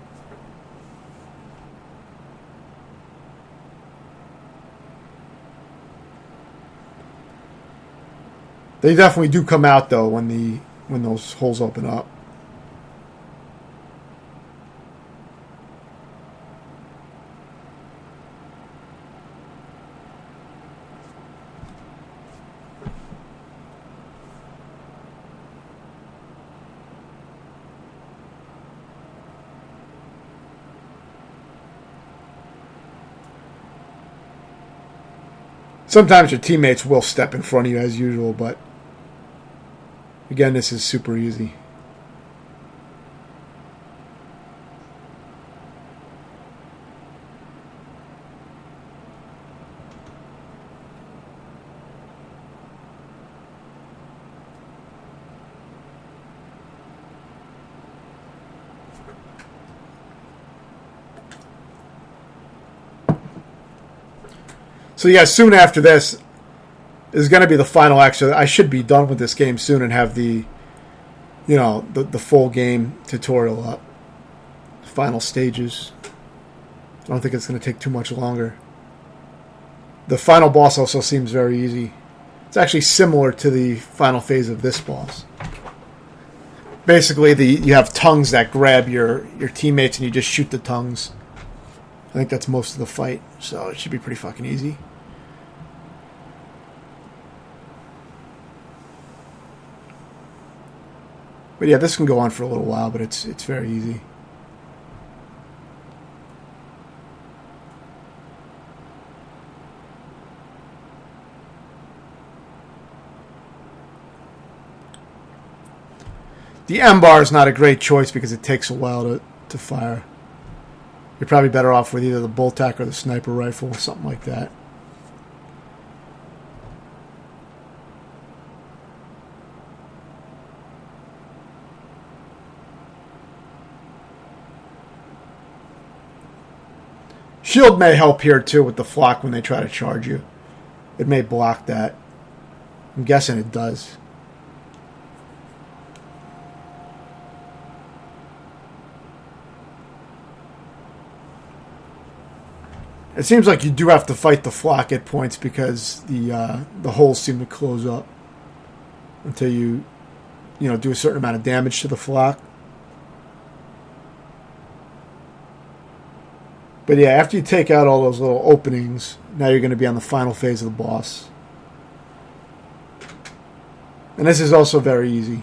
They definitely do come out, though, when those holes open up. Sometimes your teammates will step in front of you as usual, but again, this is super easy. So yeah, soon after this is going to be the final act. So I should be done with this game soon and have the full game tutorial up. The final stages. I don't think it's going to take too much longer. The final boss also seems very easy. It's actually similar to the final phase of this boss. Basically, you have tongues that grab your teammates and you just shoot the tongues. I think that's most of the fight, so it should be pretty fucking easy. But yeah, this can go on for a little while, but it's very easy. The M-bar is not a great choice because it takes a while to fire. You're probably better off with either the bolt tack or the sniper rifle, something like that. Shield may help here too with the flock when they try to charge you. It may block that. I'm guessing it does. It seems like you do have to fight the flock at points because the holes seem to close up until you do a certain amount of damage to the flock. But yeah, after you take out all those little openings, now you're going to be on the final phase of the boss. And this is also very easy.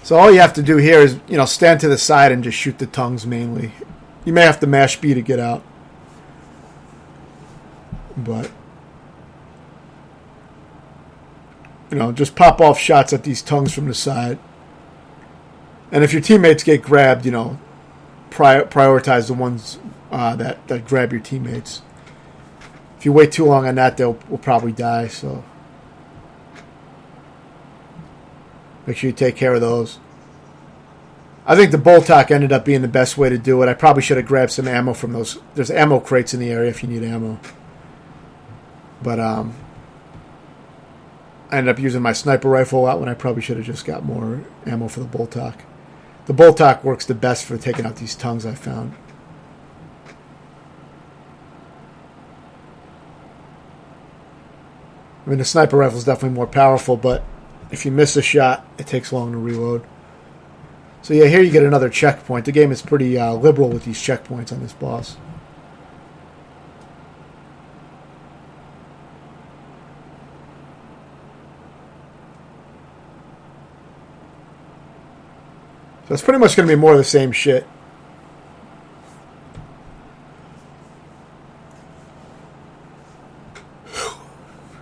So all you have to do here is, stand to the side and just shoot the tongues mainly. You may have to mash B to get out. But, just pop off shots at these tongues from the side. And if your teammates get grabbed, prioritize the ones that grab your teammates. If you wait too long on that, will probably die, so make sure you take care of those. I think the Boltok ended up being the best way to do it. I probably should have grabbed some ammo from those. There's ammo crates in the area if you need ammo. But I ended up using my sniper rifle a lot when I probably should have just got more ammo for the Boltok. The Boltok works the best for taking out these tongues, I found. I mean, the sniper rifle is definitely more powerful, but if you miss a shot, it takes long to reload. So yeah, here you get another checkpoint. The game is pretty liberal with these checkpoints on this boss. So it's pretty much going to be more of the same shit.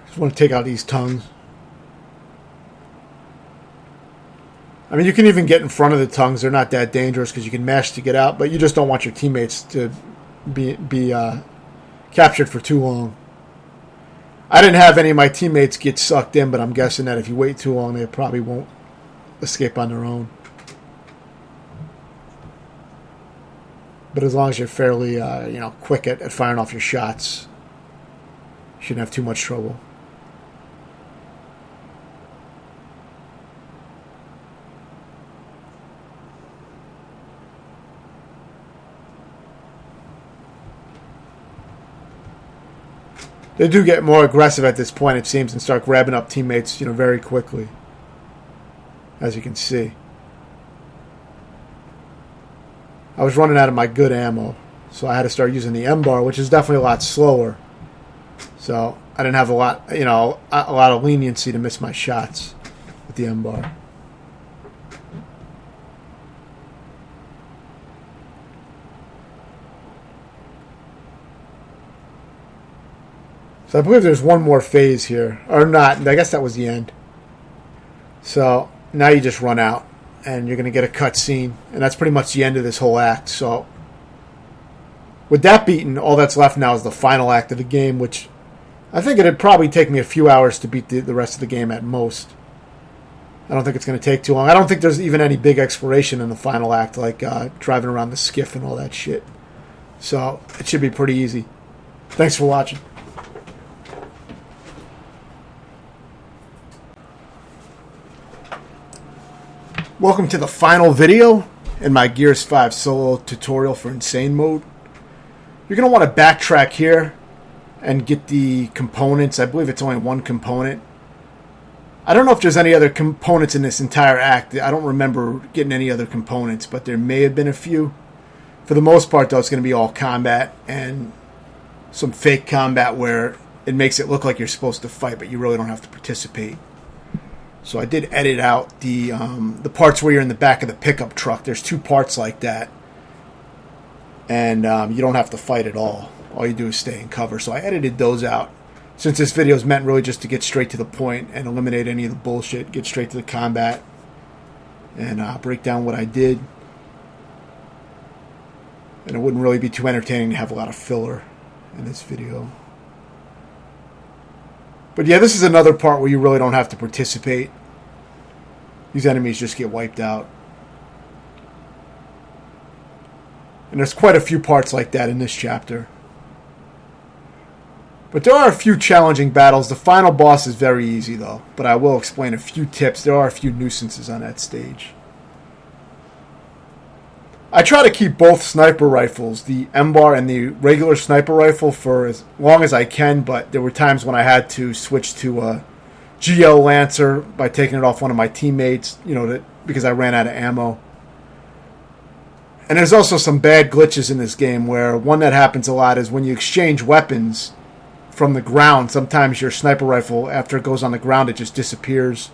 Just want to take out these tongues. I mean, you can even get in front of the tongues. They're not that dangerous because you can mash to get out, but you just don't want your teammates to be captured for too long. I didn't have any of my teammates get sucked in, but I'm guessing that if you wait too long, they probably won't escape on their own. But as long as you're fairly, quick at firing off your shots, you shouldn't have too much trouble. They do get more aggressive at this point, it seems, and start grabbing up teammates, very quickly, as you can see. I was running out of my good ammo, so I had to start using the M-bar, which is definitely a lot slower. So I didn't have a lot of leniency to miss my shots with the M-bar. So I believe there's one more phase here, or not. I guess that was the end. So now you just run out. And you're going to get a cutscene, and that's pretty much the end of this whole act. So, with that beaten, all that's left now is the final act of the game, which I think it'd probably take me a few hours to beat the rest of the game at most. I don't think it's going to take too long. I don't think there's even any big exploration in the final act, like driving around the skiff and all that shit. So, it should be pretty easy. Thanks for watching. Welcome to the final video in my Gears 5 solo tutorial for Insane Mode. You're going to want to backtrack here and get the components. I believe it's only one component. I don't know if there's any other components in this entire act. I don't remember getting any other components, but there may have been a few. For the most part, though, it's going to be all combat and some fake combat where it makes it look like you're supposed to fight, but you really don't have to participate. So I did edit out the parts where you're in the back of the pickup truck. There's 2 parts like that. And you don't have to fight at all. All you do is stay in cover. So I edited those out. Since this video is meant really just to get straight to the point and eliminate any of the bullshit, get straight to the combat, and break down what I did. And it wouldn't really be too entertaining to have a lot of filler in this video. But yeah, this is another part where you really don't have to participate. These enemies just get wiped out. And there's quite a few parts like that in this chapter. But there are a few challenging battles. The final boss is very easy, though. But I will explain a few tips. There are a few nuisances on that stage. I try to keep both sniper rifles, the M-Bar and the regular sniper rifle, for as long as I can. But there were times when I had to switch to a GL Lancer by taking it off one of my teammates, because I ran out of ammo. And there's also some bad glitches in this game where one that happens a lot is when you exchange weapons from the ground, sometimes your sniper rifle, after it goes on the ground, it just disappears.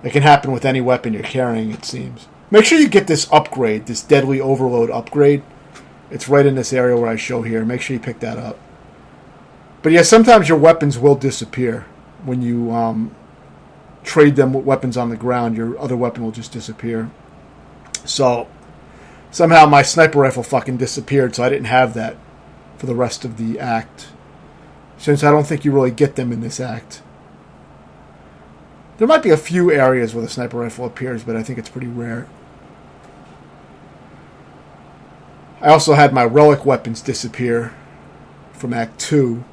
It can happen with any weapon you're carrying, it seems. Make sure you get this upgrade, this Deadly Overload upgrade. It's right in this area where I show here. Make sure you pick that up. But yeah, sometimes your weapons will disappear. When you trade them with weapons on the ground, your other weapon will just disappear. So, somehow my sniper rifle fucking disappeared, so I didn't have that for the rest of the act. Since I don't think you really get them in this act. There might be a few areas where the sniper rifle appears, but I think it's pretty rare. I also had my relic weapons disappear from Act 2.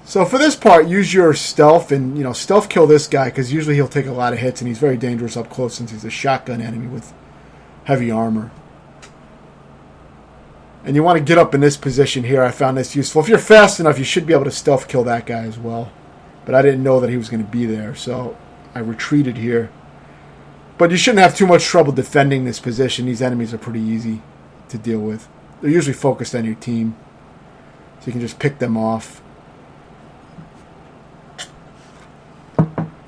So for this part, use your stealth and, stealth kill this guy, because usually he'll take a lot of hits and he's very dangerous up close since he's a shotgun enemy with heavy armor. And you want to get up in this position here. I found this useful. If you're fast enough, you should be able to stealth kill that guy as well. But I didn't know that he was going to be there, so I retreated here. But you shouldn't have too much trouble defending this position. These enemies are pretty easy to deal with. They're usually focused on your team, so you can just pick them off.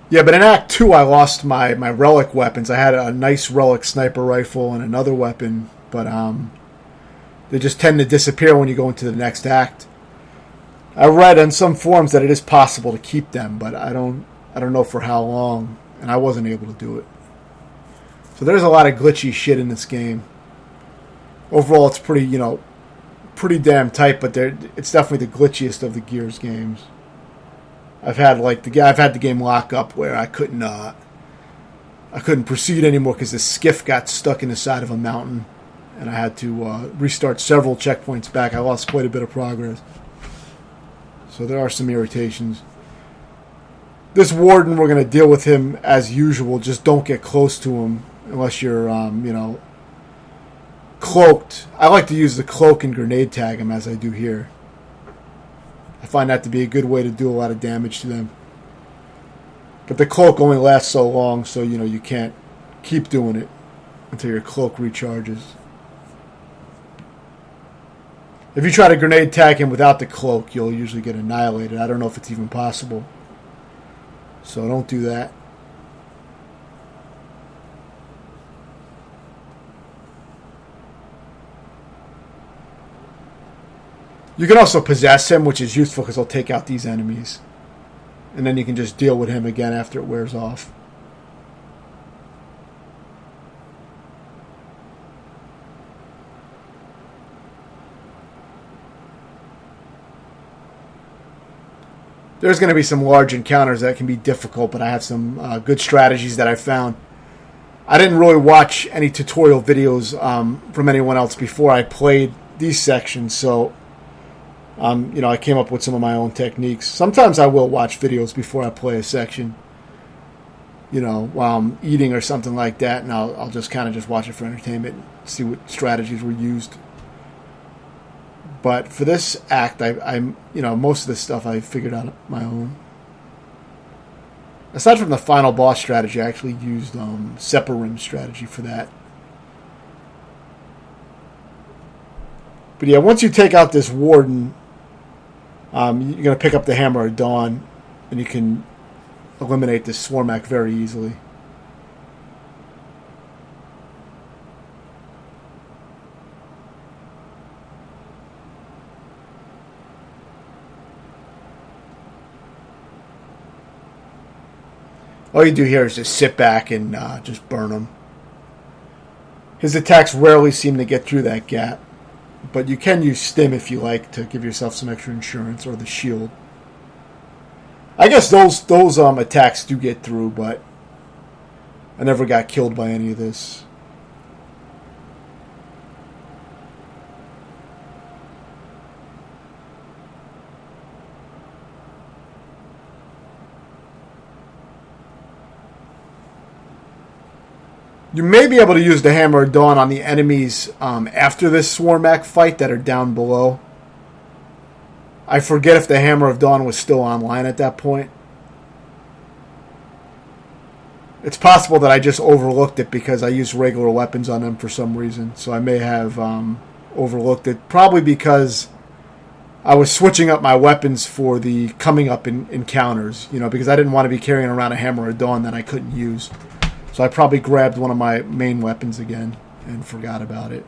Yeah, but in Act 2, I lost my relic weapons. I had a nice relic sniper rifle and another weapon, but they just tend to disappear when you go into the next act. I read on some forums that it is possible to keep them, but I don't know for how long, and I wasn't able to do it. So there's a lot of glitchy shit in this game. Overall, it's pretty damn tight, but it's definitely the glitchiest of the Gears games. I've had the game lock up where I couldn't proceed anymore because the skiff got stuck in the side of a mountain, and I had to restart several checkpoints back. I lost quite a bit of progress. So there are some irritations. This warden, we're going to deal with him as usual. Just don't get close to him unless you're, cloaked. I like to use the cloak and grenade tag him as I do here. I find that to be a good way to do a lot of damage to them. But the cloak only lasts so long, so, you can't keep doing it until your cloak recharges. If you try to grenade tag him without the cloak, you'll usually get annihilated. I don't know if it's even possible. So don't do that. You can also possess him, which is useful because he'll take out these enemies. And then you can just deal with him again after it wears off. There's going to be some large encounters that can be difficult, but I have some good strategies that I found. I didn't really watch any tutorial videos from anyone else before I played these sections, so I came up with some of my own techniques. Sometimes I will watch videos before I play a section, while I'm eating or something like that, and I'll just kind of just watch it for entertainment and see what strategies were used. But for this act, I'm most of this stuff I figured out on my own. Aside from the final boss strategy, I actually used Separim strategy for that. But yeah, once you take out this warden, you're going to pick up the Hammer of Dawn, and you can eliminate this Swarmak very easily. All you do here is just sit back and just burn him. His attacks rarely seem to get through that gap, but you can use Stim if you like to give yourself some extra insurance, or the shield. I guess those attacks do get through, but I never got killed by any of this. You may be able to use the Hammer of Dawn on the enemies after this Swarmak fight that are down below. I forget if the Hammer of Dawn was still online at that point. It's possible that I just overlooked it because I used regular weapons on them for some reason. So I may have overlooked it. Probably because I was switching up my weapons for the coming up encounters. Because I didn't want to be carrying around a Hammer of Dawn that I couldn't use. So I probably grabbed one of my main weapons again and forgot about it.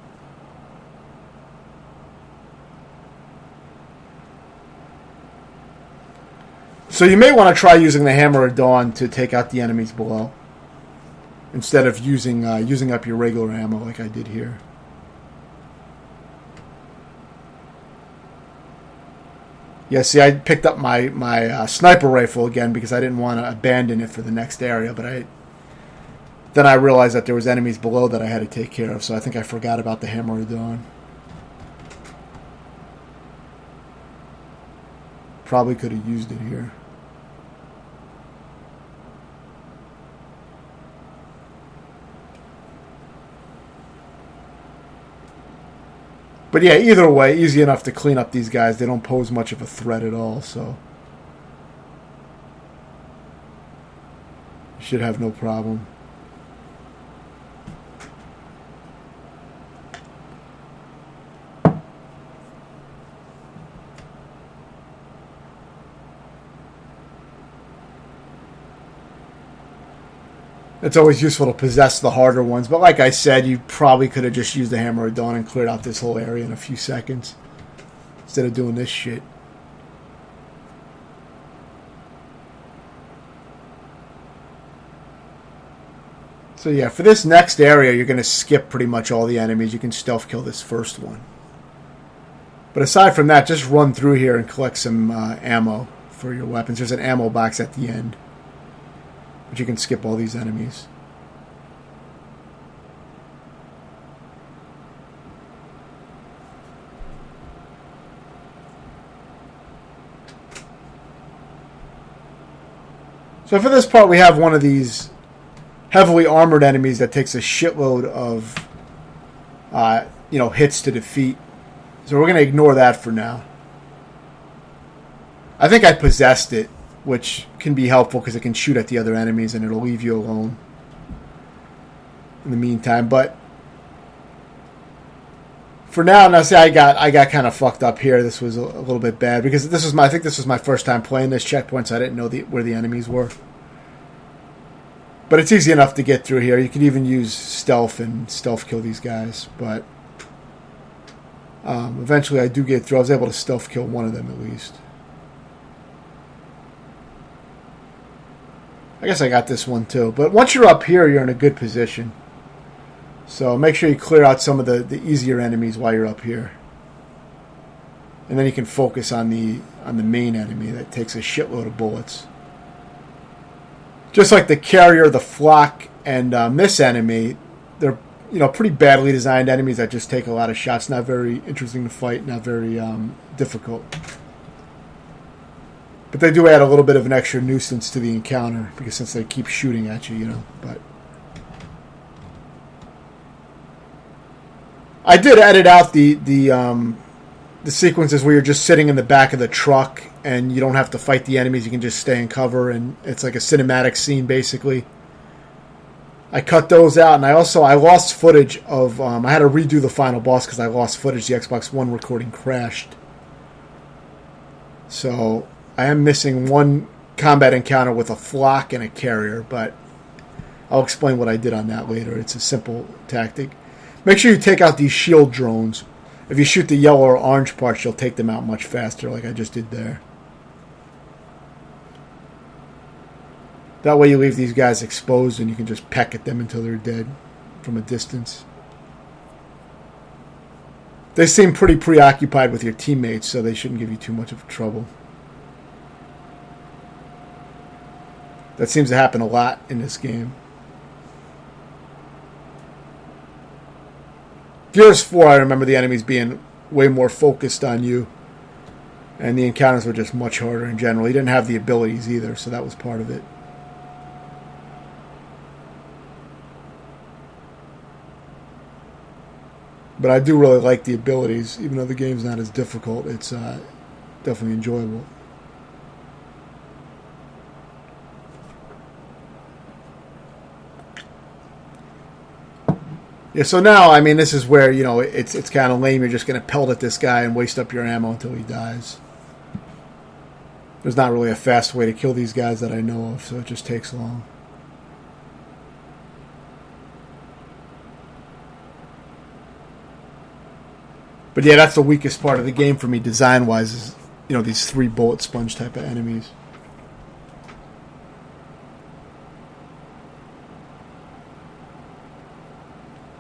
So you may want to try using the Hammer of Dawn to take out the enemies below, instead of using up your regular ammo like I did here. Yeah, see, I picked up my sniper rifle again because I didn't want to abandon it for the next area, but then I realized that there was enemies below that I had to take care of, so I think I forgot about the Hammer of Dawn. Probably could have used it here. But yeah, either way, easy enough to clean up these guys. They don't pose much of a threat at all, so you should have no problem. It's always useful to possess the harder ones, but like I said, you probably could have just used the Hammer of Dawn and cleared out this whole area in a few seconds instead of doing this shit. So yeah, for this next area, you're going to skip pretty much all the enemies. You can stealth kill this first one. But aside from that, just run through here and collect some ammo for your weapons. There's an ammo box at the end. But you can skip all these enemies. So for this part, we have one of these heavily armored enemies that takes a shitload of hits to defeat. So we're going to ignore that for now. I think I possessed it, which can be helpful because it can shoot at the other enemies and it'll leave you alone in the meantime. But for now see, I got kind of fucked up here. This was a little bit bad because I think this was my first time playing this checkpoint, so I didn't know where the enemies were. But it's easy enough to get through here. You can even use stealth and stealth kill these guys. But eventually I do get through. I was able to stealth kill one of them at least. I guess I got this one too. But once you're up here, you're in a good position. So make sure you clear out some of the easier enemies while you're up here. And then you can focus on the main enemy that takes a shitload of bullets. Just like the carrier, the flock, and this enemy, they're pretty badly designed enemies that just take a lot of shots. Not very interesting to fight, not very difficult. But they do add a little bit of an extra nuisance to the encounter because since they keep shooting at you, But I did edit out the sequences where you're just sitting in the back of the truck and you don't have to fight the enemies. You can just stay in cover and it's like a cinematic scene basically. I cut those out, and I lost footage of. I had to redo the final boss because I lost footage. The Xbox One recording crashed, so I am missing one combat encounter with a flock and a carrier, but I'll explain what I did on that later. It's a simple tactic. Make sure you take out these shield drones. If you shoot the yellow or orange parts, you'll take them out much faster, like I just did there. That way you leave these guys exposed and you can just peck at them until they're dead from a distance. They seem pretty preoccupied with your teammates, so they shouldn't give you too much of trouble. That seems to happen a lot in this game. Gears 4, I remember the enemies being way more focused on you. And the encounters were just much harder in general. You didn't have the abilities either, so that was part of it. But I do really like the abilities, even though the game's not as difficult. It's definitely enjoyable. Yeah, so now, I mean, this is where, you know, it's kind of lame. You're just going to pelt at this guy and waste up your ammo until he dies. There's not really a fast way to kill these guys that I know of, so it just takes long. But yeah, that's the weakest part of the game for me, design-wise, is, you know, these 3 bullet sponge type of enemies.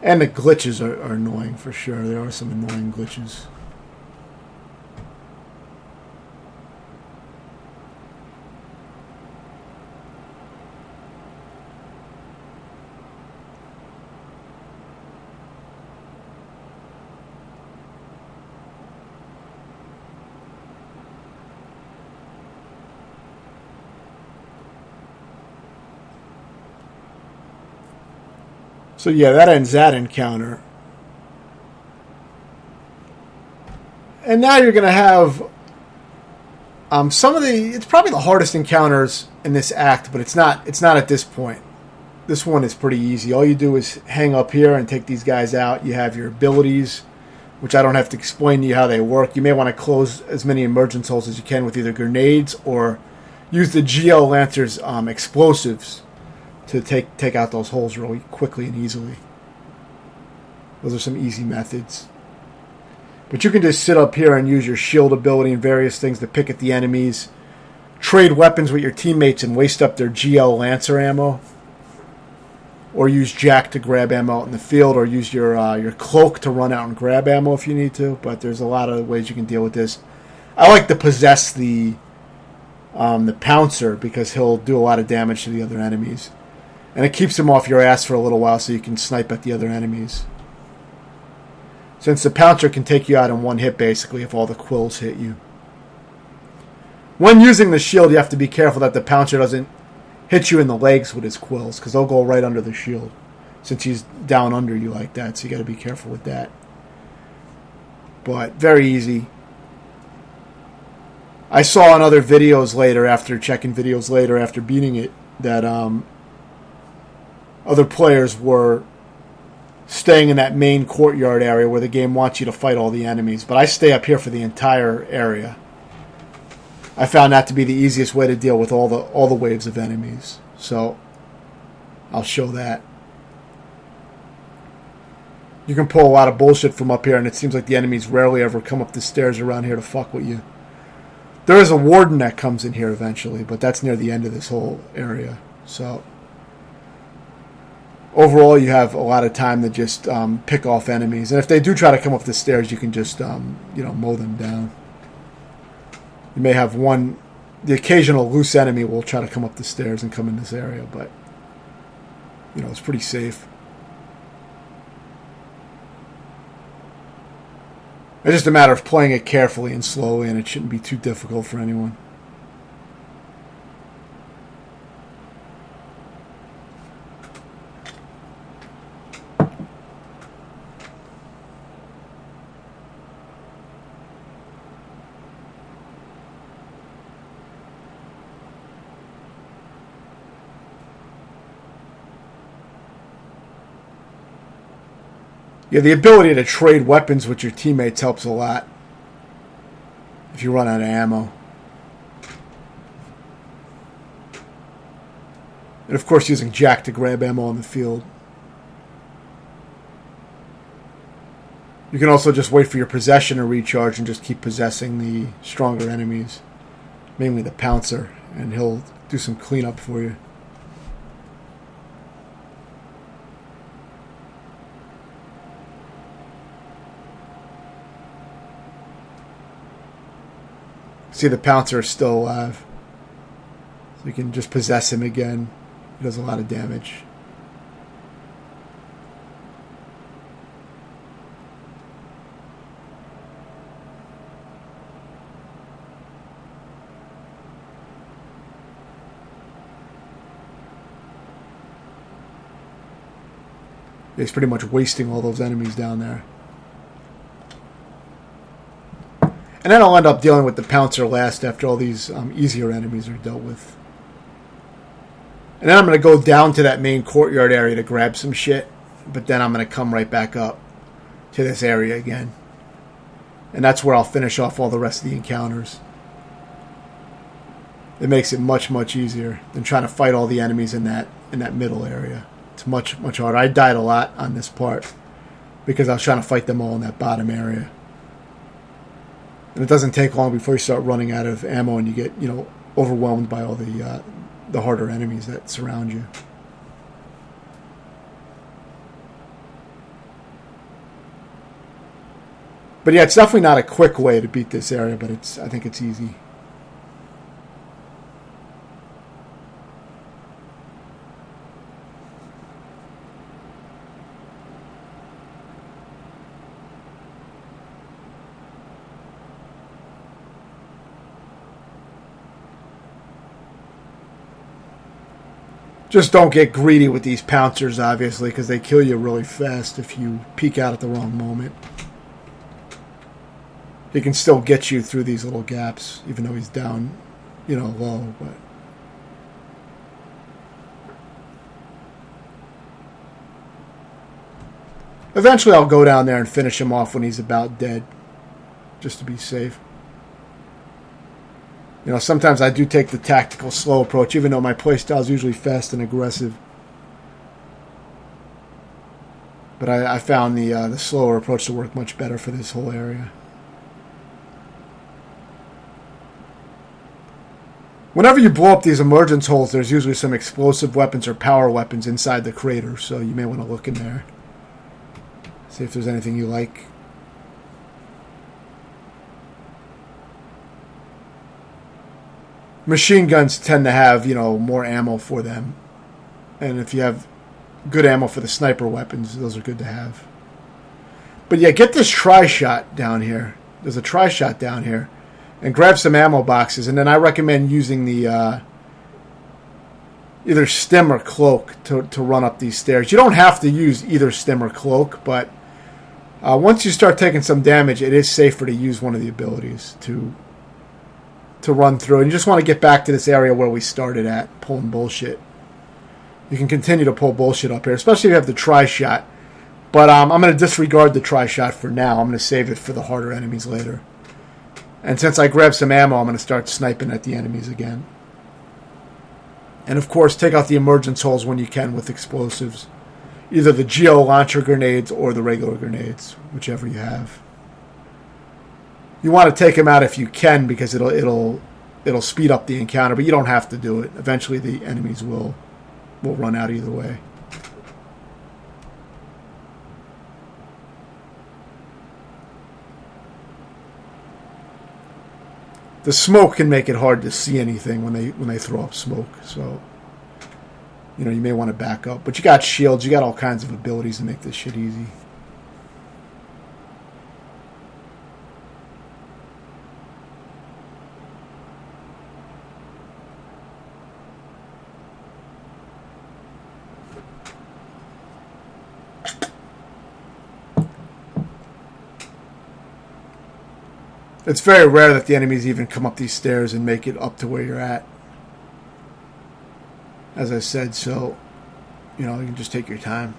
And the glitches are annoying for sure. There are some annoying glitches. So yeah, that ends that encounter. And now you're going to have some of the... It's probably the hardest encounters in this act, but it's not at this point. This one is pretty easy. All you do is hang up here and take these guys out. You have your abilities, which I don't have to explain to you how they work. You may want to close as many emergence holes as you can with either grenades or use the GL Lancer's explosives to take out those holes really quickly and easily. Those are some easy methods. But you can just sit up here and use your shield ability and various things to pick at the enemies. Trade weapons with your teammates and waste up their GL Lancer ammo. Or use Jack to grab ammo out in the field, or use your cloak to run out and grab ammo if you need to. But there's a lot of ways you can deal with this. I like to possess the Pouncer because he'll do a lot of damage to the other enemies. And it keeps him off your ass for a little while so you can snipe at the other enemies. Since the Pouncer can take you out in one hit, basically, if all the quills hit you. When using the shield, you have to be careful that the Pouncer doesn't hit you in the legs with his quills, because they'll go right under the shield, since he's down under you like that, so you got to be careful with that. But, very easy. I saw in other videos later, after beating it, that other players were staying in that main courtyard area where the game wants you to fight all the enemies. But I stay up here for the entire area. I found that to be the easiest way to deal with all the waves of enemies. So I'll show that. You can pull a lot of bullshit from up here, and it seems like the enemies rarely ever come up the stairs around here to fuck with you. There is a warden that comes in here eventually, but that's near the end of this whole area. So overall, you have a lot of time to just pick off enemies. And if they do try to come up the stairs, you can just mow them down. You may have the occasional loose enemy will try to come up the stairs and come in this area, but it's pretty safe. It's just a matter of playing it carefully and slowly, and it shouldn't be too difficult for anyone. Yeah, the ability to trade weapons with your teammates helps a lot if you run out of ammo. And of course, using Jack to grab ammo on the field. You can also just wait for your possession to recharge and just keep possessing the stronger enemies, mainly the Pouncer, and he'll do some cleanup for you. See, the Pouncer is still alive. So you can just possess him again. He does a lot of damage. He's pretty much wasting all those enemies down there. And then I'll end up dealing with the Pouncer last after all these easier enemies are dealt with. And then I'm going to go down to that main courtyard area to grab some shit. But then I'm going to come right back up to this area again. And that's where I'll finish off all the rest of the encounters. It makes it much, much easier than trying to fight all the enemies in that middle area. It's much, much harder. I died a lot on this part because I was trying to fight them all in that bottom area. And it doesn't take long before you start running out of ammo and you get, overwhelmed by all the harder enemies that surround you. But yeah, it's definitely not a quick way to beat this area, but I think it's easy. Just don't get greedy with these pouncers, obviously, because they kill you really fast if you peek out at the wrong moment. He can still get you through these little gaps, even though he's down, low. But eventually I'll go down there and finish him off when he's about dead, just to be safe. Sometimes I do take the tactical slow approach, even though my playstyle is usually fast and aggressive. But I found the slower approach to work much better for this whole area. Whenever you blow up these emergence holes, there's usually some explosive weapons or power weapons inside the crater, so you may want to look in there. See if there's anything you like. Machine guns tend to have, more ammo for them. And if you have good ammo for the sniper weapons, those are good to have. But yeah, get this tri-shot down here. There's a tri-shot down here. And grab some ammo boxes. And then I recommend using the either stim or cloak to run up these stairs. You don't have to use either stim or cloak, but once you start taking some damage, it is safer to use one of the abilities to run through. And you just want to get back to this area where we started at, pulling bullshit. You can continue to pull bullshit up here, especially if you have the tri-shot. But I'm going to disregard the tri-shot for now. I'm going to save it for the harder enemies later. And since I grabbed some ammo, I'm going to start sniping at the enemies again. And of course, take out the emergence holes when you can with explosives. Either the geo launcher grenades or the regular grenades, whichever you have. You want to take them out if you can because it'll speed up the encounter, but you don't have to do it. Eventually the enemies will run out either way. The smoke can make it hard to see anything when they throw up smoke, so you may want to back up. But you got shields, you got all kinds of abilities to make this shit easy. It's very rare that the enemies even come up these stairs and make it up to where you're at. As I said, so, you can just take your time.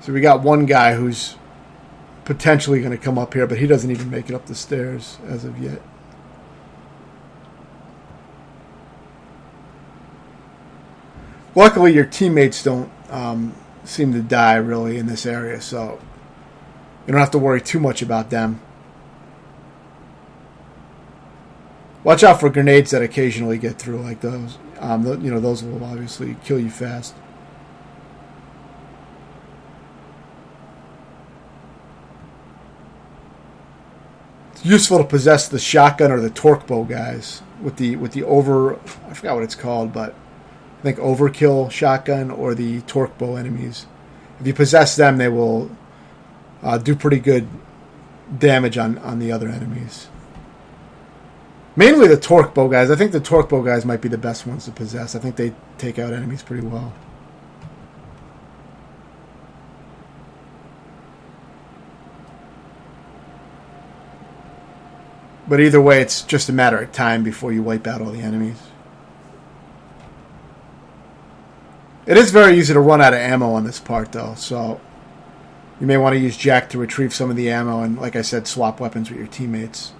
So we got one guy who's potentially going to come up here, but he doesn't even make it up the stairs as of yet. Luckily, your teammates don't seem to die, really, in this area, so you don't have to worry too much about them. Watch out for grenades that occasionally get through, like those. Those will obviously kill you fast. It's useful to possess the shotgun or the torque bow guys with the I forgot what it's called, but I think overkill shotgun or the torque bow enemies. If you possess them, they will do pretty good damage on the other enemies. Mainly the torque bow guys. I think the torque bow guys might be the best ones to possess. I think they take out enemies pretty well. But either way, it's just a matter of time before you wipe out all the enemies. It is very easy to run out of ammo on this part, though, so you may want to use Jack to retrieve some of the ammo and, like I said, swap weapons with your teammates.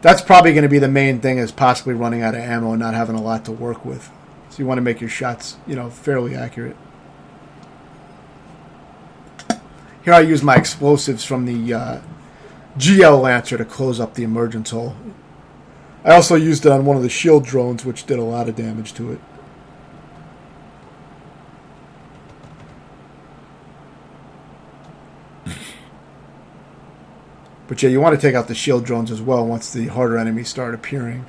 That's probably going to be the main thing, is possibly running out of ammo and not having a lot to work with. So you want to make your shots, fairly accurate. Here I use my explosives from the GL Lancer to close up the emergence hole. I also used it on one of the shield drones, which did a lot of damage to it. But yeah, you want to take out the shield drones as well once the harder enemies start appearing.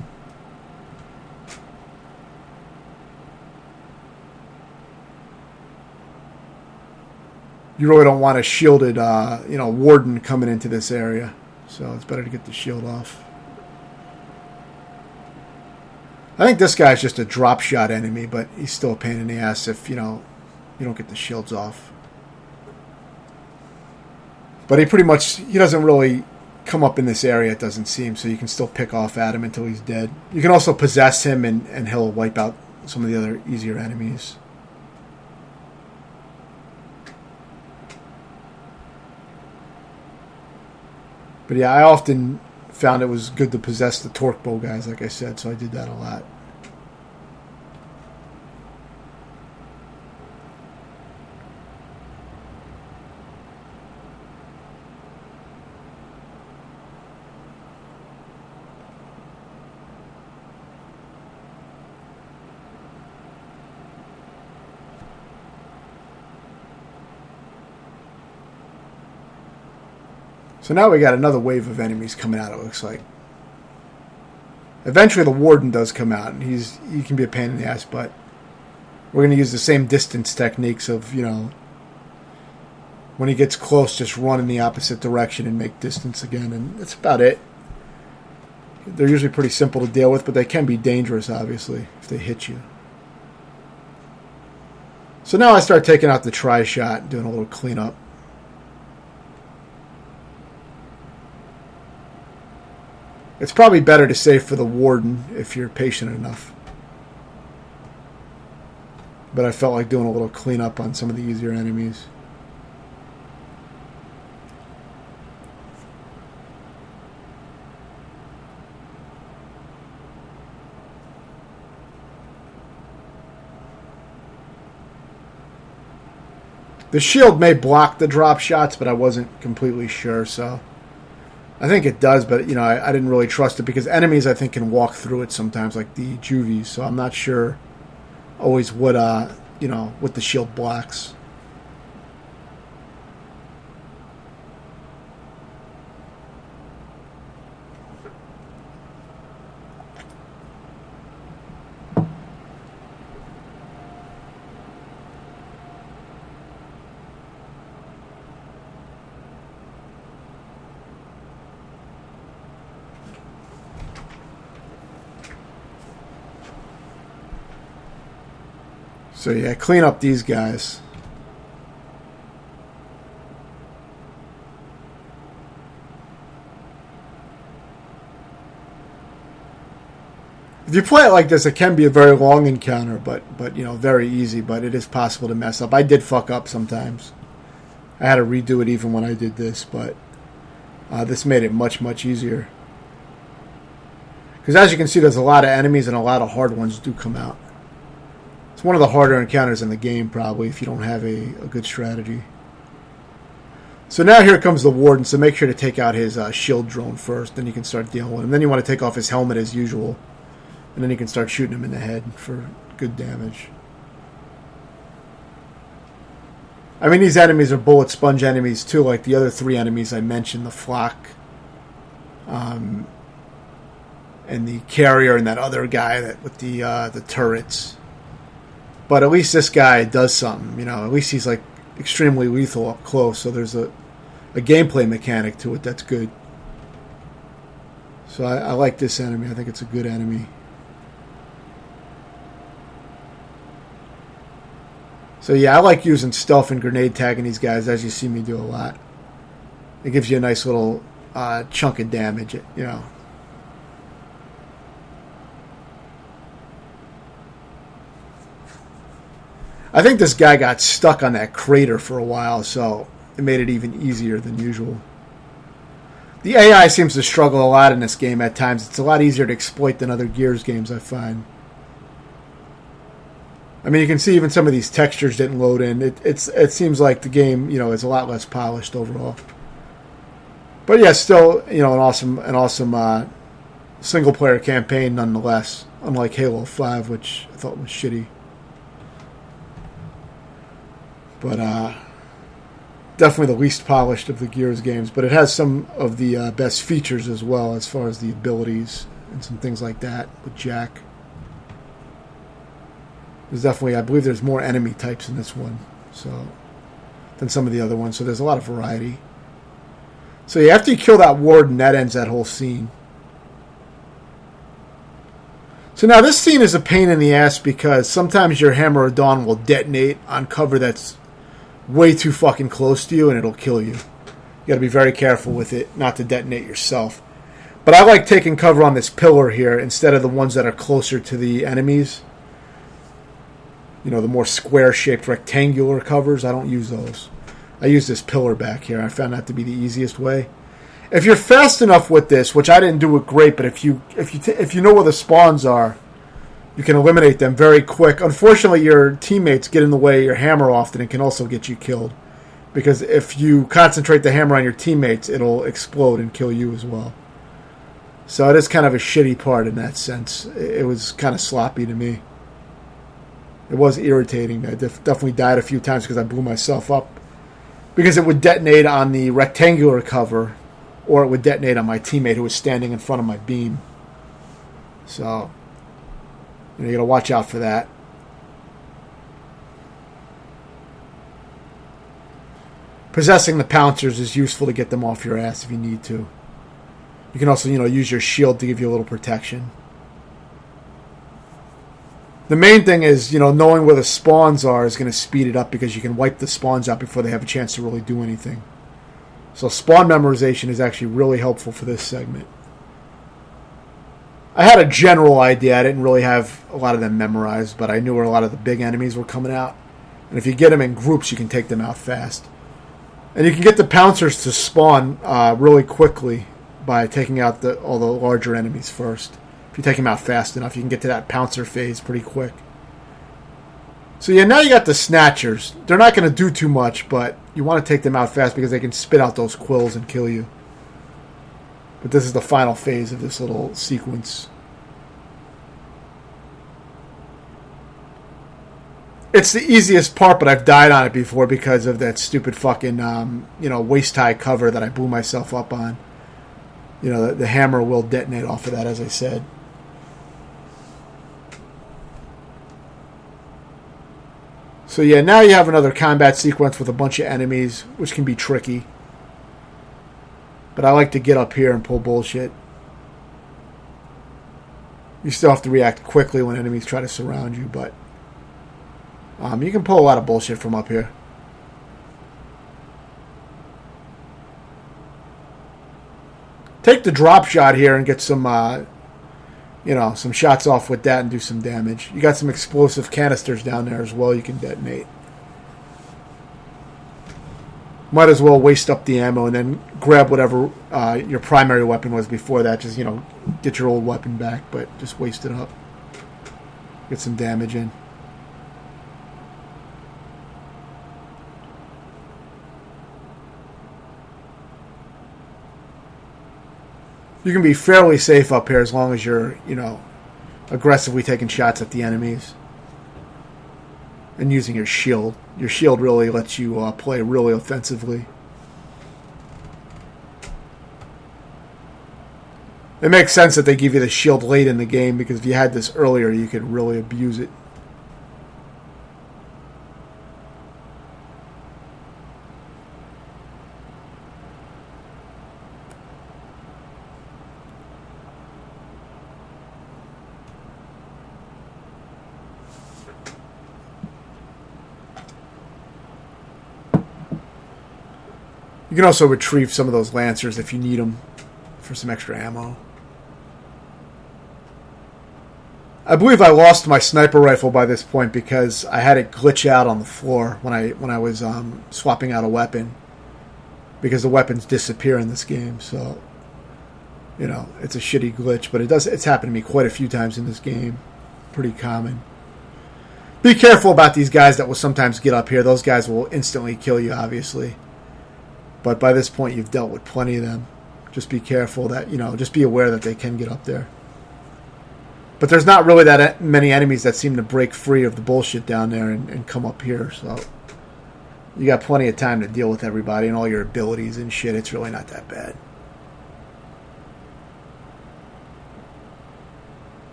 You really don't want a shielded, warden coming into this area. So it's better to get the shield off. I think this guy's just a drop shot enemy, but he's still a pain in the ass if, you don't get the shields off. But he doesn't really come up in this area, it doesn't seem, so you can still pick off at him until he's dead. You can also possess him and he'll wipe out some of the other easier enemies. But yeah, I often found it was good to possess the torque bow guys, like I said, so I did that a lot. So now we got another wave of enemies coming out, it looks like. Eventually the warden does come out, and he can be a pain in the ass, but we're going to use the same distance techniques of, when he gets close, just run in the opposite direction and make distance again, and that's about it. They're usually pretty simple to deal with, but they can be dangerous, obviously, if they hit you. So now I start taking out the tri-shot, doing a little cleanup. It's probably better to save for the warden if you're patient enough. But I felt like doing a little cleanup on some of the easier enemies. The shield may block the drop shots, but I wasn't completely sure, so I think it does, but, I didn't really trust it because enemies, I think, can walk through it sometimes, like the juvies, so I'm not sure always what the shield blocks. So yeah, clean up these guys. If you play it like this, it can be a very long encounter, but very easy. But it is possible to mess up. I did fuck up sometimes. I had to redo it even when I did this, but this made it much, much easier. Because as you can see, there's a lot of enemies and a lot of hard ones do come out. It's one of the harder encounters in the game, probably, if you don't have a good strategy. So now here comes the warden, so make sure to take out his shield drone first, then you can start dealing with him. Then you want to take off his helmet as usual, and then you can start shooting him in the head for good damage. I mean, these enemies are bullet sponge enemies, too, like the other three enemies I mentioned, the flock, and the carrier, and that other guy with the turrets. But at least this guy does something, at least he's like extremely lethal up close, so there's a gameplay mechanic to it that's good. So I like this enemy. I think it's a good enemy. So yeah, I like using stealth and grenade tagging these guys, as you see me do a lot. It gives you a nice little chunk of damage, you know. I think this guy got stuck on that crater for a while, so it made it even easier than usual. The AI seems to struggle a lot in this game at times. It's a lot easier to exploit than other Gears games, I find. I mean, you can see even some of these textures didn't load in. It seems like the game, you know, is a lot less polished overall. But yeah, still, you know, an awesome single player campaign nonetheless. Unlike Halo 5, which I thought was shitty. But definitely the least polished of the Gears games. But it has some of the best features as well, as far as the abilities and some things like that with Jack. There's definitely, I believe there's more enemy types in this one than some of the other ones. So there's a lot of variety. So yeah, after you kill that warden, that ends that whole scene. So now this scene is a pain in the ass because sometimes your Hammer of Dawn will detonate on cover that's way too fucking close to you and it'll kill you. You gotta be very careful with it, not to detonate yourself. But I like taking cover on this pillar here instead of the ones that are closer to the enemies. You know, the more square-shaped rectangular covers, I don't use those. I use this pillar back here. I found that to be the easiest way. If you're fast enough with this, which I didn't do it great, but if you know where the spawns are, you can eliminate them very quick. Unfortunately, your teammates get in the way of your hammer often and can also get you killed. Because if you concentrate the hammer on your teammates, it'll explode and kill you as well. So it is kind of a shitty part in that sense. It was kind of sloppy to me. It was irritating. I definitely died a few times because I blew myself up. Because it would detonate on the rectangular cover, or it would detonate on my teammate who was standing in front of my beam. So, you gotta watch out for that. Possessing the pouncers is useful to get them off your ass if you need to. You can also, use your shield to give you a little protection. The main thing is, knowing where the spawns are is going to speed it up because you can wipe the spawns out before they have a chance to really do anything. So spawn memorization is actually really helpful for this segment. I had a general idea. I didn't really have a lot of them memorized, but I knew where a lot of the big enemies were coming out. And if you get them in groups, you can take them out fast. And you can get the pouncers to spawn really quickly by taking out all the larger enemies first. If you take them out fast enough, you can get to that pouncer phase pretty quick. So yeah, now you got the snatchers. They're not going to do too much, but you want to take them out fast because they can spit out those quills and kill you. But this is the final phase of this little sequence. It's the easiest part, but I've died on it before because of that stupid fucking, waist-high cover that I blew myself up on. The hammer will detonate off of that, as I said. So yeah, now you have another combat sequence with a bunch of enemies, which can be tricky. But I like to get up here and pull bullshit. You still have to react quickly when enemies try to surround you, but you can pull a lot of bullshit from up here. Take the drop shot here and get some, some shots off with that and do some damage. You got some explosive canisters down there as well you can detonate. Might as well waste up the ammo and then grab whatever your primary weapon was before that. Just, get your old weapon back, but just waste it up. Get some damage in. You can be fairly safe up here as long as you're, aggressively taking shots at the enemies. And using your shield. Your shield really lets you play really offensively. It makes sense that they give you the shield late in the game because if you had this earlier, you could really abuse it. You can also retrieve some of those Lancers if you need them for some extra ammo. I believe I lost my sniper rifle by this point because I had it glitch out on the floor when I was swapping out a weapon, because the weapons disappear in this game. So, you know, it's a shitty glitch, but it's happened to me quite a few times in this game. Pretty common. Be careful about these guys that will sometimes get up here. Those guys will instantly kill you, obviously. But by this point, you've dealt with plenty of them. Just be careful that, you know, just be aware that they can get up there. But there's not really that many enemies that seem to break free of the bullshit down there and come up here. So you got plenty of time to deal with everybody and all your abilities and shit. It's really not that bad.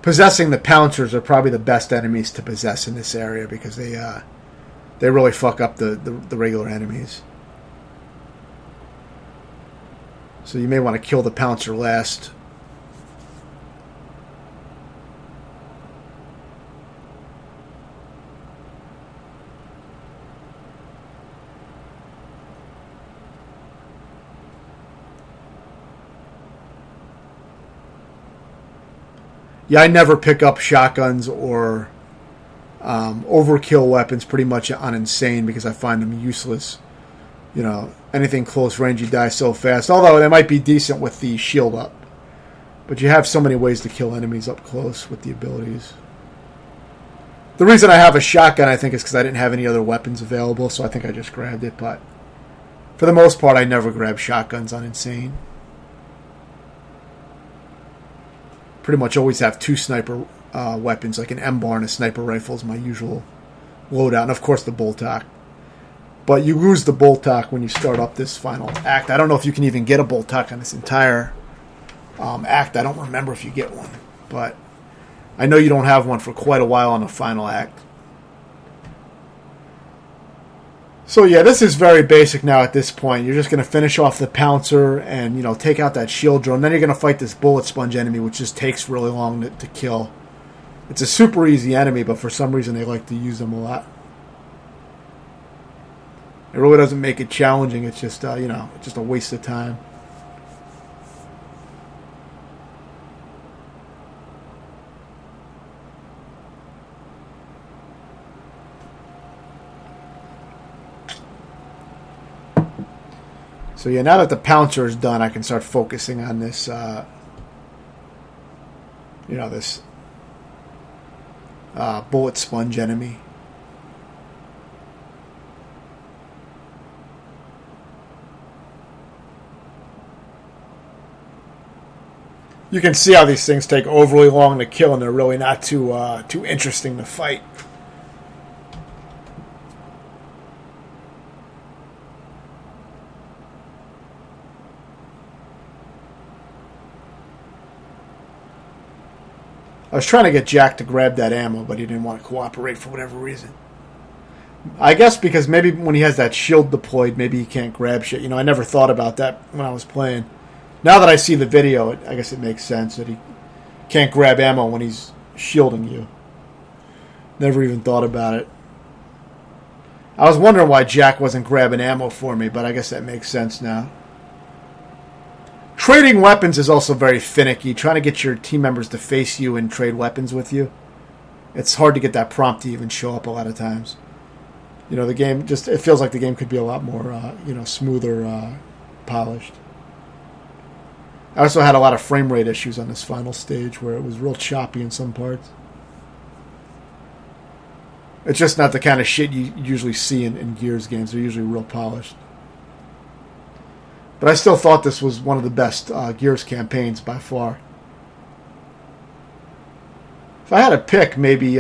Possessing the Pouncers are probably the best enemies to possess in this area because they really fuck up the regular enemies. So you may want to kill the Pouncer last. Yeah, I never pick up shotguns or overkill weapons pretty much on Insane because I find them useless. You know, anything close range, you die so fast. Although they might be decent with the shield up. But you have so many ways to kill enemies up close with the abilities. The reason I have a shotgun, I think, is because I didn't have any other weapons available, so I think I just grabbed it. But for the most part, I never grab shotguns on Insane. Pretty much always have two sniper weapons, like an M-bar and a sniper rifle is my usual loadout. And, of course, the Boltok. But you lose the Boltok when you start up this final act. I don't know if you can even get a Boltok on this entire act. I don't remember if you get one. But I know you don't have one for quite a while on the final act. So yeah, this is very basic now at this point. You're just going to finish off the Pouncer and, you know, take out that shield drone. Then you're going to fight this bullet sponge enemy, which just takes really long to kill. It's a super easy enemy, but for some reason they like to use them a lot. It really doesn't make it challenging. It's just, you know, it's just a waste of time. So yeah, now that the Pouncer is done, I can start focusing on this, you know, this bullet sponge enemy. You can see how these things take overly long to kill, and they're really not too interesting to fight. I was trying to get Jack to grab that ammo, but he didn't want to cooperate for whatever reason. I guess because maybe when he has that shield deployed, maybe he can't grab shit. You know, I never thought about that when I was playing. Now that I see the video, I guess it makes sense that he can't grab ammo when he's shielding you. Never even thought about it. I was wondering why Jack wasn't grabbing ammo for me, but I guess that makes sense now. Trading weapons is also very finicky. Trying to get your team members to face you and trade weapons with you. It's hard to get that prompt to even show up a lot of times. You know, the game just, it feels like the game could be a lot more, you know, smoother, polished. I also had a lot of frame rate issues on this final stage where it was real choppy in some parts. It's just not the kind of shit you usually see in Gears games. They're usually real polished. But I still thought this was one of the best Gears campaigns by far. If I had to pick, maybe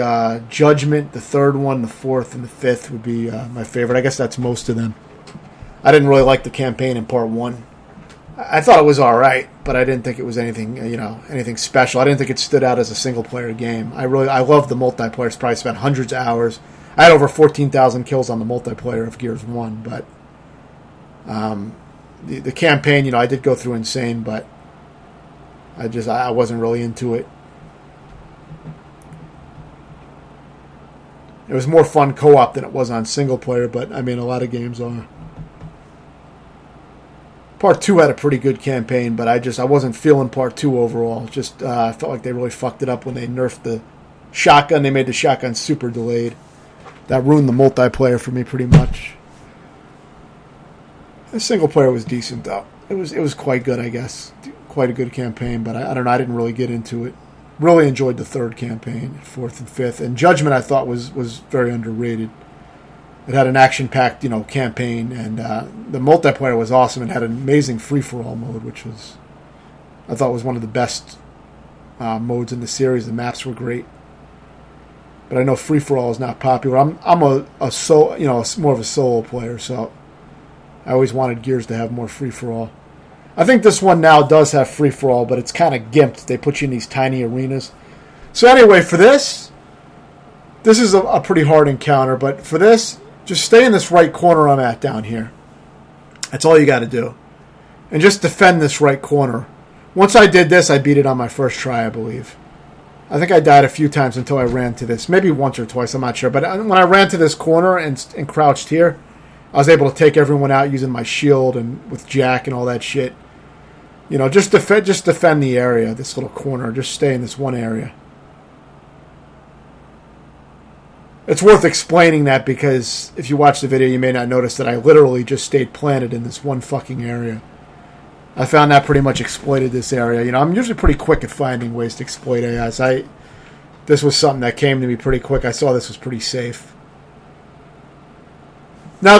Judgment, the third one, the fourth, and the fifth would be my favorite. I guess that's most of them. I didn't really like the campaign in part one. I thought it was all right, but I didn't think it was anything, you know, anything special. I didn't think it stood out as a single-player game. I loved the multiplayer. It's probably spent hundreds of hours. I had over 14,000 kills on the multiplayer of Gears 1, but the campaign, you know, I did go through Insane, but I wasn't really into it. It was more fun co-op than it was on single player, but I mean, a lot of games are. Part 2 had a pretty good campaign, but I wasn't feeling Part 2 overall. Just I felt like they really fucked it up when they nerfed the shotgun. They made the shotgun super delayed. That ruined the multiplayer for me pretty much. The single player was decent though. It was quite good, I guess. Quite a good campaign, but I don't know. I didn't really get into it. Really enjoyed the third campaign, fourth and fifth, and Judgment I thought was very underrated. It had an action-packed, campaign, and the multiplayer was awesome. It had an amazing free-for-all mode, which I thought was one of the best modes in the series. The maps were great, but I know free-for-all is not popular. I'm more of a solo player, so I always wanted Gears to have more free-for-all. I think this one now does have free-for-all, but it's kind of gimped. They put you in these tiny arenas. So anyway, for this is a pretty hard encounter, but for this, just stay in this right corner I'm at down here. That's all you got to do. And just defend this right corner. Once I did this, I beat it on my first try, I believe. I think I died a few times until I ran to this. Maybe once or twice, I'm not sure. But when I ran to this corner and crouched here, I was able to take everyone out using my shield and with Jack and all that shit. Just defend the area, this little corner. Just stay in this one area. It's worth explaining that because if you watch the video, you may not notice that I literally just stayed planted in this one fucking area. I found that pretty much exploited this area. I'm usually pretty quick at finding ways to exploit AIs. This was something that came to me pretty quick. I saw this was pretty safe. Now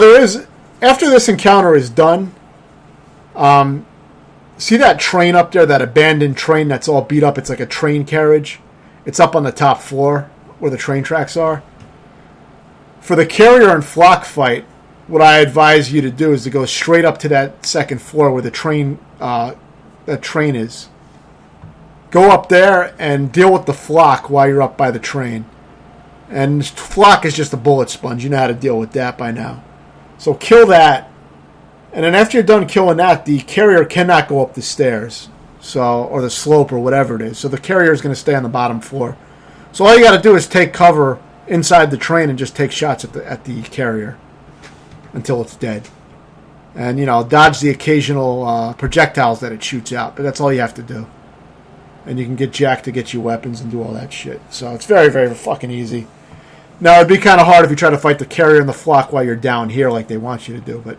after this encounter is done, see that train up there, that abandoned train that's all beat up? It's like a train carriage. It's up on the top floor where the train tracks are. For the carrier and flock fight, what I advise you to do is to go straight up to that second floor where the train is. Go up there and deal with the flock while you're up by the train. And flock is just a bullet sponge. You know how to deal with that by now. So kill that. And then after you're done killing that, the carrier cannot go up the stairs. Or the slope or whatever it is. So the carrier is going to stay on the bottom floor. So all you got to do is take cover inside the train and just take shots at the carrier until it's dead. And, dodge the occasional projectiles that it shoots out. But that's all you have to do. And you can get Jack to get you weapons and do all that shit. So it's very, very fucking easy. Now, it'd be kind of hard if you try to fight the carrier and the flock while you're down here like they want you to do. But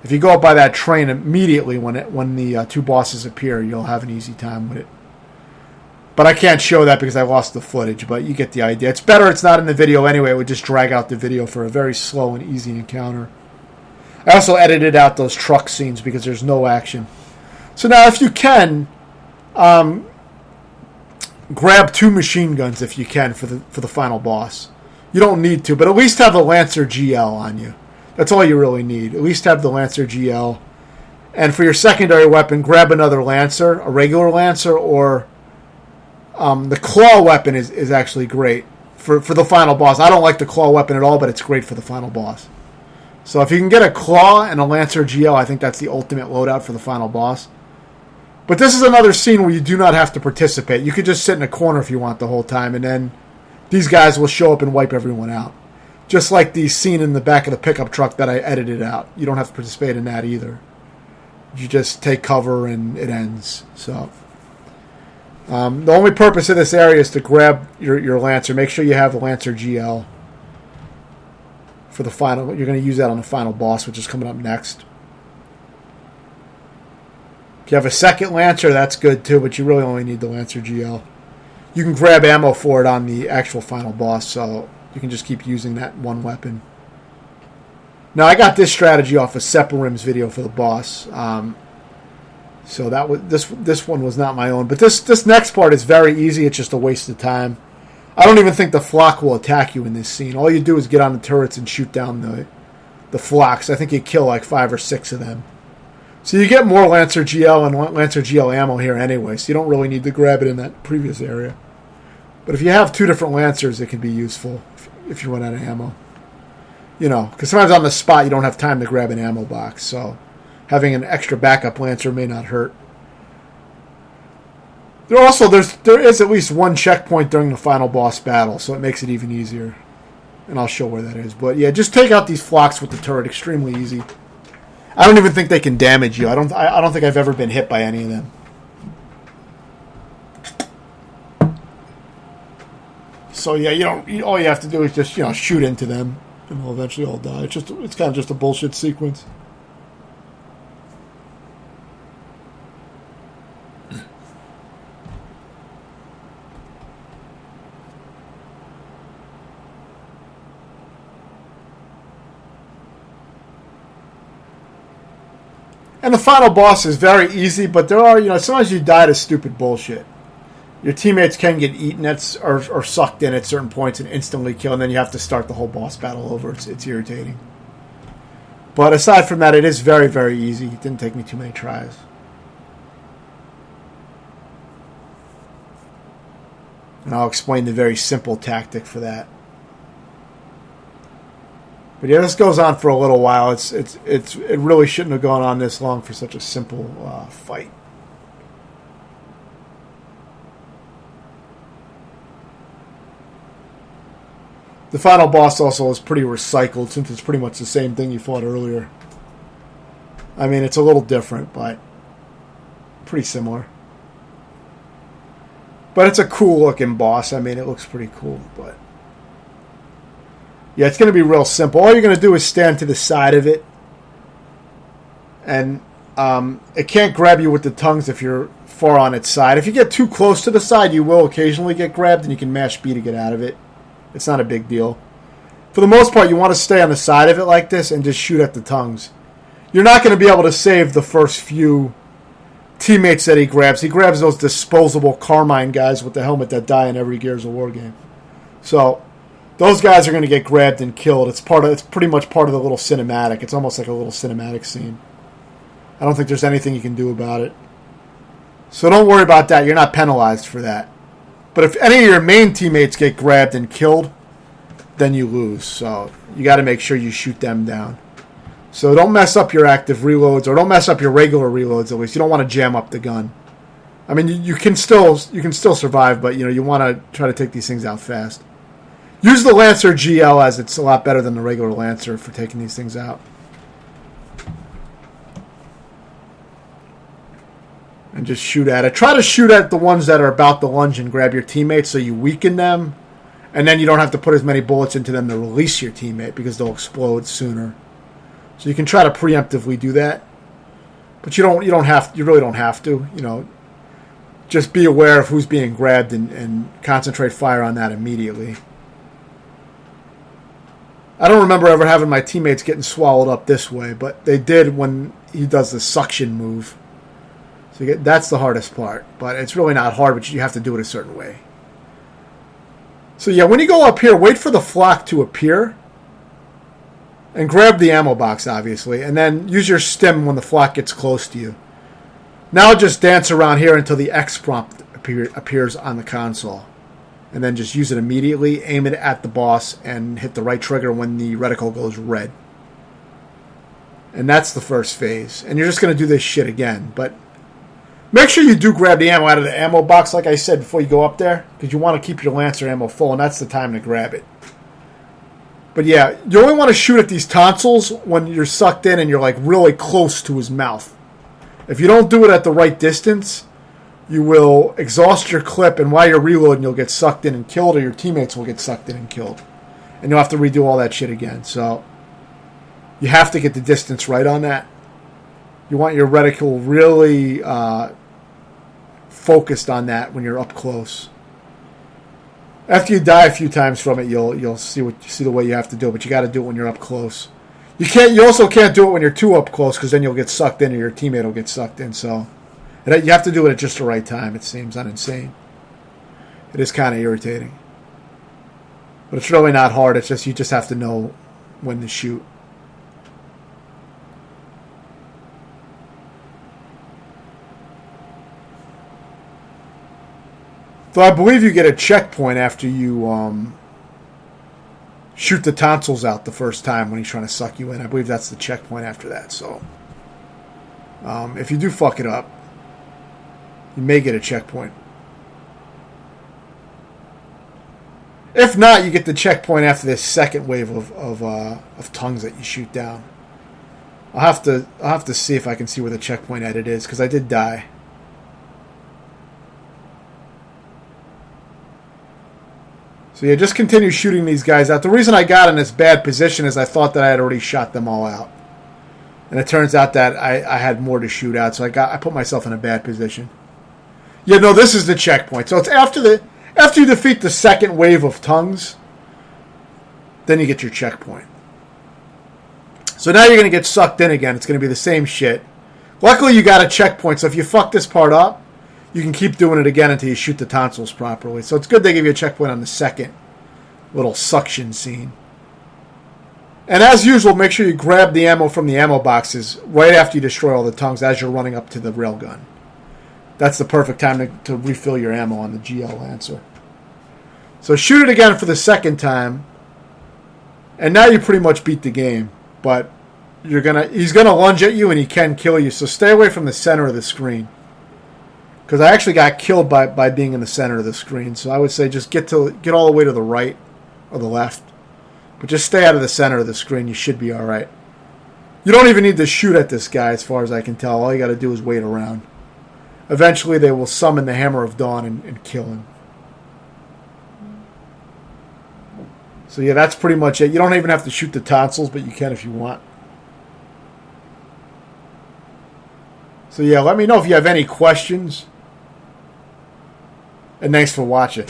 if you go up by that train immediately when the two bosses appear, you'll have an easy time with it. But I can't show that because I lost the footage, but you get the idea. It's better it's not in the video anyway. It would just drag out the video for a very slow and easy encounter. I also edited out those truck scenes because there's no action. So now if you can, grab 2 machine guns if you can for the final boss. You don't need to, but at least have the Lancer GL on you. That's all you really need. At least have the Lancer GL. And for your secondary weapon, grab another Lancer, a regular Lancer, or the claw weapon is actually great for the final boss. I don't like the claw weapon at all, but it's great for the final boss. So if you can get a claw and a Lancer GL, I think that's the ultimate loadout for the final boss. But this is another scene where you do not have to participate. You could just sit in a corner if you want the whole time, and then these guys will show up and wipe everyone out. Just like the scene in the back of the pickup truck that I edited out. You don't have to participate in that either. You just take cover and it ends. So the only purpose of this area is to grab your Lancer. Make sure you have the Lancer GL for the final. You're going to use that on the final boss, which is coming up next. If you have a second Lancer, that's good too, but you really only need the Lancer GL. You can grab ammo for it on the actual final boss, so you can just keep using that one weapon. Now, I got this strategy off of Separim's video for the boss. So that was this one was not my own. But this next part is very easy. It's just a waste of time. I don't even think the flock will attack you in this scene. All you do is get on the turrets and shoot down the flocks. I think you kill like 5 or 6 of them. So you get more Lancer GL and Lancer GL ammo here anyway, so you don't really need to grab it in that previous area. But if you have 2 different Lancers, it can be useful if you run out of ammo. Because sometimes on the spot you don't have time to grab an ammo box, so having an extra backup Lancer may not hurt. There is at least one checkpoint during the final boss battle, so it makes it even easier. And I'll show where that is. But yeah, just take out these flocks with the turret. Extremely easy. I don't even think they can damage you. I don't think I've ever been hit by any of them. So yeah, all you have to do is just shoot into them, and they'll eventually all die. It's kind of just a bullshit sequence. And the final boss is very easy, but there are, sometimes you die to stupid bullshit. Your teammates can get eaten or sucked in at certain points and instantly kill, and then you have to start the whole boss battle over. It's irritating. But aside from that, it is very, very easy. It didn't take me too many tries. And I'll explain the very simple tactic for that. But yeah, this goes on for a little while. It really shouldn't have gone on this long for such a simple fight. The final boss also is pretty recycled since it's pretty much the same thing you fought earlier. I mean, it's a little different, but pretty similar. But it's a cool looking boss. I mean, it looks pretty cool, but yeah, it's going to be real simple. All you're going to do is stand to the side of it. And it can't grab you with the tongues if you're far on its side. If you get too close to the side, you will occasionally get grabbed, and you can mash B to get out of it. It's not a big deal. For the most part, you want to stay on the side of it like this and just shoot at the tongues. You're not going to be able to save the first few teammates that he grabs. He grabs those disposable Carmine guys with the helmet that die in every Gears of War game. So those guys are going to get grabbed and killed. It's pretty much part of the little cinematic. It's almost like a little cinematic scene. I don't think there's anything you can do about it. So don't worry about that. You're not penalized for that. But if any of your main teammates get grabbed and killed, then you lose. So you got to make sure you shoot them down. So don't mess up your active reloads, or don't mess up your regular reloads at least. You don't want to jam up the gun. I mean, you can still survive, but you want to try to take these things out fast. Use the Lancer GL, as it's a lot better than the regular Lancer for taking these things out. And just shoot at it. Try to shoot at the ones that are about to lunge and grab your teammates so you weaken them. And then you don't have to put as many bullets into them to release your teammate because they'll explode sooner. So you can try to preemptively do that. But you really don't have to. Just be aware of who's being grabbed and concentrate fire on that immediately. I don't remember ever having my teammates getting swallowed up this way, but they did when he does the suction move. So that's the hardest part. But it's really not hard, but you have to do it a certain way. So yeah, when you go up here, wait for the flock to appear. And grab the ammo box, obviously. And then use your stim when the flock gets close to you. Now just dance around here until the X prompt appears on the console. And then just use it immediately, aim it at the boss, and hit the right trigger when the reticle goes red. And that's the first phase. And you're just going to do this shit again. But make sure you do grab the ammo out of the ammo box, like I said, before you go up there. Because you want to keep your Lancer ammo full, and that's the time to grab it. But yeah, you only want to shoot at these tonsils when you're sucked in and you're like really close to his mouth. If you don't do it at the right distance, you will exhaust your clip, and while you're reloading, you'll get sucked in and killed, or your teammates will get sucked in and killed. And you'll have to redo all that shit again. So you have to get the distance right on that. You want your reticle really focused on that when you're up close. After you die a few times from it, you'll see the way you have to do it, but you got to do it when you're up close. You also can't do it when you're too up close, because then you'll get sucked in, or your teammate will get sucked in. So you have to do it at just the right time. It seems insane. It is kind of irritating, but it's really not hard. It's just you just have to know when to shoot. So I believe you get a checkpoint after you shoot the tonsils out the first time when he's trying to suck you in. I believe that's the checkpoint after that. So if you do fuck it up, you may get a checkpoint. If not, you get the checkpoint after this second wave of tongues that you shoot down. I'll have to see if I can see where the checkpoint edit is, because I did die. So yeah, just continue shooting these guys out. The reason I got in this bad position is I thought that I had already shot them all out. And it turns out that I had more to shoot out, so I put myself in a bad position. Yeah, no, this is the checkpoint. So it's after you defeat the second wave of tongues, then you get your checkpoint. So now you're going to get sucked in again. It's going to be the same shit. Luckily, you got a checkpoint, so if you fuck this part up, you can keep doing it again until you shoot the tonsils properly. So it's good they give you a checkpoint on the second little suction scene. And as usual, make sure you grab the ammo from the ammo boxes right after you destroy all the tongues as you're running up to the railgun. That's the perfect time to refill your ammo on the GL Lancer. So shoot it again for the second time. And now you pretty much beat the game. But he's gonna lunge at you and he can kill you. So stay away from the center of the screen. Because I actually got killed by being in the center of the screen. So I would say just get all the way to the right or the left. But just stay out of the center of the screen. You should be alright. You don't even need to shoot at this guy as far as I can tell. All you got to do is wait around. Eventually they will summon the Hammer of Dawn and kill him. So yeah, that's pretty much it. You don't even have to shoot the tonsils, but you can if you want. So yeah, let me know if you have any questions. And thanks for watching.